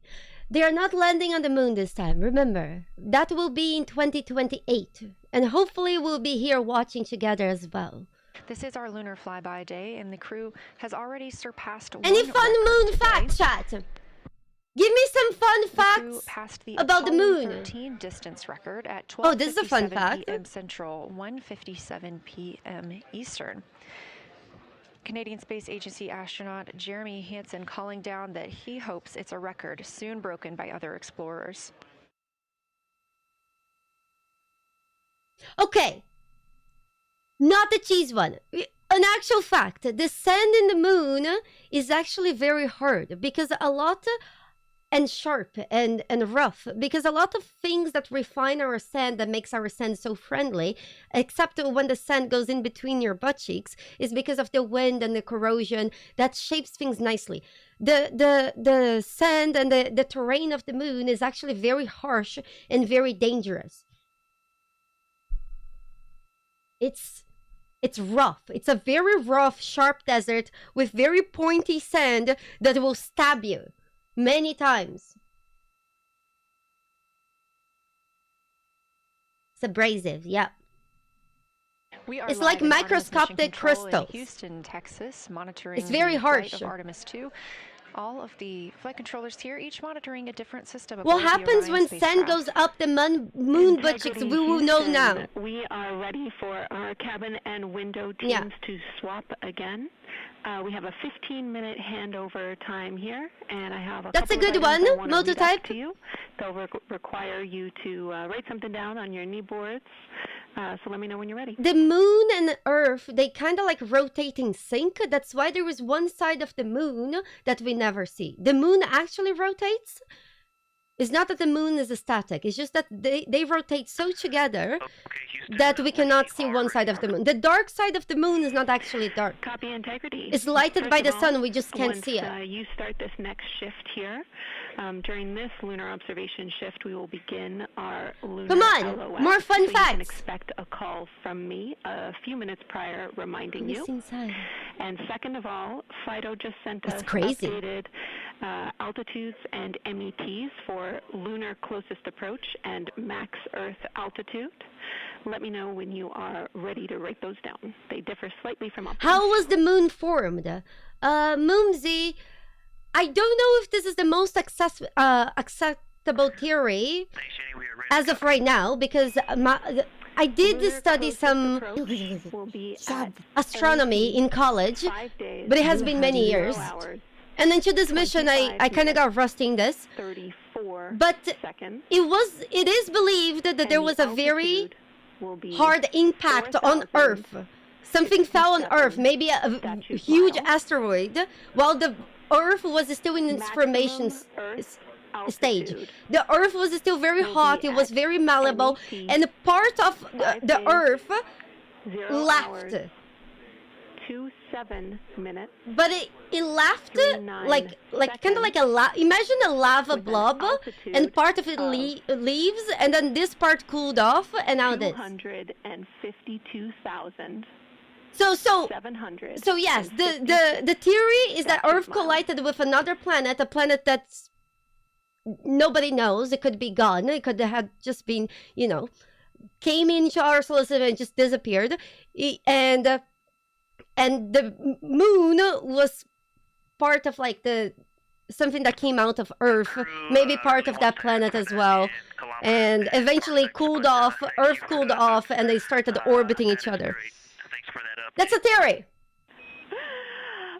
They are not landing on the moon this time, remember. That will be in 2028. And hopefully we'll be here watching together as well. This is our Lunar Flyby day, and the crew has already surpassed Any fun moon fact, chat? Give me some fun facts about the moon. 13 distance record at 12:57 oh, this is a fun fact. p.m. Central, 1:57 p.m. Eastern. Canadian Space Agency astronaut Jeremy Hansen calling down that he hopes it's a record soon broken by other explorers. Okay. Not the cheese one. An actual fact, the sand in the moon is actually very hard because a lot and sharp and rough because a lot of things that refine our sand that makes our sand so friendly, except when the sand goes in between your butt cheeks, is because of the wind and the corrosion that shapes things nicely. The sand and the terrain of the moon is actually very harsh and very dangerous. It's rough. It's a very rough, sharp desert with very pointy sand that will stab you many times. It's abrasive, yeah. It's like microscopic crystals. Houston, Texas, monitoring it's very harsh. Of Artemis 2. All of the flight controllers here, each monitoring a different system. What happens when sand goes up the moon butt cheeks? We will know now. We are ready for our cabin and window teams to swap again. We have a 15-minute handover time here, and I have a That's a good one, Mototype. To you. They'll require you to write something down on your knee boards. So let me know when you're ready. The moon and Earth, they kind of like rotate in sync. That's why there is one side of the moon that we never see. The moon actually rotates. It's not that the moon is static. It's just that they rotate so together that we cannot see one side of the moon. The dark side of the moon is not actually dark. Copy integrity. It's lighted by the sun. We just can't see it. You start this next shift here. During this lunar observation shift, we will begin our lunar Come on, LOS. more fun so facts. You can expect a call from me a few minutes prior reminding you. And second of all, Fido just sent us updated altitudes and METs for lunar closest approach and max Earth altitude. Let me know when you are ready to write those down. They differ slightly from options. How was the moon formed? Moonzy, I don't know if this is the most acceptable theory as of right now, because I did study some astronomy in college, but it has been many years. And then to this mission, I kind of got rusty in this. But it is believed that there was a very hard impact on Earth. Something fell on Earth, maybe a huge asteroid, while the Earth was still in its formation stage. The Earth was still very hot, it was very malleable, and part of the Earth left. 27 minutes. But it left like kind of like imagine a lava blob, and part of it leaves, and then this part cooled off, and now this. 252,000. So yes, the theory is that Earth collided with another planet, a planet that's nobody knows. It could be gone. It could have just been, came into our solar system and just disappeared. And the moon was part of like something that came out of Earth, maybe part of that planet as well, and eventually cooled off. Earth cooled off, and they started orbiting each other. That's a theory.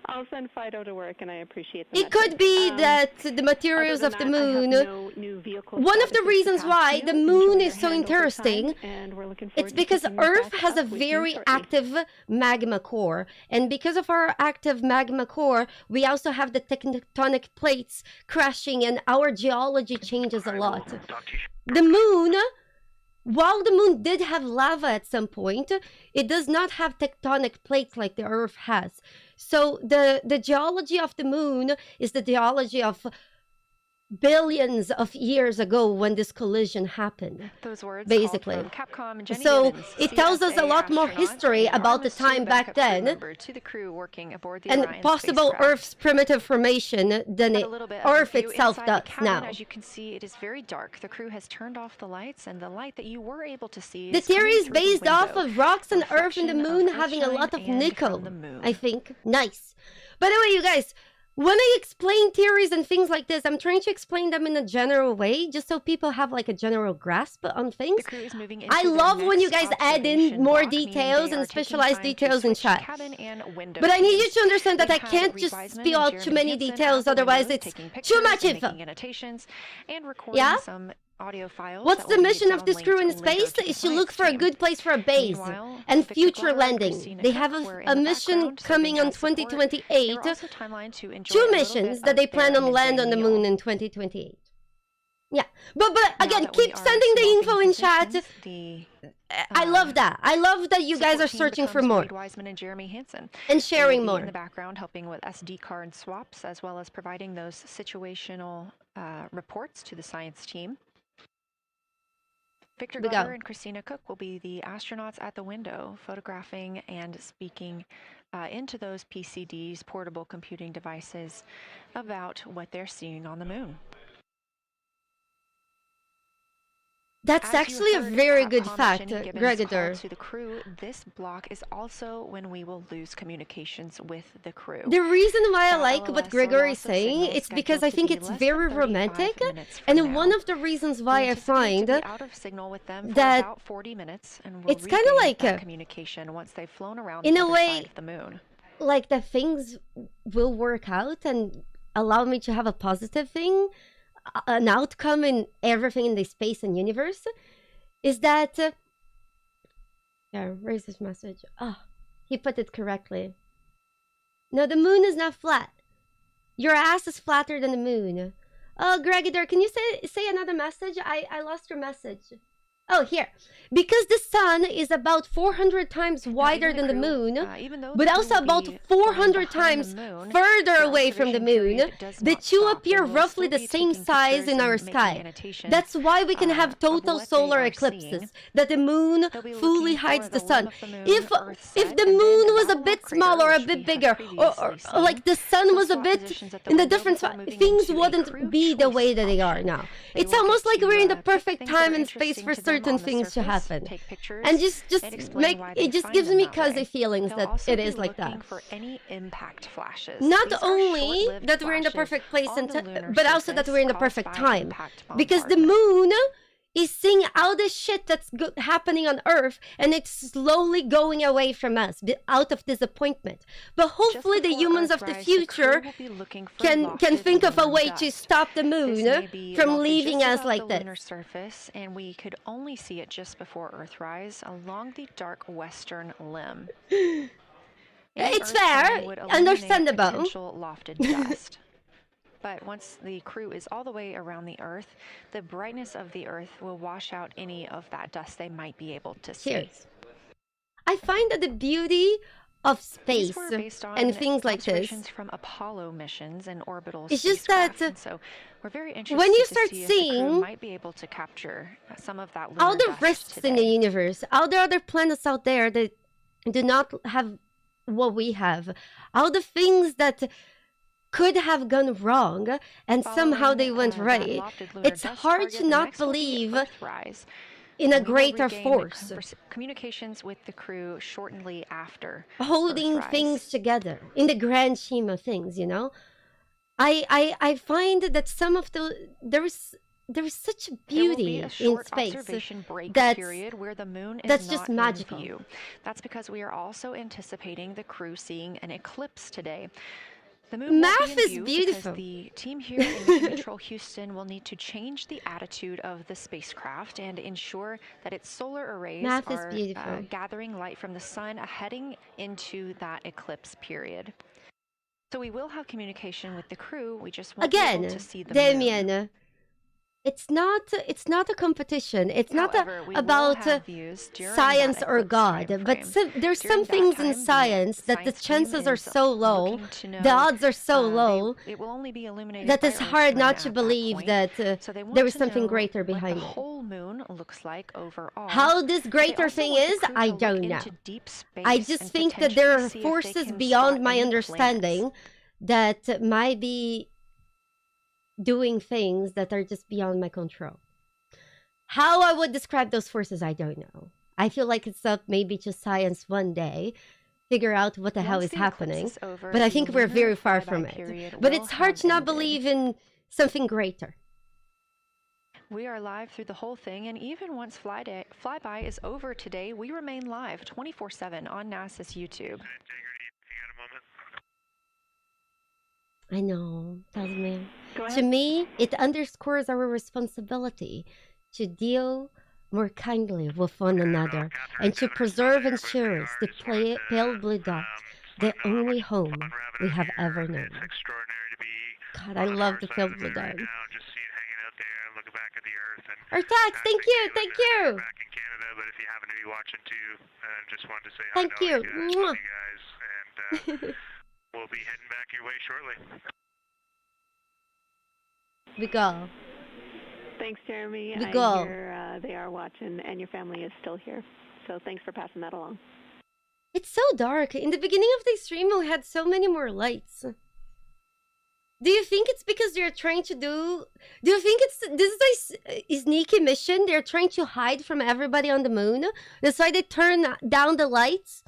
I'll send Fido to work, and I appreciate that. It could be that the materials of the moon, one of the reasons why the moon is so interesting, it's because Earth has a very active magma core. And because of our active magma core, we also have the tectonic plates crashing, and our geology changes a lot. The moon, while the moon did have lava at some point, it does not have tectonic plates like the Earth has. So the geology of the moon is the geology of billions of years ago when this collision happened. Those words basically. From Capcom and Jenny So Gibbons, it tells us a lot more history about the time back then to the crew working aboard the and Orion possible spacecraft. Earth's primitive formation than Earth itself does now. As you can see, it is very dark. The crew has turned off the lights, and the light that you were able to see The is theory is coming through the based off window. of rocks and Earth and the Reflection moon of having a lot of Earthshine and nickel, from the moon. I think. Nice. By the way, you guys, when I explain theories and things like this, I'm trying to explain them in a general way, just so people have like a general grasp on things. The crew is moving into I their love when you next guys add in observation more block, meaning details they are and taking specialized time to details in switch chat. cabin and window But I need you scenes. to understand that We I had can't Reed just Wiseman spill and out Jeremy too many Hansen details, at the otherwise windows, it's taking too pictures much and info. making annotations and recording Yeah? some audio files. What's that the will be mission of this crew in downlinked later space? to the Is to look science for a team. good place for a base Meanwhile, and Victor future Glover and landing. Christina They Cook have were in a the mission background coming serving on as support. They 2028. were also timelined to enjoy a Two little missions bit that they of plan their on land on midday the meal. moon in 2028. Yeah, but Now again, that we keep are sending the info swapping in chat. positions, the I love that. I love that you guys are support team searching for becomes more Reed Wiseman and Jeremy Hansen. and They sharing will be more. in the background helping with SD card swaps as well as providing those situational reports to the science team. Victor We Glover go. and Christina Cook will be the astronauts at the window, photographing and speaking into those PCDs, portable computing devices, about what they're seeing on the moon. That's As you actually a heard very good Capcom fact, Jenny Gibbons Gregor. call to the crew, this block is also when we will lose communications with the crew. The reason why I That like what LLS or Gregor is loss of saying, signal it's because scheduled I to think be it's less very than 35 romantic, minutes from and now. one of the reasons why We I anticipate find to be out of signal with them for that about 40 minutes, and we'll it's kind of regain like that communication once they've flown around in the a other way, side of the moon. like that things will work out and allow me to have a positive thing, an outcome in everything in the space and universe, is that yeah, where's this message? Oh, he put it correctly. No, the moon is not flat. Your ass is flatter than the moon. Oh, Gregor, can you say another message? I lost your message. Oh, here. Because the sun is about 400 times wider than the moon, but also about 400 times further away from the moon, the two appear roughly the same size in our sky. That's why we can have total solar eclipses, that the moon fully hides the sun. If the moon was a bit smaller or a bit bigger, or like the sun was a bit in a different spot, things wouldn't be the way that they are now. It's almost like we're in the perfect time and space for certain things to happen, and just make it just gives me cozy feelings that it is like that. For any impact flashes. Not only that we're in the perfect place but also that we're in the perfect time, because the moon is seeing all the shit that's happening on Earth, and it's slowly going away from us out of disappointment. But hopefully the humans of the future can think of a way to stop the moon from leaving us like this. Lunar surface, and we could only see it just before Earthrise along the dark western limb. It's fair, understandable. Potential lofted dust. But once the crew is all the way around the Earth, the brightness of the Earth will wash out any of that dust they might be able to see. Cheers. I find that the beauty of space and things like this from Apollo missions and orbital it's just that so we're very interested when you to start see seeing if the crew might be able to capture some of that lunar all the dust risks today. in the universe, all the other planets out there that do not have what we have, all the things that could have gone wrong and somehow they went right. It's hard to not believe in a greater force communications with the crew shortly after holding Earthrise. things together in the grand scheme of things, you know. I find that some of there is such beauty in space that's just magical. That's because we are also anticipating the crew seeing an eclipse today. The moon Math is beautiful. The team here in Mission Control Houston will need to change the attitude of the spacecraft and ensure that its solar arrays are gathering light from the sun heading into that eclipse period. So we will have communication with the crew. We just won't be able to see the moon. It's not a competition. It's However, not about science or God, but there's some things in science that the chances are so low, the odds are so low, it will only be illuminated that by it's Earth's hard moon not at to that believe point. that So they want there is to something know greater what behind the it. whole moon looks like overall. How this They greater also thing want the is, crew I to look don't know. into deep space I just and think that there potentially are see if they forces can beyond spot my any understanding planets. that might be doing things that are just beyond my control. How I would describe those forces, I don't know. I feel like it's up maybe to science one day, figure out what the hell Once is the eclipse happening. is over, But I the think we're lunar very far flyby from it. period But will it's hard have to not ended. believe in something greater. We are live through the whole thing, and even once flyby is over today, we remain live 24/7 on NASA's YouTube. I know, Tasman. To me, it underscores our responsibility to deal more kindly with one another and to preserve and cherish the pale blue dot, the only home we have ever known. God, I love the pale blue dot. Artax, thank you, thank you. Back in Canada, but if you happen to be watching too, just wanted to say thank hi you. to you guys, and we'll be heading back your way shortly. We go. Thanks, Jeremy. We go. I hear they are watching, and your family is still here. So thanks for passing that along. It's so dark. In the beginning of the stream, we had so many more lights. Do you think it's because they're trying to do you think this is a sneaky mission? They're trying to hide from everybody on the moon? That's why they turn down the lights?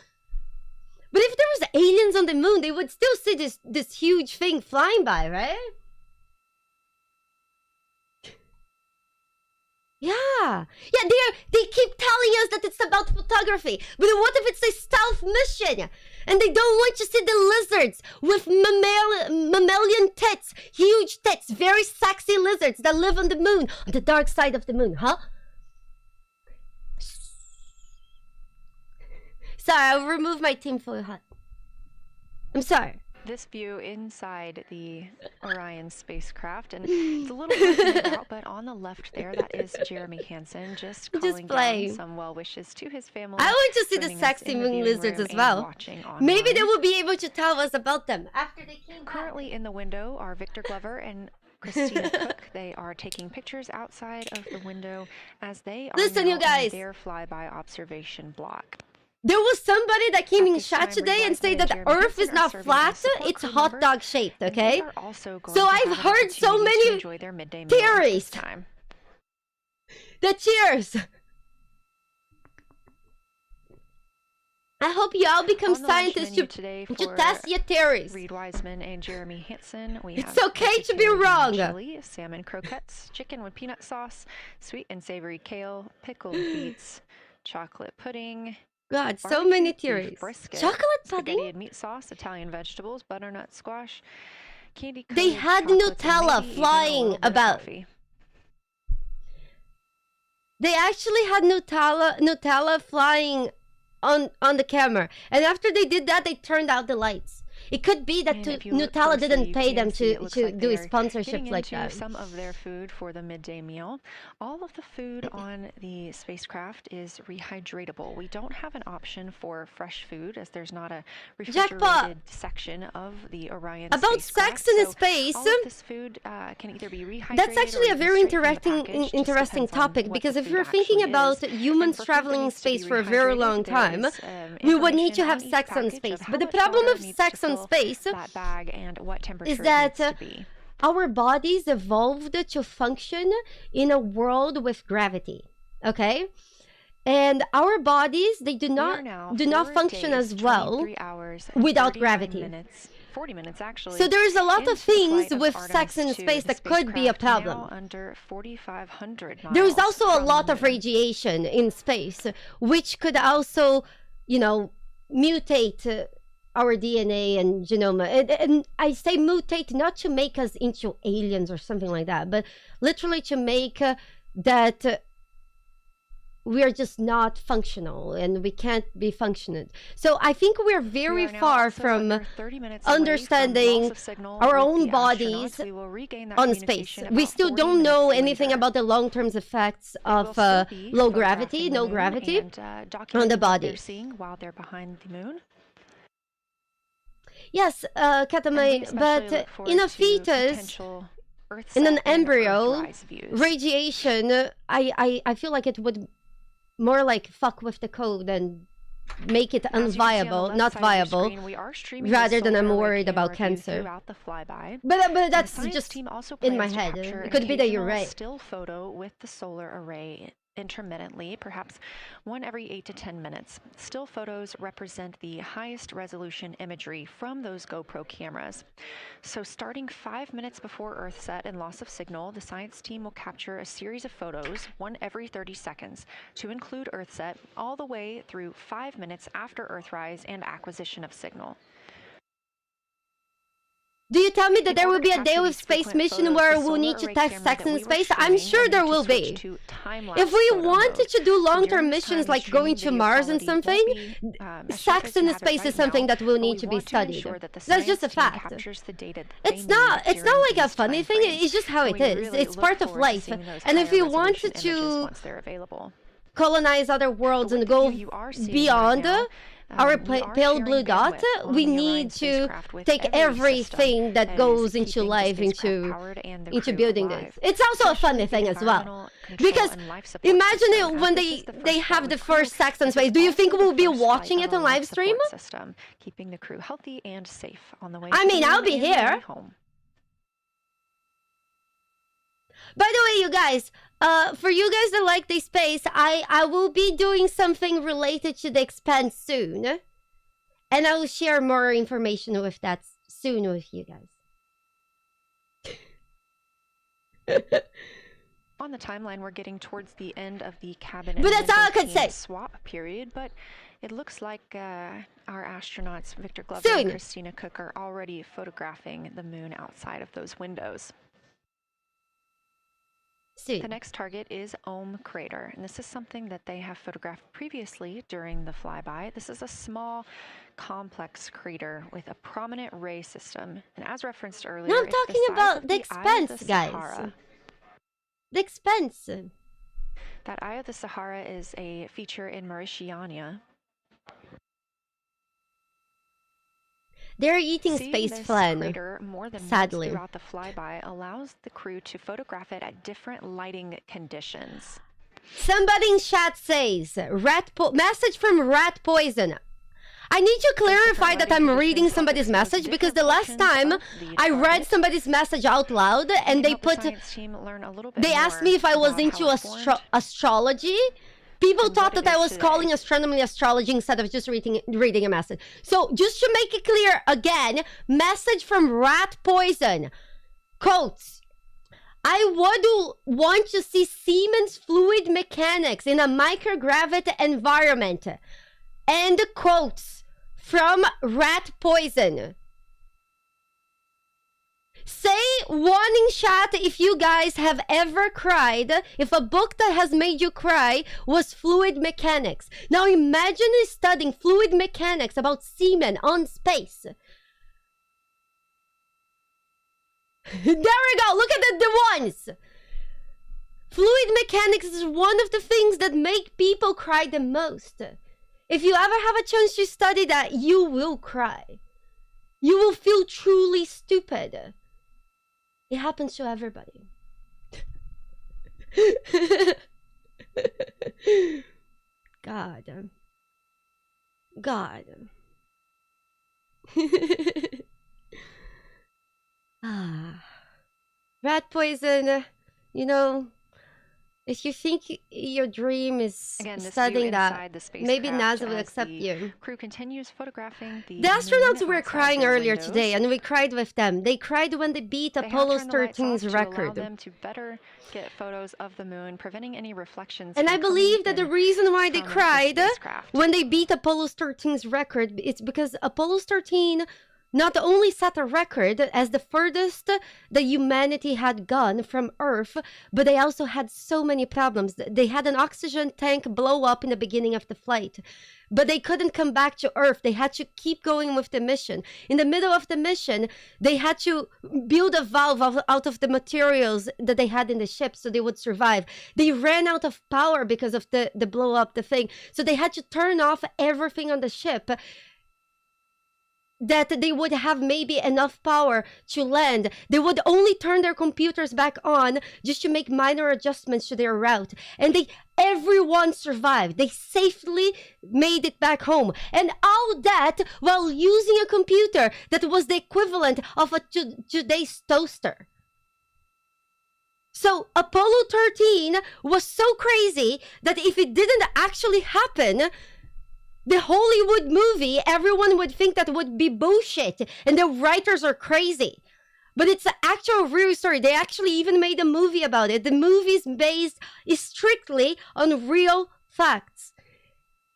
But if there was aliens on the moon, they would still see this huge thing flying by, right? Yeah, they keep telling us that it's about photography, but what if it's a stealth mission and they don't want to see the lizards with mammalian tits, huge tits, very sexy lizards that live on the moon, on the dark side of the moon, huh? Sorry, I'll remove my tinfoil hat. I'm sorry. This view inside the Orion spacecraft, and it's a little bit out, but on the left there, that is Jeremy Hansen, just calling down some well wishes to his family. I want to see the sexy moon lizards as well. Maybe they will be able to tell us about them after they came back. Currently in the window are Victor Glover and Christina Cook. They are taking pictures outside of the window as they are you guys. in their flyby observation block. There was somebody that came in chat today and said that the Earth is not flat, it's hot dog shaped, okay? So I've heard so many theories. The cheers! I hope you all become scientists to test your theories. Reed Wiseman and Jeremy Hansen. It's okay to be wrong. Chili, salmon croquettes, chicken with peanut sauce, sweet and savory kale, pickled beets, chocolate pudding. God, so many theories. Brisket, chocolate pudding? Spaghetti and meat sauce, Italian vegetables, butternut squash, candy. They had Nutella flying about. They actually had Nutella flying on the camera, and after they did that, they turned out the lights. It could be that Nutella didn't pay them to do sponsorships like that. Some of their food for the midday meal. All of the food on the spacecraft is rehydratable. We don't have an option for fresh food as there's not a refrigerated section of the Orion about spacecraft. Sex in Space. All of this food can either be rehydrated. That's actually a very interesting topic, because if you're thinking about humans traveling in space for a very long time, we would need to have sex on space. But the problem of sex on space is that our bodies evolved to function in a world with gravity, okay? And our bodies, they do not function as well without gravity. 40 minutes actually. So there's a lot of things with sex in space that could be a problem. Under 4,500 miles. There's also a lot of radiation in space, which could also, mutate our DNA and genome. And I say mutate not to make us into aliens or something like that, but literally to make that we are just not functional and we can't be functioning. So I think we're very far from understanding our own bodies on space. We still don't know anything about the long-term effects of low gravity, no gravity on the body. While they're behind the moon. Yes, Katamine, but in a fetus, in an embryo, radiation, I feel like it would more like fuck with the code and make it unviable, not viable, rather than I'm worried about cancer. But that's just in my head. It could be that you're right. Still photo with the solar array intermittently, perhaps one every 8 to 10 minutes. Still photos represent the highest resolution imagery from those GoPro cameras. So starting 5 minutes before Earthset and loss of signal, the science team will capture a series of photos, one every 30 seconds, to include Earthset, all the way through 5 minutes after Earthrise and acquisition of signal. Do you tell me that there will be a day with space mission where we'll need to test sex in space? I'm sure there will be. If we wanted to do long-term missions like going to Mars and something, sex in space is something that will need to be studied. That's just a fact. It's not like a funny thing, it's just how it is. It's part of life. And if we wanted to colonize other worlds and go beyond our pale blue dot, we need to take everything that goes into life into building this. It's also a funny thing as well, because imagine it when they have the first sex in space. Do you think we'll be watching it on live stream? Keeping the crew healthy and safe on the way. I mean, I'll be here. By the way, you guys, for you guys that like the space, I will be doing something related to The Expanse soon. And I will share more information with that soon with you guys. On the timeline, we're getting towards the end of the cabin but that's all I can say. Swap period, but it looks like our astronauts, Victor Glover soon. And Christina Cook, are already photographing the moon outside of those windows. Soon. The next target is Ohm Crater, and this is something that they have photographed previously during the flyby. This is a small, complex crater with a prominent ray system, and as referenced earlier, no, I'm talking about The Expanse, guys. Sahara. The Expanse. That Eye of the Sahara is a feature in Mauritania. They're eating space flan, more than sadly. Throughout the flyby allows the crew to photograph it at different lighting conditions. Somebody in chat says, message from Rat Poison. I need to clarify that I'm reading somebody's message, because the last time I read somebody's message out loud and they asked me if I was into astrology. People thought that I was calling astronomy astrology instead of just reading a message. So just to make it clear again, message from Rat Poison. Quotes. I would want to see Siemens fluid mechanics in a microgravity environment. End quotes from Rat Poison. Say one in chat if you guys have ever cried, if a book that has made you cry was fluid mechanics. Now imagine studying fluid mechanics about semen on space. There we go, look at the ones. Fluid mechanics is one of the things that make people cry the most. If you ever have a chance to study that, you will cry. You will feel truly stupid. It happens to everybody. God. Rat Poison, you know, if you think your dream is studying that, maybe NASA will accept you. Crew continues photographing the astronauts were crying earlier today, and we cried with them. They cried when they beat Apollo 13's record. Them to better get photos of the moon, preventing any reflections. And I believe that the reason why they cried when they beat Apollo 13's record is because Apollo 13 not only set a record as the furthest that humanity had gone from Earth, but they also had so many problems. They had an oxygen tank blow up in the beginning of the flight, but they couldn't come back to Earth. They had to keep going with the mission. In the middle of the mission, they had to build a valve out of the materials that they had in the ship so they would survive. They ran out of power because of the blow up the thing. So they had to turn off everything on the ship that they would have maybe enough power to land. They would only turn their computers back on just to make minor adjustments to their route. And everyone survived. They safely made it back home. And all that while using a computer that was the equivalent of today's toaster. So Apollo 13 was so crazy that if it didn't actually happen, the Hollywood movie, everyone would think that would be bullshit and the writers are crazy. But it's an actual real story. They actually even made a movie about it. The movie is based strictly on real facts.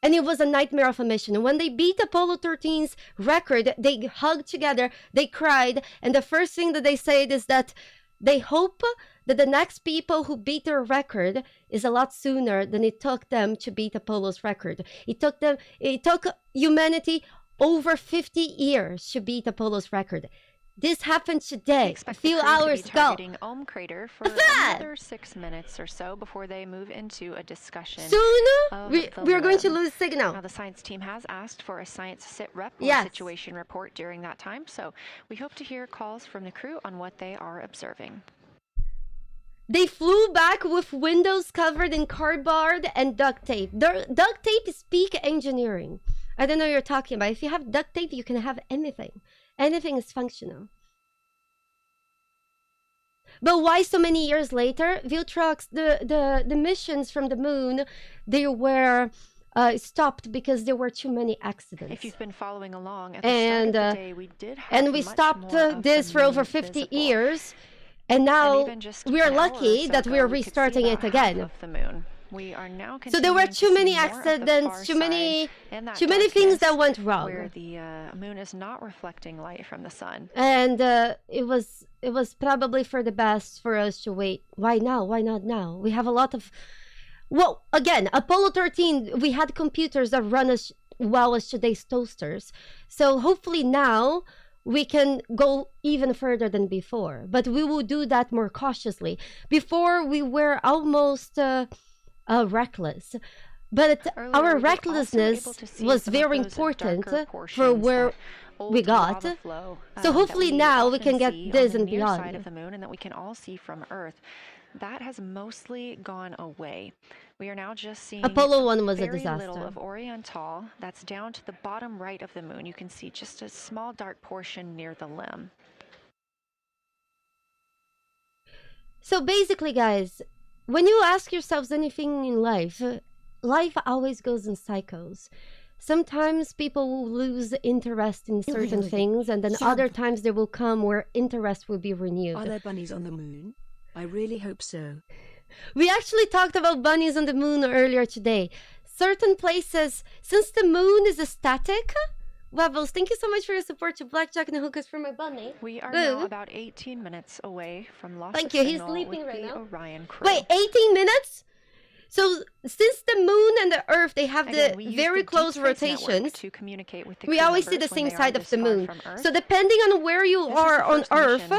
And it was a nightmare of a mission. And when they beat Apollo 13's record, they hugged together, they cried, and the first thing that they said is that they hope that the next people who beat their record is a lot sooner than it took them to beat Apollo's record. It took humanity over 50 years to beat Apollo's record. This happened today, a few hours ago. Targeting Ohm crater for another 6 minutes or so before they move into a discussion. Soon, we are going to lose signal. Now, the science team has asked for a science sit rep or situation report during that time, so we hope to hear calls from the crew on what they are observing. They flew back with windows covered in cardboard and duct tape. Duct tape is peak engineering. I don't know what you're talking about. If you have duct tape, you can have anything. Anything is functional. But why so many years later? Viltrox, the missions from the moon, they were stopped because there were too many accidents. If you've been following along at the start of the day, we did have and we stopped this for over 50 years. And now we are lucky that we are restarting it again. Of the moon. We are now so there were too many accidents, too many things that went wrong. Where the moon is not reflecting light from the sun. And it was probably for the best for us to wait. Why now? Why not now? We have a lot of... Well, again, Apollo 13, we had computers that run as well as today's toasters. So hopefully now we can go even further than before. But we will do that more cautiously. Before we were almost... reckless, but our recklessness was very important for where we got. So hopefully now we can get this and beyond. Side of the moon, and that we can all see from Earth. That has mostly gone away. We are now just seeing Apollo 1 was a disaster. Very little of Oriental. That's down to the bottom right of the moon. You can see just a small dark portion near the limb. So basically, guys, when you ask yourselves anything in life, life always goes in cycles. Sometimes people will lose interest in certain things, and then other times they will come where interest will be renewed. Are there bunnies on the moon? I really hope so. We actually talked about bunnies on the moon earlier today. Certain places, since the moon is static... Webbles, thank you so much for your support to Blackjack and the Hookahs for my bunny. We are now about 18 minutes away from loss Thank of you, he's signal sleeping with right the now. Orion crew. Wait, 18 minutes? So, since the moon and the Earth, they have Again, the very close rotations, to communicate with the we always see the same side of the moon. Earth. So, depending on where you are on Earth,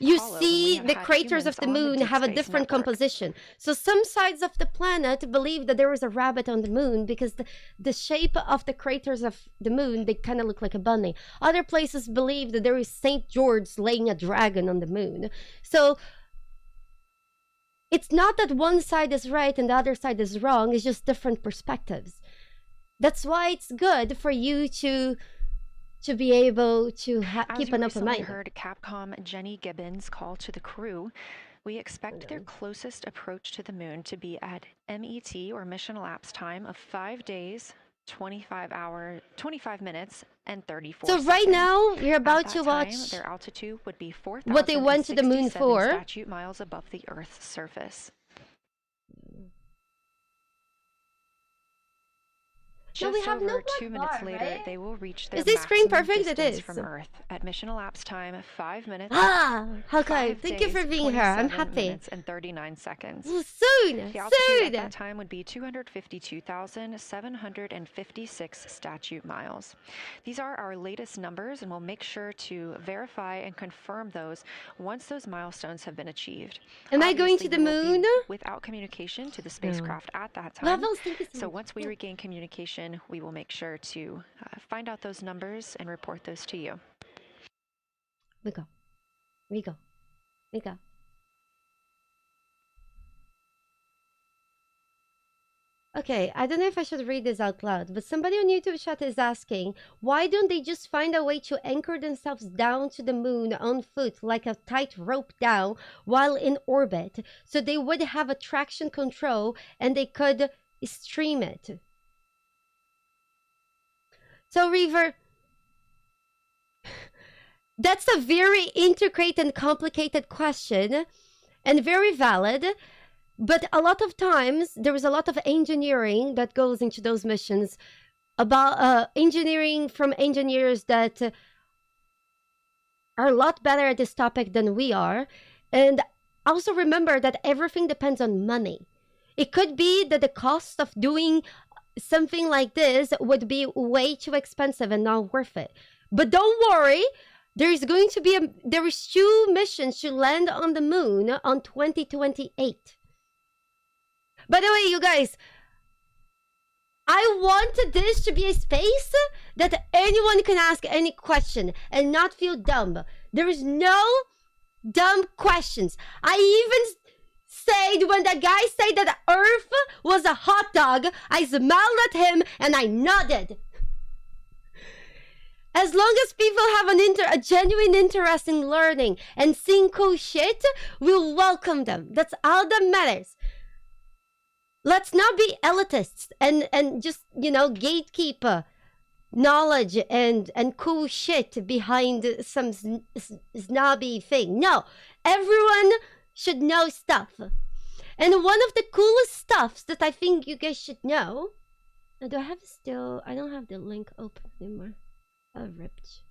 you Apollo, see when we the have craters of humans the on moon Deep have a Space different Network. composition. So, some sides of the planet believe that there is a rabbit on the moon because the shape of the craters of the moon, they kind of look like a bunny. Other places believe that there is St. George laying a dragon on the moon. So, it's not that one side is right and the other side is wrong. It's just different perspectives. That's why it's good for you to be able to keep an open mind. As you heard Capcom Jenny Gibbons call to the crew, we expect their closest approach to the moon to be at MET, or mission elapsed time, of 5 days, 25 minutes, and 34 So seconds. right now, you're about to At that watch time, their altitude would be what they went to the moon 4,067 for. statute miles above the Earth's surface. Just we have over no black 2 minutes bar, later, right? they will reach their Is this screen maximum perfect? It distance is. from Earth at mission elapsed time 5 minutes. Ah, okay. 5 Thank you for days, being here. I'm 27 happy. minutes and 39 seconds. Soon, The altitude at soon. that time would be 252,756 statute miles. These are our latest numbers, and we'll make sure to verify and confirm those once those milestones have been achieved. Am I going Obviously, to the we will be moon? without communication to the spacecraft at that time. Levels, thank you so So much. once we regain communication, we will make sure to find out those numbers and report those to you. We go. We go. We go. Okay, I don't know if I should read this out loud, but somebody on YouTube chat is asking, why don't they just find a way to anchor themselves down to the moon on foot like a tight rope down while in orbit, so they would have a traction control and they could stream it? So, Reaver, that's a very intricate and complicated question and very valid. But a lot of times, there is a lot of engineering that goes into those missions, about engineering from engineers that are a lot better at this topic than we are. And also remember that everything depends on money. It could be that the cost of doing something like this would be way too expensive and not worth it. But don't worry, there is 2 missions to land on the moon on 2028. By the way, you guys, I wanted this to be a space that anyone can ask any question and not feel dumb. There is no dumb questions. I even said when the guy said that Earth was a hot dog, I smiled at him and I nodded. As long as people have a genuine interest in learning and seeing cool shit, we'll welcome them. That's all that matters. Let's not be elitists and just, gatekeep knowledge and cool shit behind some snobby thing. No, everyone should know stuff. And one of the coolest stuffs that I think you guys should know... I don't have the link open anymore. Oh, ripped.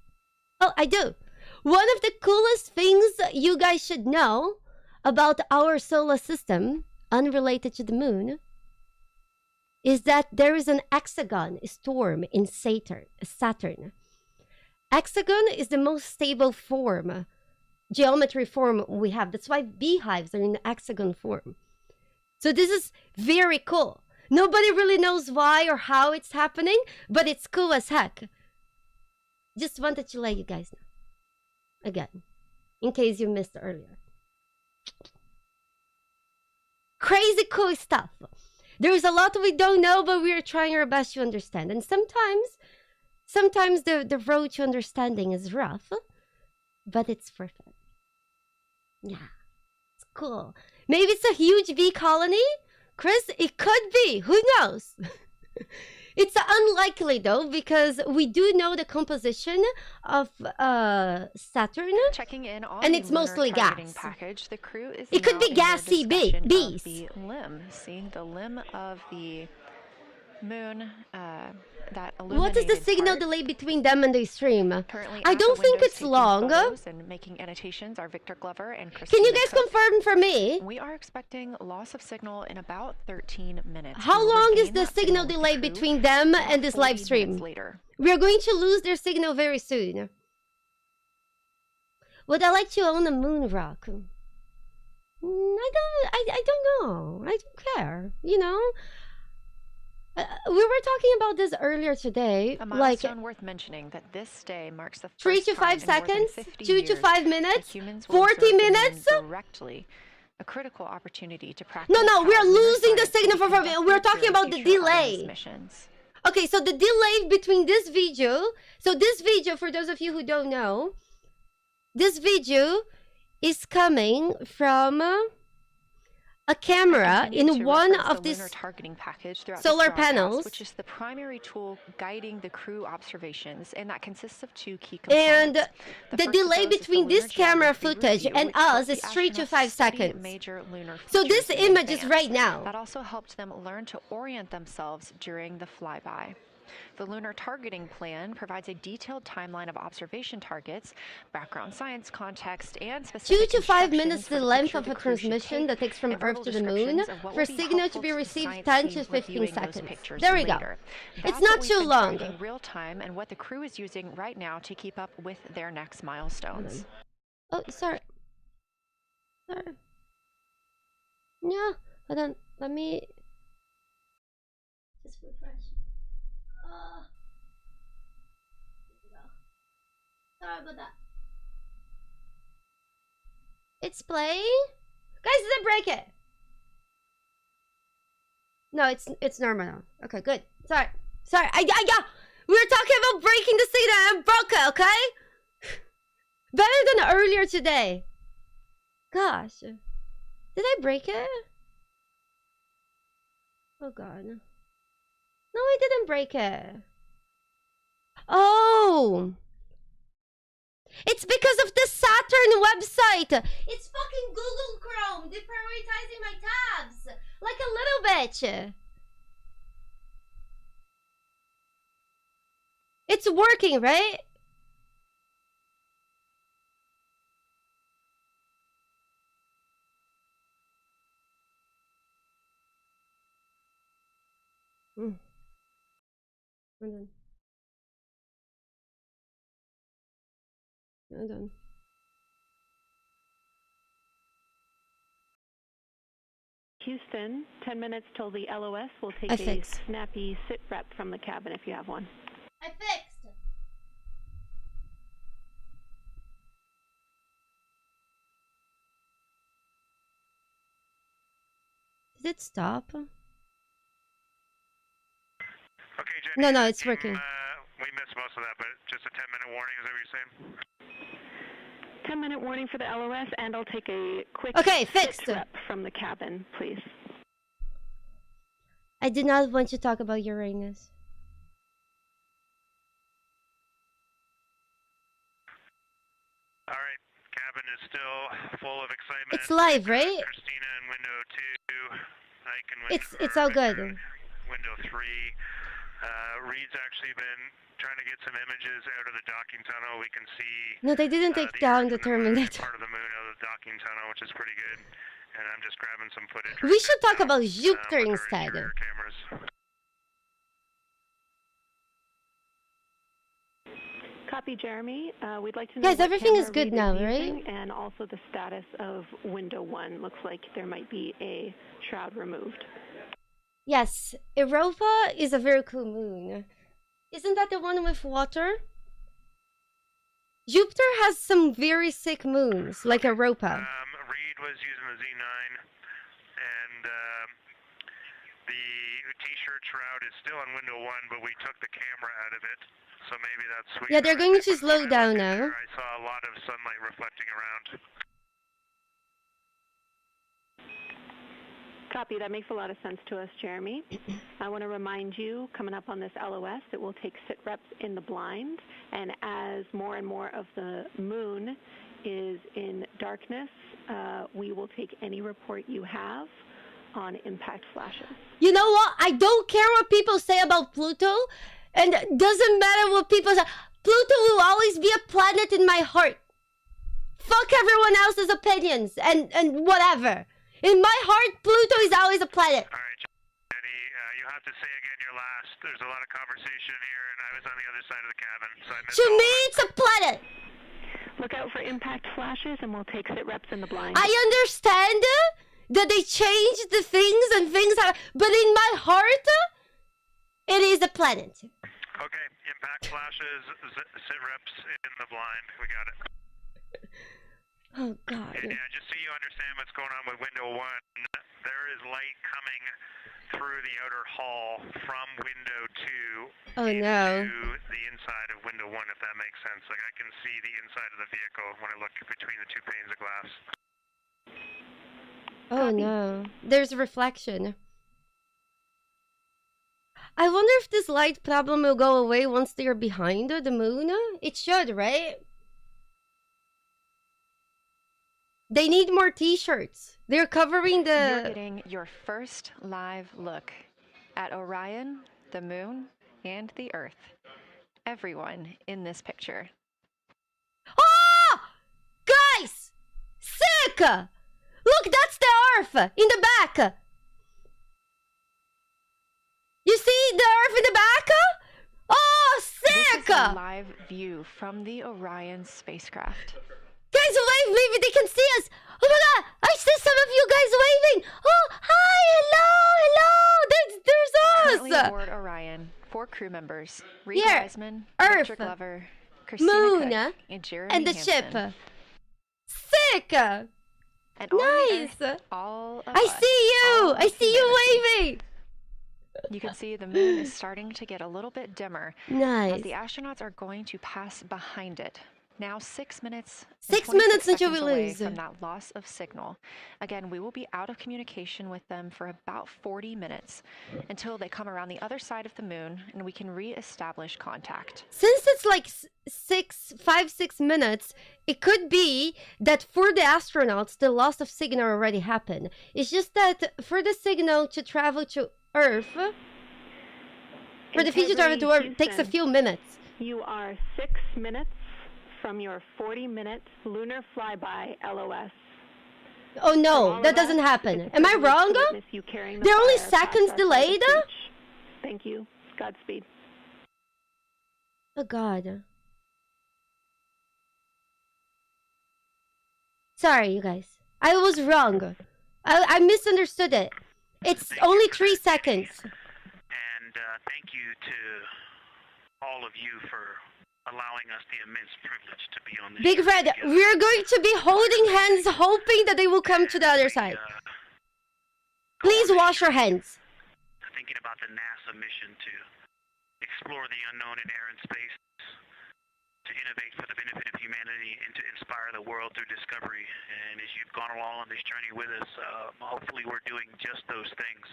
Oh, I do. One of the coolest things you guys should know about our solar system, unrelated to the moon, is that there is an hexagon storm in Saturn. Hexagon is the most stable geometry form we have. That's why beehives are in hexagon form. So this is very cool. Nobody really knows why or how it's happening, but it's cool as heck. Just wanted to let you guys know. Again, in case you missed earlier. Crazy cool stuff. There's a lot we don't know, but we are trying our best to understand. And sometimes the road to understanding is rough, but it's worth it. Yeah, it's cool. Maybe it's a huge bee colony? Chris, it could be. Who knows? It's unlikely, though, because we do know the composition of Saturn. Checking in on and it's mostly gas. Package. The crew is it could be gassy bees. The limb, seeing the limb of the moon, that what is the signal delay between them and the stream? Currently I don't think it's long. And making annotations are Victor Glover and Christina. Can you guys confirm for me? We are expecting loss of signal in about 13 minutes. How long is the signal delay between them and this live stream? Later. We are going to lose their signal very soon. Would I like to own a moon rock? I don't know. I don't care. We were talking about this earlier today. A milestone worth mentioning that this day marks the first 3 to 5 seconds, 2 to 5 minutes, 40 minutes. Directly, a critical opportunity to practice. No, we are losing the signal from. We're talking about the delay. Missions. Okay, so the delay between this video. So this video, for those of you who don't know, this video is coming from a camera in one of these targeting package solar panels, which is the primary tool guiding the crew observations, and that consists of 2 key components. And the delay between this camera footage and us is 3 to 5 seconds. So this image is right now. That also helped them learn to orient themselves during the flyby. The Lunar Targeting Plan provides a detailed timeline of observation targets, background science context, and specific 2 to 5 minutes the length picture of the a crew should transmission take, that takes from and Earth verbal to the moon descriptions of what for will a be signal to helpful be the received science 10 team to 15 reviewing those seconds. pictures There we go. later. It's That's not what we've too been long. tracking real time and what the crew is using right now to keep up with their next milestones. Oh, sorry. Sorry. No, hold on. Let me just refresh. Sorry about that. It's playing. Guys, did I break it? No, it's normal now. Okay, good. Sorry. Yeah. We were talking about breaking the signal and I broke it, okay? Better than earlier today. Gosh. Did I break it? Oh god. No, I didn't break it. Oh! It's because of the Saturn website! It's fucking Google Chrome deprioritizing my tabs! Like a little bitch! It's working, right? Hold on. Houston, 10 minutes till the LOS. We'll take a snappy sit rep from the cabin if you have one. I fixed. Did it stop? Okay, Jenny, No, it's working. We missed most of that, but just a 10-minute warning, is that what you're saying? 10-minute warning for the LOS, and I'll take a quick fixed. rep from the cabin, please. I did not want to talk about Uranus. All right, cabin is still full of excitement. It's live, right? Christina in window 2, Ike in window It's all good. Window 3. Reed's actually been trying to get some images out of the docking tunnel. We can see. No, they didn't take down the Terminator. Part of the moon out of the docking tunnel, which is pretty good. And I'm just grabbing some footage. We should talk about Jupiter instead. Cameras. Copy, Jeremy. We'd like to know. Guys, everything is good now, right? And also the status of window 1. Looks like there might be a shroud removed. Yes, Europa is a very cool moon. Isn't that the one with water? Jupiter has some very sick moons, like Europa. Reed was using the Z9, and the T-shirt shroud is still on window 1, but we took the camera out of it, so maybe that's sweet. Yeah, they're going to slow down now. I saw a lot of sunlight reflecting around. Copy. That makes a lot of sense to us, Jeremy. I want to remind you, coming up on this LOS, that we'll take sit reps in the blind, and as more and more of the moon is in darkness, we will take any report you have on impact flashes. You know what? I don't care what people say about Pluto, and it doesn't matter what people say. Pluto will always be a planet in my heart. Fuck everyone else's opinions and whatever. In my heart, Pluto is always a planet. All right, Jenny, you have to say again your last. There's a lot of conversation here, and I was on the other side of the cabin, so I missed. To me, it's a planet. Look out for impact flashes, and we'll take sit reps in the blind. I understand that they changed the things and things are, but in my heart, it is a planet. Okay, impact flashes, sit reps in the blind. We got it. Oh, God. Yeah, just so you understand what's going on with window 1, there is light coming through the outer hall from window 2 into the inside of window 1, if that makes sense. Like, I can see the inside of the vehicle when I look between the 2 panes of glass. Oh, no. There's a reflection. I wonder if this light problem will go away once they're behind the moon. It should, right? They need more t-shirts. They're covering the... You're getting your first live look at Orion, the moon, and the Earth. Everyone in this picture. Oh! Guys! Sick! Look, that's the Earth in the back. You see the Earth in the back? Oh, sick! This is a live view from the Orion spacecraft. Guys, wave, maybe they can see us. Oh my god, I see some of you guys waving. Oh, hi, hello. There's Currently us. aboard Orion, 4 crew members: Reed Here, Wiseman, Earth, Victor Glover, Christina Moon, Cook, and Jeremy and the Hansen. ship. Sick. And on Nice. the Earth, all of I us, see you. all of I see you humanity. waving. You can see the moon is starting to get a little bit dimmer as Nice. the astronauts are going to pass behind it. Now 6 minutes. 6 and 26 minutes until we seconds away lose. from that loss of signal. Again, we will be out of communication with them for about 40 minutes until they come around the other side of the moon and we can re-establish contact. Since it's like 6 minutes, it could be that for the astronauts, the loss of signal already happened. It's just that for the signal to travel to Earth, for the future travel to Earth, takes a few minutes. You are 6 minutes from your 40-minute lunar flyby LOS. Oh no, that doesn't happen. Am I wrong? They're only seconds delayed? Thank you. Godspeed. Oh god. Sorry, you guys. I was wrong. I misunderstood it. It's only 3 seconds. And thank you to all of you for allowing us the immense privilege to be on this Big Fred, together. we're going to be holding hands, hoping that they will come to the other side. Please wash your hands. Thinking about the NASA mission to explore the unknown in air and space, to innovate for the benefit of humanity, and to inspire the world through discovery. And as you've gone along on this journey with us, hopefully we're doing just those things.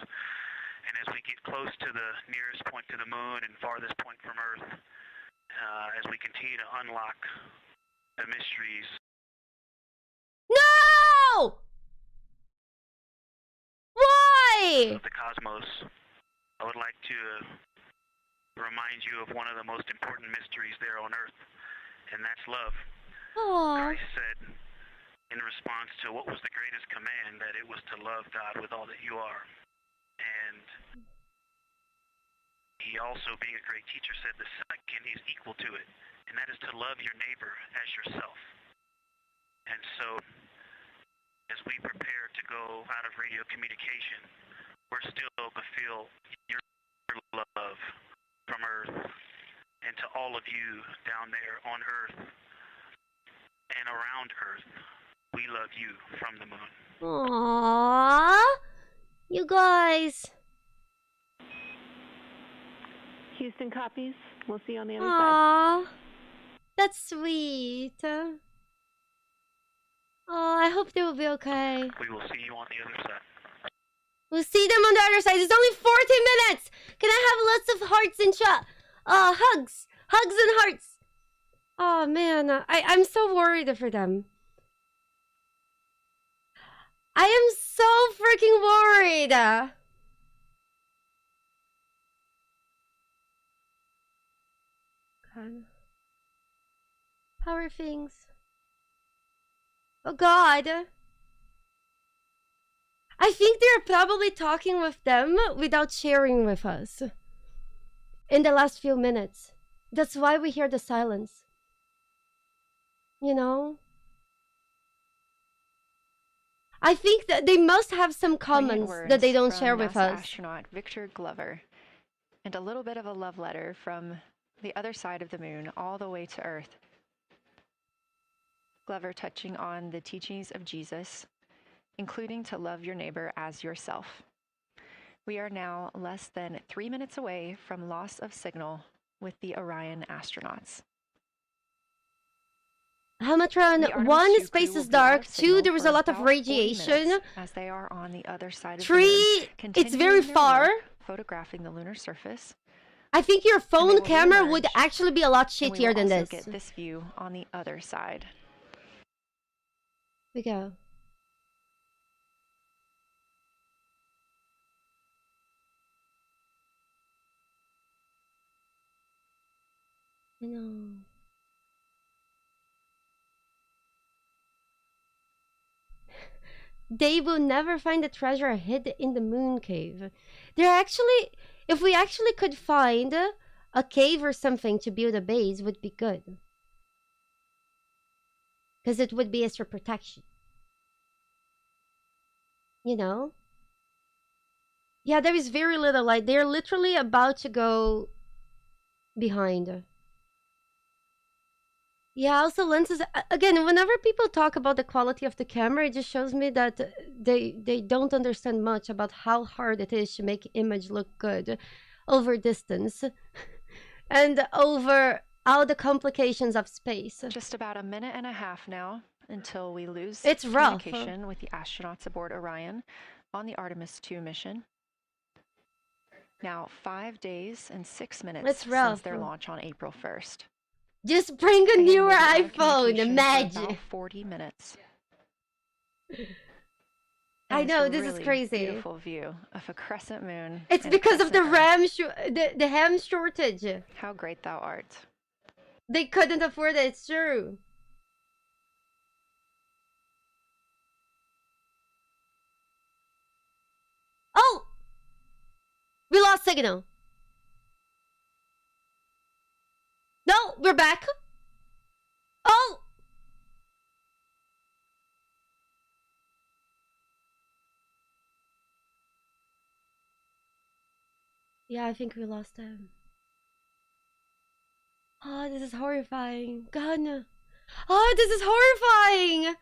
And as we get close to the nearest point to the moon and farthest point from Earth, as we continue to unlock the mysteries. No! Why? Of the cosmos, I would like to remind you of one of the most important mysteries there on Earth, and that's love. Aww. Christ said in response to what was the greatest command, that it was to love God with all that you are. And he also, being a great teacher, said the second is equal to it, and that is to love your neighbor as yourself. And so, as we prepare to go out of radio communication, we're still going to feel your love from Earth, and to all of you down there on Earth and around Earth, we love you from the moon. Aww. You guys. Houston copies. We'll see you on the other Aww. side. That's sweet. Oh, I hope they will be okay. We will see you on the other side. We'll see them on the other side. It's only 40 minutes. Can I have lots of hearts and hugs? Hugs and hearts. Oh, man. I'm so worried for them. I am so freaking worried. God. How are things? Oh, God. I think they're probably talking with them without sharing with us in the last few minutes. That's why we hear the silence. You know? I think that they must have some comments that they don't share with us. Astronaut Victor Glover, and a little bit of a love letter from the other side of the moon all the way to Earth. Glover touching on the teachings of Jesus, including to love your neighbor as yourself. We are now less than 3 minutes away from loss of signal with the Orion astronauts. Hamatron, 1, space is dark. 2, there was a lot of radiation. As they are on the other side of 3, the moon, it's very far. Photographing the lunar surface. I think your phone camera would actually be a lot shittier than this. Get this view on the other side. We go. I know. They will never find the treasure hid in the moon cave. There actually, if we actually could find a cave or something to build a base, would be good. Because it would be extra protection. You know? Yeah, there is very little light. They're literally about to go behind. Yeah, also lenses. Again, whenever people talk about the quality of the camera, it just shows me that they don't understand much about how hard it is to make image look good over distance and over all the complications of space. Just about a minute and a half now until we lose communication with the astronauts aboard Orion on the Artemis 2 mission. Now, 5 days and 6 minutes since their launch on April 1st. Just bring a newer iPhone, imagine. About 40 minutes. I know, this is crazy. Beautiful view of a crescent moon. It's because of the ham shortage. How great thou art. They couldn't afford it, it's true. Oh! We lost signal. No, we're back. Oh! Yeah, I think we lost him. Oh, this is horrifying. God, no. Oh, this is horrifying.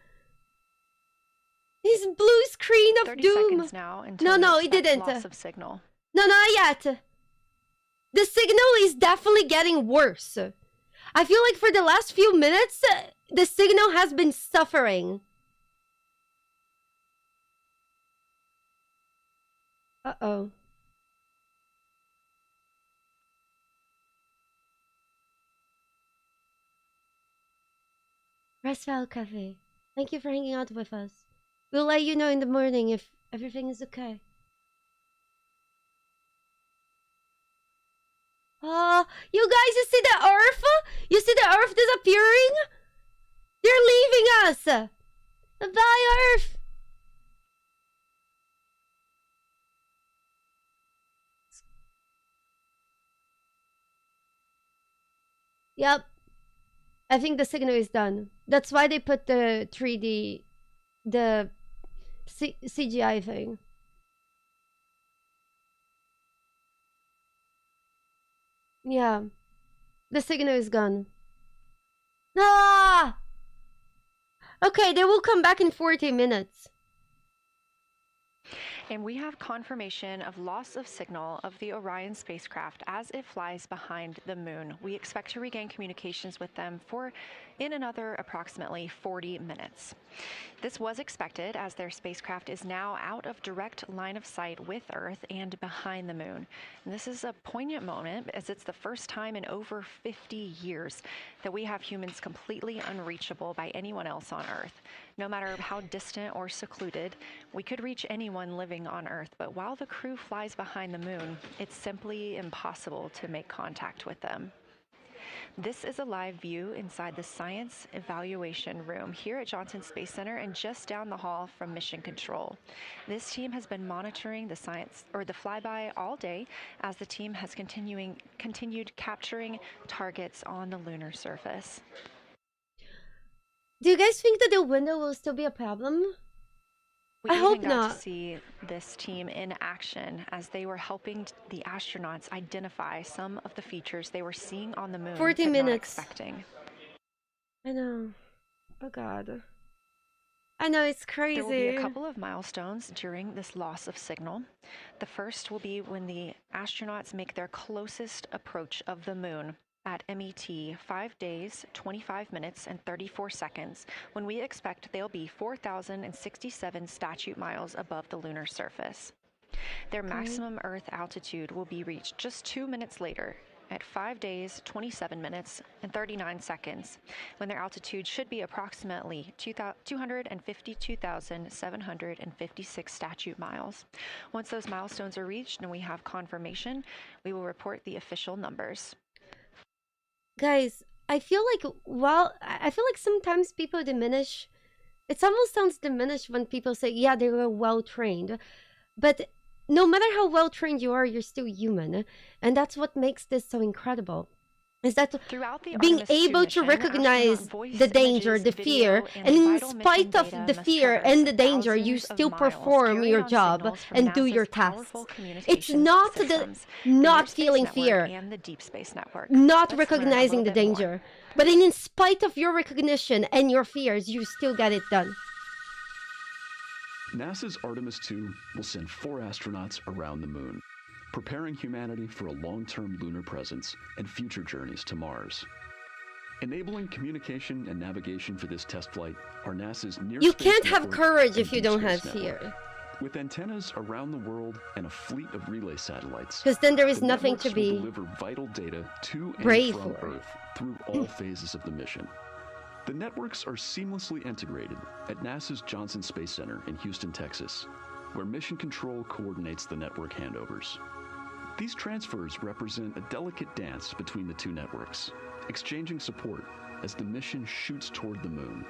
His blue screen of 30 doom. Seconds now until no, it didn't. Loss of signal. No, not yet. The signal is definitely getting worse. I feel like for the last few minutes, the signal has been suffering. Uh-oh. Restful Cafe. Thank you for hanging out with us. We'll let you know in the morning if everything is okay. You guys, you see the Earth? You see the Earth disappearing? They're leaving us! Bye, Earth! Yep. I think the signal is done. That's why they put the 3D... the CGI thing. Yeah. The signal is gone. Ah! Okay, they will come back in 40 minutes. And we have confirmation of loss of signal of the Orion spacecraft as it flies behind the moon. We expect to regain communications with them in another approximately 40 minutes. This was expected as their spacecraft is now out of direct line of sight with Earth and behind the moon. And this is a poignant moment as it's the first time in over 50 years that we have humans completely unreachable by anyone else on Earth. No matter how distant or secluded, we could reach anyone living on Earth, but while the crew flies behind the moon, it's simply impossible to make contact with them. This is a live view inside the Science Evaluation Room here at Johnson Space Center and just down the hall from Mission Control. This team has been monitoring the flyby all day as the team has continued capturing targets on the lunar surface. Do you guys think that the window will still be a problem? I hope not. To see this team in action as they were helping the astronauts identify some of the features they were seeing on the moon. 40 minutes. Not expecting. I know. Oh God. I know, it's crazy. There will be a couple of milestones during this loss of signal. The first will be when the astronauts make their closest approach of the moon at MET 5 days, 25 minutes, and 34 seconds, when we expect they'll be 4,067 statute miles above the lunar surface. Their maximum Earth altitude will be reached just 2 minutes later, at 5 days, 27 minutes, and 39 seconds, when their altitude should be approximately 252,756 statute miles. Once those milestones are reached and we have confirmation, we will report the official numbers. Guys, I feel like sometimes people diminish. It almost sounds diminished when people say, yeah, they were well trained. But no matter how well trained you are, you're still human. And that's what makes this so incredible. Is that being able to recognize the danger, the fear, and in spite of the fear and the danger, you still perform your job and do your tasks. It's not the not feeling fear, not recognizing the danger, but in spite of your recognition and your fears, you still get it done. NASA's Artemis 2 will send 4 astronauts around the moon, preparing humanity for a long-term lunar presence and future journeys to Mars. Enabling communication and navigation for this test flight are NASA's near-space You can't have network courage and if you don't deep have space fear. network. With antennas around the world and a fleet of relay satellites, Because then there is the nothing networks to be will deliver vital data to and brave from for. Earth through all phases of the mission. The networks are seamlessly integrated at NASA's Johnson Space Center in Houston, Texas, where Mission Control coordinates the network handovers. These transfers represent a delicate dance between the two networks, exchanging support as the mission shoots toward the moon.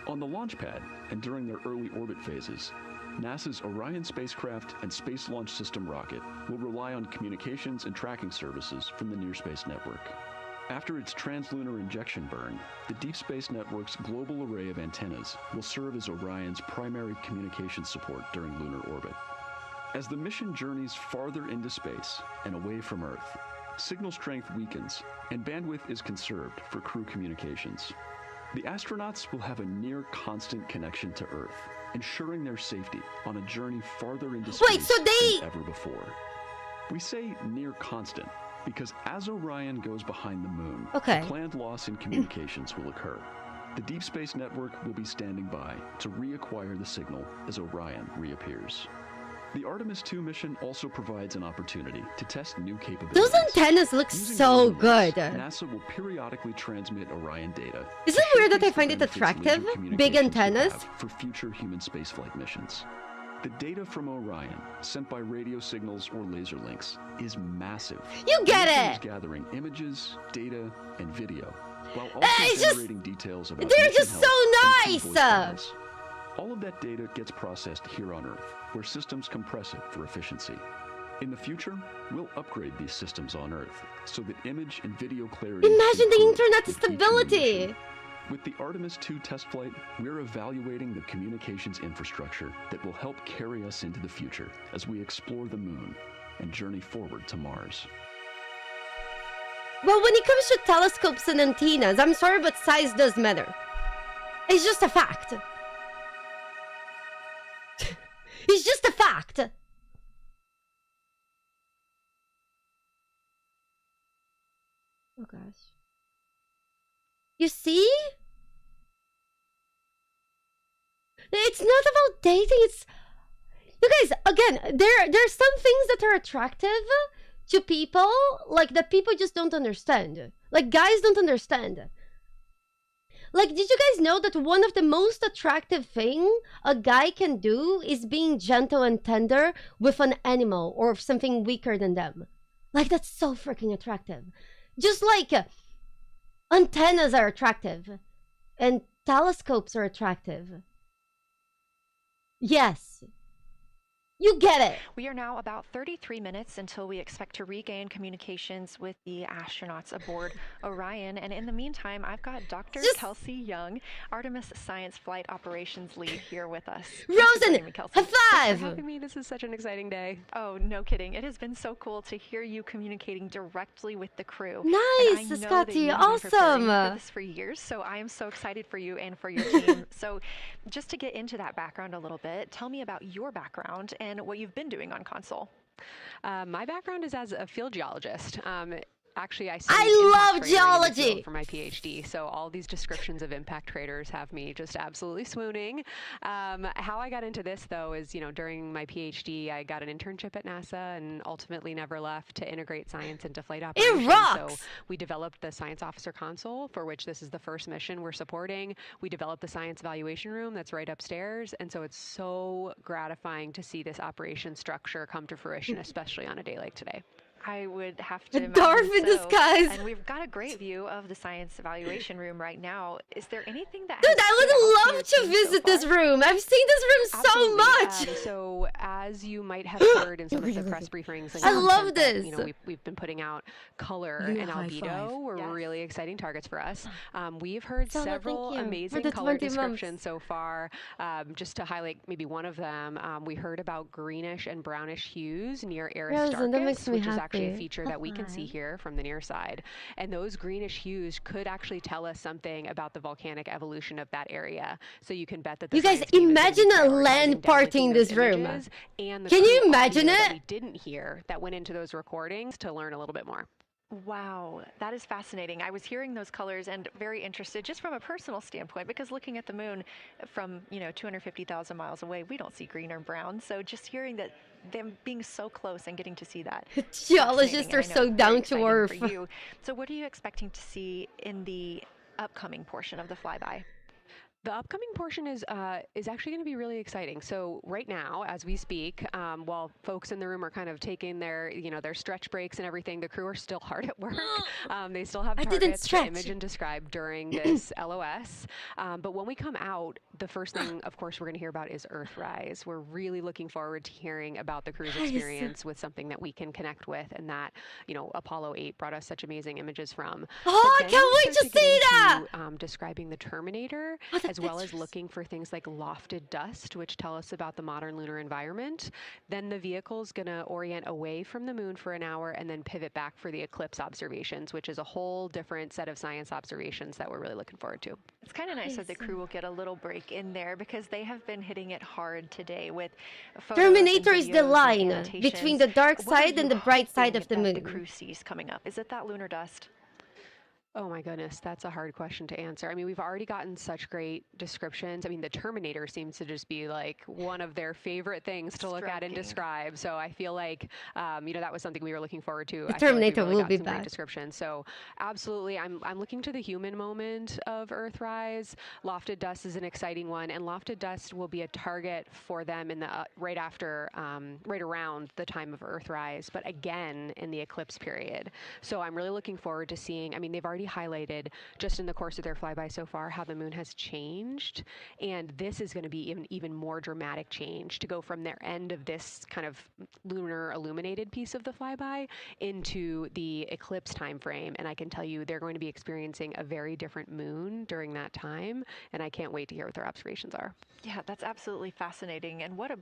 On the launch pad and during their early orbit phases, NASA's Orion spacecraft and Space Launch System rocket will rely on communications and tracking services from the Near Space Network. After its translunar injection burn, the Deep Space Network's global array of antennas will serve as Orion's primary communication support during lunar orbit. As the mission journeys farther into space and away from Earth, signal strength weakens and bandwidth is conserved for crew communications. The astronauts will have a near constant connection to Earth, ensuring their safety on a journey farther into space than ever before. We say near constant because as Orion goes behind the moon, a planned loss in communications will occur. The Deep Space Network will be standing by to reacquire the signal as Orion reappears. The Artemis 2 mission also provides an opportunity to test new capabilities. Those antennas look so good. NASA will periodically transmit Orion data. Isn't it weird that I find it attractive? Big antennas? For future human spaceflight missions. The data from Orion, sent by radio signals or laser links, is massive. You get it! it! Gathering images, data, and video, while also generating details about they're mission just health so and voice nice! channels. All of that data gets processed here on Earth, where systems compress it for efficiency. In the future, we'll upgrade these systems on Earth so that image and video clarity. Imagine the internet stability! With the Artemis 2 test flight, we're evaluating the communications infrastructure that will help carry us into the future as we explore the moon and journey forward to Mars. Well, when it comes to telescopes and antennas, I'm sorry, but size does matter. It's just a fact. It's just a fact. Oh gosh. You see? It's not about dating, it's... You guys, again, there's some things that are attractive to people, like, that people just don't understand. Like, guys don't understand. Like, did you guys know that one of the most attractive thing a guy can do is being gentle and tender with an animal or something weaker than them? Like, that's so freaking attractive. Just like antennas are attractive and telescopes are attractive. Yes. You get it. We are now about 33 minutes until we expect to regain communications with the astronauts aboard Orion. And in the meantime, I've got Dr. Kelsey Young, Artemis Science Flight Operations Lead, here with us. Rosen, high five! Thanks for having me. This is such an exciting day. Oh, no kidding. It has been so cool to hear you communicating directly with the crew. Nice, Scotty. Awesome. For this for years, so I am so excited for you and for your team. So just to get into that background a little bit, tell me about your background and what you've been doing on console. My background is as a field geologist. Actually, I love geology for my PhD, so all these descriptions of impact craters have me just absolutely swooning. How I got into this, though, is, during my PhD, I got an internship at NASA and ultimately never left to integrate science into flight operations. It rocks! So we developed the Science Officer Console, for which this is the first mission we're supporting. We developed the Science Evaluation Room that's right upstairs, and so it's so gratifying to see this operation structure come to fruition, especially on a day like today. I would have A to dwarf in imagine so. disguise. And we've got a great view of the science evaluation room right now. Is there anything that Dude, has I stood out would love to to your team so visit this far? room. I've seen this room so much. So as you might have heard in some of the press briefings, and I love content that, this. you know, we've been putting out color You and high albedo five. were Yes. really exciting targets for us. We've heard Stella, thank several you for amazing the color 20 months. descriptions so far. Just to highlight maybe one of them, we heard about greenish and brownish hues near Rosen, that makes Aristarchus, me which is actually a happy. feature that we can see here from the near side. And those greenish hues could actually tell us something about the volcanic evolution of that area. So you can bet that the You guys, science team is gonna be imagine a prioritizing land party in downlinking this those room. images and the Can you crew imagine audio that it? we didn't hear that went into those recordings to learn a little bit more. Wow, that is fascinating. I was hearing those colors and very interested just from a personal standpoint because looking at the moon from, 250,000 miles away, we don't see green or brown. So just hearing that them being so close and getting to see that. Geologists fascinating, are and I know so it's very down to exciting earth. for you. So what are you expecting to see in the upcoming portion of the flyby? The upcoming portion is actually going to be really exciting. So right now, as we speak, while folks in the room are kind of taking their stretch breaks and everything, the crew are still hard at work. They still have I didn't targets to stretch. image and describe during this LOS. But when we come out, the first thing, of course, we're going to hear about is Earthrise. We're really looking forward to hearing about the crew's experience with something that we can connect with, and that Apollo 8 brought us such amazing images from. Oh, I But then can't we wait start to see get that. into, describing the Terminator, Oh, the as well as pictures. looking for things like lofted dust, which tell us about the modern lunar environment. Then the vehicle's going to orient away from the moon for an hour and then pivot back for the eclipse observations, which is a whole different set of science observations that we're really looking forward to. It's kind of nice that the crew will get a little break in there because they have been hitting it hard today with photos Terminator and is the videos and line annotations. between the dark What are side and you the bright side hoping of the that moon. the crew sees coming up? Is it that lunar dust? Oh my goodness, that's a hard question to answer. I mean, we've already gotten such great descriptions. I mean, the Terminator seems to just be like one of their favorite things to look at and Striking. describe. So I feel like, that was something we were looking forward to. The I feel like Terminator we really will got be some back. great descriptions. So absolutely, I'm looking to the human moment of Earthrise. Lofted dust is an exciting one, and lofted dust will be a target for them in the right around the time of Earthrise, but again in the eclipse period. So I'm really looking forward to seeing. I mean, they've already highlighted just in the course of their flyby so far how the moon has changed, and this is going to be even more dramatic change to go from their end of this kind of lunar illuminated piece of the flyby into the eclipse time frame. And I can tell you they're going to be experiencing a very different moon during that time, and I can't wait to hear what their observations are. Yeah, that's absolutely fascinating, and what a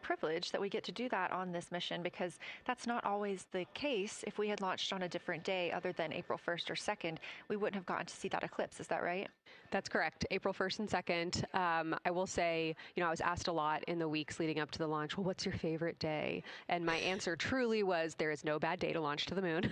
privilege that we get to do that on this mission because that's not always the case. If we had launched on a different day other than April 1st or 2nd, we wouldn't have gotten to see that eclipse. Is that right? That's correct. April 1st and 2nd. I will say, I was asked a lot in the weeks leading up to the launch, well, what's your favorite day? And my answer truly was there is no bad day to launch to the moon.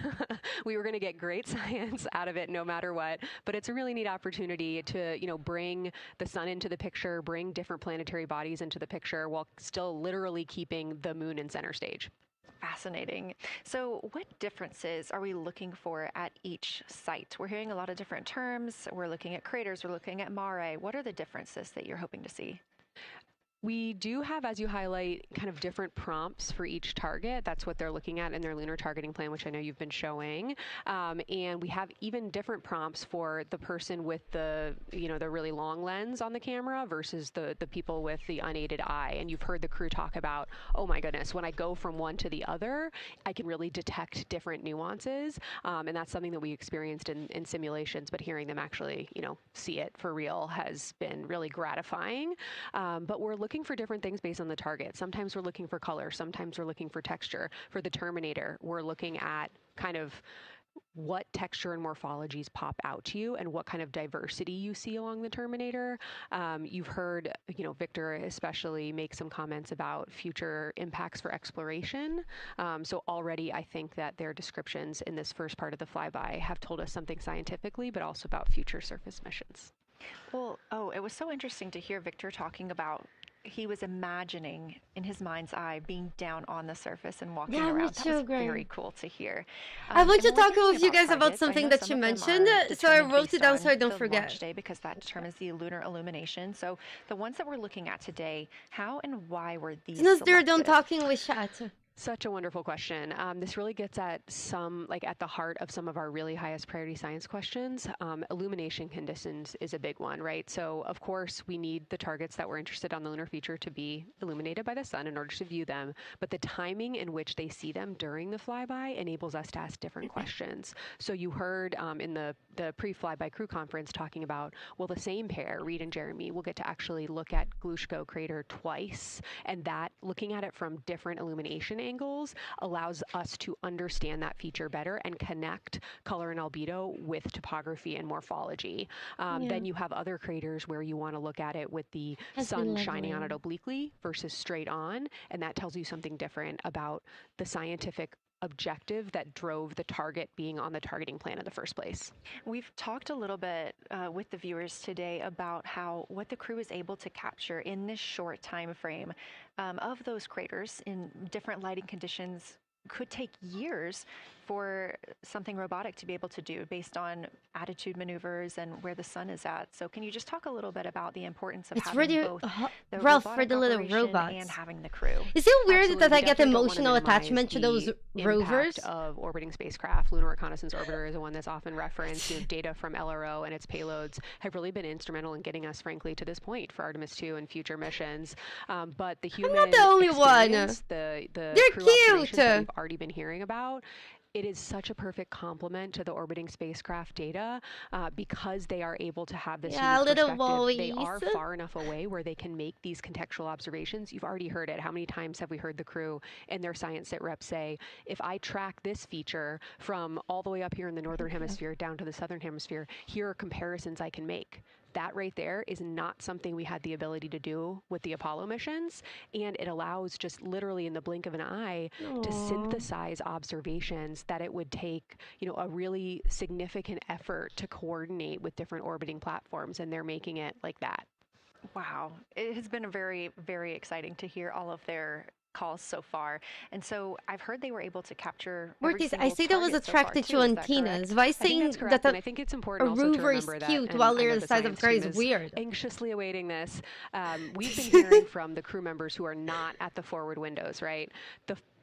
We were going to get great science out of it no matter what, but it's a really neat opportunity to, bring the sun into the picture, bring different planetary bodies into the picture while still literally keeping the moon in center stage. Fascinating. So what differences are we looking for at each site? We're hearing a lot of different terms. We're looking at craters. We're looking at mare. What are the differences that you're hoping to see? We do have, as you highlight, kind of different prompts for each target. That's what they're looking at in their lunar targeting plan, which I know you've been showing. And we have even different prompts for the person with the really long lens on the camera versus the people with the unaided eye. And you've heard the crew talk about, oh my goodness, when I go from one to the other, I can really detect different nuances. And that's something that we experienced in simulations, but hearing them actually, see it for real has been really gratifying. But we're looking for different things based on the target. Sometimes we're looking for color. Sometimes we're looking for texture. For the Terminator, we're looking at kind of what texture and morphologies pop out to you and what kind of diversity you see along the Terminator. You've heard, Victor especially make some comments about future impacts for exploration. So already I think that their descriptions in this first part of the flyby have told us something scientifically, but also about future surface missions. Well, it was so interesting to hear Victor talking about he was imagining in his mind's eye being down on the surface and walking around. That was very cool to hear. I want to talk with you guys about something that you mentioned, so I wrote it down so I don't forget. Launch day, because that determines the lunar illumination. So the ones that we're looking at today, how and why were these Since they're selected? done talking with chat. Such a wonderful question. This really gets at at the heart of some of our really highest priority science questions. Illumination conditions is a big one, right? So of course we need the targets that we're interested on the lunar feature to be illuminated by the sun in order to view them, but the timing in which they see them during the flyby enables us to ask different questions. So you heard in the pre-flyby crew conference talking about, well, the same pair, Reed and Jeremy, will get to actually look at Glushko crater twice, and that looking at it from different illumination angles allows us to understand that feature better and connect color and albedo with topography and morphology. Then you have other craters where you want to look at it with the sun shining on it obliquely versus straight on, and that tells you something different about the scientific objective that drove the target being on the targeting plan in the first place. We've talked a little bit with the viewers today about what the crew is able to capture in this short time frame of those craters in different lighting conditions. Could take years for something robotic to be able to do based on attitude maneuvers and where the sun is at. So can you just talk a little bit about the importance of having both the rough for the little robots and having the crew? Is it weird that I get emotional attachment to those rovers? Of orbiting spacecraft, Lunar Reconnaissance Orbiter is the one that's often referenced. Data from LRO and its payloads have really been instrumental in getting us, frankly, to this point for Artemis 2 and future missions. But the human I'm not the only one. The They're crew cute. That we've already been hearing about, it is such a perfect complement to the orbiting spacecraft data because they are able to have this unique little perspective. They are far enough away where they can make these contextual observations. You've already heard it. How many times have we heard the crew and their science sit reps say, if I track this feature from all the way up here in the northern hemisphere down to the southern hemisphere, here are comparisons I can make. That right there is not something we had the ability to do with the Apollo missions, and it allows just literally in the blink of an eye to synthesize observations that it would take, a really significant effort to coordinate with different orbiting platforms, and they're making it like that. Wow. It has been very, very exciting to hear all of their calls so far. And so I've heard they were able to capture Mortis, I say that was attracted to antennas. Why saying that I think it's important a rover is cute while they're the size of a car is weird. Anxiously awaiting this. We've been hearing from the crew members who are not at the forward windows, right?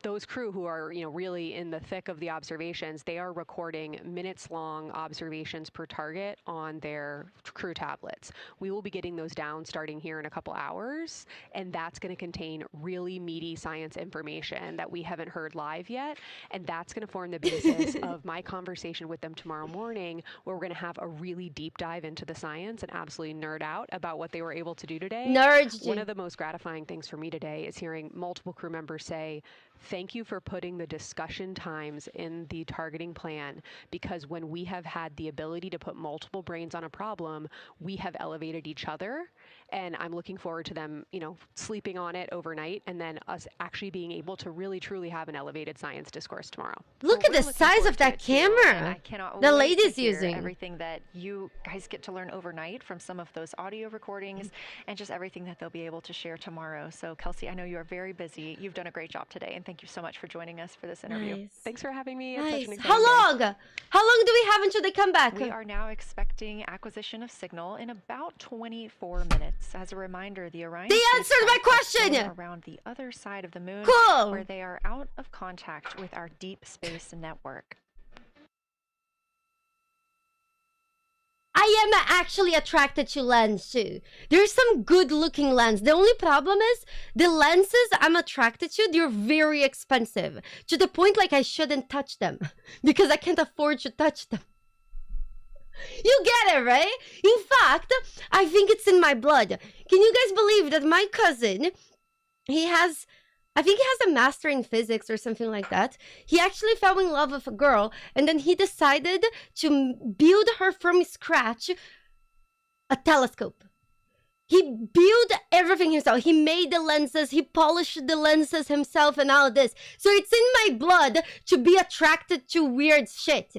Those crew who are, really in the thick of the observations, they are recording minutes-long observations per target on their crew tablets. We will be getting those down starting here in a couple hours, and that's going to contain really meaty science information that we haven't heard live yet, and that's going to form the basis of my conversation with them tomorrow morning, where we're going to have a really deep dive into the science and absolutely nerd out about what they were able to do today. One of the most gratifying things for me today is hearing multiple crew members say, thank you for putting the discussion times in the targeting plan, because when we have had the ability to put multiple brains on a problem, we have elevated each other. And I'm looking forward to them, sleeping on it overnight and then us actually being able to really, truly have an elevated science discourse tomorrow. Look at the size of that camera. I cannot the wait lady's to hear using everything that you guys get to learn overnight from some of those audio recordings and just everything that they'll be able to share tomorrow. So Kelsey, I know you are very busy. You've done a great job today, and thank you so much for joining us for this interview. Nice. Thanks for having me. Nice. It's such an exciting How long? day. How long do we have until they come back? We are now expecting acquisition of signal in about 24 minutes. As a reminder, the Orion They answered my question! Around the other side of the moon, cool. Where they are out of contact with our deep space network. I am actually attracted to lens too. There's some good looking lens. The only problem is the lenses I'm attracted to, they're very expensive. To the point like I shouldn't touch them because I can't afford to touch them. You get it, right? In fact, I think it's in my blood. Can you guys believe that my cousin, I think he has a master in physics or something like that. He actually fell in love with a girl, and then he decided to build her from scratch a telescope. He built everything himself. He made the lenses, he polished the lenses himself and all this. So it's in my blood to be attracted to weird shit.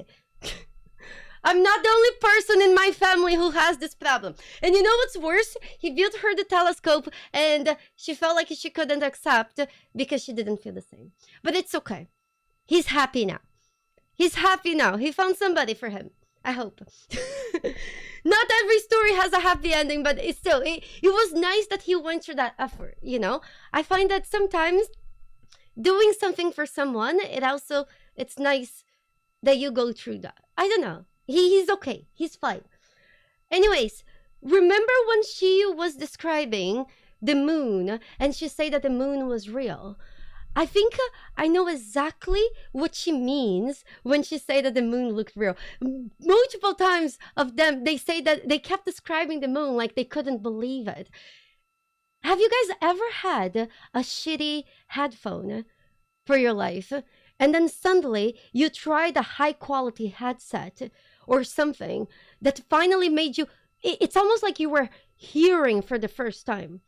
I'm not the only person in my family who has this problem. And you know what's worse? He built her the telescope and she felt like she couldn't accept because she didn't feel the same. But it's okay. He's happy now. He's happy now. He found somebody for him. I hope. Not every story has a happy ending, but it's still, it was nice that he went through that effort, you know? I find that sometimes doing something for someone, it's nice that you go through that. I don't know. He's okay. He's fine. Anyways, remember when she was describing the moon and she said that the moon was real? I think I know exactly what she means when she said that the moon looked real. Multiple times of them, they say that they kept describing the moon like they couldn't believe it. Have you guys ever had a shitty headphone for your life, and then suddenly you tried a high quality headset or something that finally made you, it's almost like you were hearing for the first time?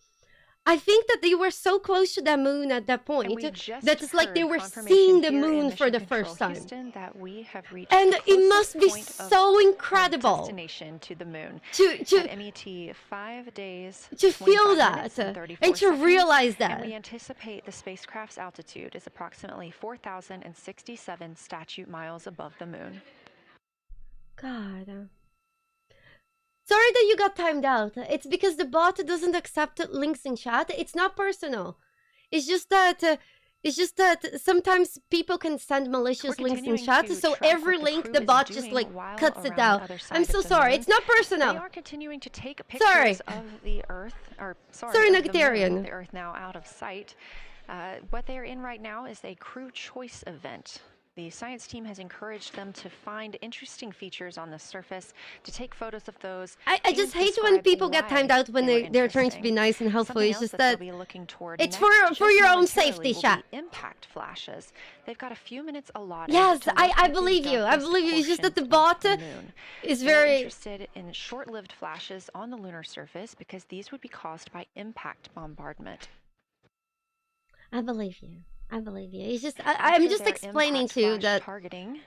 I think that they were so close to the moon at that point that it's like they were seeing the moon for the first time. Houston, that we have reached and it must be so incredible destination to the moon. To MET 5 days to feel that and to realize that. And we anticipate the spacecraft's altitude is approximately 4,067 statute miles above the moon. God. Sorry that you got timed out. It's because the bot doesn't accept links in chat. It's not personal. It's just that sometimes people can send malicious links in chat. So every link the bot just like cuts it out. I'm so sorry. It's not personal. They are continuing to take pictures of the Earth, sorry, Nectarian. The Earth now out of sight. What they are in right now is a crew choice event. The science team has encouraged them to find interesting features on the surface, to take photos of those. I just hate when people get timed out when they're trying to be nice and helpful. It's just that it's for your own safety, chat. Impact flashes. They've got a few minutes allotted. Yes, I believe you. I believe you. It's just that the bot is very interested in short-lived flashes on the lunar surface because these would be caused by impact bombardment. I believe you. I believe you. It's just I'm just explaining to you that targeting,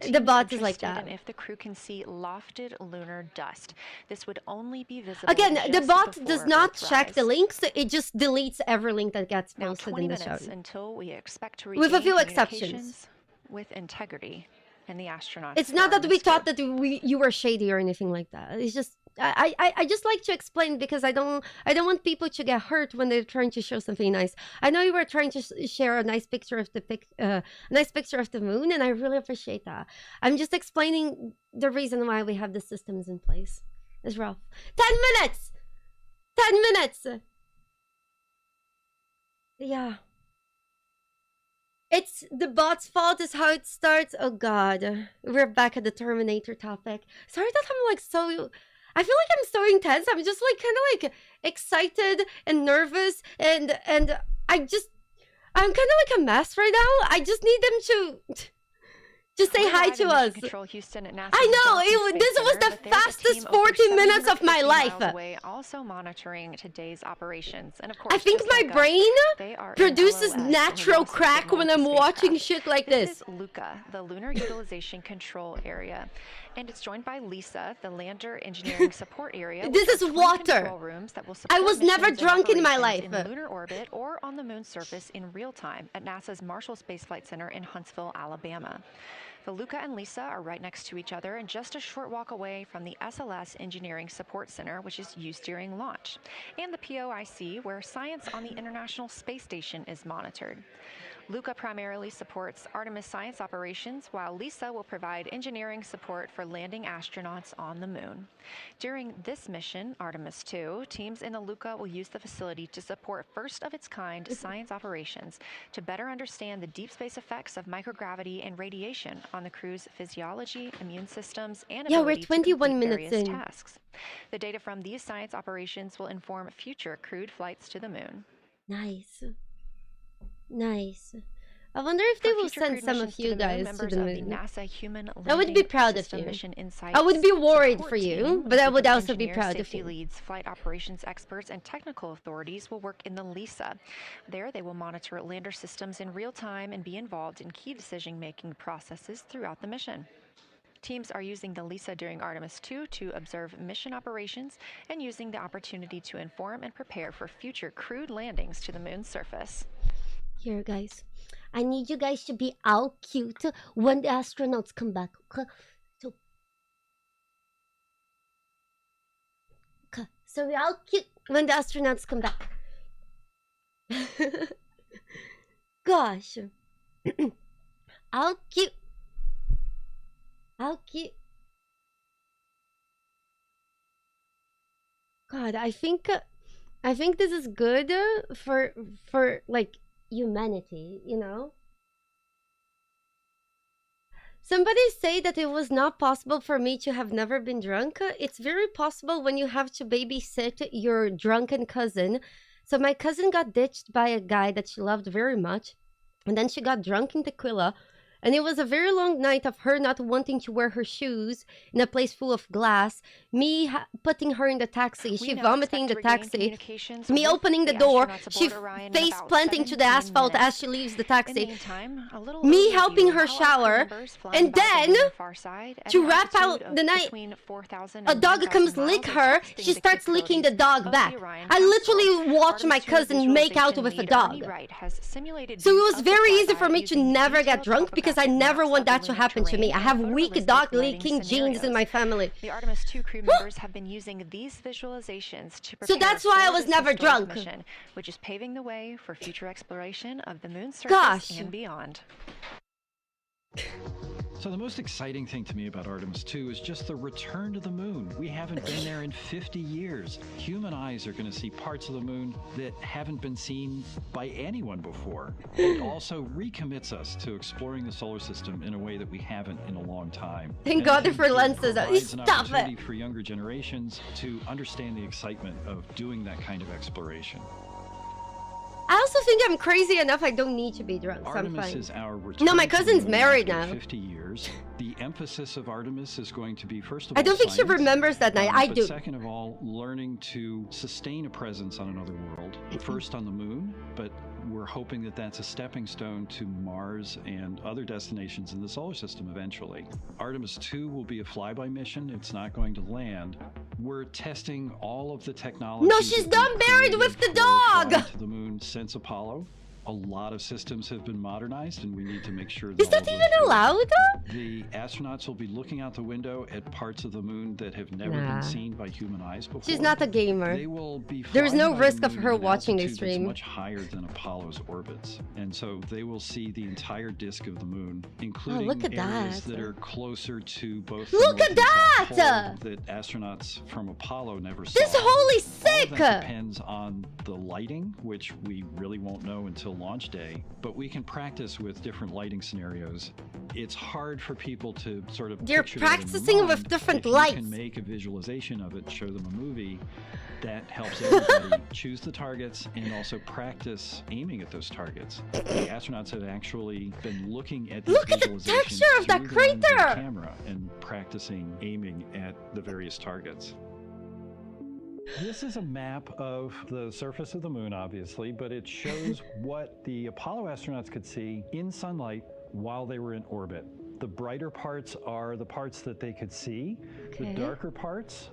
the bot is like that. And if the crew can see lofted lunar dust, this would only be visible. Again, the bot does not check the links. It just deletes every link that gets posted in the show. Until we expect to with a few exceptions. With integrity, and the astronauts. It's not that we thought that you were shady or anything like that. It's just I just like to explain because I don't want people to get hurt when they're trying to show something nice. I know you were trying to share a nice picture of the moon, and I really appreciate that. I'm just explaining the reason why we have the systems in place. It's rough. 10 minutes. 10 minutes. Yeah. It's the bot's fault is how it starts. Oh God, we're back at the Terminator topic. Sorry that I'm like so. I feel like I'm so intense. I'm just like kind of like excited and nervous, and I'm kind of like a mess right now. I just need them to say hi to us. Houston at NASA I know this was the fastest 40 minutes of my life. Away, also monitoring today's operations, and of course, I think my brain produces natural crack when I'm watching shit like this. This is Luca, the Lunar Utilization Control Area, and it's joined by Lisa, the Lander Engineering Support Area. This is water. Rooms that will I was never drunk in my life. In lunar orbit or on the moon's surface in real time at NASA's Marshall Space Flight Center in Huntsville, Alabama. The Luca and Lisa are right next to each other and just a short walk away from the SLS Engineering Support Center, which is used during launch, and the POIC, where science on the International Space Station is monitored. Luca primarily supports Artemis science operations, while Lisa will provide engineering support for landing astronauts on the moon. During this mission, Artemis 2, teams in the Luca will use the facility to support first-of-its-kind science operations to better understand the deep space effects of microgravity and radiation on the crew's physiology, immune systems, and ability we're 21 minutes various in. tasks. The data from these science operations will inform future crewed flights to the moon. Nice. Nice. I wonder if they will send some of you guys to the moon. I would be proud of you. I would be worried for you, but I would also be proud of you. Leads, flight operations experts, and technical authorities will work in the LISA. There, they will monitor lander systems in real time and be involved in key decision-making processes throughout the mission. Teams are using the LISA during Artemis 2 to observe mission operations and using the opportunity to inform and prepare for future crewed landings to the moon's surface. Here, guys. I need you guys to be all cute when the astronauts come back. So we're all cute when the astronauts come back. gosh. How cute. God, I think this is good for like humanity, you know? Somebody say that it was not possible for me to have never been drunk. It's very possible when you have to babysit your drunken cousin. So my cousin got ditched by a guy that she loved very much, and then she got drunk in tequila. And it was a very long night of her not wanting to wear her shoes in a place full of glass, me putting her in the taxi, she vomiting in the taxi, me opening the door, she face planting to the asphalt as she leaves the taxi, me helping her shower, and then, to wrap out the night, a dog comes lick her, she starts licking the dog back. I literally watched my cousin make out with a dog. So it was very easy for me to never get drunk because I never want that to happen to me. I have weak dog licking genes in my family. The Artemis 2 crew members have been using these visualizations to prepare so that's why I was never drunk. Mission, which is paving the way for future exploration of the moon's surface and beyond. So the most exciting thing to me about Artemis 2 is just the return to the moon. We haven't been there in 50 years. Human eyes are going to see parts of the moon that haven't been seen by anyone before. It also recommits us to exploring the solar system in a way that we haven't in a long time. Thank God for lenses. Stop it! For younger generations to understand the excitement of doing that kind of exploration. I also think I'm crazy enough I don't need to be drunk, so I'm fine. Is our return no, my cousin's married now. 50 years. The emphasis of Artemis is going to be, first of all, I don't think she remembers that night. I do. Second of all, learning to sustain a presence on another world. First on the moon, but we're hoping that that's a stepping stone to Mars and other destinations in the solar system eventually. Artemis 2 will be a flyby mission. It's not going to land. We're testing all of the technology. No, she's done buried with the dog! To the moon since Apollo. A lot of systems have been modernized, and we need to make sure is that even allowed? The astronauts will be looking out the window at parts of the moon that have never been seen by human eyes before. She's not a gamer. They will be There's no risk of her watching the stream. Much higher than Apollo's orbits, and so they will see the entire disk of the moon, including areas that are closer to both. Look at that! That astronauts from Apollo never saw. This hole is sick. All that depends on the lighting, which we really won't know until launch day, but we can practice with different lighting scenarios. It's hard for people to sort of they're practicing with different lights. You can make a visualization of it, show them a movie, that helps everybody choose the targets and also practice aiming at those targets. The astronauts have actually been looking at look at the texture of that crater camera and practicing aiming at the various targets. This is a map of the surface of the moon, obviously, but it shows what the Apollo astronauts could see in sunlight while they were in orbit. The brighter parts are the parts that they could see. The darker parts,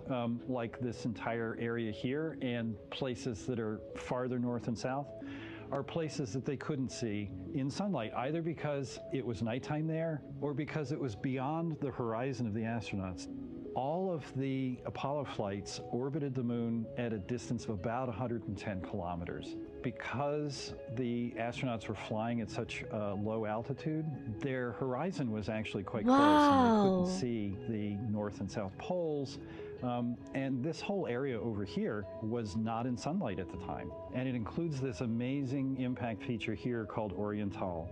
like this entire area here and places that are farther north and south, are places that they couldn't see in sunlight, either because it was nighttime there or because it was beyond the horizon of the astronauts. All of the Apollo flights orbited the moon at a distance of about 110 kilometers. Because the astronauts were flying at such a low altitude, their horizon was actually quite close, and they couldn't see the north and south poles. And this whole area over here was not in sunlight at the time. And it includes this amazing impact feature here called Oriental.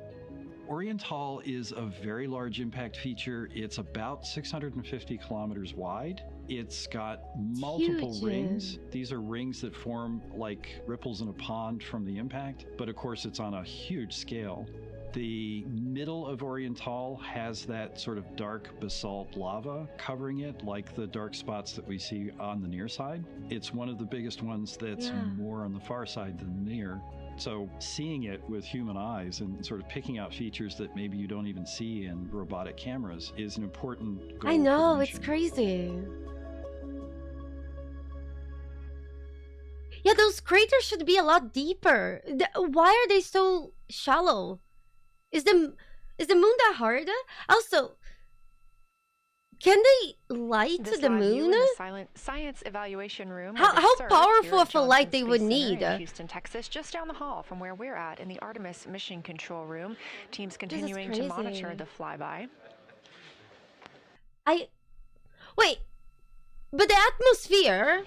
Oriental is a very large impact feature. It's about 650 kilometers wide. It's got multiple rings. These are rings that form like ripples in a pond from the impact, but of course it's on a huge scale. The middle of Oriental has that sort of dark basalt lava covering it, like the dark spots that we see on the near side. It's one of the biggest ones that's more on the far side than near. So seeing it with human eyes and sort of picking out features that maybe you don't even see in robotic cameras is an important goal. I know, it's crazy. Yeah, those craters should be a lot deeper. Why are they so shallow? Is the moon that hard? Also, Can they light This the live view moon? in the silent science evaluation room. How powerful of a Johnson light they would Space Center need? in Houston, Texas, just down the hall from where we're at in the Artemis mission control room. Teams continuing to monitor the flyby. Wait, but the atmosphere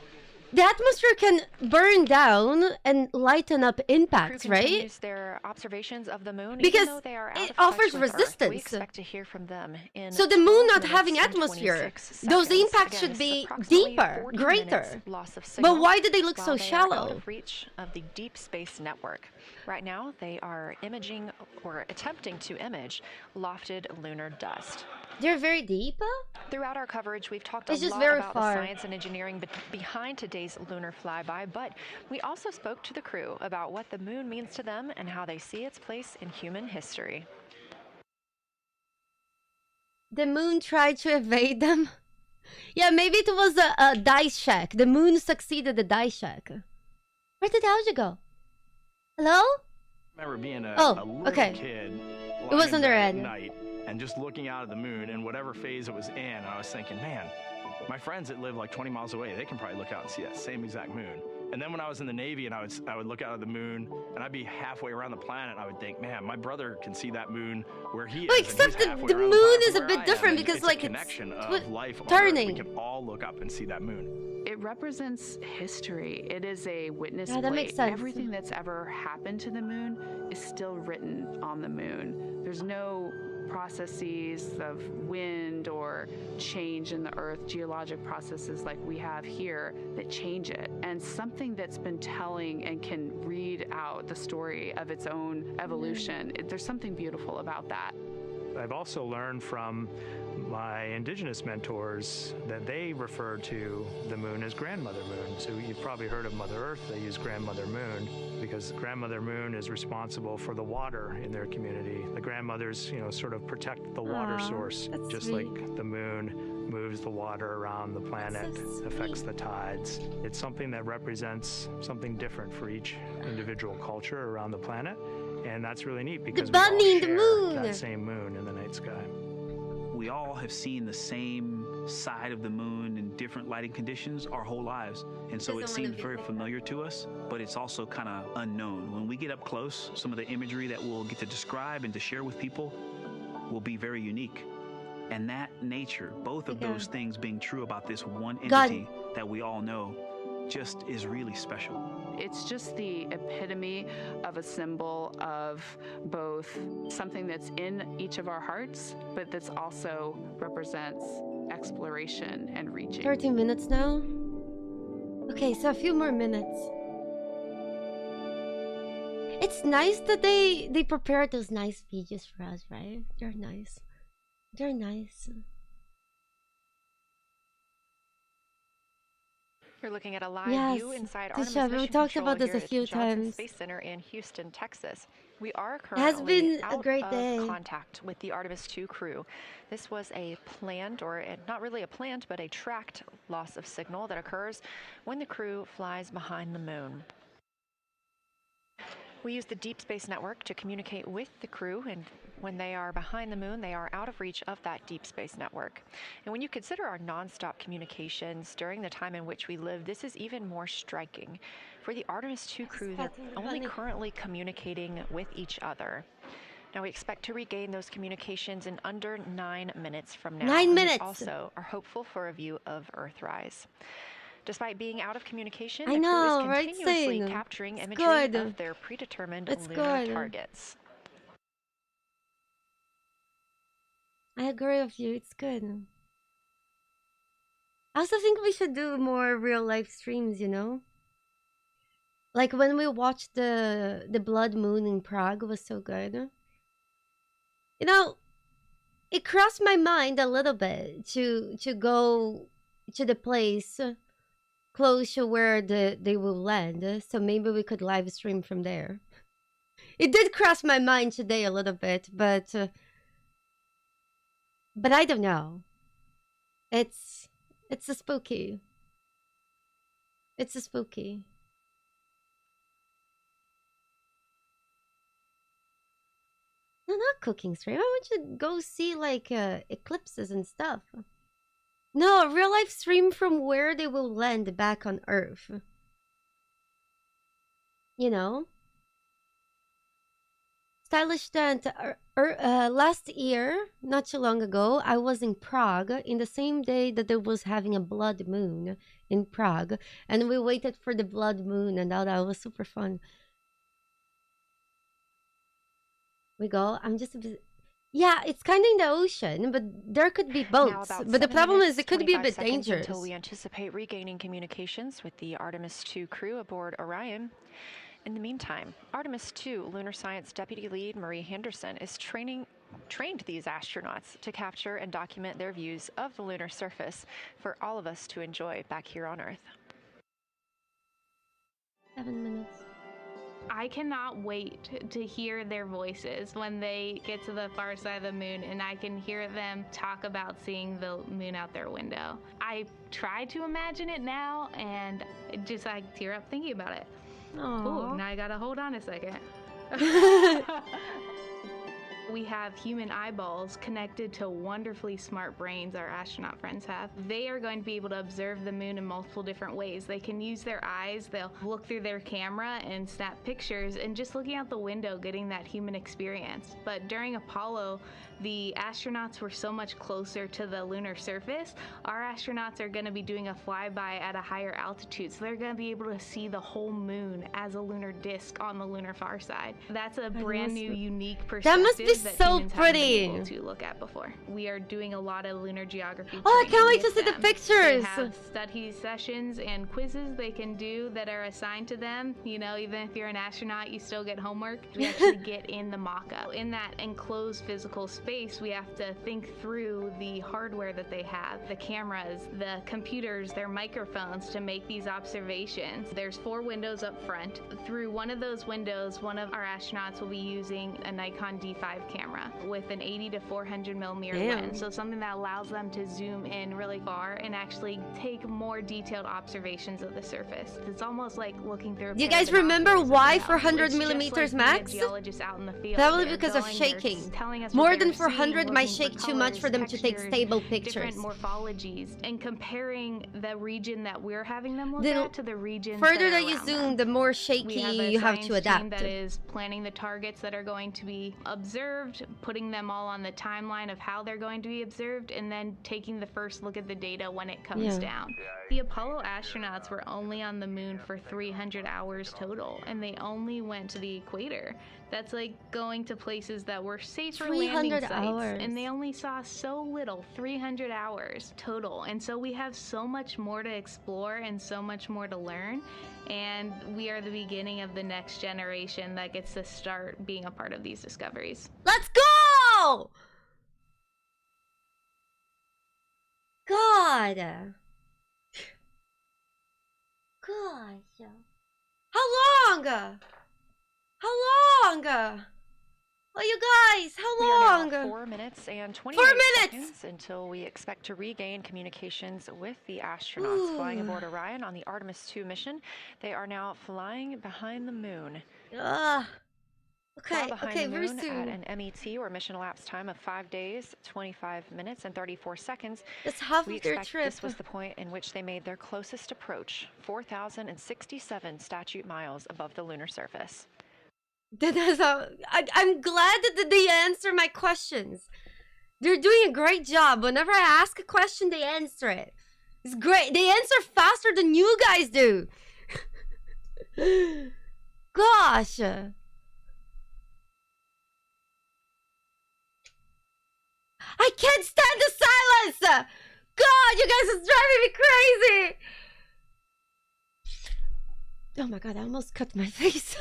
can burn down and lighten up impacts, right? Their observations of the moon, because even though they are out it of touch offers with resistance. Earth. We expect to hear from them in so the moon not 12 having minutes and atmosphere, 26 those seconds. impacts Again, should be approximately deeper, 40 greater. minutes loss of signal But why do they look so while they are out shallow? of reach of the deep space network. Right now, they are imaging or attempting to image lofted lunar dust. They're very deep? Throughout our coverage, we've talked It's a just lot very about far. the science and engineering behind today's lunar flyby, but we also spoke to the crew about what the moon means to them and how they see its place in human history. The moon tried to evade them. Yeah, maybe it was a dice check. The moon succeeded the dice check. Where did Alja go? Hello? I remember being a little kid. It was on their at end. night and just looking out at the moon and whatever phase it was in, and I was thinking, man, my friends that live like 20 miles away, they can probably look out and see that same exact moon. And then when I was in the Navy and I would look out at the moon and I'd be halfway around the planet, and I would think, man, my brother can see that moon where he is. Well, except the moon is a bit different because like it's a connection of life on Earth. turning. We can all look up and see that moon. It represents history. It is a witness Yeah, that plate. makes sense. Everything that's ever happened to the moon is still written on the moon. There's no processes of wind or change in the Earth, geologic processes like we have here that change it. And something that's been telling and can read out the story of its own evolution, there's something beautiful about that. I've also learned from my indigenous mentors that they refer to the moon as grandmother moon. So you've probably heard of Mother Earth. They use grandmother moon because grandmother moon is responsible for the water in their community. The grandmothers, sort of protect the water source, just like the moon moves the water around the planet, affects the tides. It's something that represents something different for each individual culture around the planet. And that's really neat because we all share that same moon in the night sky. We all have seen the same side of the moon in different lighting conditions our whole lives. And so it seems very familiar to us, but it's also kind of unknown. When we get up close, some of the imagery that we'll get to describe and to share with people will be very unique. And that nature, both of those things being true about this one entity that we all know, just is really special. It's just the epitome of a symbol of both something that's in each of our hearts, but that's also represents exploration and reaching. 13 minutes now? Okay, so a few more minutes. It's nice that they prepared those nice videos for us, right? They're nice. They're nice. You're looking at a live view inside Artemis we mission talked control about this here a at few Johnson times. Space Center in Houston, Texas. We are It has currently been a out great of day. contact with the Artemis 2 crew. This was a planned, or not really a planned, but a tracked loss of signal that occurs when the crew flies behind the moon. We use the Deep Space Network to communicate with the crew, and when they are behind the moon, they are out of reach of that Deep Space Network. And when you consider our nonstop communications during the time in which we live, this is even more striking. For the Artemis 2 crew, they're only currently communicating with each other. Now, we expect to regain those communications in under 9 minutes from now. 9 minutes! We also are hopeful for a view of Earthrise. Despite being out of communication, I the know, crew is right, continuously Sing? capturing It's imagery good. of their predetermined It's lunar good. targets. I agree with you. It's good. I also think we should do more real life streams, Like when we watched the blood moon in Prague was so good. It crossed my mind a little bit to go to the place close to where they will land, so maybe we could live stream from there. It did cross my mind today a little bit, but I don't know. It's a spooky. It's a spooky. No, not cooking stream. I want you to go see like eclipses and stuff. No, a real life stream from where they will land back on Earth. You know? Stylish stunt. Last year, not too long ago, I was in Prague in the same day that there was having a blood moon in Prague. And we waited for the blood moon and all that. It was super fun. We go. I'm just a bit... Yeah, it's kind of in the ocean, but there could be boats. But the problem is it could be a bit dangerous. Until we anticipate regaining communications with the Artemis 2 crew aboard Orion. In the meantime, Artemis 2 lunar science deputy lead Marie Henderson is trained these astronauts to capture and document their views of the lunar surface for all of us to enjoy back here on Earth. 7 minutes. I cannot wait to hear their voices when they get to the far side of the moon and I can hear them talk about seeing the moon out their window. I try to imagine it now and just like tear up thinking about it. Oh, now I gotta hold on a second. We have human eyeballs connected to wonderfully smart brains our astronaut friends have. They are going to be able to observe the moon in multiple different ways. They can use their eyes, they'll look through their camera and snap pictures, and just looking out the window getting that human experience. But during Apollo, the astronauts were so much closer to the lunar surface. Our astronauts are going to be doing a flyby at a higher altitude, so they're going to be able to see the whole moon as a lunar disk on the lunar far side. That's a brand new, unique perspective. That must be so pretty. Able to look at before. We are doing a lot of lunar geography. Oh, I can't wait to see the pictures. They have study sessions and quizzes they can do that are assigned to them. You know, even if you're an astronaut, you still get homework. We actually get in the mock-up. In that enclosed physical space, we have to think through the hardware that they have, the cameras, the computers, their microphones to make these observations. There's 4 windows up front. Through one of those windows, one of our astronauts will be using a Nikon D5 camera with an 80 to 400 millimeter lens. So something that allows them to zoom in really far and actually take more detailed observations of the surface. It's almost like looking through. Do you guys remember why 400 millimeters max? Probably because of shaking. More than 400 might shake too much for them to take stable pictures. Different morphologies and comparing the region that we're having them look at to the region. Further that you zoom, the more shaky you have to adapt. That is planning the targets that are going to be observed, putting them all on the timeline of how they're going to be observed, and then taking the first look at the data when it comes down. The Apollo astronauts were only on the moon for 300 hours total, and they only went to the equator. That's like going to places that were safer landing sites, and they only saw so little, 300 hours total. And so we have so much more to explore and so much more to learn, and we are the beginning of the next generation that gets to start being a part of these discoveries. Let's go! God. Gosh. How long? How long? Oh, you guys, how long? We are now 4 minutes and 28 seconds until we expect to regain communications with the astronauts flying aboard Orion on the Artemis 2 mission. They are now flying behind the moon. Okay, very soon. At an MET or mission elapsed time of 5 days, 25 minutes, and 34 seconds. That's half of their trip. This was the point in which they made their closest approach, 4,067 statute miles above the lunar surface. I'm glad that they answer my questions. They're doing a great job. Whenever I ask a question, they answer it. It's great. They answer faster than you guys do. Gosh. I can't stand the silence! God, you guys are driving me crazy! Oh my god, I almost cut my face.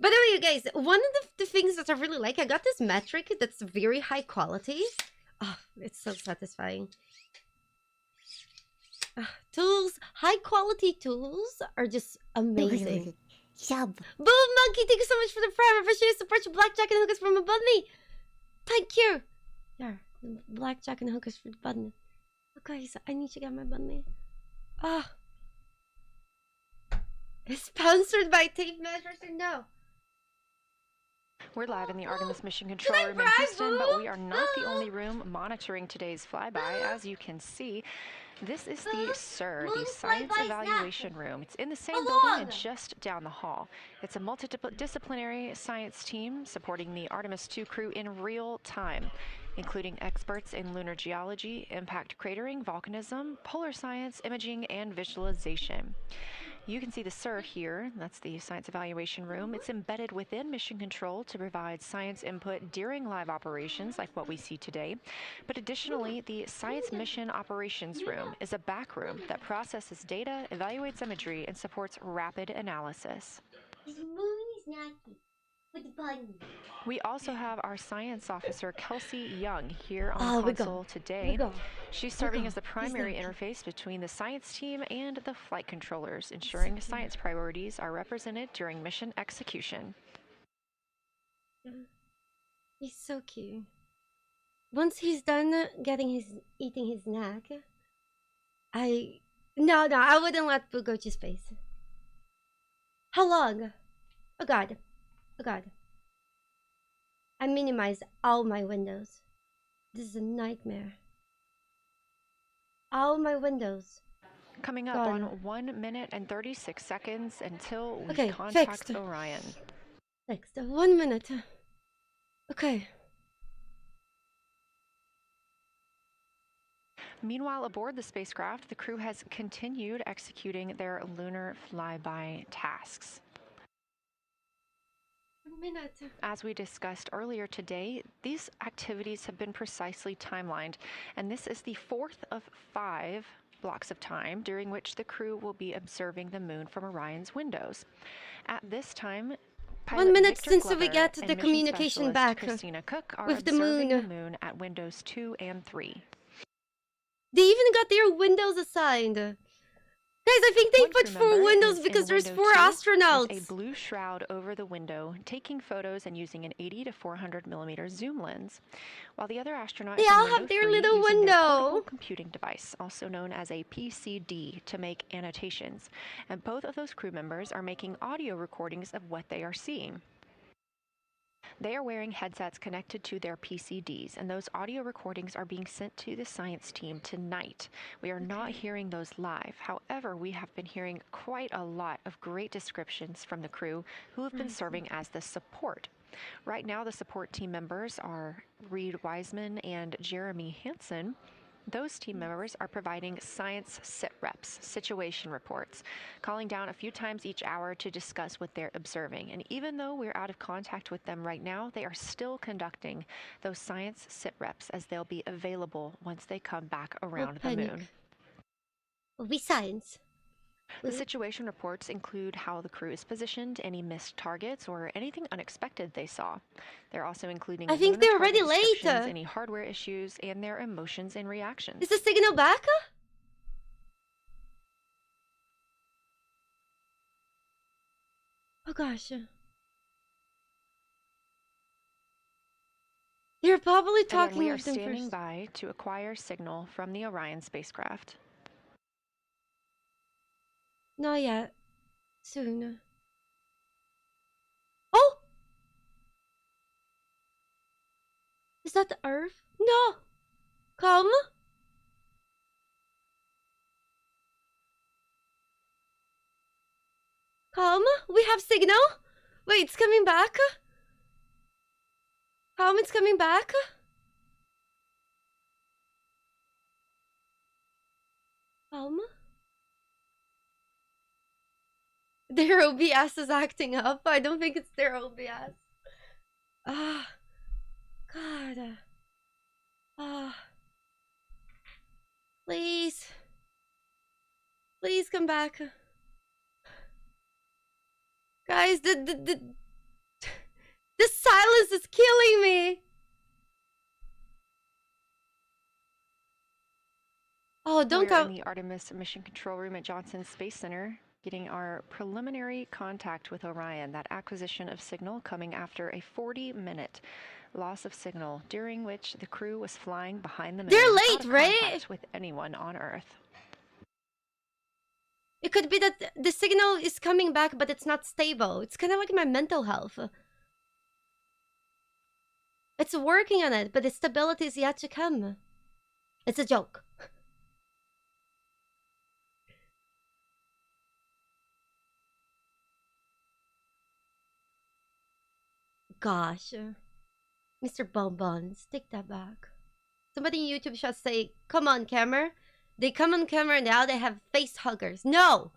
By the way, you guys, one of the things that I really like, I got this metric that's very high quality. Oh, it's so satisfying. Tools, high quality tools are just amazing. Boom Monkey, thank you so much for the prime. I appreciate you support your blackjack and hookers from above me. Thank you. Yeah, blackjack and hookers for the button. Okay, so I need to get my button. It's sponsored by Tape Measures or no? We're live in the Artemis mission control room in Houston, but we are not the only room monitoring today's flyby. As you can see, this is the SIR, the Science Evaluation Room. It's in the same building and just down the hall. It's a multidisciplinary science team supporting the Artemis 2 crew in real time, including experts in lunar geology, impact cratering, volcanism, polar science, imaging, and visualization. You can see the SIR here. That's the Science Evaluation Room. It's embedded within Mission Control to provide science input during live operations like what we see today. But additionally, the Science Mission Operations Room is a back room that processes data, evaluates imagery, and supports rapid analysis. We also have our science officer, Kelsey Young, here on console today. She's serving as the primary interface between the science team and the flight controllers, ensuring science priorities are represented during mission execution. He's so cute. Once he's done eating his snack, I wouldn't let Boo go to space. How long? Oh god. Oh god. I minimized all my windows. This is a nightmare. All my windows. Coming up on 1 minute and 36 seconds until we contact Orion. Fixed. 1 minute. Okay. Meanwhile, aboard the spacecraft, the crew has continued executing their lunar flyby tasks. As we discussed earlier today, these activities have been precisely timelined, and this is the 4th of 5 blocks of time during which the crew will be observing the moon from Orion's windows. At this time, 1 minute Victor since Glover we get the and communication mission back specialist Christina Cook are with the observing moon. the moon at windows 2 and 3. They even got their windows assigned. Guys, I think they put 4 windows because there's 4 astronauts. A blue shroud over the window, taking photos and using an 80 to 400 millimeter zoom lens, while the other astronauts they all have their little window computing device, also known as a PCD, to make annotations. And both of those crew members are making audio recordings of what they are seeing. They are wearing headsets connected to their PCDs, and those audio recordings are being sent to the science team tonight. We are not hearing those live. However, we have been hearing quite a lot of great descriptions from the crew who have been serving as the support. Right now, the support team members are Reed Wiseman and Jeremy Hansen. Those team members are providing science sit reps, situation reports, calling down a few times each hour to discuss what they're observing. And even though we're out of contact with them right now, they are still conducting those science sit reps as they'll be available once they come back around the moon. We science. The situation reports include how the crew is positioned, any missed targets, or anything unexpected they saw. They're also including I think they're already late. Any hardware issues, and their emotions and reactions. Is the signal back? Oh gosh. They're probably talking we are with them standing first. by to acquire signal from the Orion spacecraft. Not yet. Soon. Oh! Is that the Earth? No! Calm? Calm? We have signal? Wait, it's coming back? Calm, it's coming back? Calm? Their OBS is acting up. I don't think it's their OBS. Ah. God. Ah. Please. Please come back. Guys, the silence is killing me. Oh, don't We're in the Artemis mission control room at Johnson Space Center, getting our preliminary contact with Orion, that acquisition of signal coming after a 40-minute loss of signal, during which the crew was flying behind the moon. They're late, right? Contact with anyone on Earth. It could be that the signal is coming back, but it's not stable. It's kind of like my mental health. It's working on it, but the stability is yet to come. It's a joke. Gosh. Mr. Bonbons, take that back. Somebody in YouTube should say, come on, camera. They come on camera now, they have face huggers. No!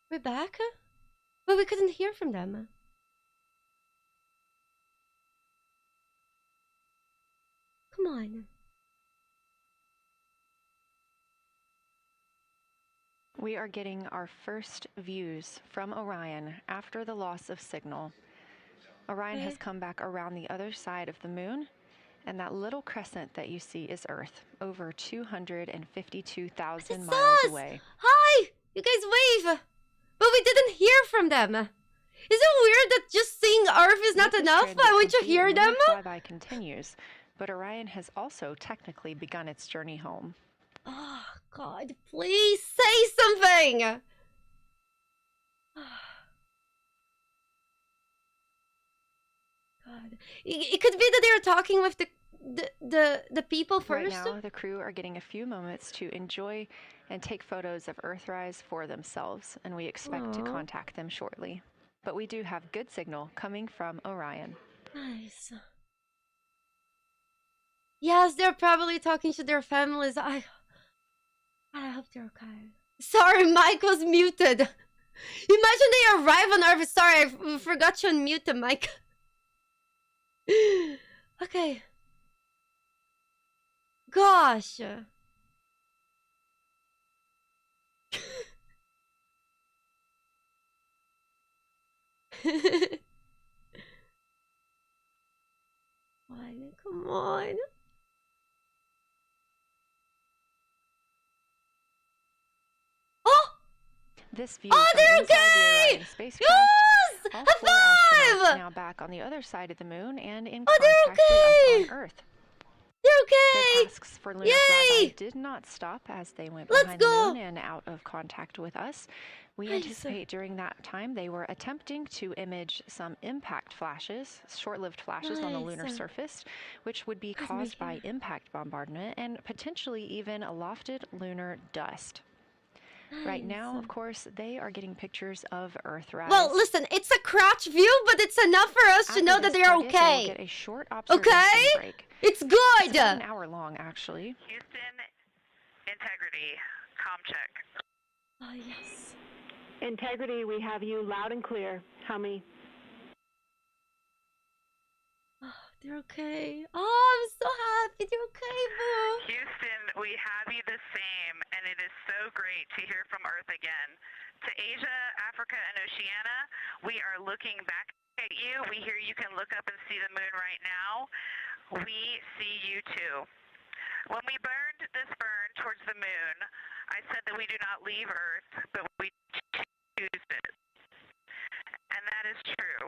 We're back? But we couldn't hear from them. Come on. We are getting our first views from Orion after the loss of signal. Orion has come back around the other side of the moon, and that little crescent that you see is Earth, over 252,000 miles away. Hi! You guys wave! But we didn't hear from them. Is it weird that just seeing Earth is not enough? I want to hear them. Lunar Flyby continues, but Orion has also technically begun its journey home. Oh, God, please say something! God. It could be that they were talking with the people first. Right now, the crew are getting a few moments to enjoy and take photos of Earthrise for themselves, and we expect to contact them shortly. But we do have good signal coming from Orion. Nice. Yes, they're probably talking to their families. I hope they're okay. Sorry, Mike was muted. Imagine they arrive on Earth. Sorry, I forgot to unmute the mic. Okay. Gosh. Come on. This view from inside okay! the Orion spacecraft. Yes! All High 4 five! astronauts now back on the other side of the moon and in they're contact okay! with us on Earth. They're okay! Their tasks for Lunar Flyby did not stop as they went behind the moon and out of contact with us. We anticipate during that time they were attempting to image some impact flashes, short-lived flashes on the lunar surface, which would be caused by impact bombardment and potentially even a lofted lunar dust. Right now, of course, they are getting pictures of Earthrise. Well, listen, it's a crotch view, but it's enough for us to know that they're okay. We'll get a short observation break. It's good. It's about an hour long, actually. Houston, integrity, comm check. Oh, yes. Integrity, we have you loud and clear. How many? Oh, they're okay. Oh, I'm so happy they're okay, boo. Houston, we have you the same, and it is so great to hear from Earth again. To Asia, Africa, and Oceania, we are looking back at you. We hear you can look up and see the moon right now. We see you too. When we burned this burn towards the moon, I said that we do not leave Earth, but we choose it. And that is true.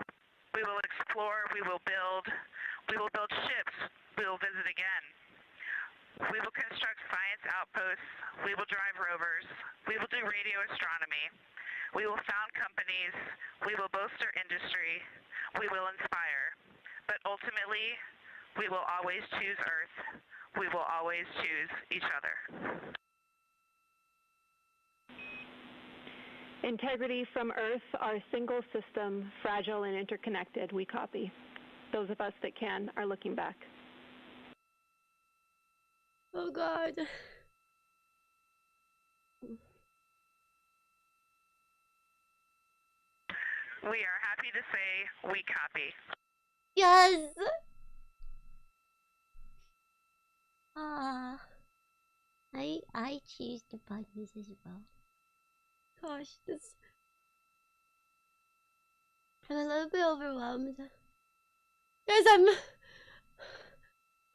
We will explore, we will build ships, we will visit again. We will construct science outposts, we will drive rovers, we will do radio astronomy, we will found companies, we will bolster industry, we will inspire. But ultimately, we will always choose Earth. We will always choose each other. Integrity from Earth, our single system, fragile and interconnected. We copy. Those of us that can are looking back. Oh, God. We are happy to say we copy. Yes. I choose the bunnies as well. Gosh, I'm a little bit overwhelmed. Guys,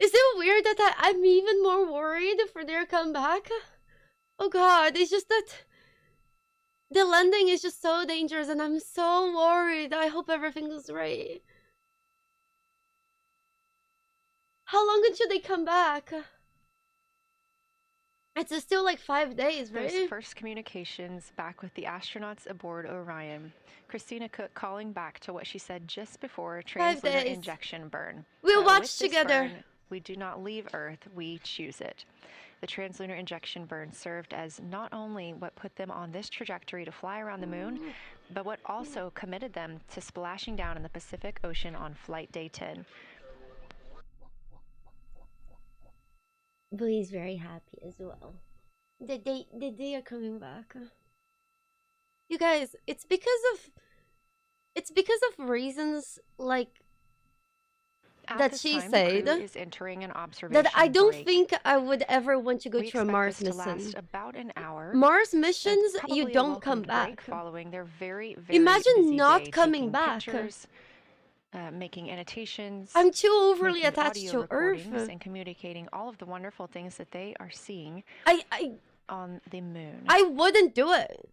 is it weird that I'm even more worried for their comeback? Oh God, it's just that the landing is just so dangerous and I'm so worried. I hope everything goes right. How long until they come back? It's still like 5 days, right? Those first communications back with the astronauts aboard Orion. Christina Cook calling back to what she said just before translunar injection burn. We'll watch together. Burn, we do not leave Earth, we choose it. The translunar injection burn served as not only what put them on this trajectory to fly around the moon, but what also committed them to splashing down in the Pacific Ocean on flight day 10. But he's very happy as well that they are coming back. You guys, it's because of reasons like that she said is entering an observation that I don't break. think I would ever want to go to a Mars mission. Last about an hour. Mars missions, you don't come back. Following their very imagine not coming back. Pictures, making annotations. I'm too overly attached to Earth and communicating all of the wonderful things that they are seeing on the moon. I wouldn't do it.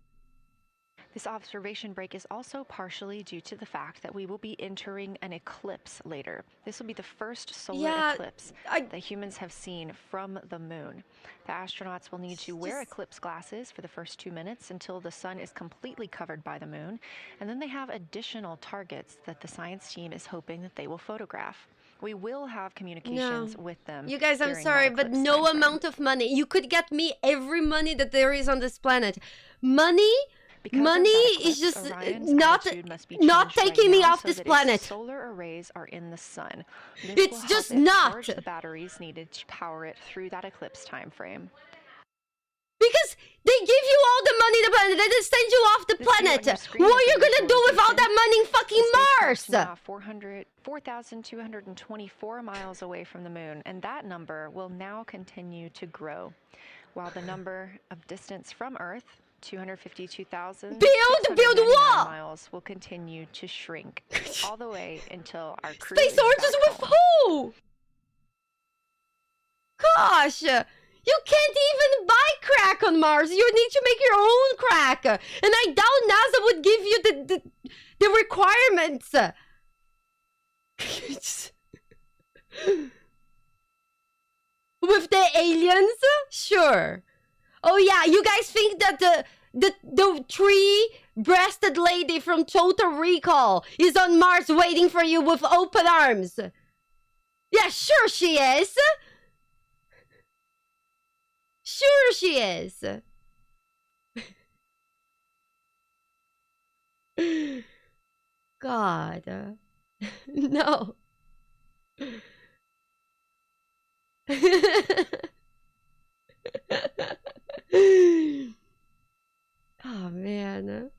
This observation break is also partially due to the fact that we will be entering an eclipse later. This will be the first solar eclipse that humans have seen from the moon. The astronauts will need to wear eclipse glasses for the first 2 minutes until the sun is completely covered by the moon. And then they have additional targets that the science team is hoping that they will photograph. We will have communications with them. You guys, I'm sorry, but no amount of money. You could get me every money that there is on this planet. Money is just not taking me off this planet. Solar arrays are in the sun. It's just not. Charge the batteries needed to power it through that eclipse time frame. Because they give you all the money on the planet, they just send you off the planet. What are you gonna do with all that money in fucking Mars? Now 4,224 miles away from the moon, and that number will now continue to grow, while the number of distance from Earth, 252,000 build what? miles, will continue to shrink all the way until our crew Space Oranges with who? Gosh, you can't even buy crack on Mars. You need to make your own crack, and I doubt NASA would give you the requirements. With the aliens, sure. Oh yeah, you guys think that the three-breasted lady from Total Recall is on Mars waiting for you with open arms? Yeah, sure she is. Sure she is. God. No. Oh man.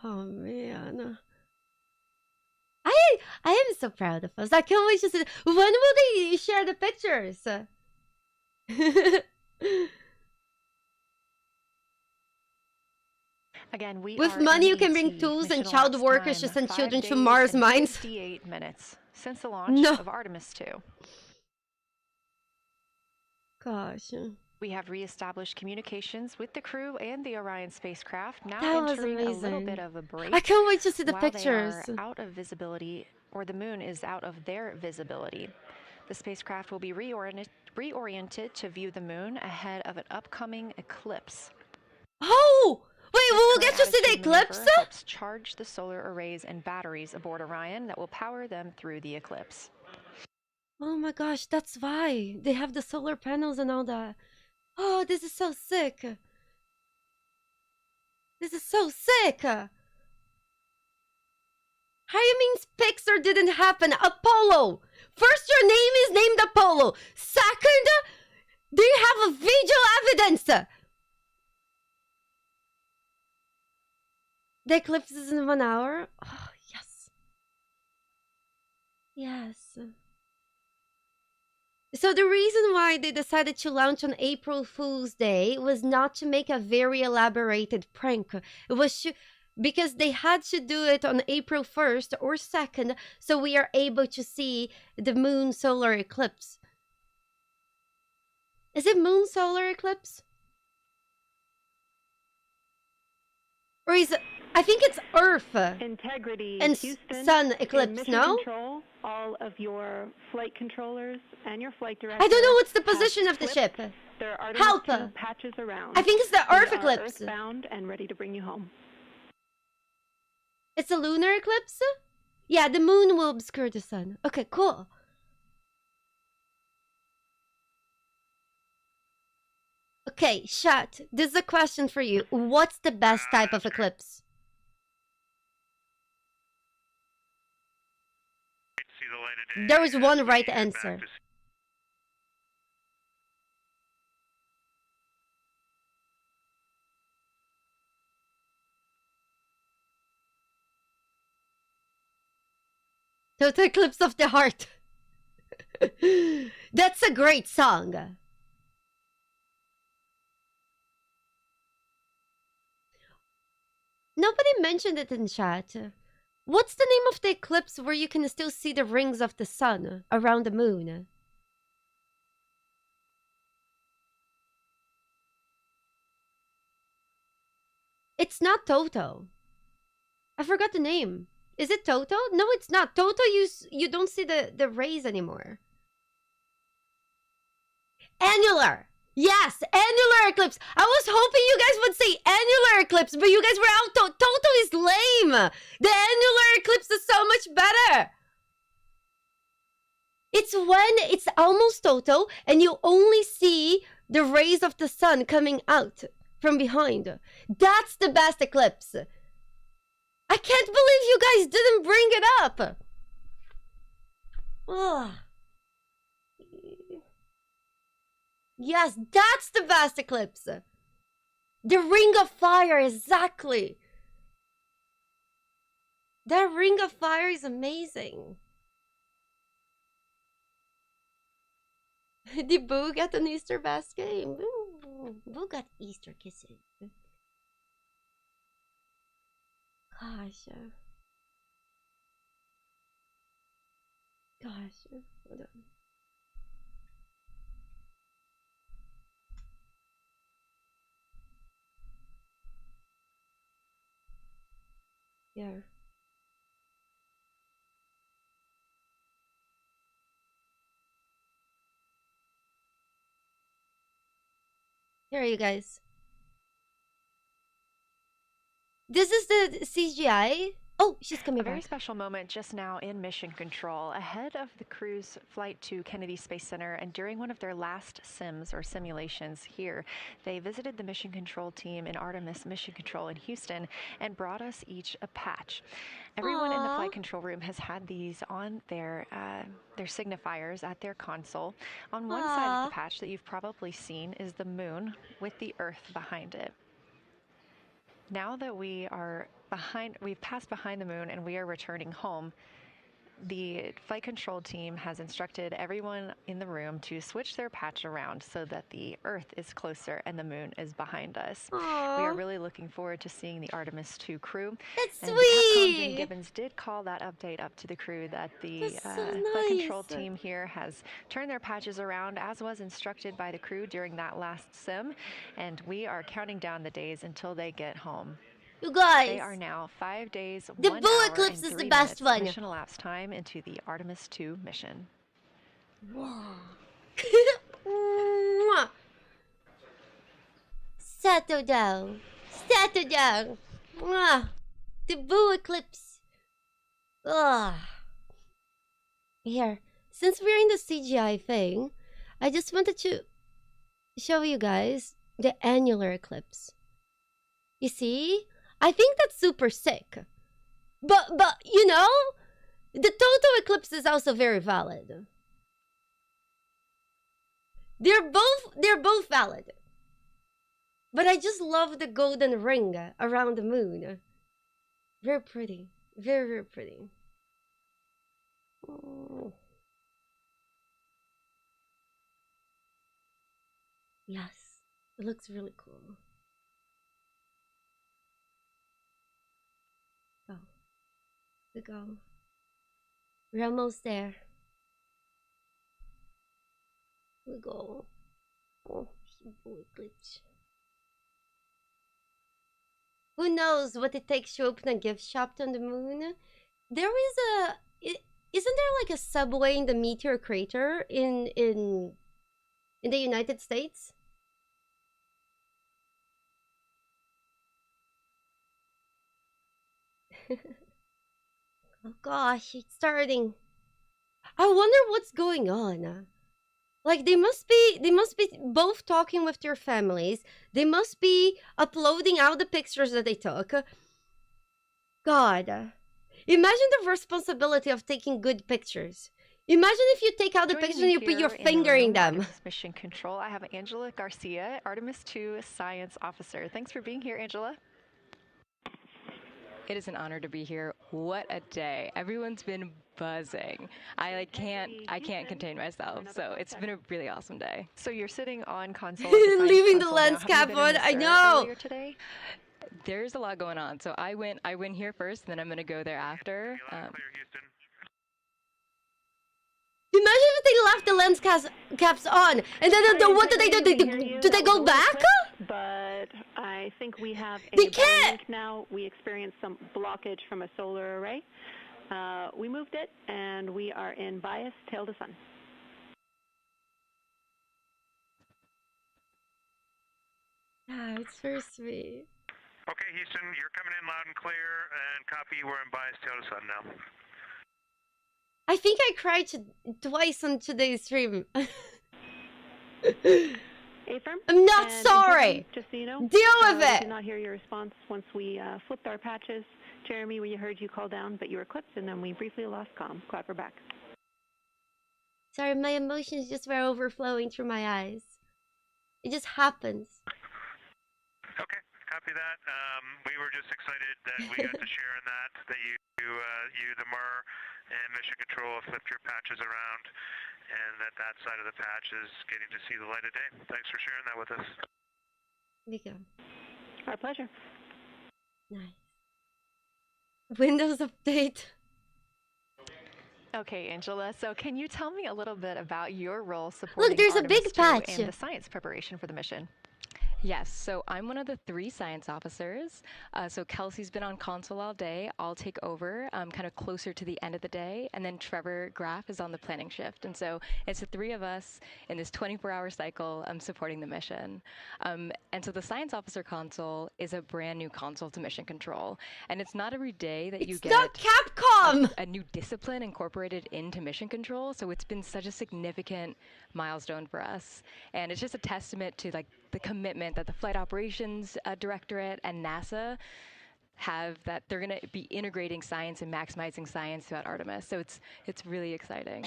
Oh man. I am so proud of us. I can't wait to see. When will they share the pictures? Again, with money you can bring tools and child workers to send children to Mars mines. 58 minutes since the launch of Artemis 2. Gosh. We have reestablished communications with the crew and the Orion spacecraft, now that entering a little bit of a break. I can't wait to see the while pictures. They are out of visibility, or the moon is out of their visibility. The spacecraft will be reoriented to view the moon ahead of an upcoming eclipse. Oh! Wait, we'll get to see the eclipse? Helps charge the solar arrays and batteries aboard Orion that will power them through the eclipse. Oh my gosh, that's why. They have the solar panels and all that. Oh, this is so sick. This is so sick. How you mean Pixar didn't happen? Apollo. First, your name is named Apollo. Second, do you have a visual evidence? The eclipse is in 1 hour. Oh, yes. Yes. So the reason why they decided to launch on April Fool's Day was not to make a very elaborated prank. It was because they had to do it on April 1st or 2nd, so we are able to see the moon solar eclipse. Is it moon solar eclipse? Or is it... I think it's Earth. Integrity, and Houston, Sun eclipse, mission no? Control, all of your flight controllers and your flight director. I don't know what's the position of the ship. There are Artemis Help! 2 patches around. I think it's the We Earth are eclipse. Earthbound and ready to bring you home. It's a lunar eclipse? Yeah, the moon will obscure the sun. Okay, cool. Okay, Shat, this is a question for you. What's the best type of eclipse? There is one right answer. Total Eclipse of the Heart. That's a great song. Nobody mentioned it in chat. What's the name of the eclipse where you can still see the rings of the sun around the moon? It's not Toto. I forgot the name. Is it Toto? No, it's not. Toto, you don't see the rays anymore. Annular! Yes, annular eclipse! I was hoping you guys would say annular eclipse, but you guys were out. Toto is lame! The annular eclipse is so much better! It's when it's almost Toto, and you only see the rays of the sun coming out from behind. That's the best eclipse. I can't believe you guys didn't bring it up. Ugh. Yes, that's the best eclipse. The Ring of Fire, exactly. That Ring of Fire is amazing. Did Boo get an Easter basket? Boo got Easter kisses. Gosh. Hold on. Yeah. Here you guys. This is the CGI. Oh, she's coming back. A very special moment just now in mission control ahead of the crew's flight to Kennedy Space Center, and during one of their last sims or simulations here, they visited the mission control team in Artemis Mission Control in Houston and brought us each a patch. Everyone in the flight control room has had these on their signifiers at their console. On one side of the patch that you've probably seen is the moon with the Earth behind it. Now that we've passed behind the moon and we are returning home, the flight control team has instructed everyone in the room to switch their patch around so that the Earth is closer and the moon is behind us. Aww. We are really looking forward to seeing the Artemis 2 crew. That's and sweet! Jim Gibbons did call that update up to the crew that the flight control team here has turned their patches around as was instructed by the crew during that last sim, and we are counting down the days until they get home. You guys, they are now 5 days, the 1 Boo hour, eclipse and is 3 the best minutes one. Mission elapsed time into the Artemis 2 mission. Wow. Settle down. Settle down. The Boo eclipse. Here, since we're in the CGI thing, I just wanted to show you guys the annular eclipse. You see? I think that's super sick. But you know, the total eclipse is also very valid. They're both valid. But I just love the golden ring around the moon. Very pretty. Very, very pretty. Oh. Yes, it looks really cool. We go. We're almost there. We go. Oh, Boo eclipse. Who knows what it takes to open a gift shop on the moon? There is isn't there like a subway in the meteor crater in the United States? Oh gosh, it's starting. I wonder what's going on. Like they must be both talking with their families. They must be uploading all the pictures that they took. God. Imagine the responsibility of taking good pictures. Imagine if you take out the pictures and you put your finger in them. Mission Control, I have Angela Garcia, Artemis 2 Science Officer. Thanks for being here, Angela. It is an honor to be here. What a day. Everyone's been buzzing. I can't contain myself. So it's been a really awesome day. So you're sitting on console. Leaving the lens cap on. I know. Today? There's a lot going on. So I went here first, and then I'm going to go there after. Imagine if they left the lens caps on, and then what do they do? Do they go back? But I think we have they can't. Now we experienced some blockage from a solar array. We moved it, and we are in bias tail to sun. Ah, it's so sweet. Okay, Houston, you're coming in loud and clear, and copy. We're in bias tail to sun now. I think I cried twice on today's stream. Affirm. I'm not sorry. Just so you know, deal with it. We did not hear your response once we flipped our patches. Jeremy, we heard you call down, but you were clipped, and then we briefly lost comm. Glad we're back. Sorry, my emotions just were overflowing through my eyes. It just happens. Okay, copy that. We were just excited that we got to share in that you, the MER, and Mission Control flipped your patches around, and that side of the patch is getting to see the light of day. Thanks for sharing that with us. There you go. Our pleasure. Nice. Windows update. Okay, Angela, so can you tell me a little bit about your role supporting Look, there's Artemis a big 2 patch. and the science preparation for the mission? Yes, so I'm one of the 3 science officers. So Kelsey's been on console all day. I'll take over kind of closer to the end of the day. And then Trevor Graff is on the planning shift. And so it's the 3 of us in this 24-hour cycle supporting the mission. And so the science officer console is a brand new console to Mission Control. And it's not every day that you get Capcom! A new discipline incorporated into Mission Control. So it's been such a significant milestone for us. And it's just a testament to like the commitment that the Flight Operations Directorate and NASA have, that they're going to be integrating science and maximizing science throughout Artemis. So it's really exciting.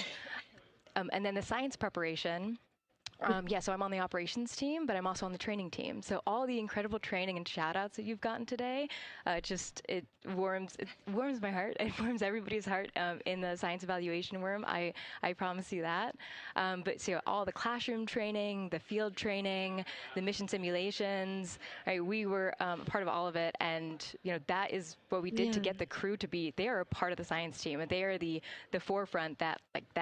And then the science preparation. So I'm on the operations team, but I'm also on the training team. So all the incredible training and shout outs that you've gotten today, it warms my heart. It warms everybody's heart in the science evaluation room. I promise you that. But so all the classroom training, the field training, the mission simulations, right? We were part of all of it, and that is what we did to get the crew to be. They are a part of the science team, and they are the forefront, that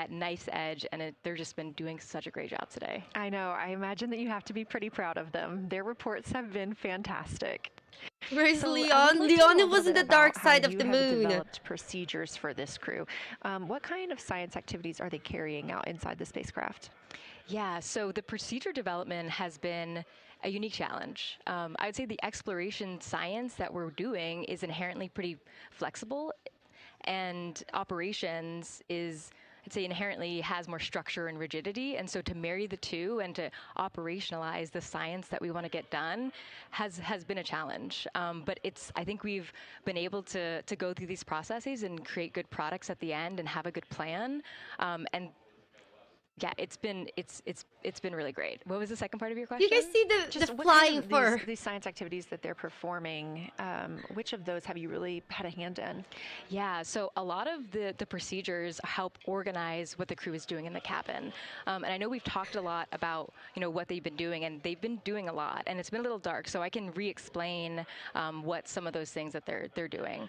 nice edge, and they're just been doing such a great job today. I know. I imagine that you have to be pretty proud of them. Their reports have been fantastic. Where's Leon? Leon was in the dark side of the moon. Developed procedures for this crew. What kind of science activities are they carrying out inside the spacecraft? Yeah, so the procedure development has been a unique challenge. I would say the exploration science that we're doing is inherently pretty flexible, and operations is, I'd say, inherently has more structure and rigidity. And so to marry the two and to operationalize the science that we want to get done has been a challenge. But I think we've been able to go through these processes and create good products at the end and have a good plan. And yeah, it's been really great. What was the second part of your question? You guys see the flying for these science activities that they're performing? Which of those have you really had a hand in? Yeah, so a lot of the procedures help organize what the crew is doing in the cabin. And I know we've talked a lot about what they've been doing, and they've been doing a lot, and it's been a little dark, so I can re-explain what some of those things that they're doing.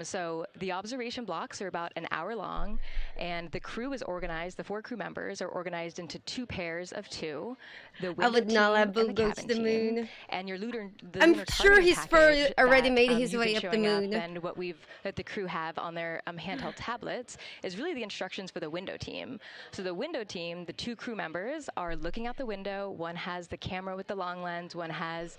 So the observation blocks are about an hour long, and the crew is organized. The 4 crew members are organized into 2 pairs of 2. I would not let Boo go to the moon. And your lunar, I'm sure his fur already made his way up the moon. And what that the crew have on their handheld tablets is really the instructions for the window team. So the window team, the 2 crew members are looking out the window. One has the camera with the long lens. One has,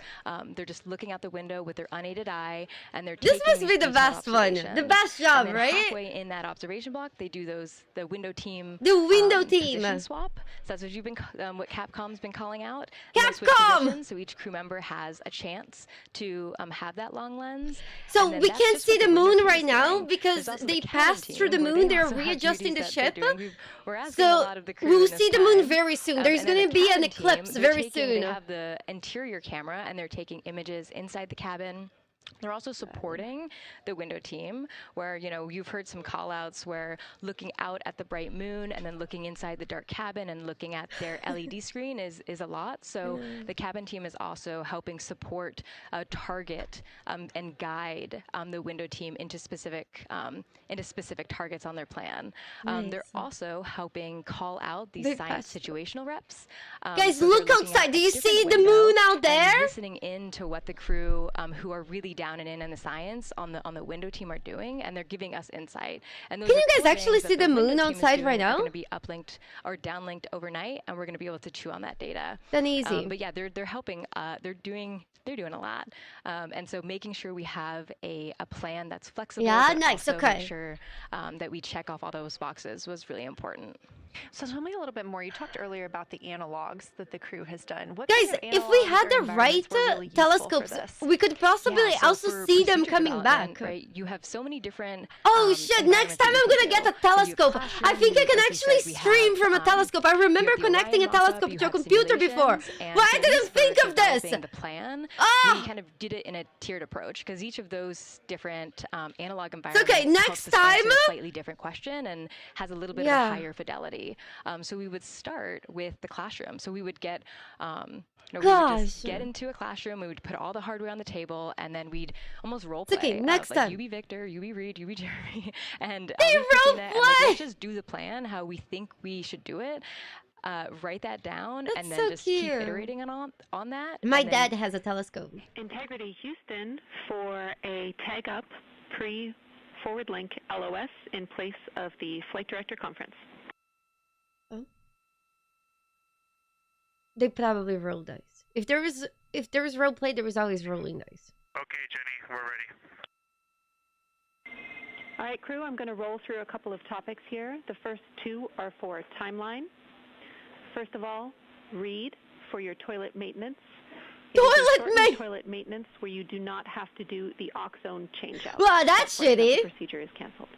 they're just looking out the window with their unaided eye, and they're taking This must be the best one, the best job, and then right? halfway in that observation block, they do the window team. The window team position swap. So that's what you've been, what Capcom's been calling out. Capcom. So each crew member has a chance to have that long lens. So we can't see the moon right now because they passed through the moon. They're readjusting the ship. So we'll see the moon very soon. There's going to be an eclipse very soon. They have the interior camera, and they're taking images inside the cabin. They're also supporting the window team where, you've heard some call-outs where looking out at the bright moon and then looking inside the dark cabin and looking at their LED screen is a lot. So the cabin team is also helping support, target, and guide the window team into specific targets on their plan. They're also helping call out these science situational reps. Guys, look outside. Do you see the moon out there? Listening in to what the crew who are really down and in the science on the window team are doing, and they're giving us insight. And can you guys actually see the moon outside right now? Going to be uplinked or downlinked overnight, and we're going to be able to chew on that data. Then easy. But yeah, they're helping. They're doing a lot, and so making sure we have a plan that's flexible. Yeah, nice. Okay. Make sure that we check off all those boxes was really important. So tell me a little bit more. You talked earlier about the analogs that the crew has done. What Guys, if we had the right telescopes, we could possibly also see them coming back. Right? You have so many different. Oh shit! Next time I'm gonna get a telescope. I think I can actually stream from a telescope. I remember connecting a telescope to a computer before. Why I didn't think of this? The plan. We kind of did it in a tiered approach because each of those different analog environments. Okay, next time. A slightly different question and has a little bit of a higher fidelity. So we would start with the classroom. So we would get, we would just get into a classroom. We would put all the hardware on the table, and then we'd almost role play. Okay, next time. You be Victor, you be Reed, you be Jeremy, and they role play. Let's just do the plan how we think we should do it. Write that down, and then just keep iterating on that. My dad has a telescope. Integrity Houston for a tag up pre-forward link LOS in place of the flight director conference. Oh. They probably roll dice. If there was role play, there was always rolling dice. Okay, Jenny, we're ready. All right, crew, I'm going to roll through a couple of topics here. The first 2 are for timeline. First of all, Read for your toilet maintenance. Toilet maintenance where you do not have to do the oxone changeout. Well, that's shitty. The procedure is canceled.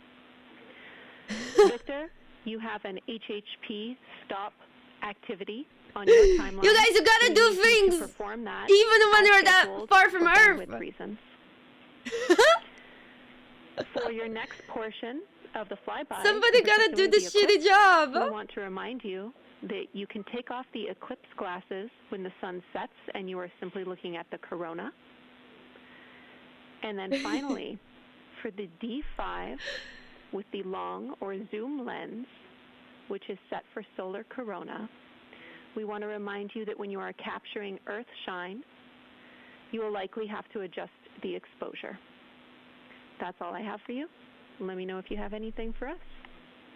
Victor, you have an HHP stop activity on your timeline. You guys, you gotta do things, perform that even when you're that far from Earth. With reasons. For your next portion of the flyby, somebody gotta do the shitty job. We want to remind you that you can take off the eclipse glasses when the sun sets and you are simply looking at the corona. And then finally, for the D5 with the long or zoom lens, which is set for solar corona, we want to remind you that when you are capturing Earth shine, you will likely have to adjust the exposure. That's all I have for you. Let me know if you have anything for us.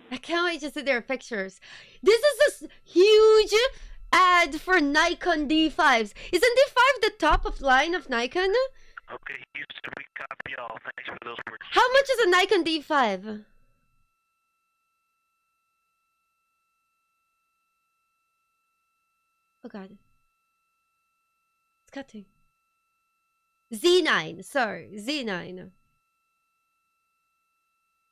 I can't wait to see their pictures. This is a huge ad for Nikon D5s. Isn't D5 the top of line of Nikon? Okay, Houston, we copy y'all. Thanks for those words. How much is a Nikon D5? Oh god. It's cutting. Z9, sorry, Z9.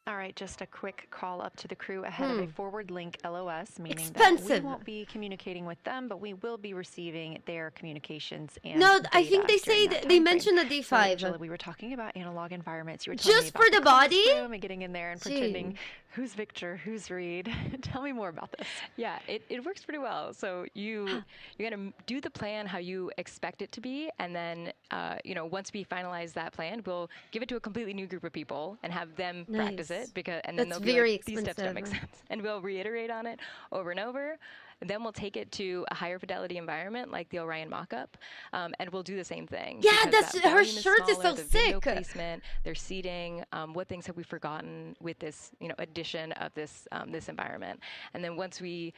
All right, just a quick call up to the crew ahead of a forward link LOS, meaning expensive. That we won't be communicating with them, but we will be receiving their communications and no, I think they say they mentioned a D5. So, Angela, we were talking about analog environments. You were just for the body and getting in there and pretending who's Victor, who's Reed. Tell me more about this. Yeah, it works pretty well. So you're gonna do the plan how you expect it to be, and then once we finalize that plan, we'll give it to a completely new group of people and have them practice it it because, and then That's they'll be very like, these steps don't make expensive. sense, and we'll reiterate on it over and over. Then we'll take it to a higher fidelity environment like the Orion mock-up, and we'll do the same thing. Yeah, because that's that her volume shirt is smaller, so the video sick. placement, their seating, what things have we forgotten with this, addition of this this environment. And then once we,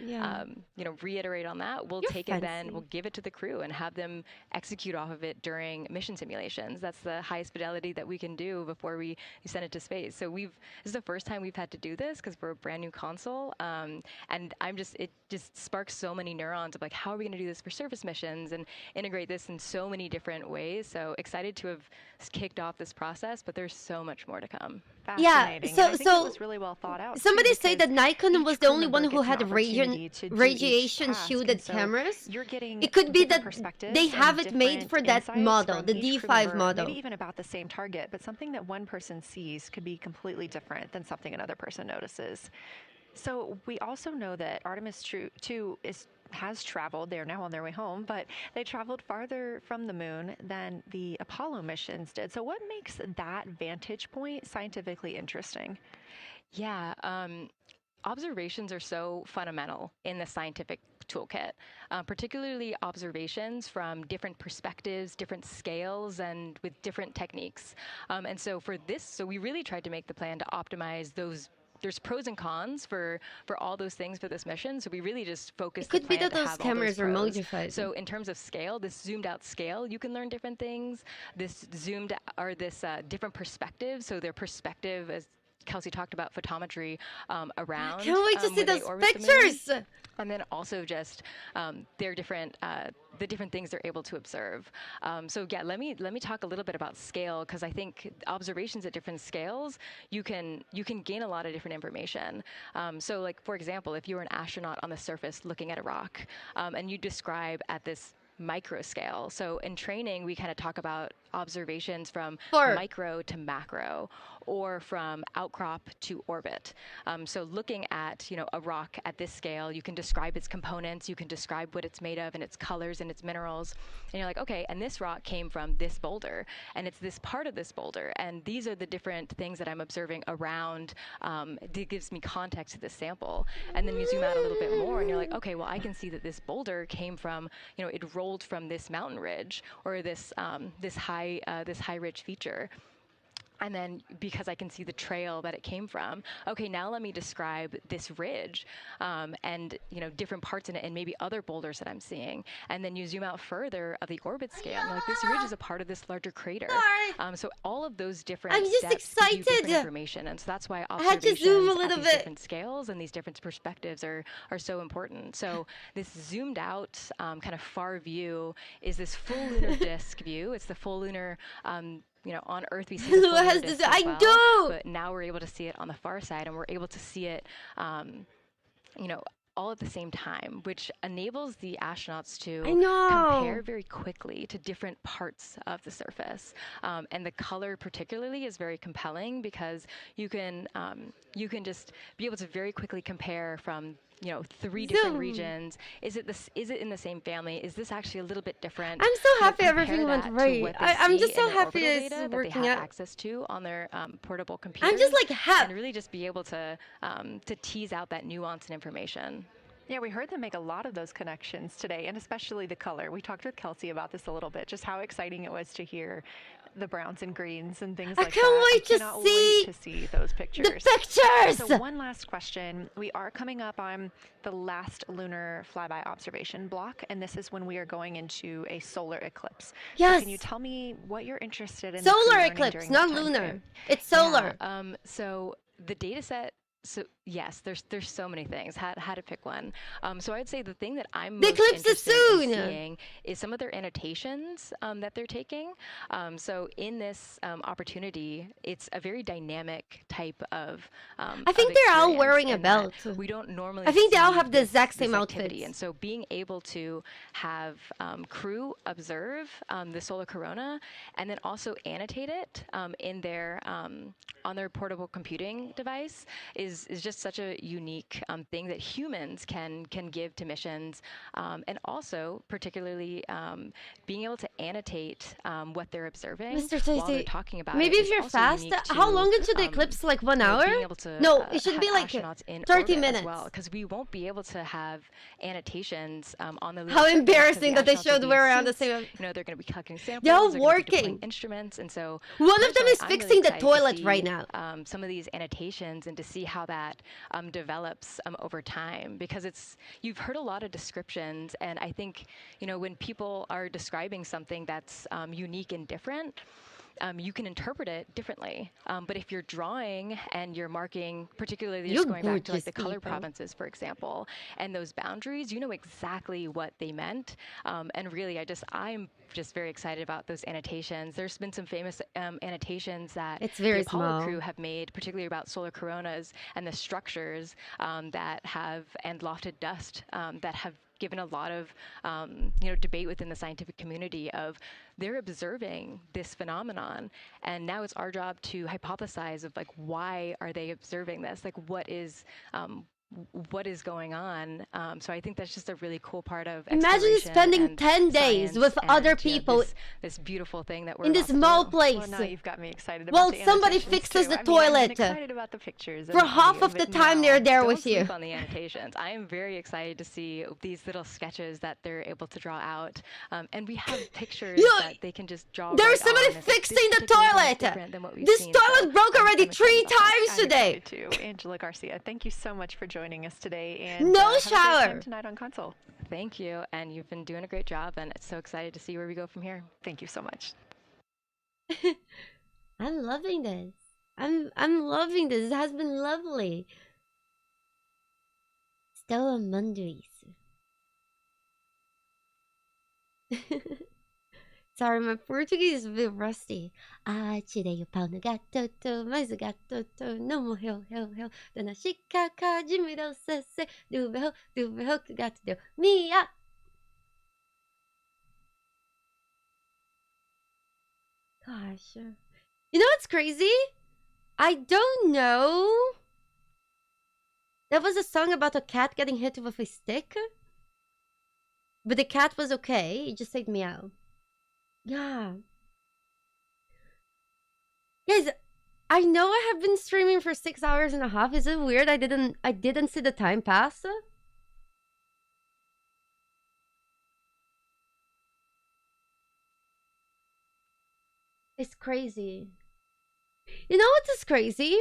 reiterate on that, we'll take it then, we'll give it to the crew and have them execute off of it during mission simulations. That's the highest fidelity that we can do before we send it to space. So this is the first time we've had to do this because we're a brand new console, and it just sparks so many neurons of like, how are we going to do this for surface missions and integrate this in so many different ways. So excited to have kicked off this process, but there's so much more to come. Yeah, so I think it was really well thought out. Somebody too, say that Nikon was the only one who gets an had opportunity to do each radiation task, shielded and so cameras. You're getting It could be different that perspectives they and have it made different for that insights model, from the each crew D5 member, model. Maybe even about the same target, but something that one person sees could be completely different than something another person notices. So we also know that Artemis 2 has traveled. They're now on their way home, but they traveled farther from the moon than the Apollo missions did. So what makes that vantage point scientifically interesting? Yeah, observations are so fundamental in the scientific toolkit, particularly observations from different perspectives, different scales, and with different techniques. And so for this, so we really tried to make the plan to optimize those. There's pros and cons for all those things for this mission, so we really just focused. It could be plan that to those have all cameras are pros. modified. So in terms of scale, this zoomed out scale, you can learn different things. This different perspectives. So their perspective, as Kelsey talked about, photometry around. Can't wait to see when they those orbit the moon. pictures. And then also just their different the different things they're able to observe. So yeah, let me talk a little bit about scale, because I think observations at different scales, you can gain a lot of different information. So like, for example, if you were an astronaut on the surface looking at a rock, and you describe at this micro scale. So in training, we kind of talk about observations from micro to macro, or from outcrop to orbit. So looking at a rock at this scale, you can describe its components, you can describe what it's made of and its colors and its minerals, and you're like, okay, and this rock came from this boulder, and it's this part of this boulder, and these are the different things that I'm observing around. It gives me context to this sample, and then you zoom out a little bit more, and you're like, okay, well, I can see that this boulder came from, it rolled from this mountain ridge, or this high ridge feature. And then because I can see the trail that it came from, okay, now let me describe this ridge, and different parts in it, and maybe other boulders that I'm seeing. And then you zoom out further of the orbit scale, and you're like, this ridge is a part of this larger crater. So all of those different steps give you different information, and so that's why observations at these different scales and these different perspectives are so important. So this zoomed out kind of far view is this full lunar disk view. It's the full lunar. On Earth we see the full lunar disk as well, but now we're able to see it on the far side, and we're able to see it, all at the same time, which enables the astronauts to compare very quickly to different parts of the surface. And the color particularly is very compelling, because you can just be able to very quickly compare from 3 different regions. Is it in the same family? Is this actually a little bit different? I'm so happy everything went right. I'm just so happy it's working out. That they have access to on their portable computers. I'm just like happy. And really just be able to tease out that nuance and information. Yeah, we heard them make a lot of those connections today, and especially the color. We talked with Kelsey about this a little bit, just how exciting it was to hear the browns and greens and things like that. I cannot wait to see those pictures. The pictures! So one last question. We are coming up on the last lunar flyby observation block, and this is when we are going into a solar eclipse. Yes. So can you tell me what you're interested in? Solar eclipse, not lunar. It's solar. Yeah, so the data set. So yes, there's so many things. How to pick one. So I would say the thing that I'm most interested in seeing is some of their annotations that they're taking. So in this opportunity, it's a very dynamic type of. I think they're all wearing a belt. We don't normally. I think they all have the exact same outfits. And so being able to have crew observe the solar corona, and then also annotate it in their on their portable computing device is is just such a unique thing that humans can give to missions, and also particularly being able to annotate what they're observing while they're talking about maybe it. If you're fast, how long into the eclipse? Like 1 hour? Being able to, no, it should be like 30 minutes. As well, because we won't be able to have annotations on the. How embarrassing that they showed we're around the same. You know, they're going to be collecting samples. They're all working instruments, and so one of them is fixing the toilet right now. Some of these annotations, and to see how that develops over time, because you've heard a lot of descriptions, and I think when people are describing something that's unique and different, you can interpret it differently. But if you're drawing and you're marking, particularly just going back to like the color provinces, for example, and those boundaries, you know exactly what they meant. And really, I'm just very excited about those annotations. There's been some famous annotations that the Apollo crew have made, particularly about solar coronas and the structures that have, and lofted dust that have given a lot of debate within the scientific community of they're observing this phenomenon, and now it's our job to hypothesize of like why are they observing this, like what is going on. So I think that's just a really cool part of imagine spending 10 days with other people, this beautiful thing that we're in this small place. Well, now you've got me excited about the somebody fixes the toilet. I'm excited about the pictures for half of the time they're there with you. On the annotations, I am very excited to see these little sketches that they're able to draw out, and we have pictures that they can just draw. There's somebody fixing the toilet. This toilet broke already 3 times today. Too, Angela Garcia, thank you so much for joining us today, and no have a great shower time tonight on console. Thank you, and you've been doing a great job, and it's so excited to see where we go from here. Thank you so much. I'm loving this. I'm loving this. It has been lovely. Stella Munduis. Sorry, my Portuguese is a bit rusty. Tirei o pau no gato, mas o gato não morreu, Dona Chica admirou cê, do berro que o gato deu. Mia! Gosh. You know what's crazy? I don't know. That was a song about a cat getting hit with a stick. But the cat was okay. It just said meow. Yeah. Guys, I know I have been streaming for 6 hours and a half. Is it weird I didn't see the time pass? It's crazy. You know what is crazy?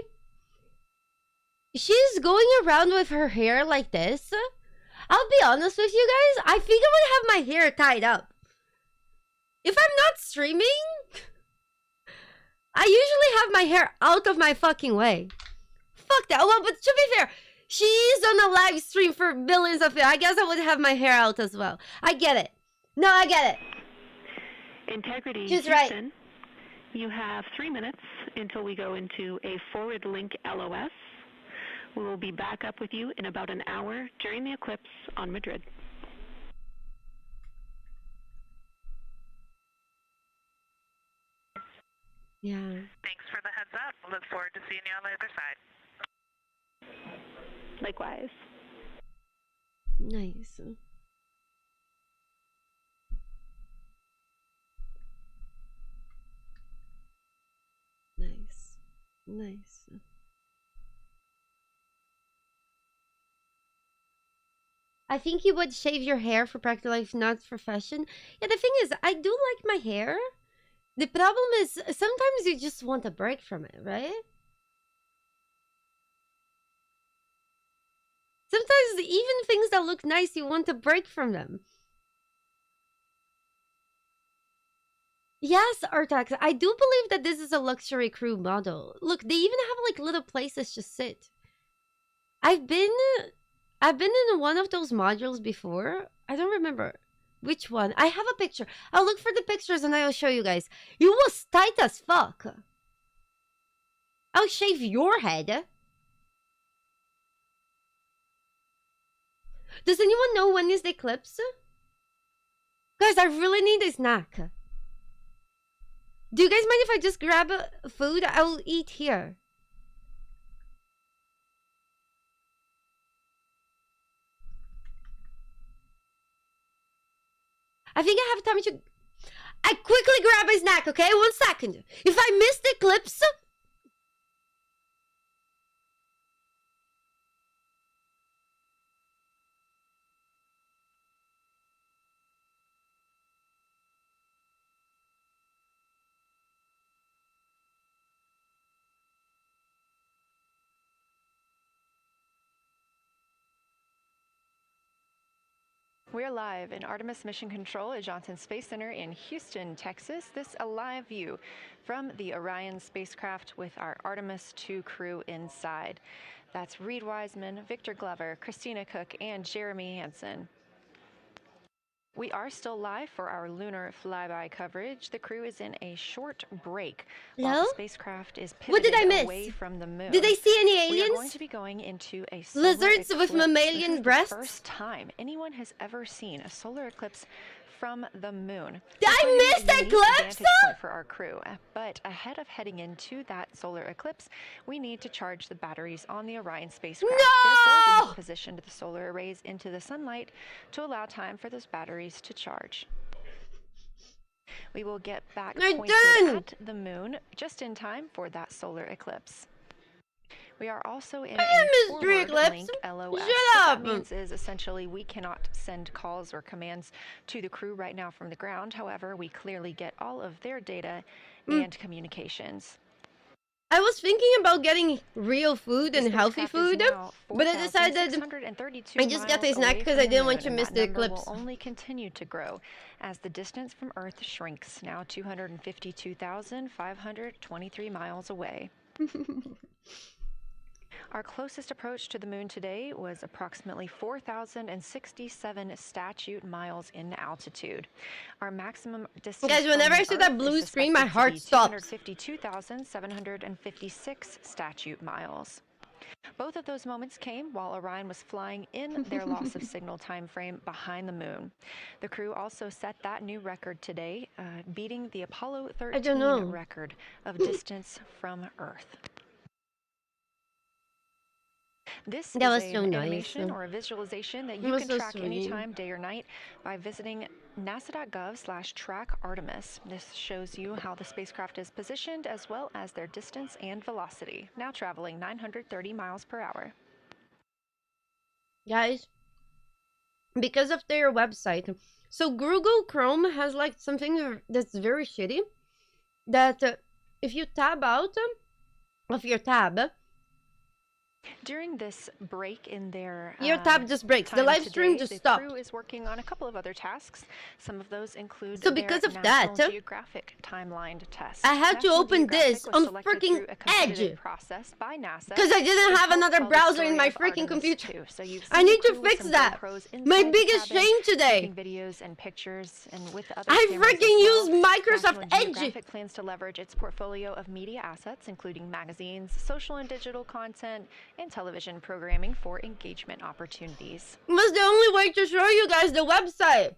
She's going around with her hair like this. I'll be honest with you guys. I think I would have my hair tied up. If I'm not streaming, I usually have my hair out of my fucking way. Fuck that. Well, but to be fair, she's on a live stream for billions of people. I guess I would have my hair out as well. I get it. No, I get it. Integrity. She's Houston, right. You have 3 minutes until we go into a forward link LOS. We will be back up with you in about an hour during the eclipse on Madrid. Yeah. Thanks for the heads up. Look forward to seeing you on the other side. Likewise. Nice. Nice. I think you would shave your hair for practical life, not for fashion. Yeah, the thing is, I do like my hair. The problem is, sometimes you just want a break from it, right? Sometimes even things that look nice, you want a break from them. Yes, Artax, I do believe that this is a luxury crew model. Look, they even have like little places to sit. I've been in one of those modules before. I don't remember which one. I have a picture. I'll look for the pictures and I'll show you guys. You was tight as fuck. I'll shave your head. Does anyone know when is the eclipse? Guys, I really need a snack. Do you guys mind if I just grab food? I'll eat here. I think I have time to... I quickly grab a snack, okay? 1 second. If I miss the eclipse... We're live in Artemis Mission Control at Johnson Space Center in Houston, Texas. This is a live view from the Orion spacecraft with our Artemis 2 crew inside. That's Reed Wiseman, Victor Glover, Christina Cook, and Jeremy Hansen. We are still live for our Lunar Flyby coverage. The crew is in a short break while the spacecraft is pivoted away from the moon. Did I see any aliens? We are going to be going into a solar lizards with mammalian breasts? This is the first time anyone has ever seen a solar eclipse from the moon. Did I miss the eclipse? For our crew, but ahead of heading into that solar eclipse, we need to charge the batteries on the Orion spacecraft. Therefore, we have positioned the solar arrays into the sunlight to allow time for those batteries to charge. We will get back pointed at the moon just in time for that solar eclipse. We are also in a forward-link LOS. What that means is essentially we cannot send calls or commands to the crew right now from the ground. However, we clearly get all of their data and communications. I was thinking about getting real food and healthy food, but I decided I just got a snack because I didn't want to miss the eclipse. Will only continue to grow as the distance from Earth shrinks, now 252,523 miles away. Our closest approach to the moon today was approximately 4,067 statute miles in altitude. Our maximum distance. Guys, whenever I see that blue screen, my heart stops. 252,756 statute miles. Both of those moments came while Orion was flying in their loss of signal time frame behind the moon. The crew also set that new record today, beating the Apollo 13 record of distance from Earth. This is an animation or a visualization that you can track anytime, day or night, by visiting nasa.gov/track Artemis. This shows you how the spacecraft is positioned as well as their distance and velocity, now traveling 930 miles per hour. Guys, because of their website, so Google Chrome has like something that's very shitty, that if you tab out of your tab, during this break in their your tab just breaks. The live stream just stopped. The crew is working on a couple of other tasks. Some of those include because of that, Geographic timelined test. I had to open this on freaking Edge process by NASA because I didn't have another browser in my freaking computer. So I need to fix that. My biggest shame today. Videos and pictures, and with other I freaking use Microsoft Edge. Geographic plans to leverage its portfolio of media assets, including magazines, social and digital content, and television programming for engagement opportunities. It was the only way to show you guys the website.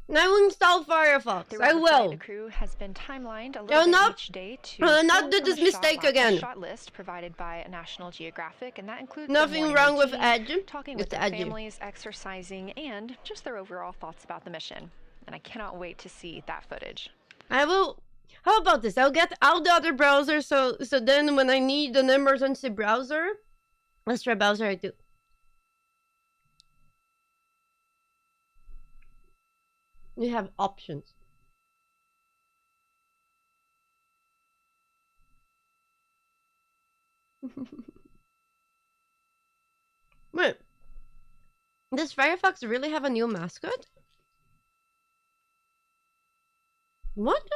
I will install Firefox. I will. The crew has been timelined a little bit each day to not do this mistake again. Shot list provided by National Geographic, and that includes nothing wrong with Edge. Talking with their families, exercising, and just their overall thoughts about the mission. And I cannot wait to see that footage. I will. How about this? I'll get out the other browser, so then when I need an emergency browser, let's try browser I do. You have options. Wait, does Firefox really have a new mascot? What?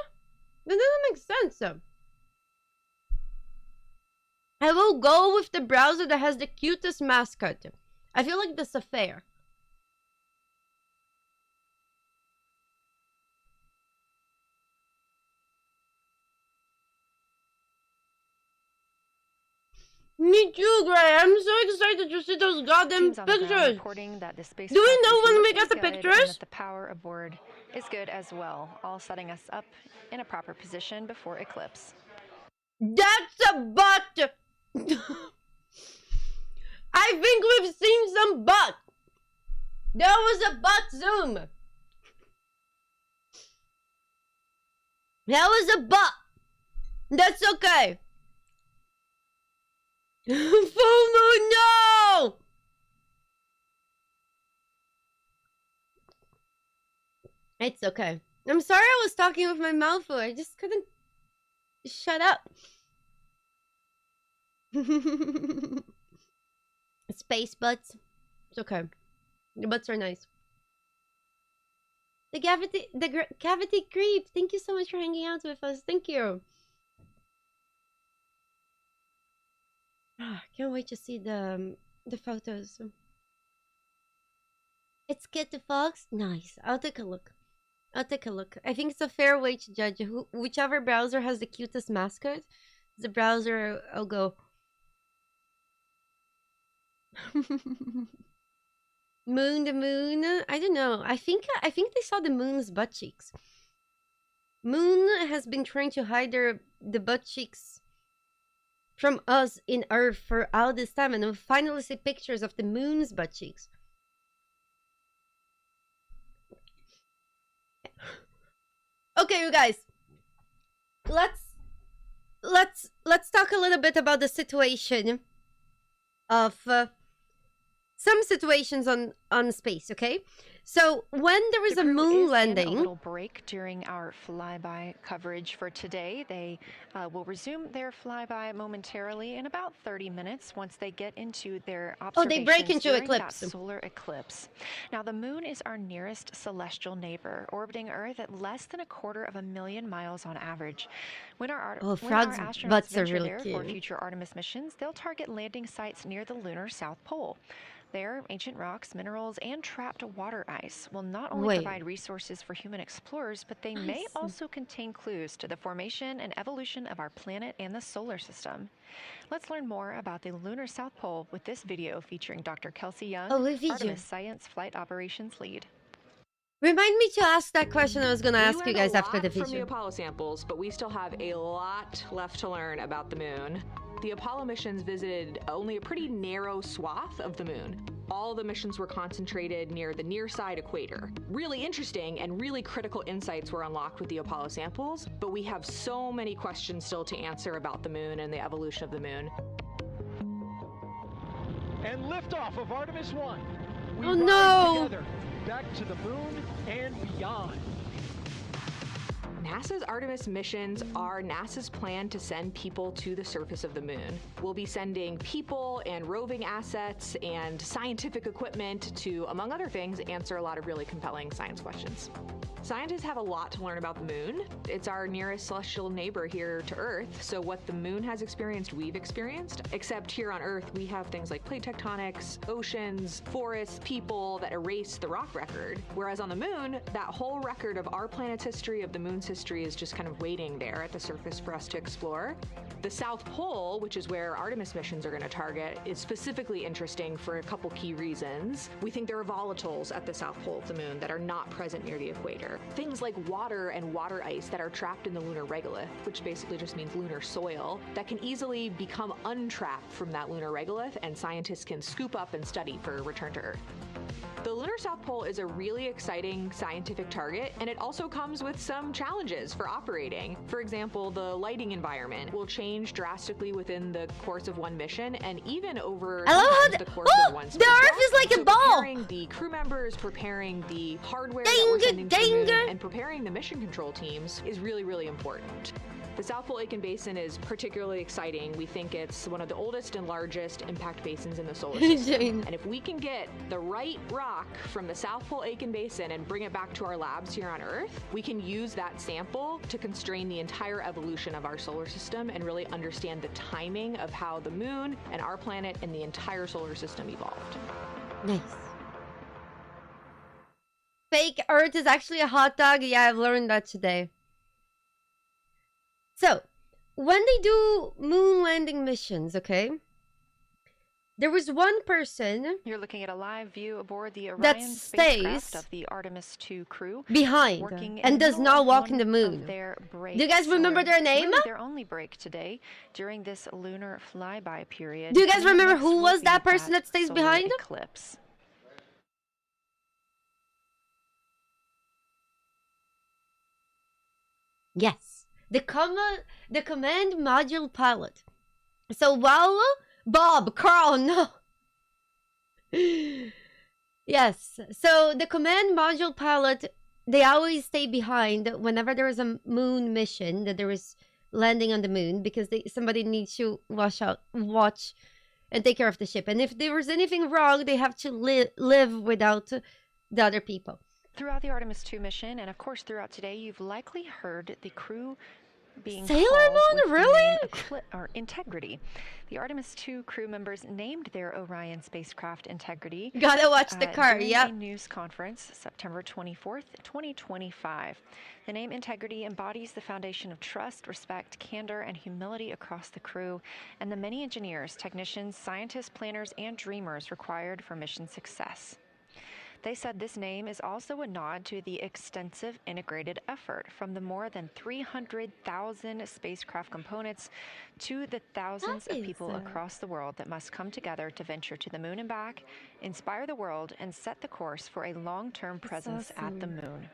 That doesn't make sense. I will go with the browser that has the cutest mascot. I feel like that's fair. Me too, Gray. I'm so excited to see those goddamn pictures. Do we know when we got the pictures? The power aboard is good as well, all setting us up in a proper position before eclipse. That's a butt. I think we've seen some butt. There was a butt zoom. That was a butt. That's okay. Full moon, no! It's okay. I'm sorry I was talking with my mouth full. I just couldn't shut up. Space butts. It's okay. The butts are nice. The cavity creep. Thank you so much for hanging out with us. Thank you. Can't wait to see the photos. It's Kit the Fox. Nice. I'll take a look. I think it's a fair way to judge. Whichever browser has the cutest mascot, the browser I'll go. Moon the moon. I don't know. I think they saw the moon's butt cheeks. Moon has been trying to hide the butt cheeks from us in Earth for all this time, and we'll finally see pictures of the moon's butt cheeks. Okay, you guys. Let's talk a little bit about the situation of some situations on space, okay? So when there is a moon landing, a little break during our flyby coverage for today. They will resume their flyby momentarily in about 30 minutes once they get into their observations. They break into during eclipse. That solar eclipse. Now the moon is our nearest celestial neighbor, orbiting Earth at less than 250,000 miles on average. When our astronauts butts are venture really there cute. for future Artemis missions, they'll target landing sites near the lunar South Pole. There, ancient rocks, minerals, and trapped water ice will not only provide resources for human explorers, but they may also contain clues to the formation and evolution of our planet and the solar system. Let's learn more about the lunar South Pole with this video featuring Dr. Kelsey Young, Artemis Science Flight Operations Lead. Remind me to ask that question I was going to ask you guys after the from the feature. Apollo samples, but we still have a lot left to learn about the moon. The Apollo missions visited only a pretty narrow swath of the moon. All the missions were concentrated near the near-side equator. Really interesting and really critical insights were unlocked with the Apollo samples, but we have so many questions still to answer about the moon and the evolution of the moon. And liftoff of Artemis 1. We Oh, ride no! together back to the moon and beyond. NASA's Artemis missions are NASA's plan to send people to the surface of the moon. We'll be sending people and roving assets and scientific equipment to, among other things, answer a lot of really compelling science questions. Scientists have a lot to learn about the moon. It's our nearest celestial neighbor here to Earth, so what the moon has experienced, we've experienced. Except here on Earth, we have things like plate tectonics, oceans, forests, people that erase the rock record. Whereas on the moon, that whole record of our planet's history, of the moon's history, is just kind of waiting there at the surface for us to explore. The South Pole, which is where Artemis missions are going to target, is specifically interesting for a couple key reasons. We think there are volatiles at the South Pole of the moon that are not present near the equator. Things like water and water ice that are trapped in the lunar regolith, which basically just means lunar soil, that can easily become untrapped from that lunar regolith, and scientists can scoop up and study for return to Earth. The lunar South Pole is a really exciting scientific target, and it also comes with some challenges for operating. For example, the lighting environment will change drastically within the course of one mission, and even over the course of one the Earth is like a ball! Preparing the crew members, preparing the hardware that we're sending to the moon, and preparing the mission control teams is really, really important. The South Pole Aitken Basin is particularly exciting. We think it's one of the oldest and largest impact basins in the solar system. And if we can get the right rock from the South Pole Aitken Basin and bring it back to our labs here on Earth, we can use that sample to constrain the entire evolution of our solar system and really understand the timing of how the moon and our planet and the entire solar system evolved. Nice. Fake Earth is actually a hot dog? Yeah, I've learned that today. So, when they do moon landing missions, okay, there was one person. You're looking at a live view aboard the Orion spacecraft of the Artemis 2 crew behind and does not walk in the moon. Do you guys remember their name? Really their only break today during this lunar flyby period. Do you guys remember who was that person that stays behind? Eclipse. Yes. The command module pilot. So while Carl, no. Yes. So the command module pilot, they always stay behind whenever there is a moon mission, that there is landing on the moon, because somebody needs to watch and take care of the ship. And if there was anything wrong, they have to live without the other people. Throughout the Artemis 2 mission, and of course throughout today, you've likely heard the crew being Sailor called Moon, really? Or Integrity. The Artemis 2 crew members named their Orion spacecraft Integrity. Gotta watch the car, during yep. a news conference, September 24th, 2025. The name Integrity embodies the foundation of trust, respect, candor, and humility across the crew, and the many engineers, technicians, scientists, planners, and dreamers required for mission success. They said this name is also a nod to the extensive integrated effort from the more than 300,000 spacecraft components to the thousands of people across the world that must come together to venture to the moon and back, inspire the world, and set the course for a long-term presence at the moon.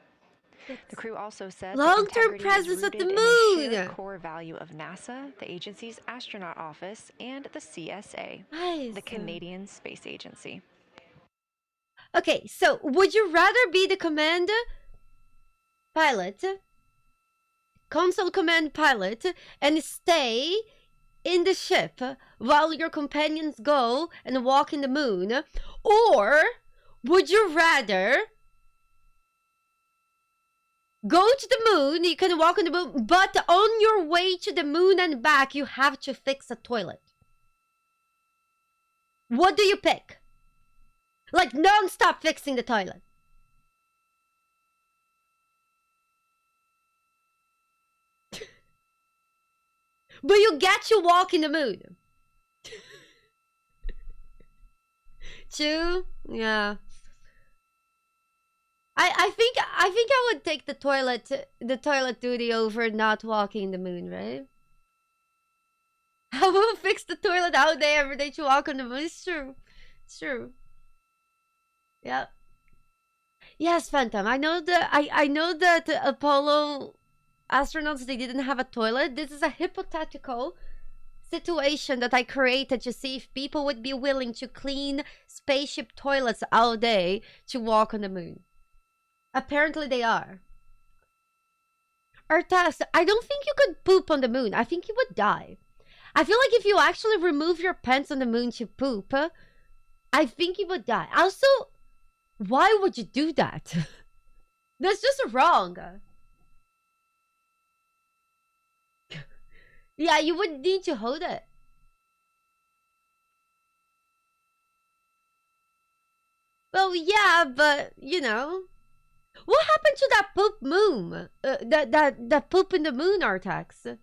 The crew also said long-term presence at the moon, a core value of NASA, the agency's astronaut office, and the CSA, the Canadian Space Agency. Okay, so would you rather be the command pilot, console command pilot, and stay in the ship while your companions go and walk in the moon? Or would you rather go to the moon, you can walk on the moon, but on your way to the moon and back, you have to fix a toilet? What do you pick? Like, non-stop fixing the toilet. But you get to walk in the moon. True? Yeah. I think I would take the toilet duty over not walking the moon, right? I will fix the toilet out there every day to walk on the moon. It's true. It's true. Yeah. Yes, Phantom. I know that the Apollo astronauts, they didn't have a toilet. This is a hypothetical situation that I created to see if people would be willing to clean spaceship toilets all day to walk on the moon. Apparently they are. Artas, I don't think you could poop on the moon. I think you would die. I feel like if you actually remove your pants on the moon to poop, I think you would die. Also, why would you do that? That's just wrong. Yeah, you would need to hold it. Well, yeah, but, you know. What happened to that poop moon? That poop in the moon, Artax?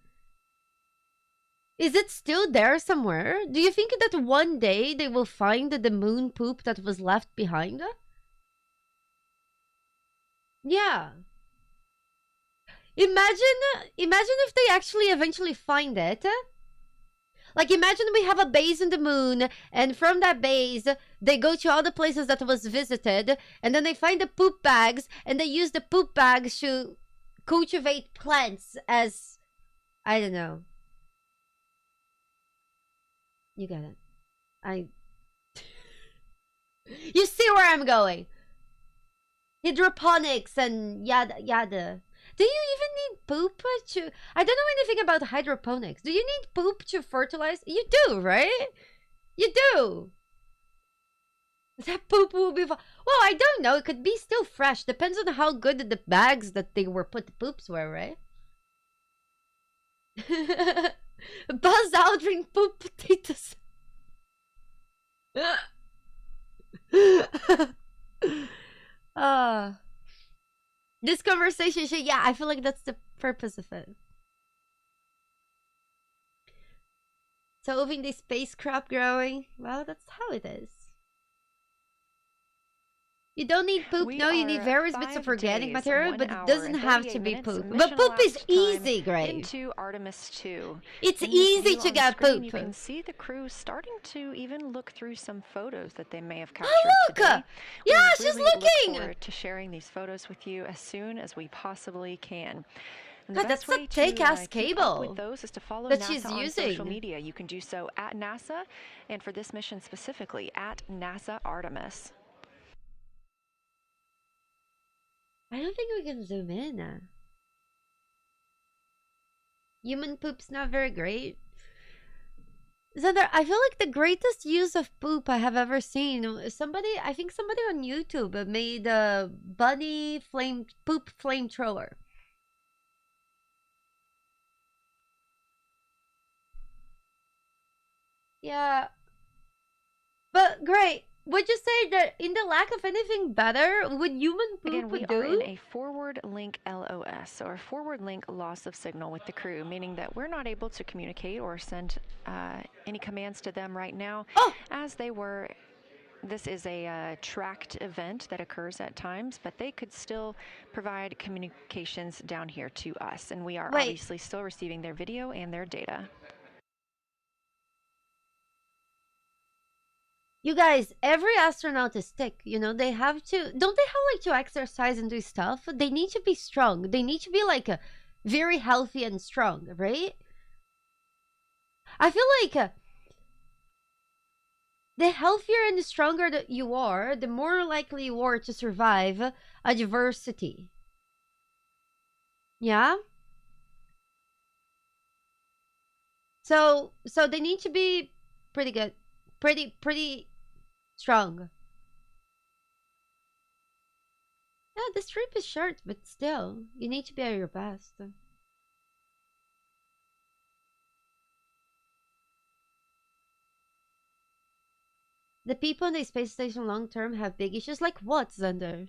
Is it still there somewhere? Do you think that one day they will find the moon poop that was left behind? Yeah. Imagine if they actually eventually find it. Like, imagine we have a base in the moon, and from that base, they go to all the places that was visited, and then they find the poop bags, and they use the poop bags to cultivate plants as, I don't know. You get it. You see where I'm going. Hydroponics and yada yada. Do you even need poop to... I don't know anything about hydroponics. Do you need poop to fertilize? You do, right? You do. That poop will be... Well, I don't know. It could be still fresh. Depends on how good the bags that they were put the poops were, right? Buzz Aldrin poop potatoes. This conversation should, yeah, I feel like that's the purpose of it. Solving the spacecraft growing. Well, that's how it is. You don't need poop. No, you need various bits of organic material, but it doesn't have to be poop. But poop is easy, Gray. Into Artemis 2. It's easy to get poop. You can see the crew starting to even look through some photos that they may have captured today. Yeah, she's looking. Look forward to sharing these photos with you as soon as we possibly can. And the God, best that's way a thick-ass to keep up cable with those is to follow that NASA she's on using. social media. You can do so at NASA, and for this mission specifically, at NASA Artemis. I don't think we can zoom in. Human poop's not very great. Xander, I feel like the greatest use of poop I have ever seen, I think somebody on YouTube made a bunny poop flamethrower. Yeah. But great. Would you say that in the lack of anything better, would human poop Again, we do? are in a forward link LOS, or forward link loss of signal with the crew, meaning that we're not able to communicate or send any commands to them right now as they were. This is a tracked event that occurs at times, but they could still provide communications down here to us, and we are obviously still receiving their video and their data. You guys, every astronaut is thick, you know, they have to, don't they have like to exercise and do stuff? They need to be strong. They need to be like very healthy and strong, right? I feel like the healthier and the stronger that you are, the more likely you are to survive adversity. Yeah? So they need to be pretty good. Pretty strong. Yeah, this trip is short, but still, you need to be at your best. The people on the space station long term have big issues. Like what, Xander?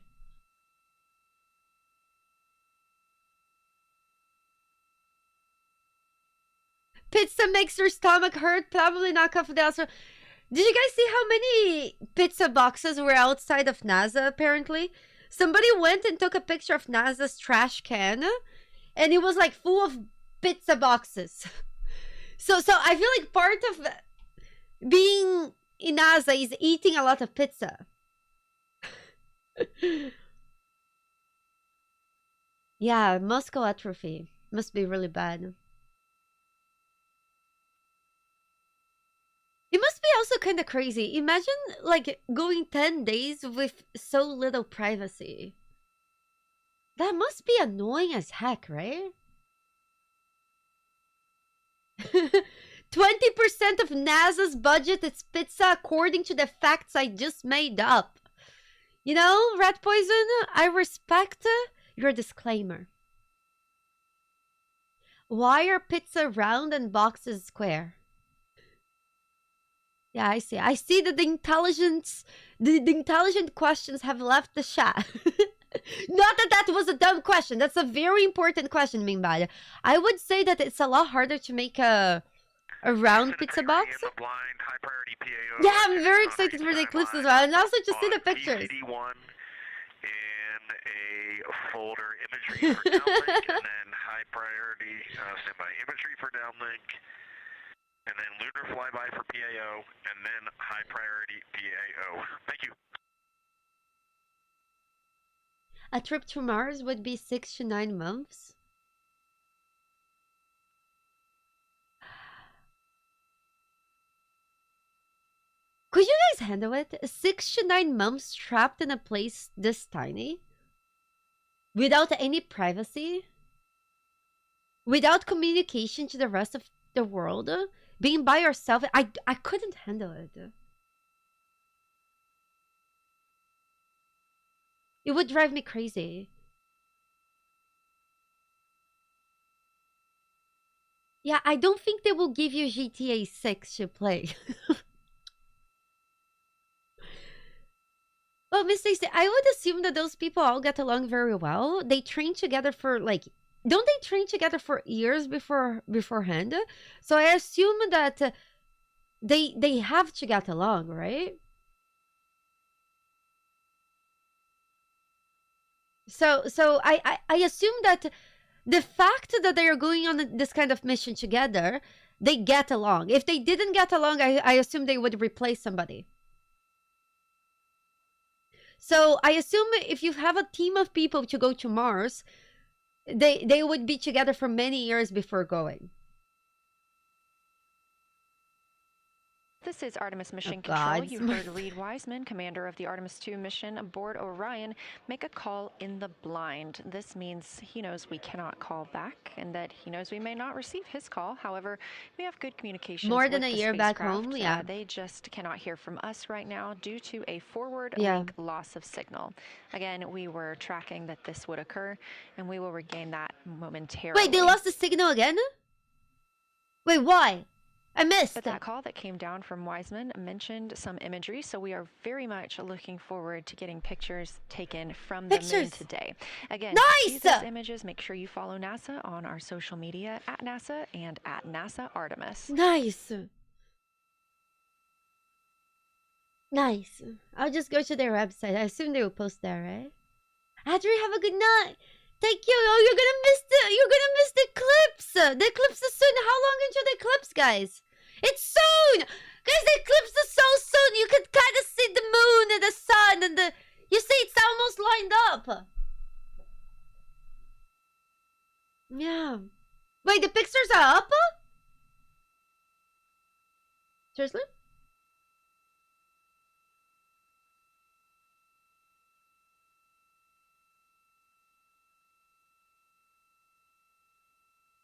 Pizza makes your stomach hurt. Probably not confidential. Did you guys see how many pizza boxes were outside of NASA, apparently? Somebody went and took a picture of NASA's trash can, and it was like full of pizza boxes. So I feel like part of being in NASA is eating a lot of pizza. Yeah, muscle atrophy. Must be really bad. It must be also kind of crazy. Imagine like going 10 days with so little privacy. That must be annoying as heck, right? 20% of NASA's budget is pizza according to the facts I just made up. You know, Rat Poison, I respect your disclaimer. Why are pizza round and boxes square? Yeah, I see. I see that the intelligent questions have left the chat. Not that was a dumb question. That's a very important question, Mingbad. I would say that it's a lot harder to make a round pizza box. Yeah, I'm very excited for the eclipse as well, and also just see the pictures. PD1 in a folder imagery for downlink, and then high priority standby imagery for downlink. And then Lunar Flyby for PAO, and then high priority PAO. Thank you. A trip to Mars would be 6 to 9 months. Could you guys handle it? 6 to 9 months trapped in a place this tiny? Without any privacy? Without communication to the rest of the world? Being by yourself, I couldn't handle it. It would drive me crazy. Yeah, I don't think they will give you GTA 6 to play. Well, Miss Stacy, I would assume that those people all get along very well. They train together for like... Don't they train together for years beforehand? So I assume that they have to get along, right? So I assume that the fact that they are going on this kind of mission together, they get along. If they didn't get along, I assume they would replace somebody. So I assume if you have a team of people to go to Mars, they would be together for many years before going. This is Artemis Mission Control. You heard Reed Wiseman, commander of the Artemis 2 mission aboard Orion, make a call in the blind. This means he knows we cannot call back and that he knows we may not receive his call. However, we have good communication. More than a year back home, yeah. They just cannot hear from us right now due to a forward link loss of signal. Again, we were tracking that this would occur, and we will regain that momentarily. Wait, they lost the signal again? Wait, why? I missed. But that call that came down from Wiseman mentioned some imagery, so we are very much looking forward to getting pictures taken from the moon today. Again, to see those images, make sure you follow NASA on our social media at NASA and at NASA Artemis. Nice. Nice. I'll just go to their website. I assume they will post there, right? Adri, have a good night. Thank you. Oh, you're gonna miss the eclipse. The eclipse is soon. How long until the eclipse, guys? It's soon. Guys, the eclipse is so soon. You can kind of see the moon and the sun and the... You see, it's almost lined up. Yeah. Wait, the pictures are up? Seriously?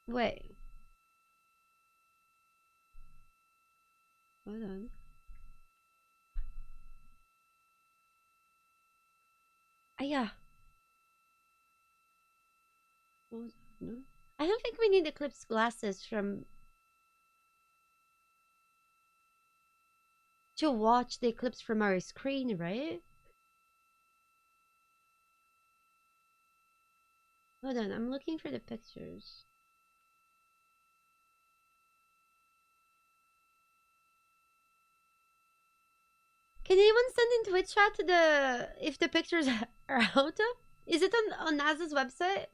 Wait. Hold on. Yeah. No. I don't think we need eclipse glasses to watch the eclipse from our screen, right? Hold on, I'm looking for the pictures. Can anyone send in Twitch chat to if the pictures are out? Is it on NASA's website?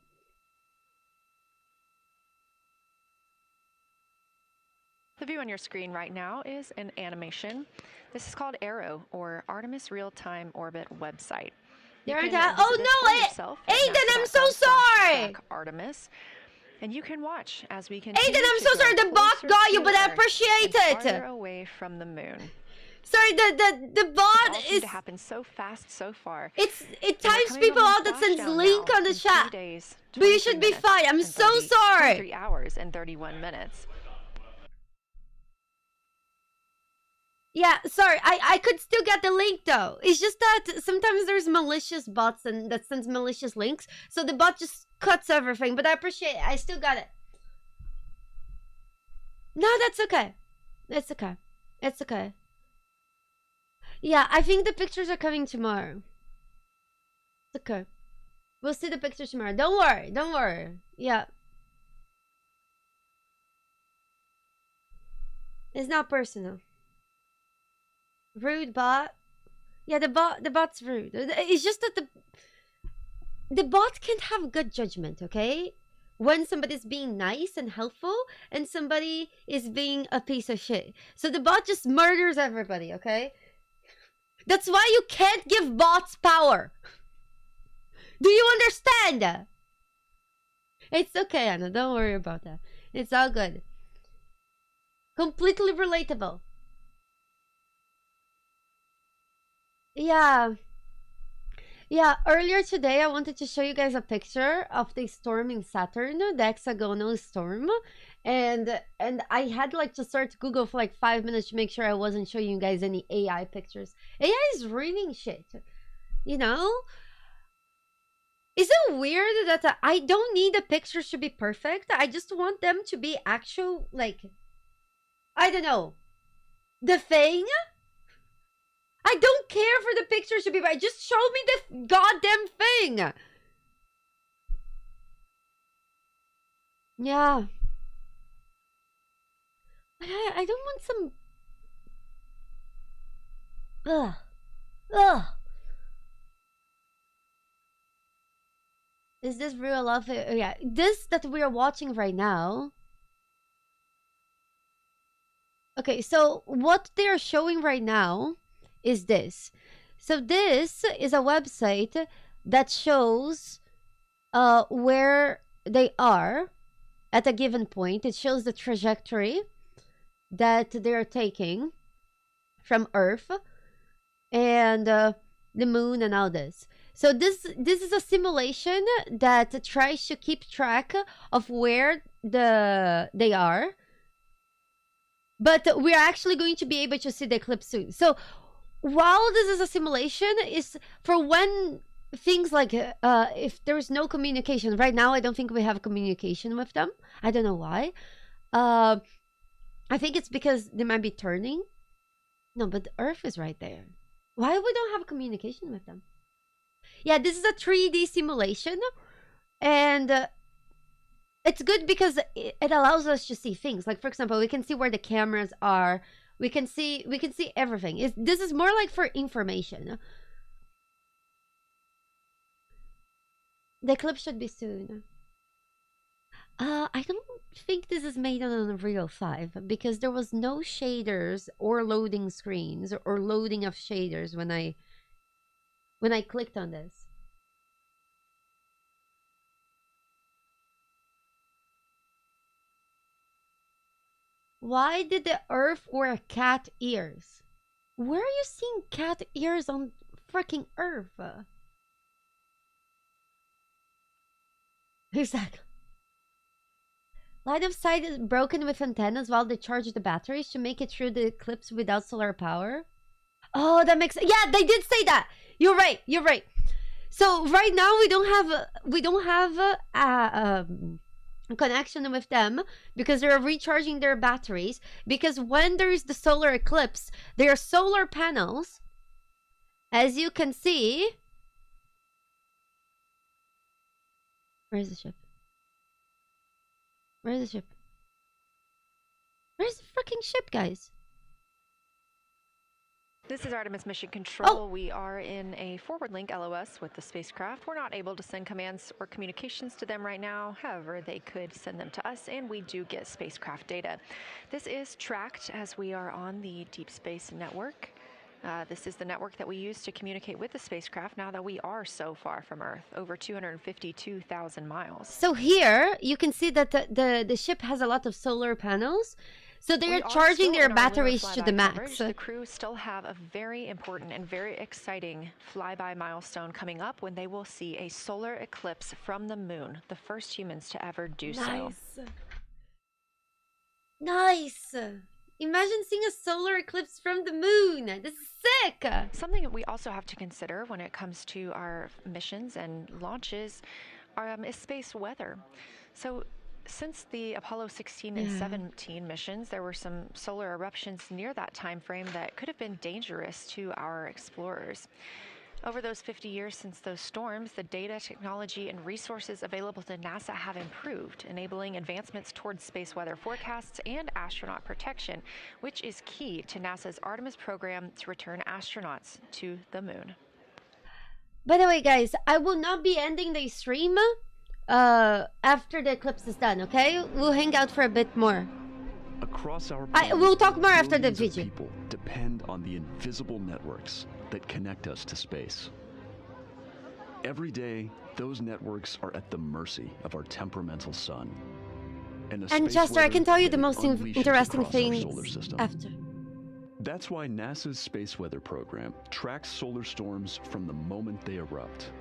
The view on your screen right now is an animation. This is called Arrow, or Artemis Real-Time Orbit website. Oh no, Aiden, I'm so sorry! Artemis. And you can watch as we can. Aiden, I'm so sorry, the bot got you, but I appreciate it. Farther away from the moon. Sorry, the bot is to happen so fast so far. It times people out that sends link on the chat. But you should be fine. I'm so sorry. 3 hours and 31 minutes. Yeah, sorry. I could still get the link though. It's just that sometimes there's malicious bots and that sends malicious links, so the bot just cuts everything. But I appreciate it. I still got it. No, that's okay. It's okay. It's okay. Yeah, I think the pictures are coming tomorrow. It's okay. We'll see the pictures tomorrow. Don't worry. Don't worry. Yeah. It's not personal. Rude bot. Yeah, the bot's rude. It's just that the bot can't have good judgment, okay? When somebody's being nice and helpful and somebody is being a piece of shit. So the bot just murders everybody, okay? That's why you can't give bots power. Do you understand? It's okay, Anna. Don't worry about that. It's all good. Completely relatable. Yeah. Yeah, earlier today I wanted to show you guys a picture of the storm in Saturn, the hexagonal storm. And I had like to search Google for like 5 minutes to make sure I wasn't showing you guys any AI pictures. AI is reading shit. You know? Is it weird that I don't need the pictures to be perfect? I just want them to be actual, like, I don't know, the thing? I don't care for the pictures to be right. Just show me the goddamn thing. Yeah. I don't want some... Ugh. Is this real love? Yeah. This that we are watching right now... Okay, so what they are showing right now is this. So this is a website that shows where they are at a given point. It shows the trajectory that they're taking from Earth and the moon and all this. So this is a simulation that tries to keep track of where they are. But we're actually going to be able to see the eclipse soon. So while this is a simulation, is for when things like if there's no communication right now, I don't think we have communication with them. I don't know why. I think it's because they might be turning. No, but the Earth is right there. Why we don't have communication with them? Yeah, this is a 3D simulation, and it's good because it allows us to see things. Like, for example, we can see where the cameras are. We can see everything. This is more like for information. The eclipse should be soon. I don't think this is made on Unreal 5 because there was no shaders or loading screens or loading of shaders when I clicked on this. Why did the Earth wear cat ears? Where are you seeing cat ears on freaking Earth? Exactly. Line of sight is broken with antennas while they charge the batteries to make it through the eclipse without solar power. Oh, that makes sense. Yeah, they did say that. You're right. So right now we don't have a connection with them because they're recharging their batteries, because when there is the solar eclipse, there are solar panels, as you can see. Where's the ship? Where's the ship? Where's the freaking ship, guys? This is Artemis Mission Control. We are in a forward link LOS with the spacecraft. We're not able to send commands or communications to them right now. However, they could send them to us, and we do get spacecraft data. This is tracked as we are on the Deep Space Network. This is the network that we use to communicate with the spacecraft now that we are so far from Earth, over 252,000 miles. So here, you can see that the ship has a lot of solar panels. So they're charging their batteries to the max. The crew still have a very important and very exciting flyby milestone coming up when they will see a solar eclipse from the moon, the first humans to ever do so. Nice. Imagine seeing a solar eclipse from the moon. This is sick. Something that we also have to consider when it comes to our missions and launches is space weather. So since the Apollo 16 and 17 missions, there were some solar eruptions near that time frame that could have been dangerous to our explorers. Over those 50 years since those storms, the data, technology, and resources available to NASA have improved, enabling advancements towards space weather forecasts and astronaut protection, which is key to NASA's Artemis program to return astronauts to the moon. By the way, guys, I will not be ending the stream after the eclipse is done, okay? We'll hang out for a bit more. Across our we'll talk more after the video. People depend on the invisible networks that connect us to space. Every day, those networks are at the mercy of our temperamental sun. And Chester, I can tell you the most interesting thing after. That's why NASA's space weather program tracks solar storms from the moment they erupt,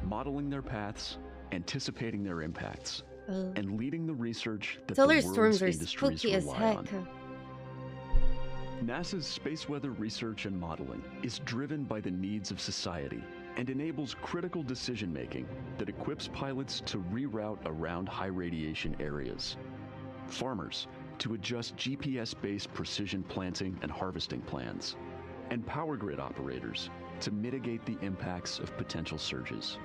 modeling their paths, anticipating their impacts, and leading the research that solar the storms world's are industries spooky as rely heck. on. NASA's space weather research and modeling is driven by the needs of society and enables critical decision-making that equips pilots to reroute around high radiation areas, farmers to adjust GPS-based precision planting and harvesting plans, and power grid operators to mitigate the impacts of potential surges.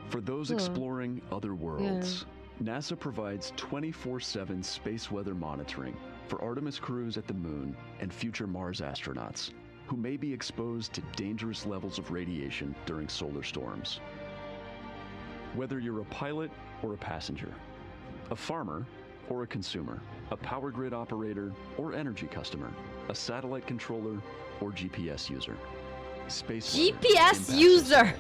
For those exploring other worlds, NASA provides 24/7 space weather monitoring for Artemis crews at the moon and future Mars astronauts who may be exposed to dangerous levels of radiation during solar storms. Whether you're a pilot or a passenger, a farmer or a consumer, a power grid operator or energy customer, a satellite controller or GPS user. Space GPS user!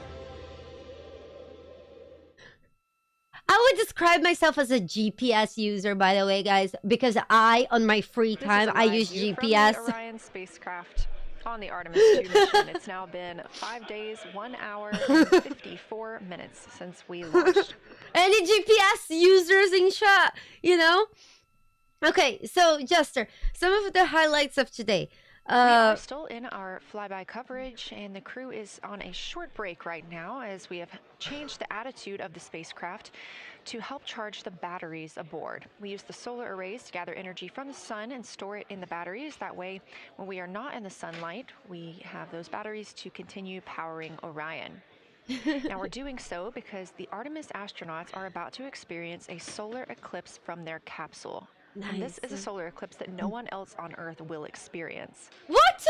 describe myself as a GPS user, by the way, guys, because on my free time, I use GPS. From the Orion spacecraft on the Artemis 2 mission. It's now been 5 days, 1 hour, and 54 minutes since we launched. Any GPS users in chat, you know? Okay, so Jester, some of the highlights of today. We are still in our flyby coverage, and the crew is on a short break right now as we have changed the attitude of the spacecraft to help charge the batteries aboard. We use the solar arrays to gather energy from the sun and store it in the batteries. That way, when we are not in the sunlight, we have those batteries to continue powering Orion. Now, we're doing so because the Artemis astronauts are about to experience a solar eclipse from their capsule. Nice. And this is a solar eclipse that no one else on Earth will experience. What?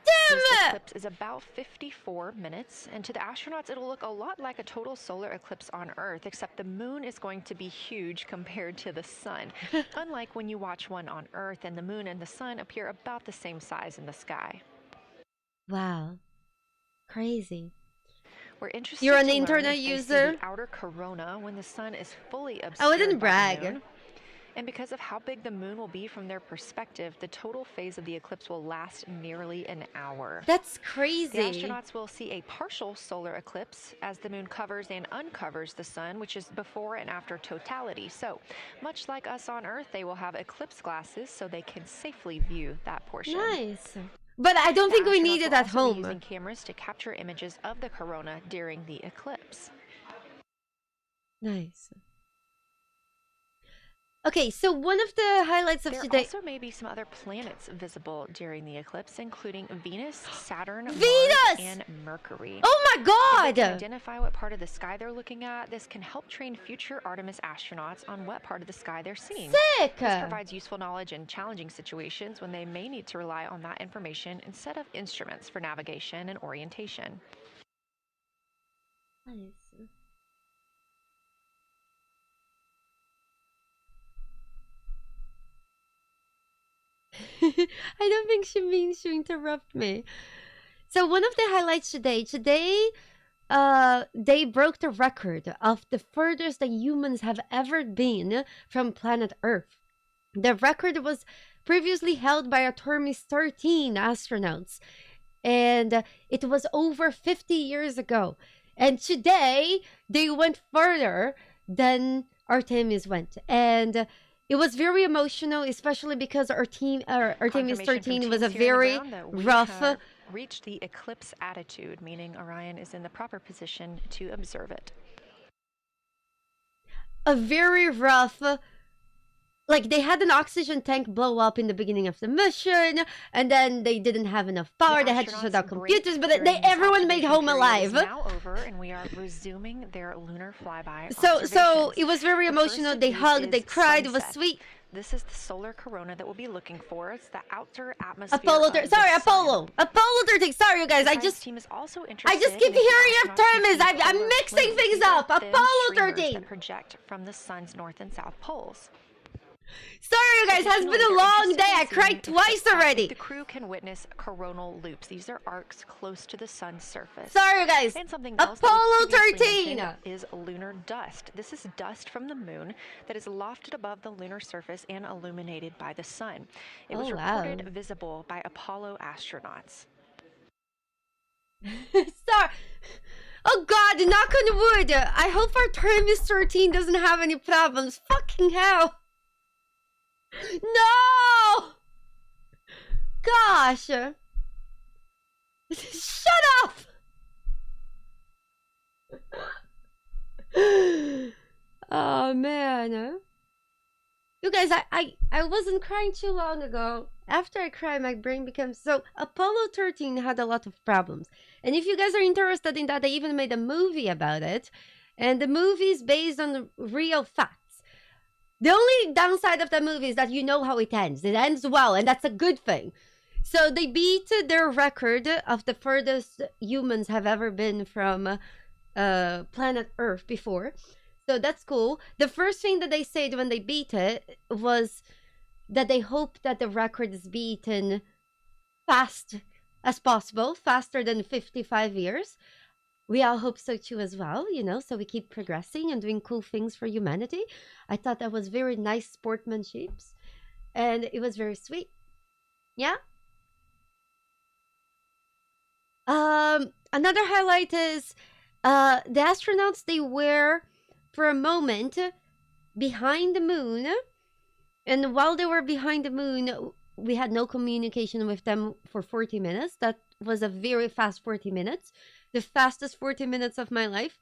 Damn this it! eclipse is about 54 minutes, and to the astronauts, it'll look a lot like a total solar eclipse on Earth, except the moon is going to be huge compared to the sun. Unlike when you watch one on Earth, and the moon and the sun appear about the same size in the sky. Wow. Crazy. We're interested You're an to learn internet if they see user? the outer corona when the sun is fully obscured. Oh, I didn't by the brag. moon. And because of how big the moon will be from their perspective, the total phase of the eclipse will last nearly an hour. That's crazy. The astronauts will see a partial solar eclipse as the moon covers and uncovers the sun, which is before and after totality. So, much like us on Earth, they will have eclipse glasses so they can safely view that portion. Nice. But I don't think we need it at home. Using cameras to capture images of the corona during the eclipse. Nice. Okay, so one of the highlights of there today... also may be some other planets visible during the eclipse, including Venus, Saturn, Mars, and Mercury. Oh my god! If they can identify what part of the sky they're looking at, this can help train future Artemis astronauts on what part of the sky they're seeing. Sick! This provides useful knowledge in challenging situations when they may need to rely on that information instead of instruments for navigation and orientation. Nice. I don't think she means to interrupt me. So one of the highlights today, they broke the record of the furthest that humans have ever been from planet Earth. The record was previously held by Artemis 13 astronauts, and it was over 50 years ago. And today, they went further than Artemis went. And it was very emotional, especially because Artemis 13 was a very rough... reached the eclipse attitude, meaning Orion is in the proper position to observe it. A very rough... Like, they had an oxygen tank blow up in the beginning of the mission, and then they didn't have enough power. They had to shut down computers, but everyone made home alive. It's now over, and we are resuming their lunar flyby. So it was very emotional. They hugged, they cried. It was sweet. This is the solar corona that we'll be looking for. It's the outer atmosphere. Apollo 13. Sorry, you guys. I just keep hearing Artemis. I'm mixing things up. Apollo 13. That project from the sun's north and south poles. Sorry, you guys. Has been a long day. I cried twice already. The crew can witness coronal loops. These are arcs close to the sun's surface. Sorry, you guys. And something else Apollo 13 is lunar dust. This is dust from the moon that is lofted above the lunar surface and illuminated by the sun. It was reported visible by Apollo astronauts. Sorry. Oh God, knock on wood. I hope Artemis 13 doesn't have any problems. Fucking hell. No! Gosh! Shut up! Oh man. You guys, I wasn't crying too long ago. After I cry, my brain becomes so... Apollo 13 had a lot of problems. And if you guys are interested in that, they even made a movie about it. And the movie is based on real facts. The only downside of the movie is that you know how it ends. It ends well, and that's a good thing. So they beat their record of the furthest humans have ever been from planet Earth before. So that's cool. The first thing that they said when they beat it was that they hope that the record is beaten fast as possible, faster than 55 years. we all hope so too as well, you know, so we keep progressing and doing cool things for humanity. I thought that was very nice sportsmanship, and it was very sweet. Yeah. Another highlight is the astronauts, they were for a moment behind the moon, and while they were behind the moon, we had no communication with them for 40 minutes. That was a very fast 40 minutes, the fastest 40 minutes of my life.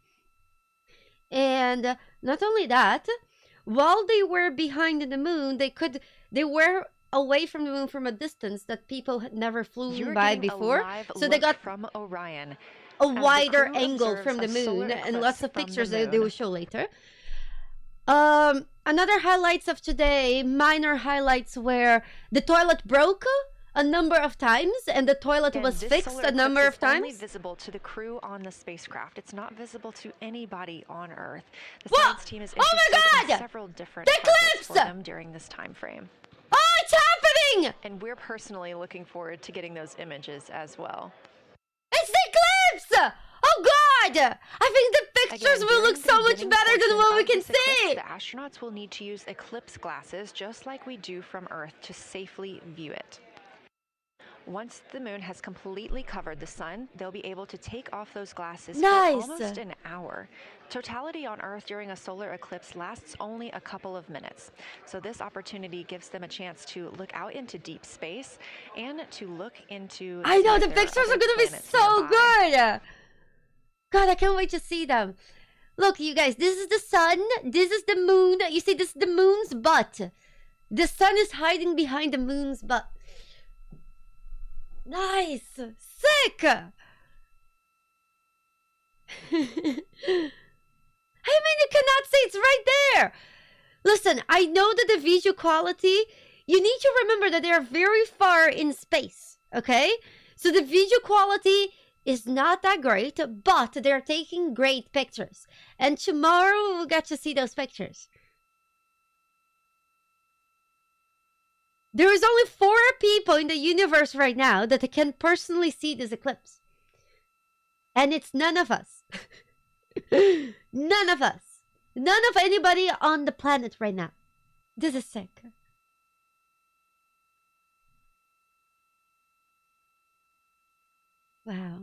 And not only that, while they were behind the moon, they were away from the moon from a distance that people had never flown by before. So they got from Orion a wider angle from the moon, and lots of pictures they will show later. Another highlights of today, minor highlights, where the toilet broke a number of times, and the toilet was fixed a number of times. Only visible to the crew on the spacecraft. It's not visible to anybody on Earth. The science team is interested in several different projects for them during this time frame. Oh, it's happening! And we're personally looking forward to getting those images as well. It's the eclipse! Oh God! I think the pictures will look so much better than what we can see! The astronauts will need to use eclipse glasses just like we do from Earth to safely view it. Once the moon has completely covered the sun, they'll be able to take off those glasses for almost an hour. Totality on Earth during a solar eclipse lasts only a couple of minutes. So this opportunity gives them a chance to look out into deep space and to look into... I know, the pictures are going to be so good! God, I can't wait to see them. Look, you guys, this is the sun, this is the moon. You see, this is the moon's butt. The sun is hiding behind the moon's butt. Nice! Sick! I mean, you cannot see, it's right there! Listen, I know that the visual quality, you need to remember that they are very far in space, okay? So the visual quality is not that great, but they're taking great pictures. And tomorrow we'll get to see those pictures. There is only 4 people in the universe right now that can personally see this eclipse. And it's none of us. None of us. None of anybody on the planet right now. This is sick. Wow.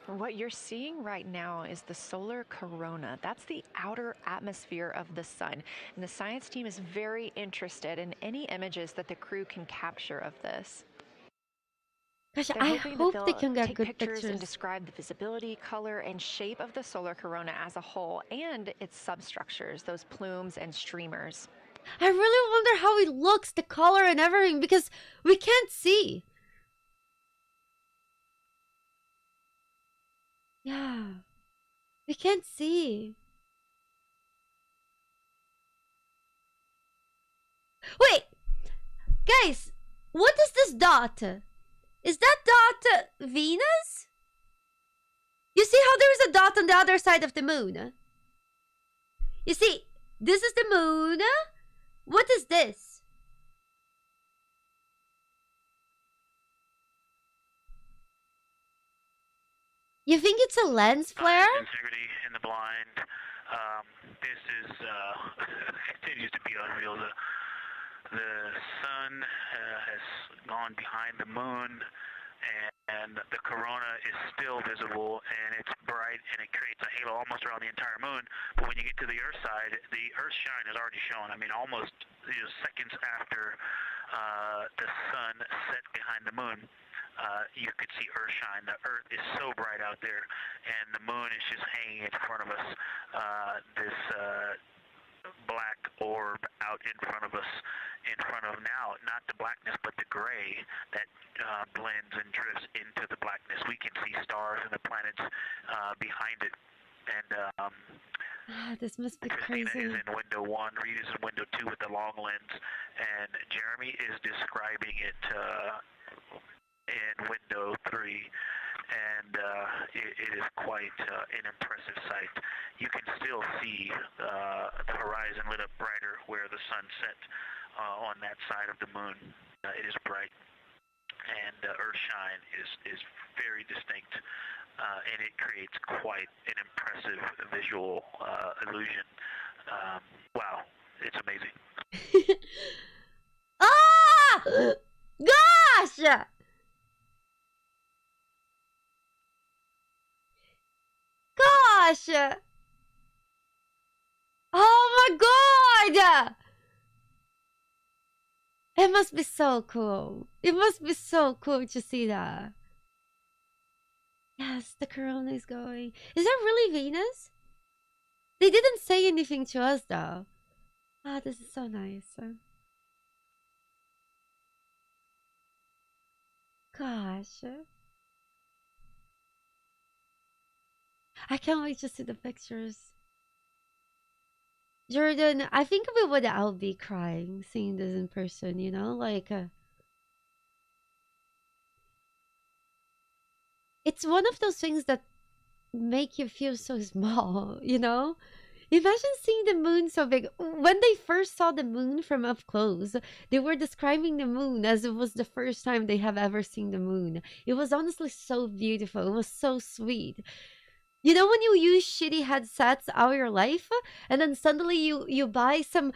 What you're seeing right now is the solar corona. That's the outer atmosphere of the sun. And the science team is very interested in any images that the crew can capture of this. Gosh, I hope they can get good pictures and describe the visibility, color, and shape of the solar corona as a whole and its substructures, those plumes and streamers. I really wonder how it looks, the color and everything, because we can't see. Yeah, we can't see. Wait, guys, what is this dot? Is that dot Venus? You see how there is a dot on the other side of the moon? You see, this is the moon. What is this? You think it's a lens flare? Integrity in the blind. This is continues to be unreal. The sun has gone behind the moon, and the corona is still visible, and it's bright, and it creates a halo almost around the entire moon. But when you get to the Earth side, the Earth shine is already shown. I mean, almost seconds after the sun set behind the moon. You could see Earth shine. The Earth is so bright out there, and the moon is just hanging in front of us. This black orb out in front of us, in front of now, not the blackness, but the gray that blends and drifts into the blackness. We can see stars and the planets behind it. And this must be Christina crazy. is in window 1, Reed is in window 2 with the long lens, and Jeremy is describing it in window 3, and it is quite an impressive sight. You can still see the horizon lit up brighter where the sun set on that side of the moon. It is bright, and Earth shine is very distinct and it creates quite an impressive visual illusion. Wow, it's amazing. Ah! Gosh! Gosh! Oh my god! It must be so cool. It must be so cool to see that. Yes, the corona is going. Is that really Venus? They didn't say anything to us though. Ah, this is so nice. Gosh. I can't wait to see the pictures. Jordan, I think we would all be crying seeing this in person, you know? Like, it's one of those things that make you feel so small, you know? Imagine seeing the moon so big. When they first saw the moon from up close, they were describing the moon as it was the first time they have ever seen the moon. It was honestly so beautiful. It was so sweet. You know when you use shitty headsets all your life, and then suddenly you buy some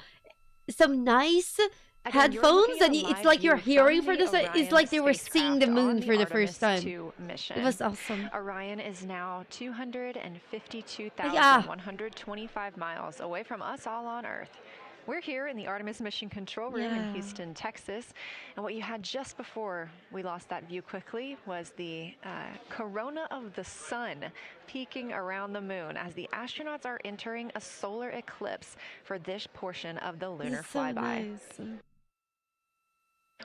nice headphones, and it's like you're hearing for this. It's like they were seeing the moon for the first time. It was awesome. Orion is now 252,125 miles away from us all on Earth. We're here in the Artemis Mission Control Room in Houston, Texas. And what you had just before we lost that view quickly was the corona of the sun peeking around the moon as the astronauts are entering a solar eclipse for this portion of the Lunar Flyby. Nice.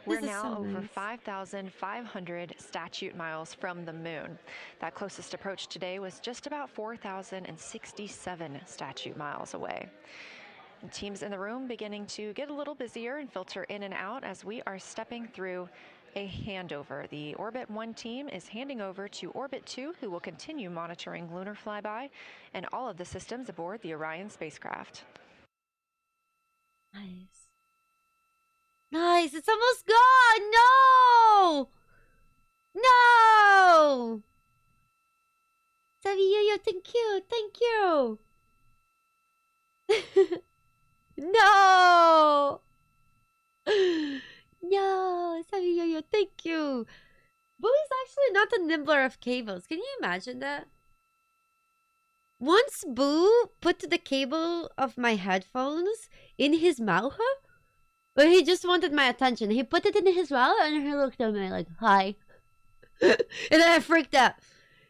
We're now over 5,500 statute miles from the moon. That closest approach today was just about 4,067 statute miles away. And teams in the room beginning to get a little busier and filter in and out as we are stepping through a handover. The Orbit 1 team is handing over to Orbit 2, who will continue monitoring Lunar Flyby and all of the systems aboard the Orion spacecraft. Nice. Nice, it's almost gone! No! No! Savio, thank you! No! No, Savio, thank you! Boo is actually not a nibbler of cables. Can you imagine that? Once Boo put the cable of my headphones in his mouth, but he just wanted my attention. He put it in his mouth and he looked at me like, hi. And then I freaked out.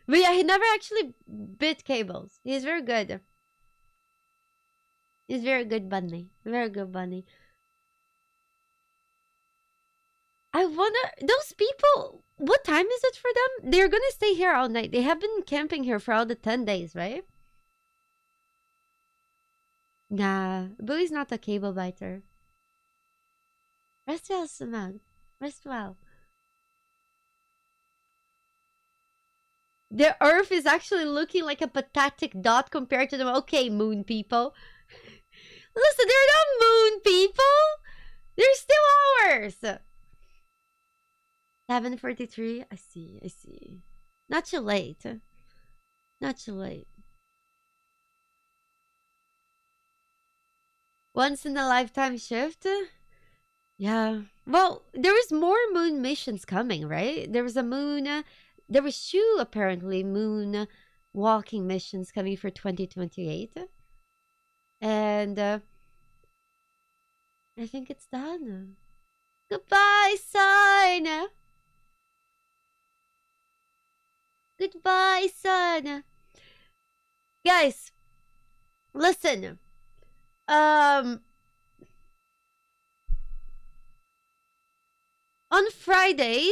But yeah, he never actually bit cables. He's very good. He's very good bunny. Very good bunny. I wonder, those people, what time is it for them? They're gonna stay here all night. They have been camping here for all the 10 days, right? Nah, Booey's not a cable biter. Rest well, Simone. Rest well. The Earth is actually looking like a pathetic dot compared to them. Okay, moon people. Listen, they're not moon people. They're still ours. 7:43. I see. Not too late. Not too late. Once in a lifetime shift. Yeah. Well, there is more moon missions coming, right? There was a moon. There was 2 apparently moon walking missions coming for 2028. And I think it's done. Goodbye, sun. Goodbye, sun. Guys, listen. On Friday,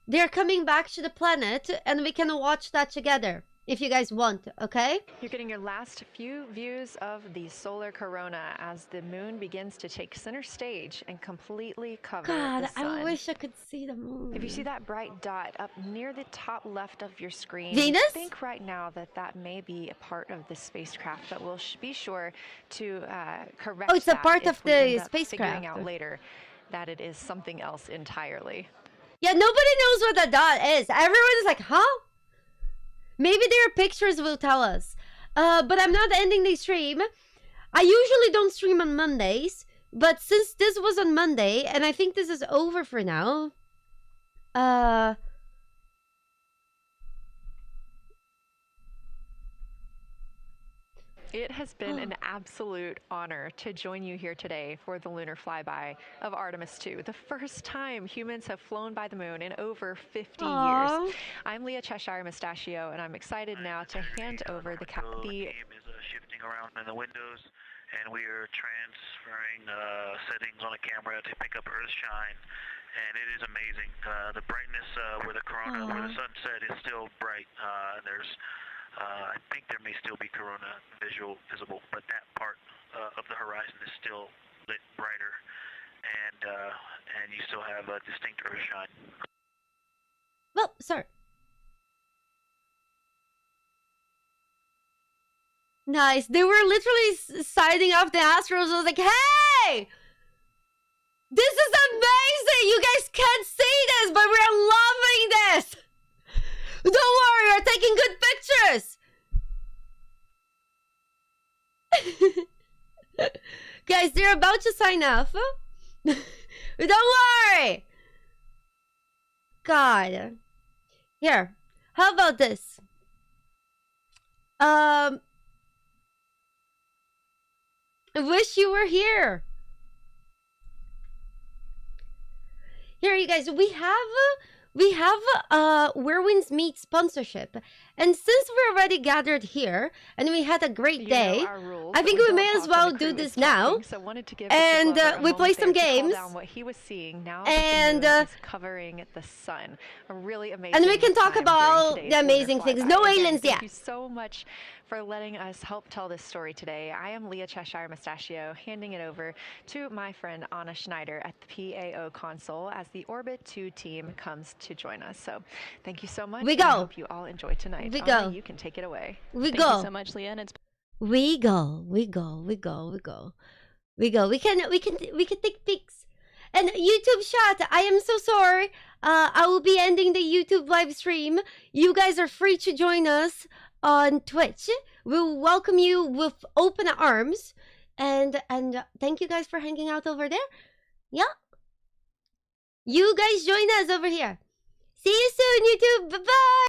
they're coming back to the planet, and we can watch that together. If you guys want, okay? You're getting your last few views of the solar corona as the moon begins to take center stage and completely cover the sun. I wish I could see the moon. If you see that bright dot up near the top left of your screen, Venus? think right now that may be a part of the spacecraft, but we'll be sure to correct. Oh, it's a part of the spacecraft. Figuring out later that it is something else entirely. Yeah, nobody knows what that dot is. Everyone is like, huh? Maybe their pictures will tell us. But I'm not ending the stream. I usually don't stream on Mondays, but since this was on Monday, and I think this is over for now, It has been an absolute honor to join you here today for the lunar flyby of Artemis 2, the first time humans have flown by the moon in over 50 years. I'm Leah Cheshire Mustachio, and I'm excited now to hand over the game is shifting around in the windows, and we are transferring settings on a camera to pick up Earthshine, and it is amazing. The brightness where the corona, where the sunset is still bright. There's I think there may still be corona visible, but that part of the horizon is still lit brighter, and you still have a distinct Earthshine. Well, sir. Nice. They were literally siding off the Astros. I was like, hey! This is amazing! You guys can't see this, but we're loving this! Don't worry, we're taking good pictures! Guys, they're about to sign off. Don't worry! God. Here, how about this? I wish you were here. Here, you guys, we have Where Winds Meet sponsorship, and since we're already gathered here and we had a great day, I think we may as well do this now. And we play some games. What he was seeing now, and covering the sun. A really amazing. And we can talk about the amazing things. No aliens yet. Thank you so much for letting us help tell this story today. I am Leah Cheshire Mustachio, handing it over to my friend Anna Schneider at the PAO console as the Orbit 2 team comes to join us. So thank you so much. We go. I hope you all enjoy tonight. We Anna, go. you can take it away. We Thank go. you so much, Leah. And it's We go. We can take pics. And YouTube chat, I am so sorry. I will be ending the YouTube live stream. You guys are free to join us on Twitch. We'll welcome you with open arms. And thank you guys for hanging out over there. Yeah. You guys join us over here. See you soon, YouTube. Bye-bye.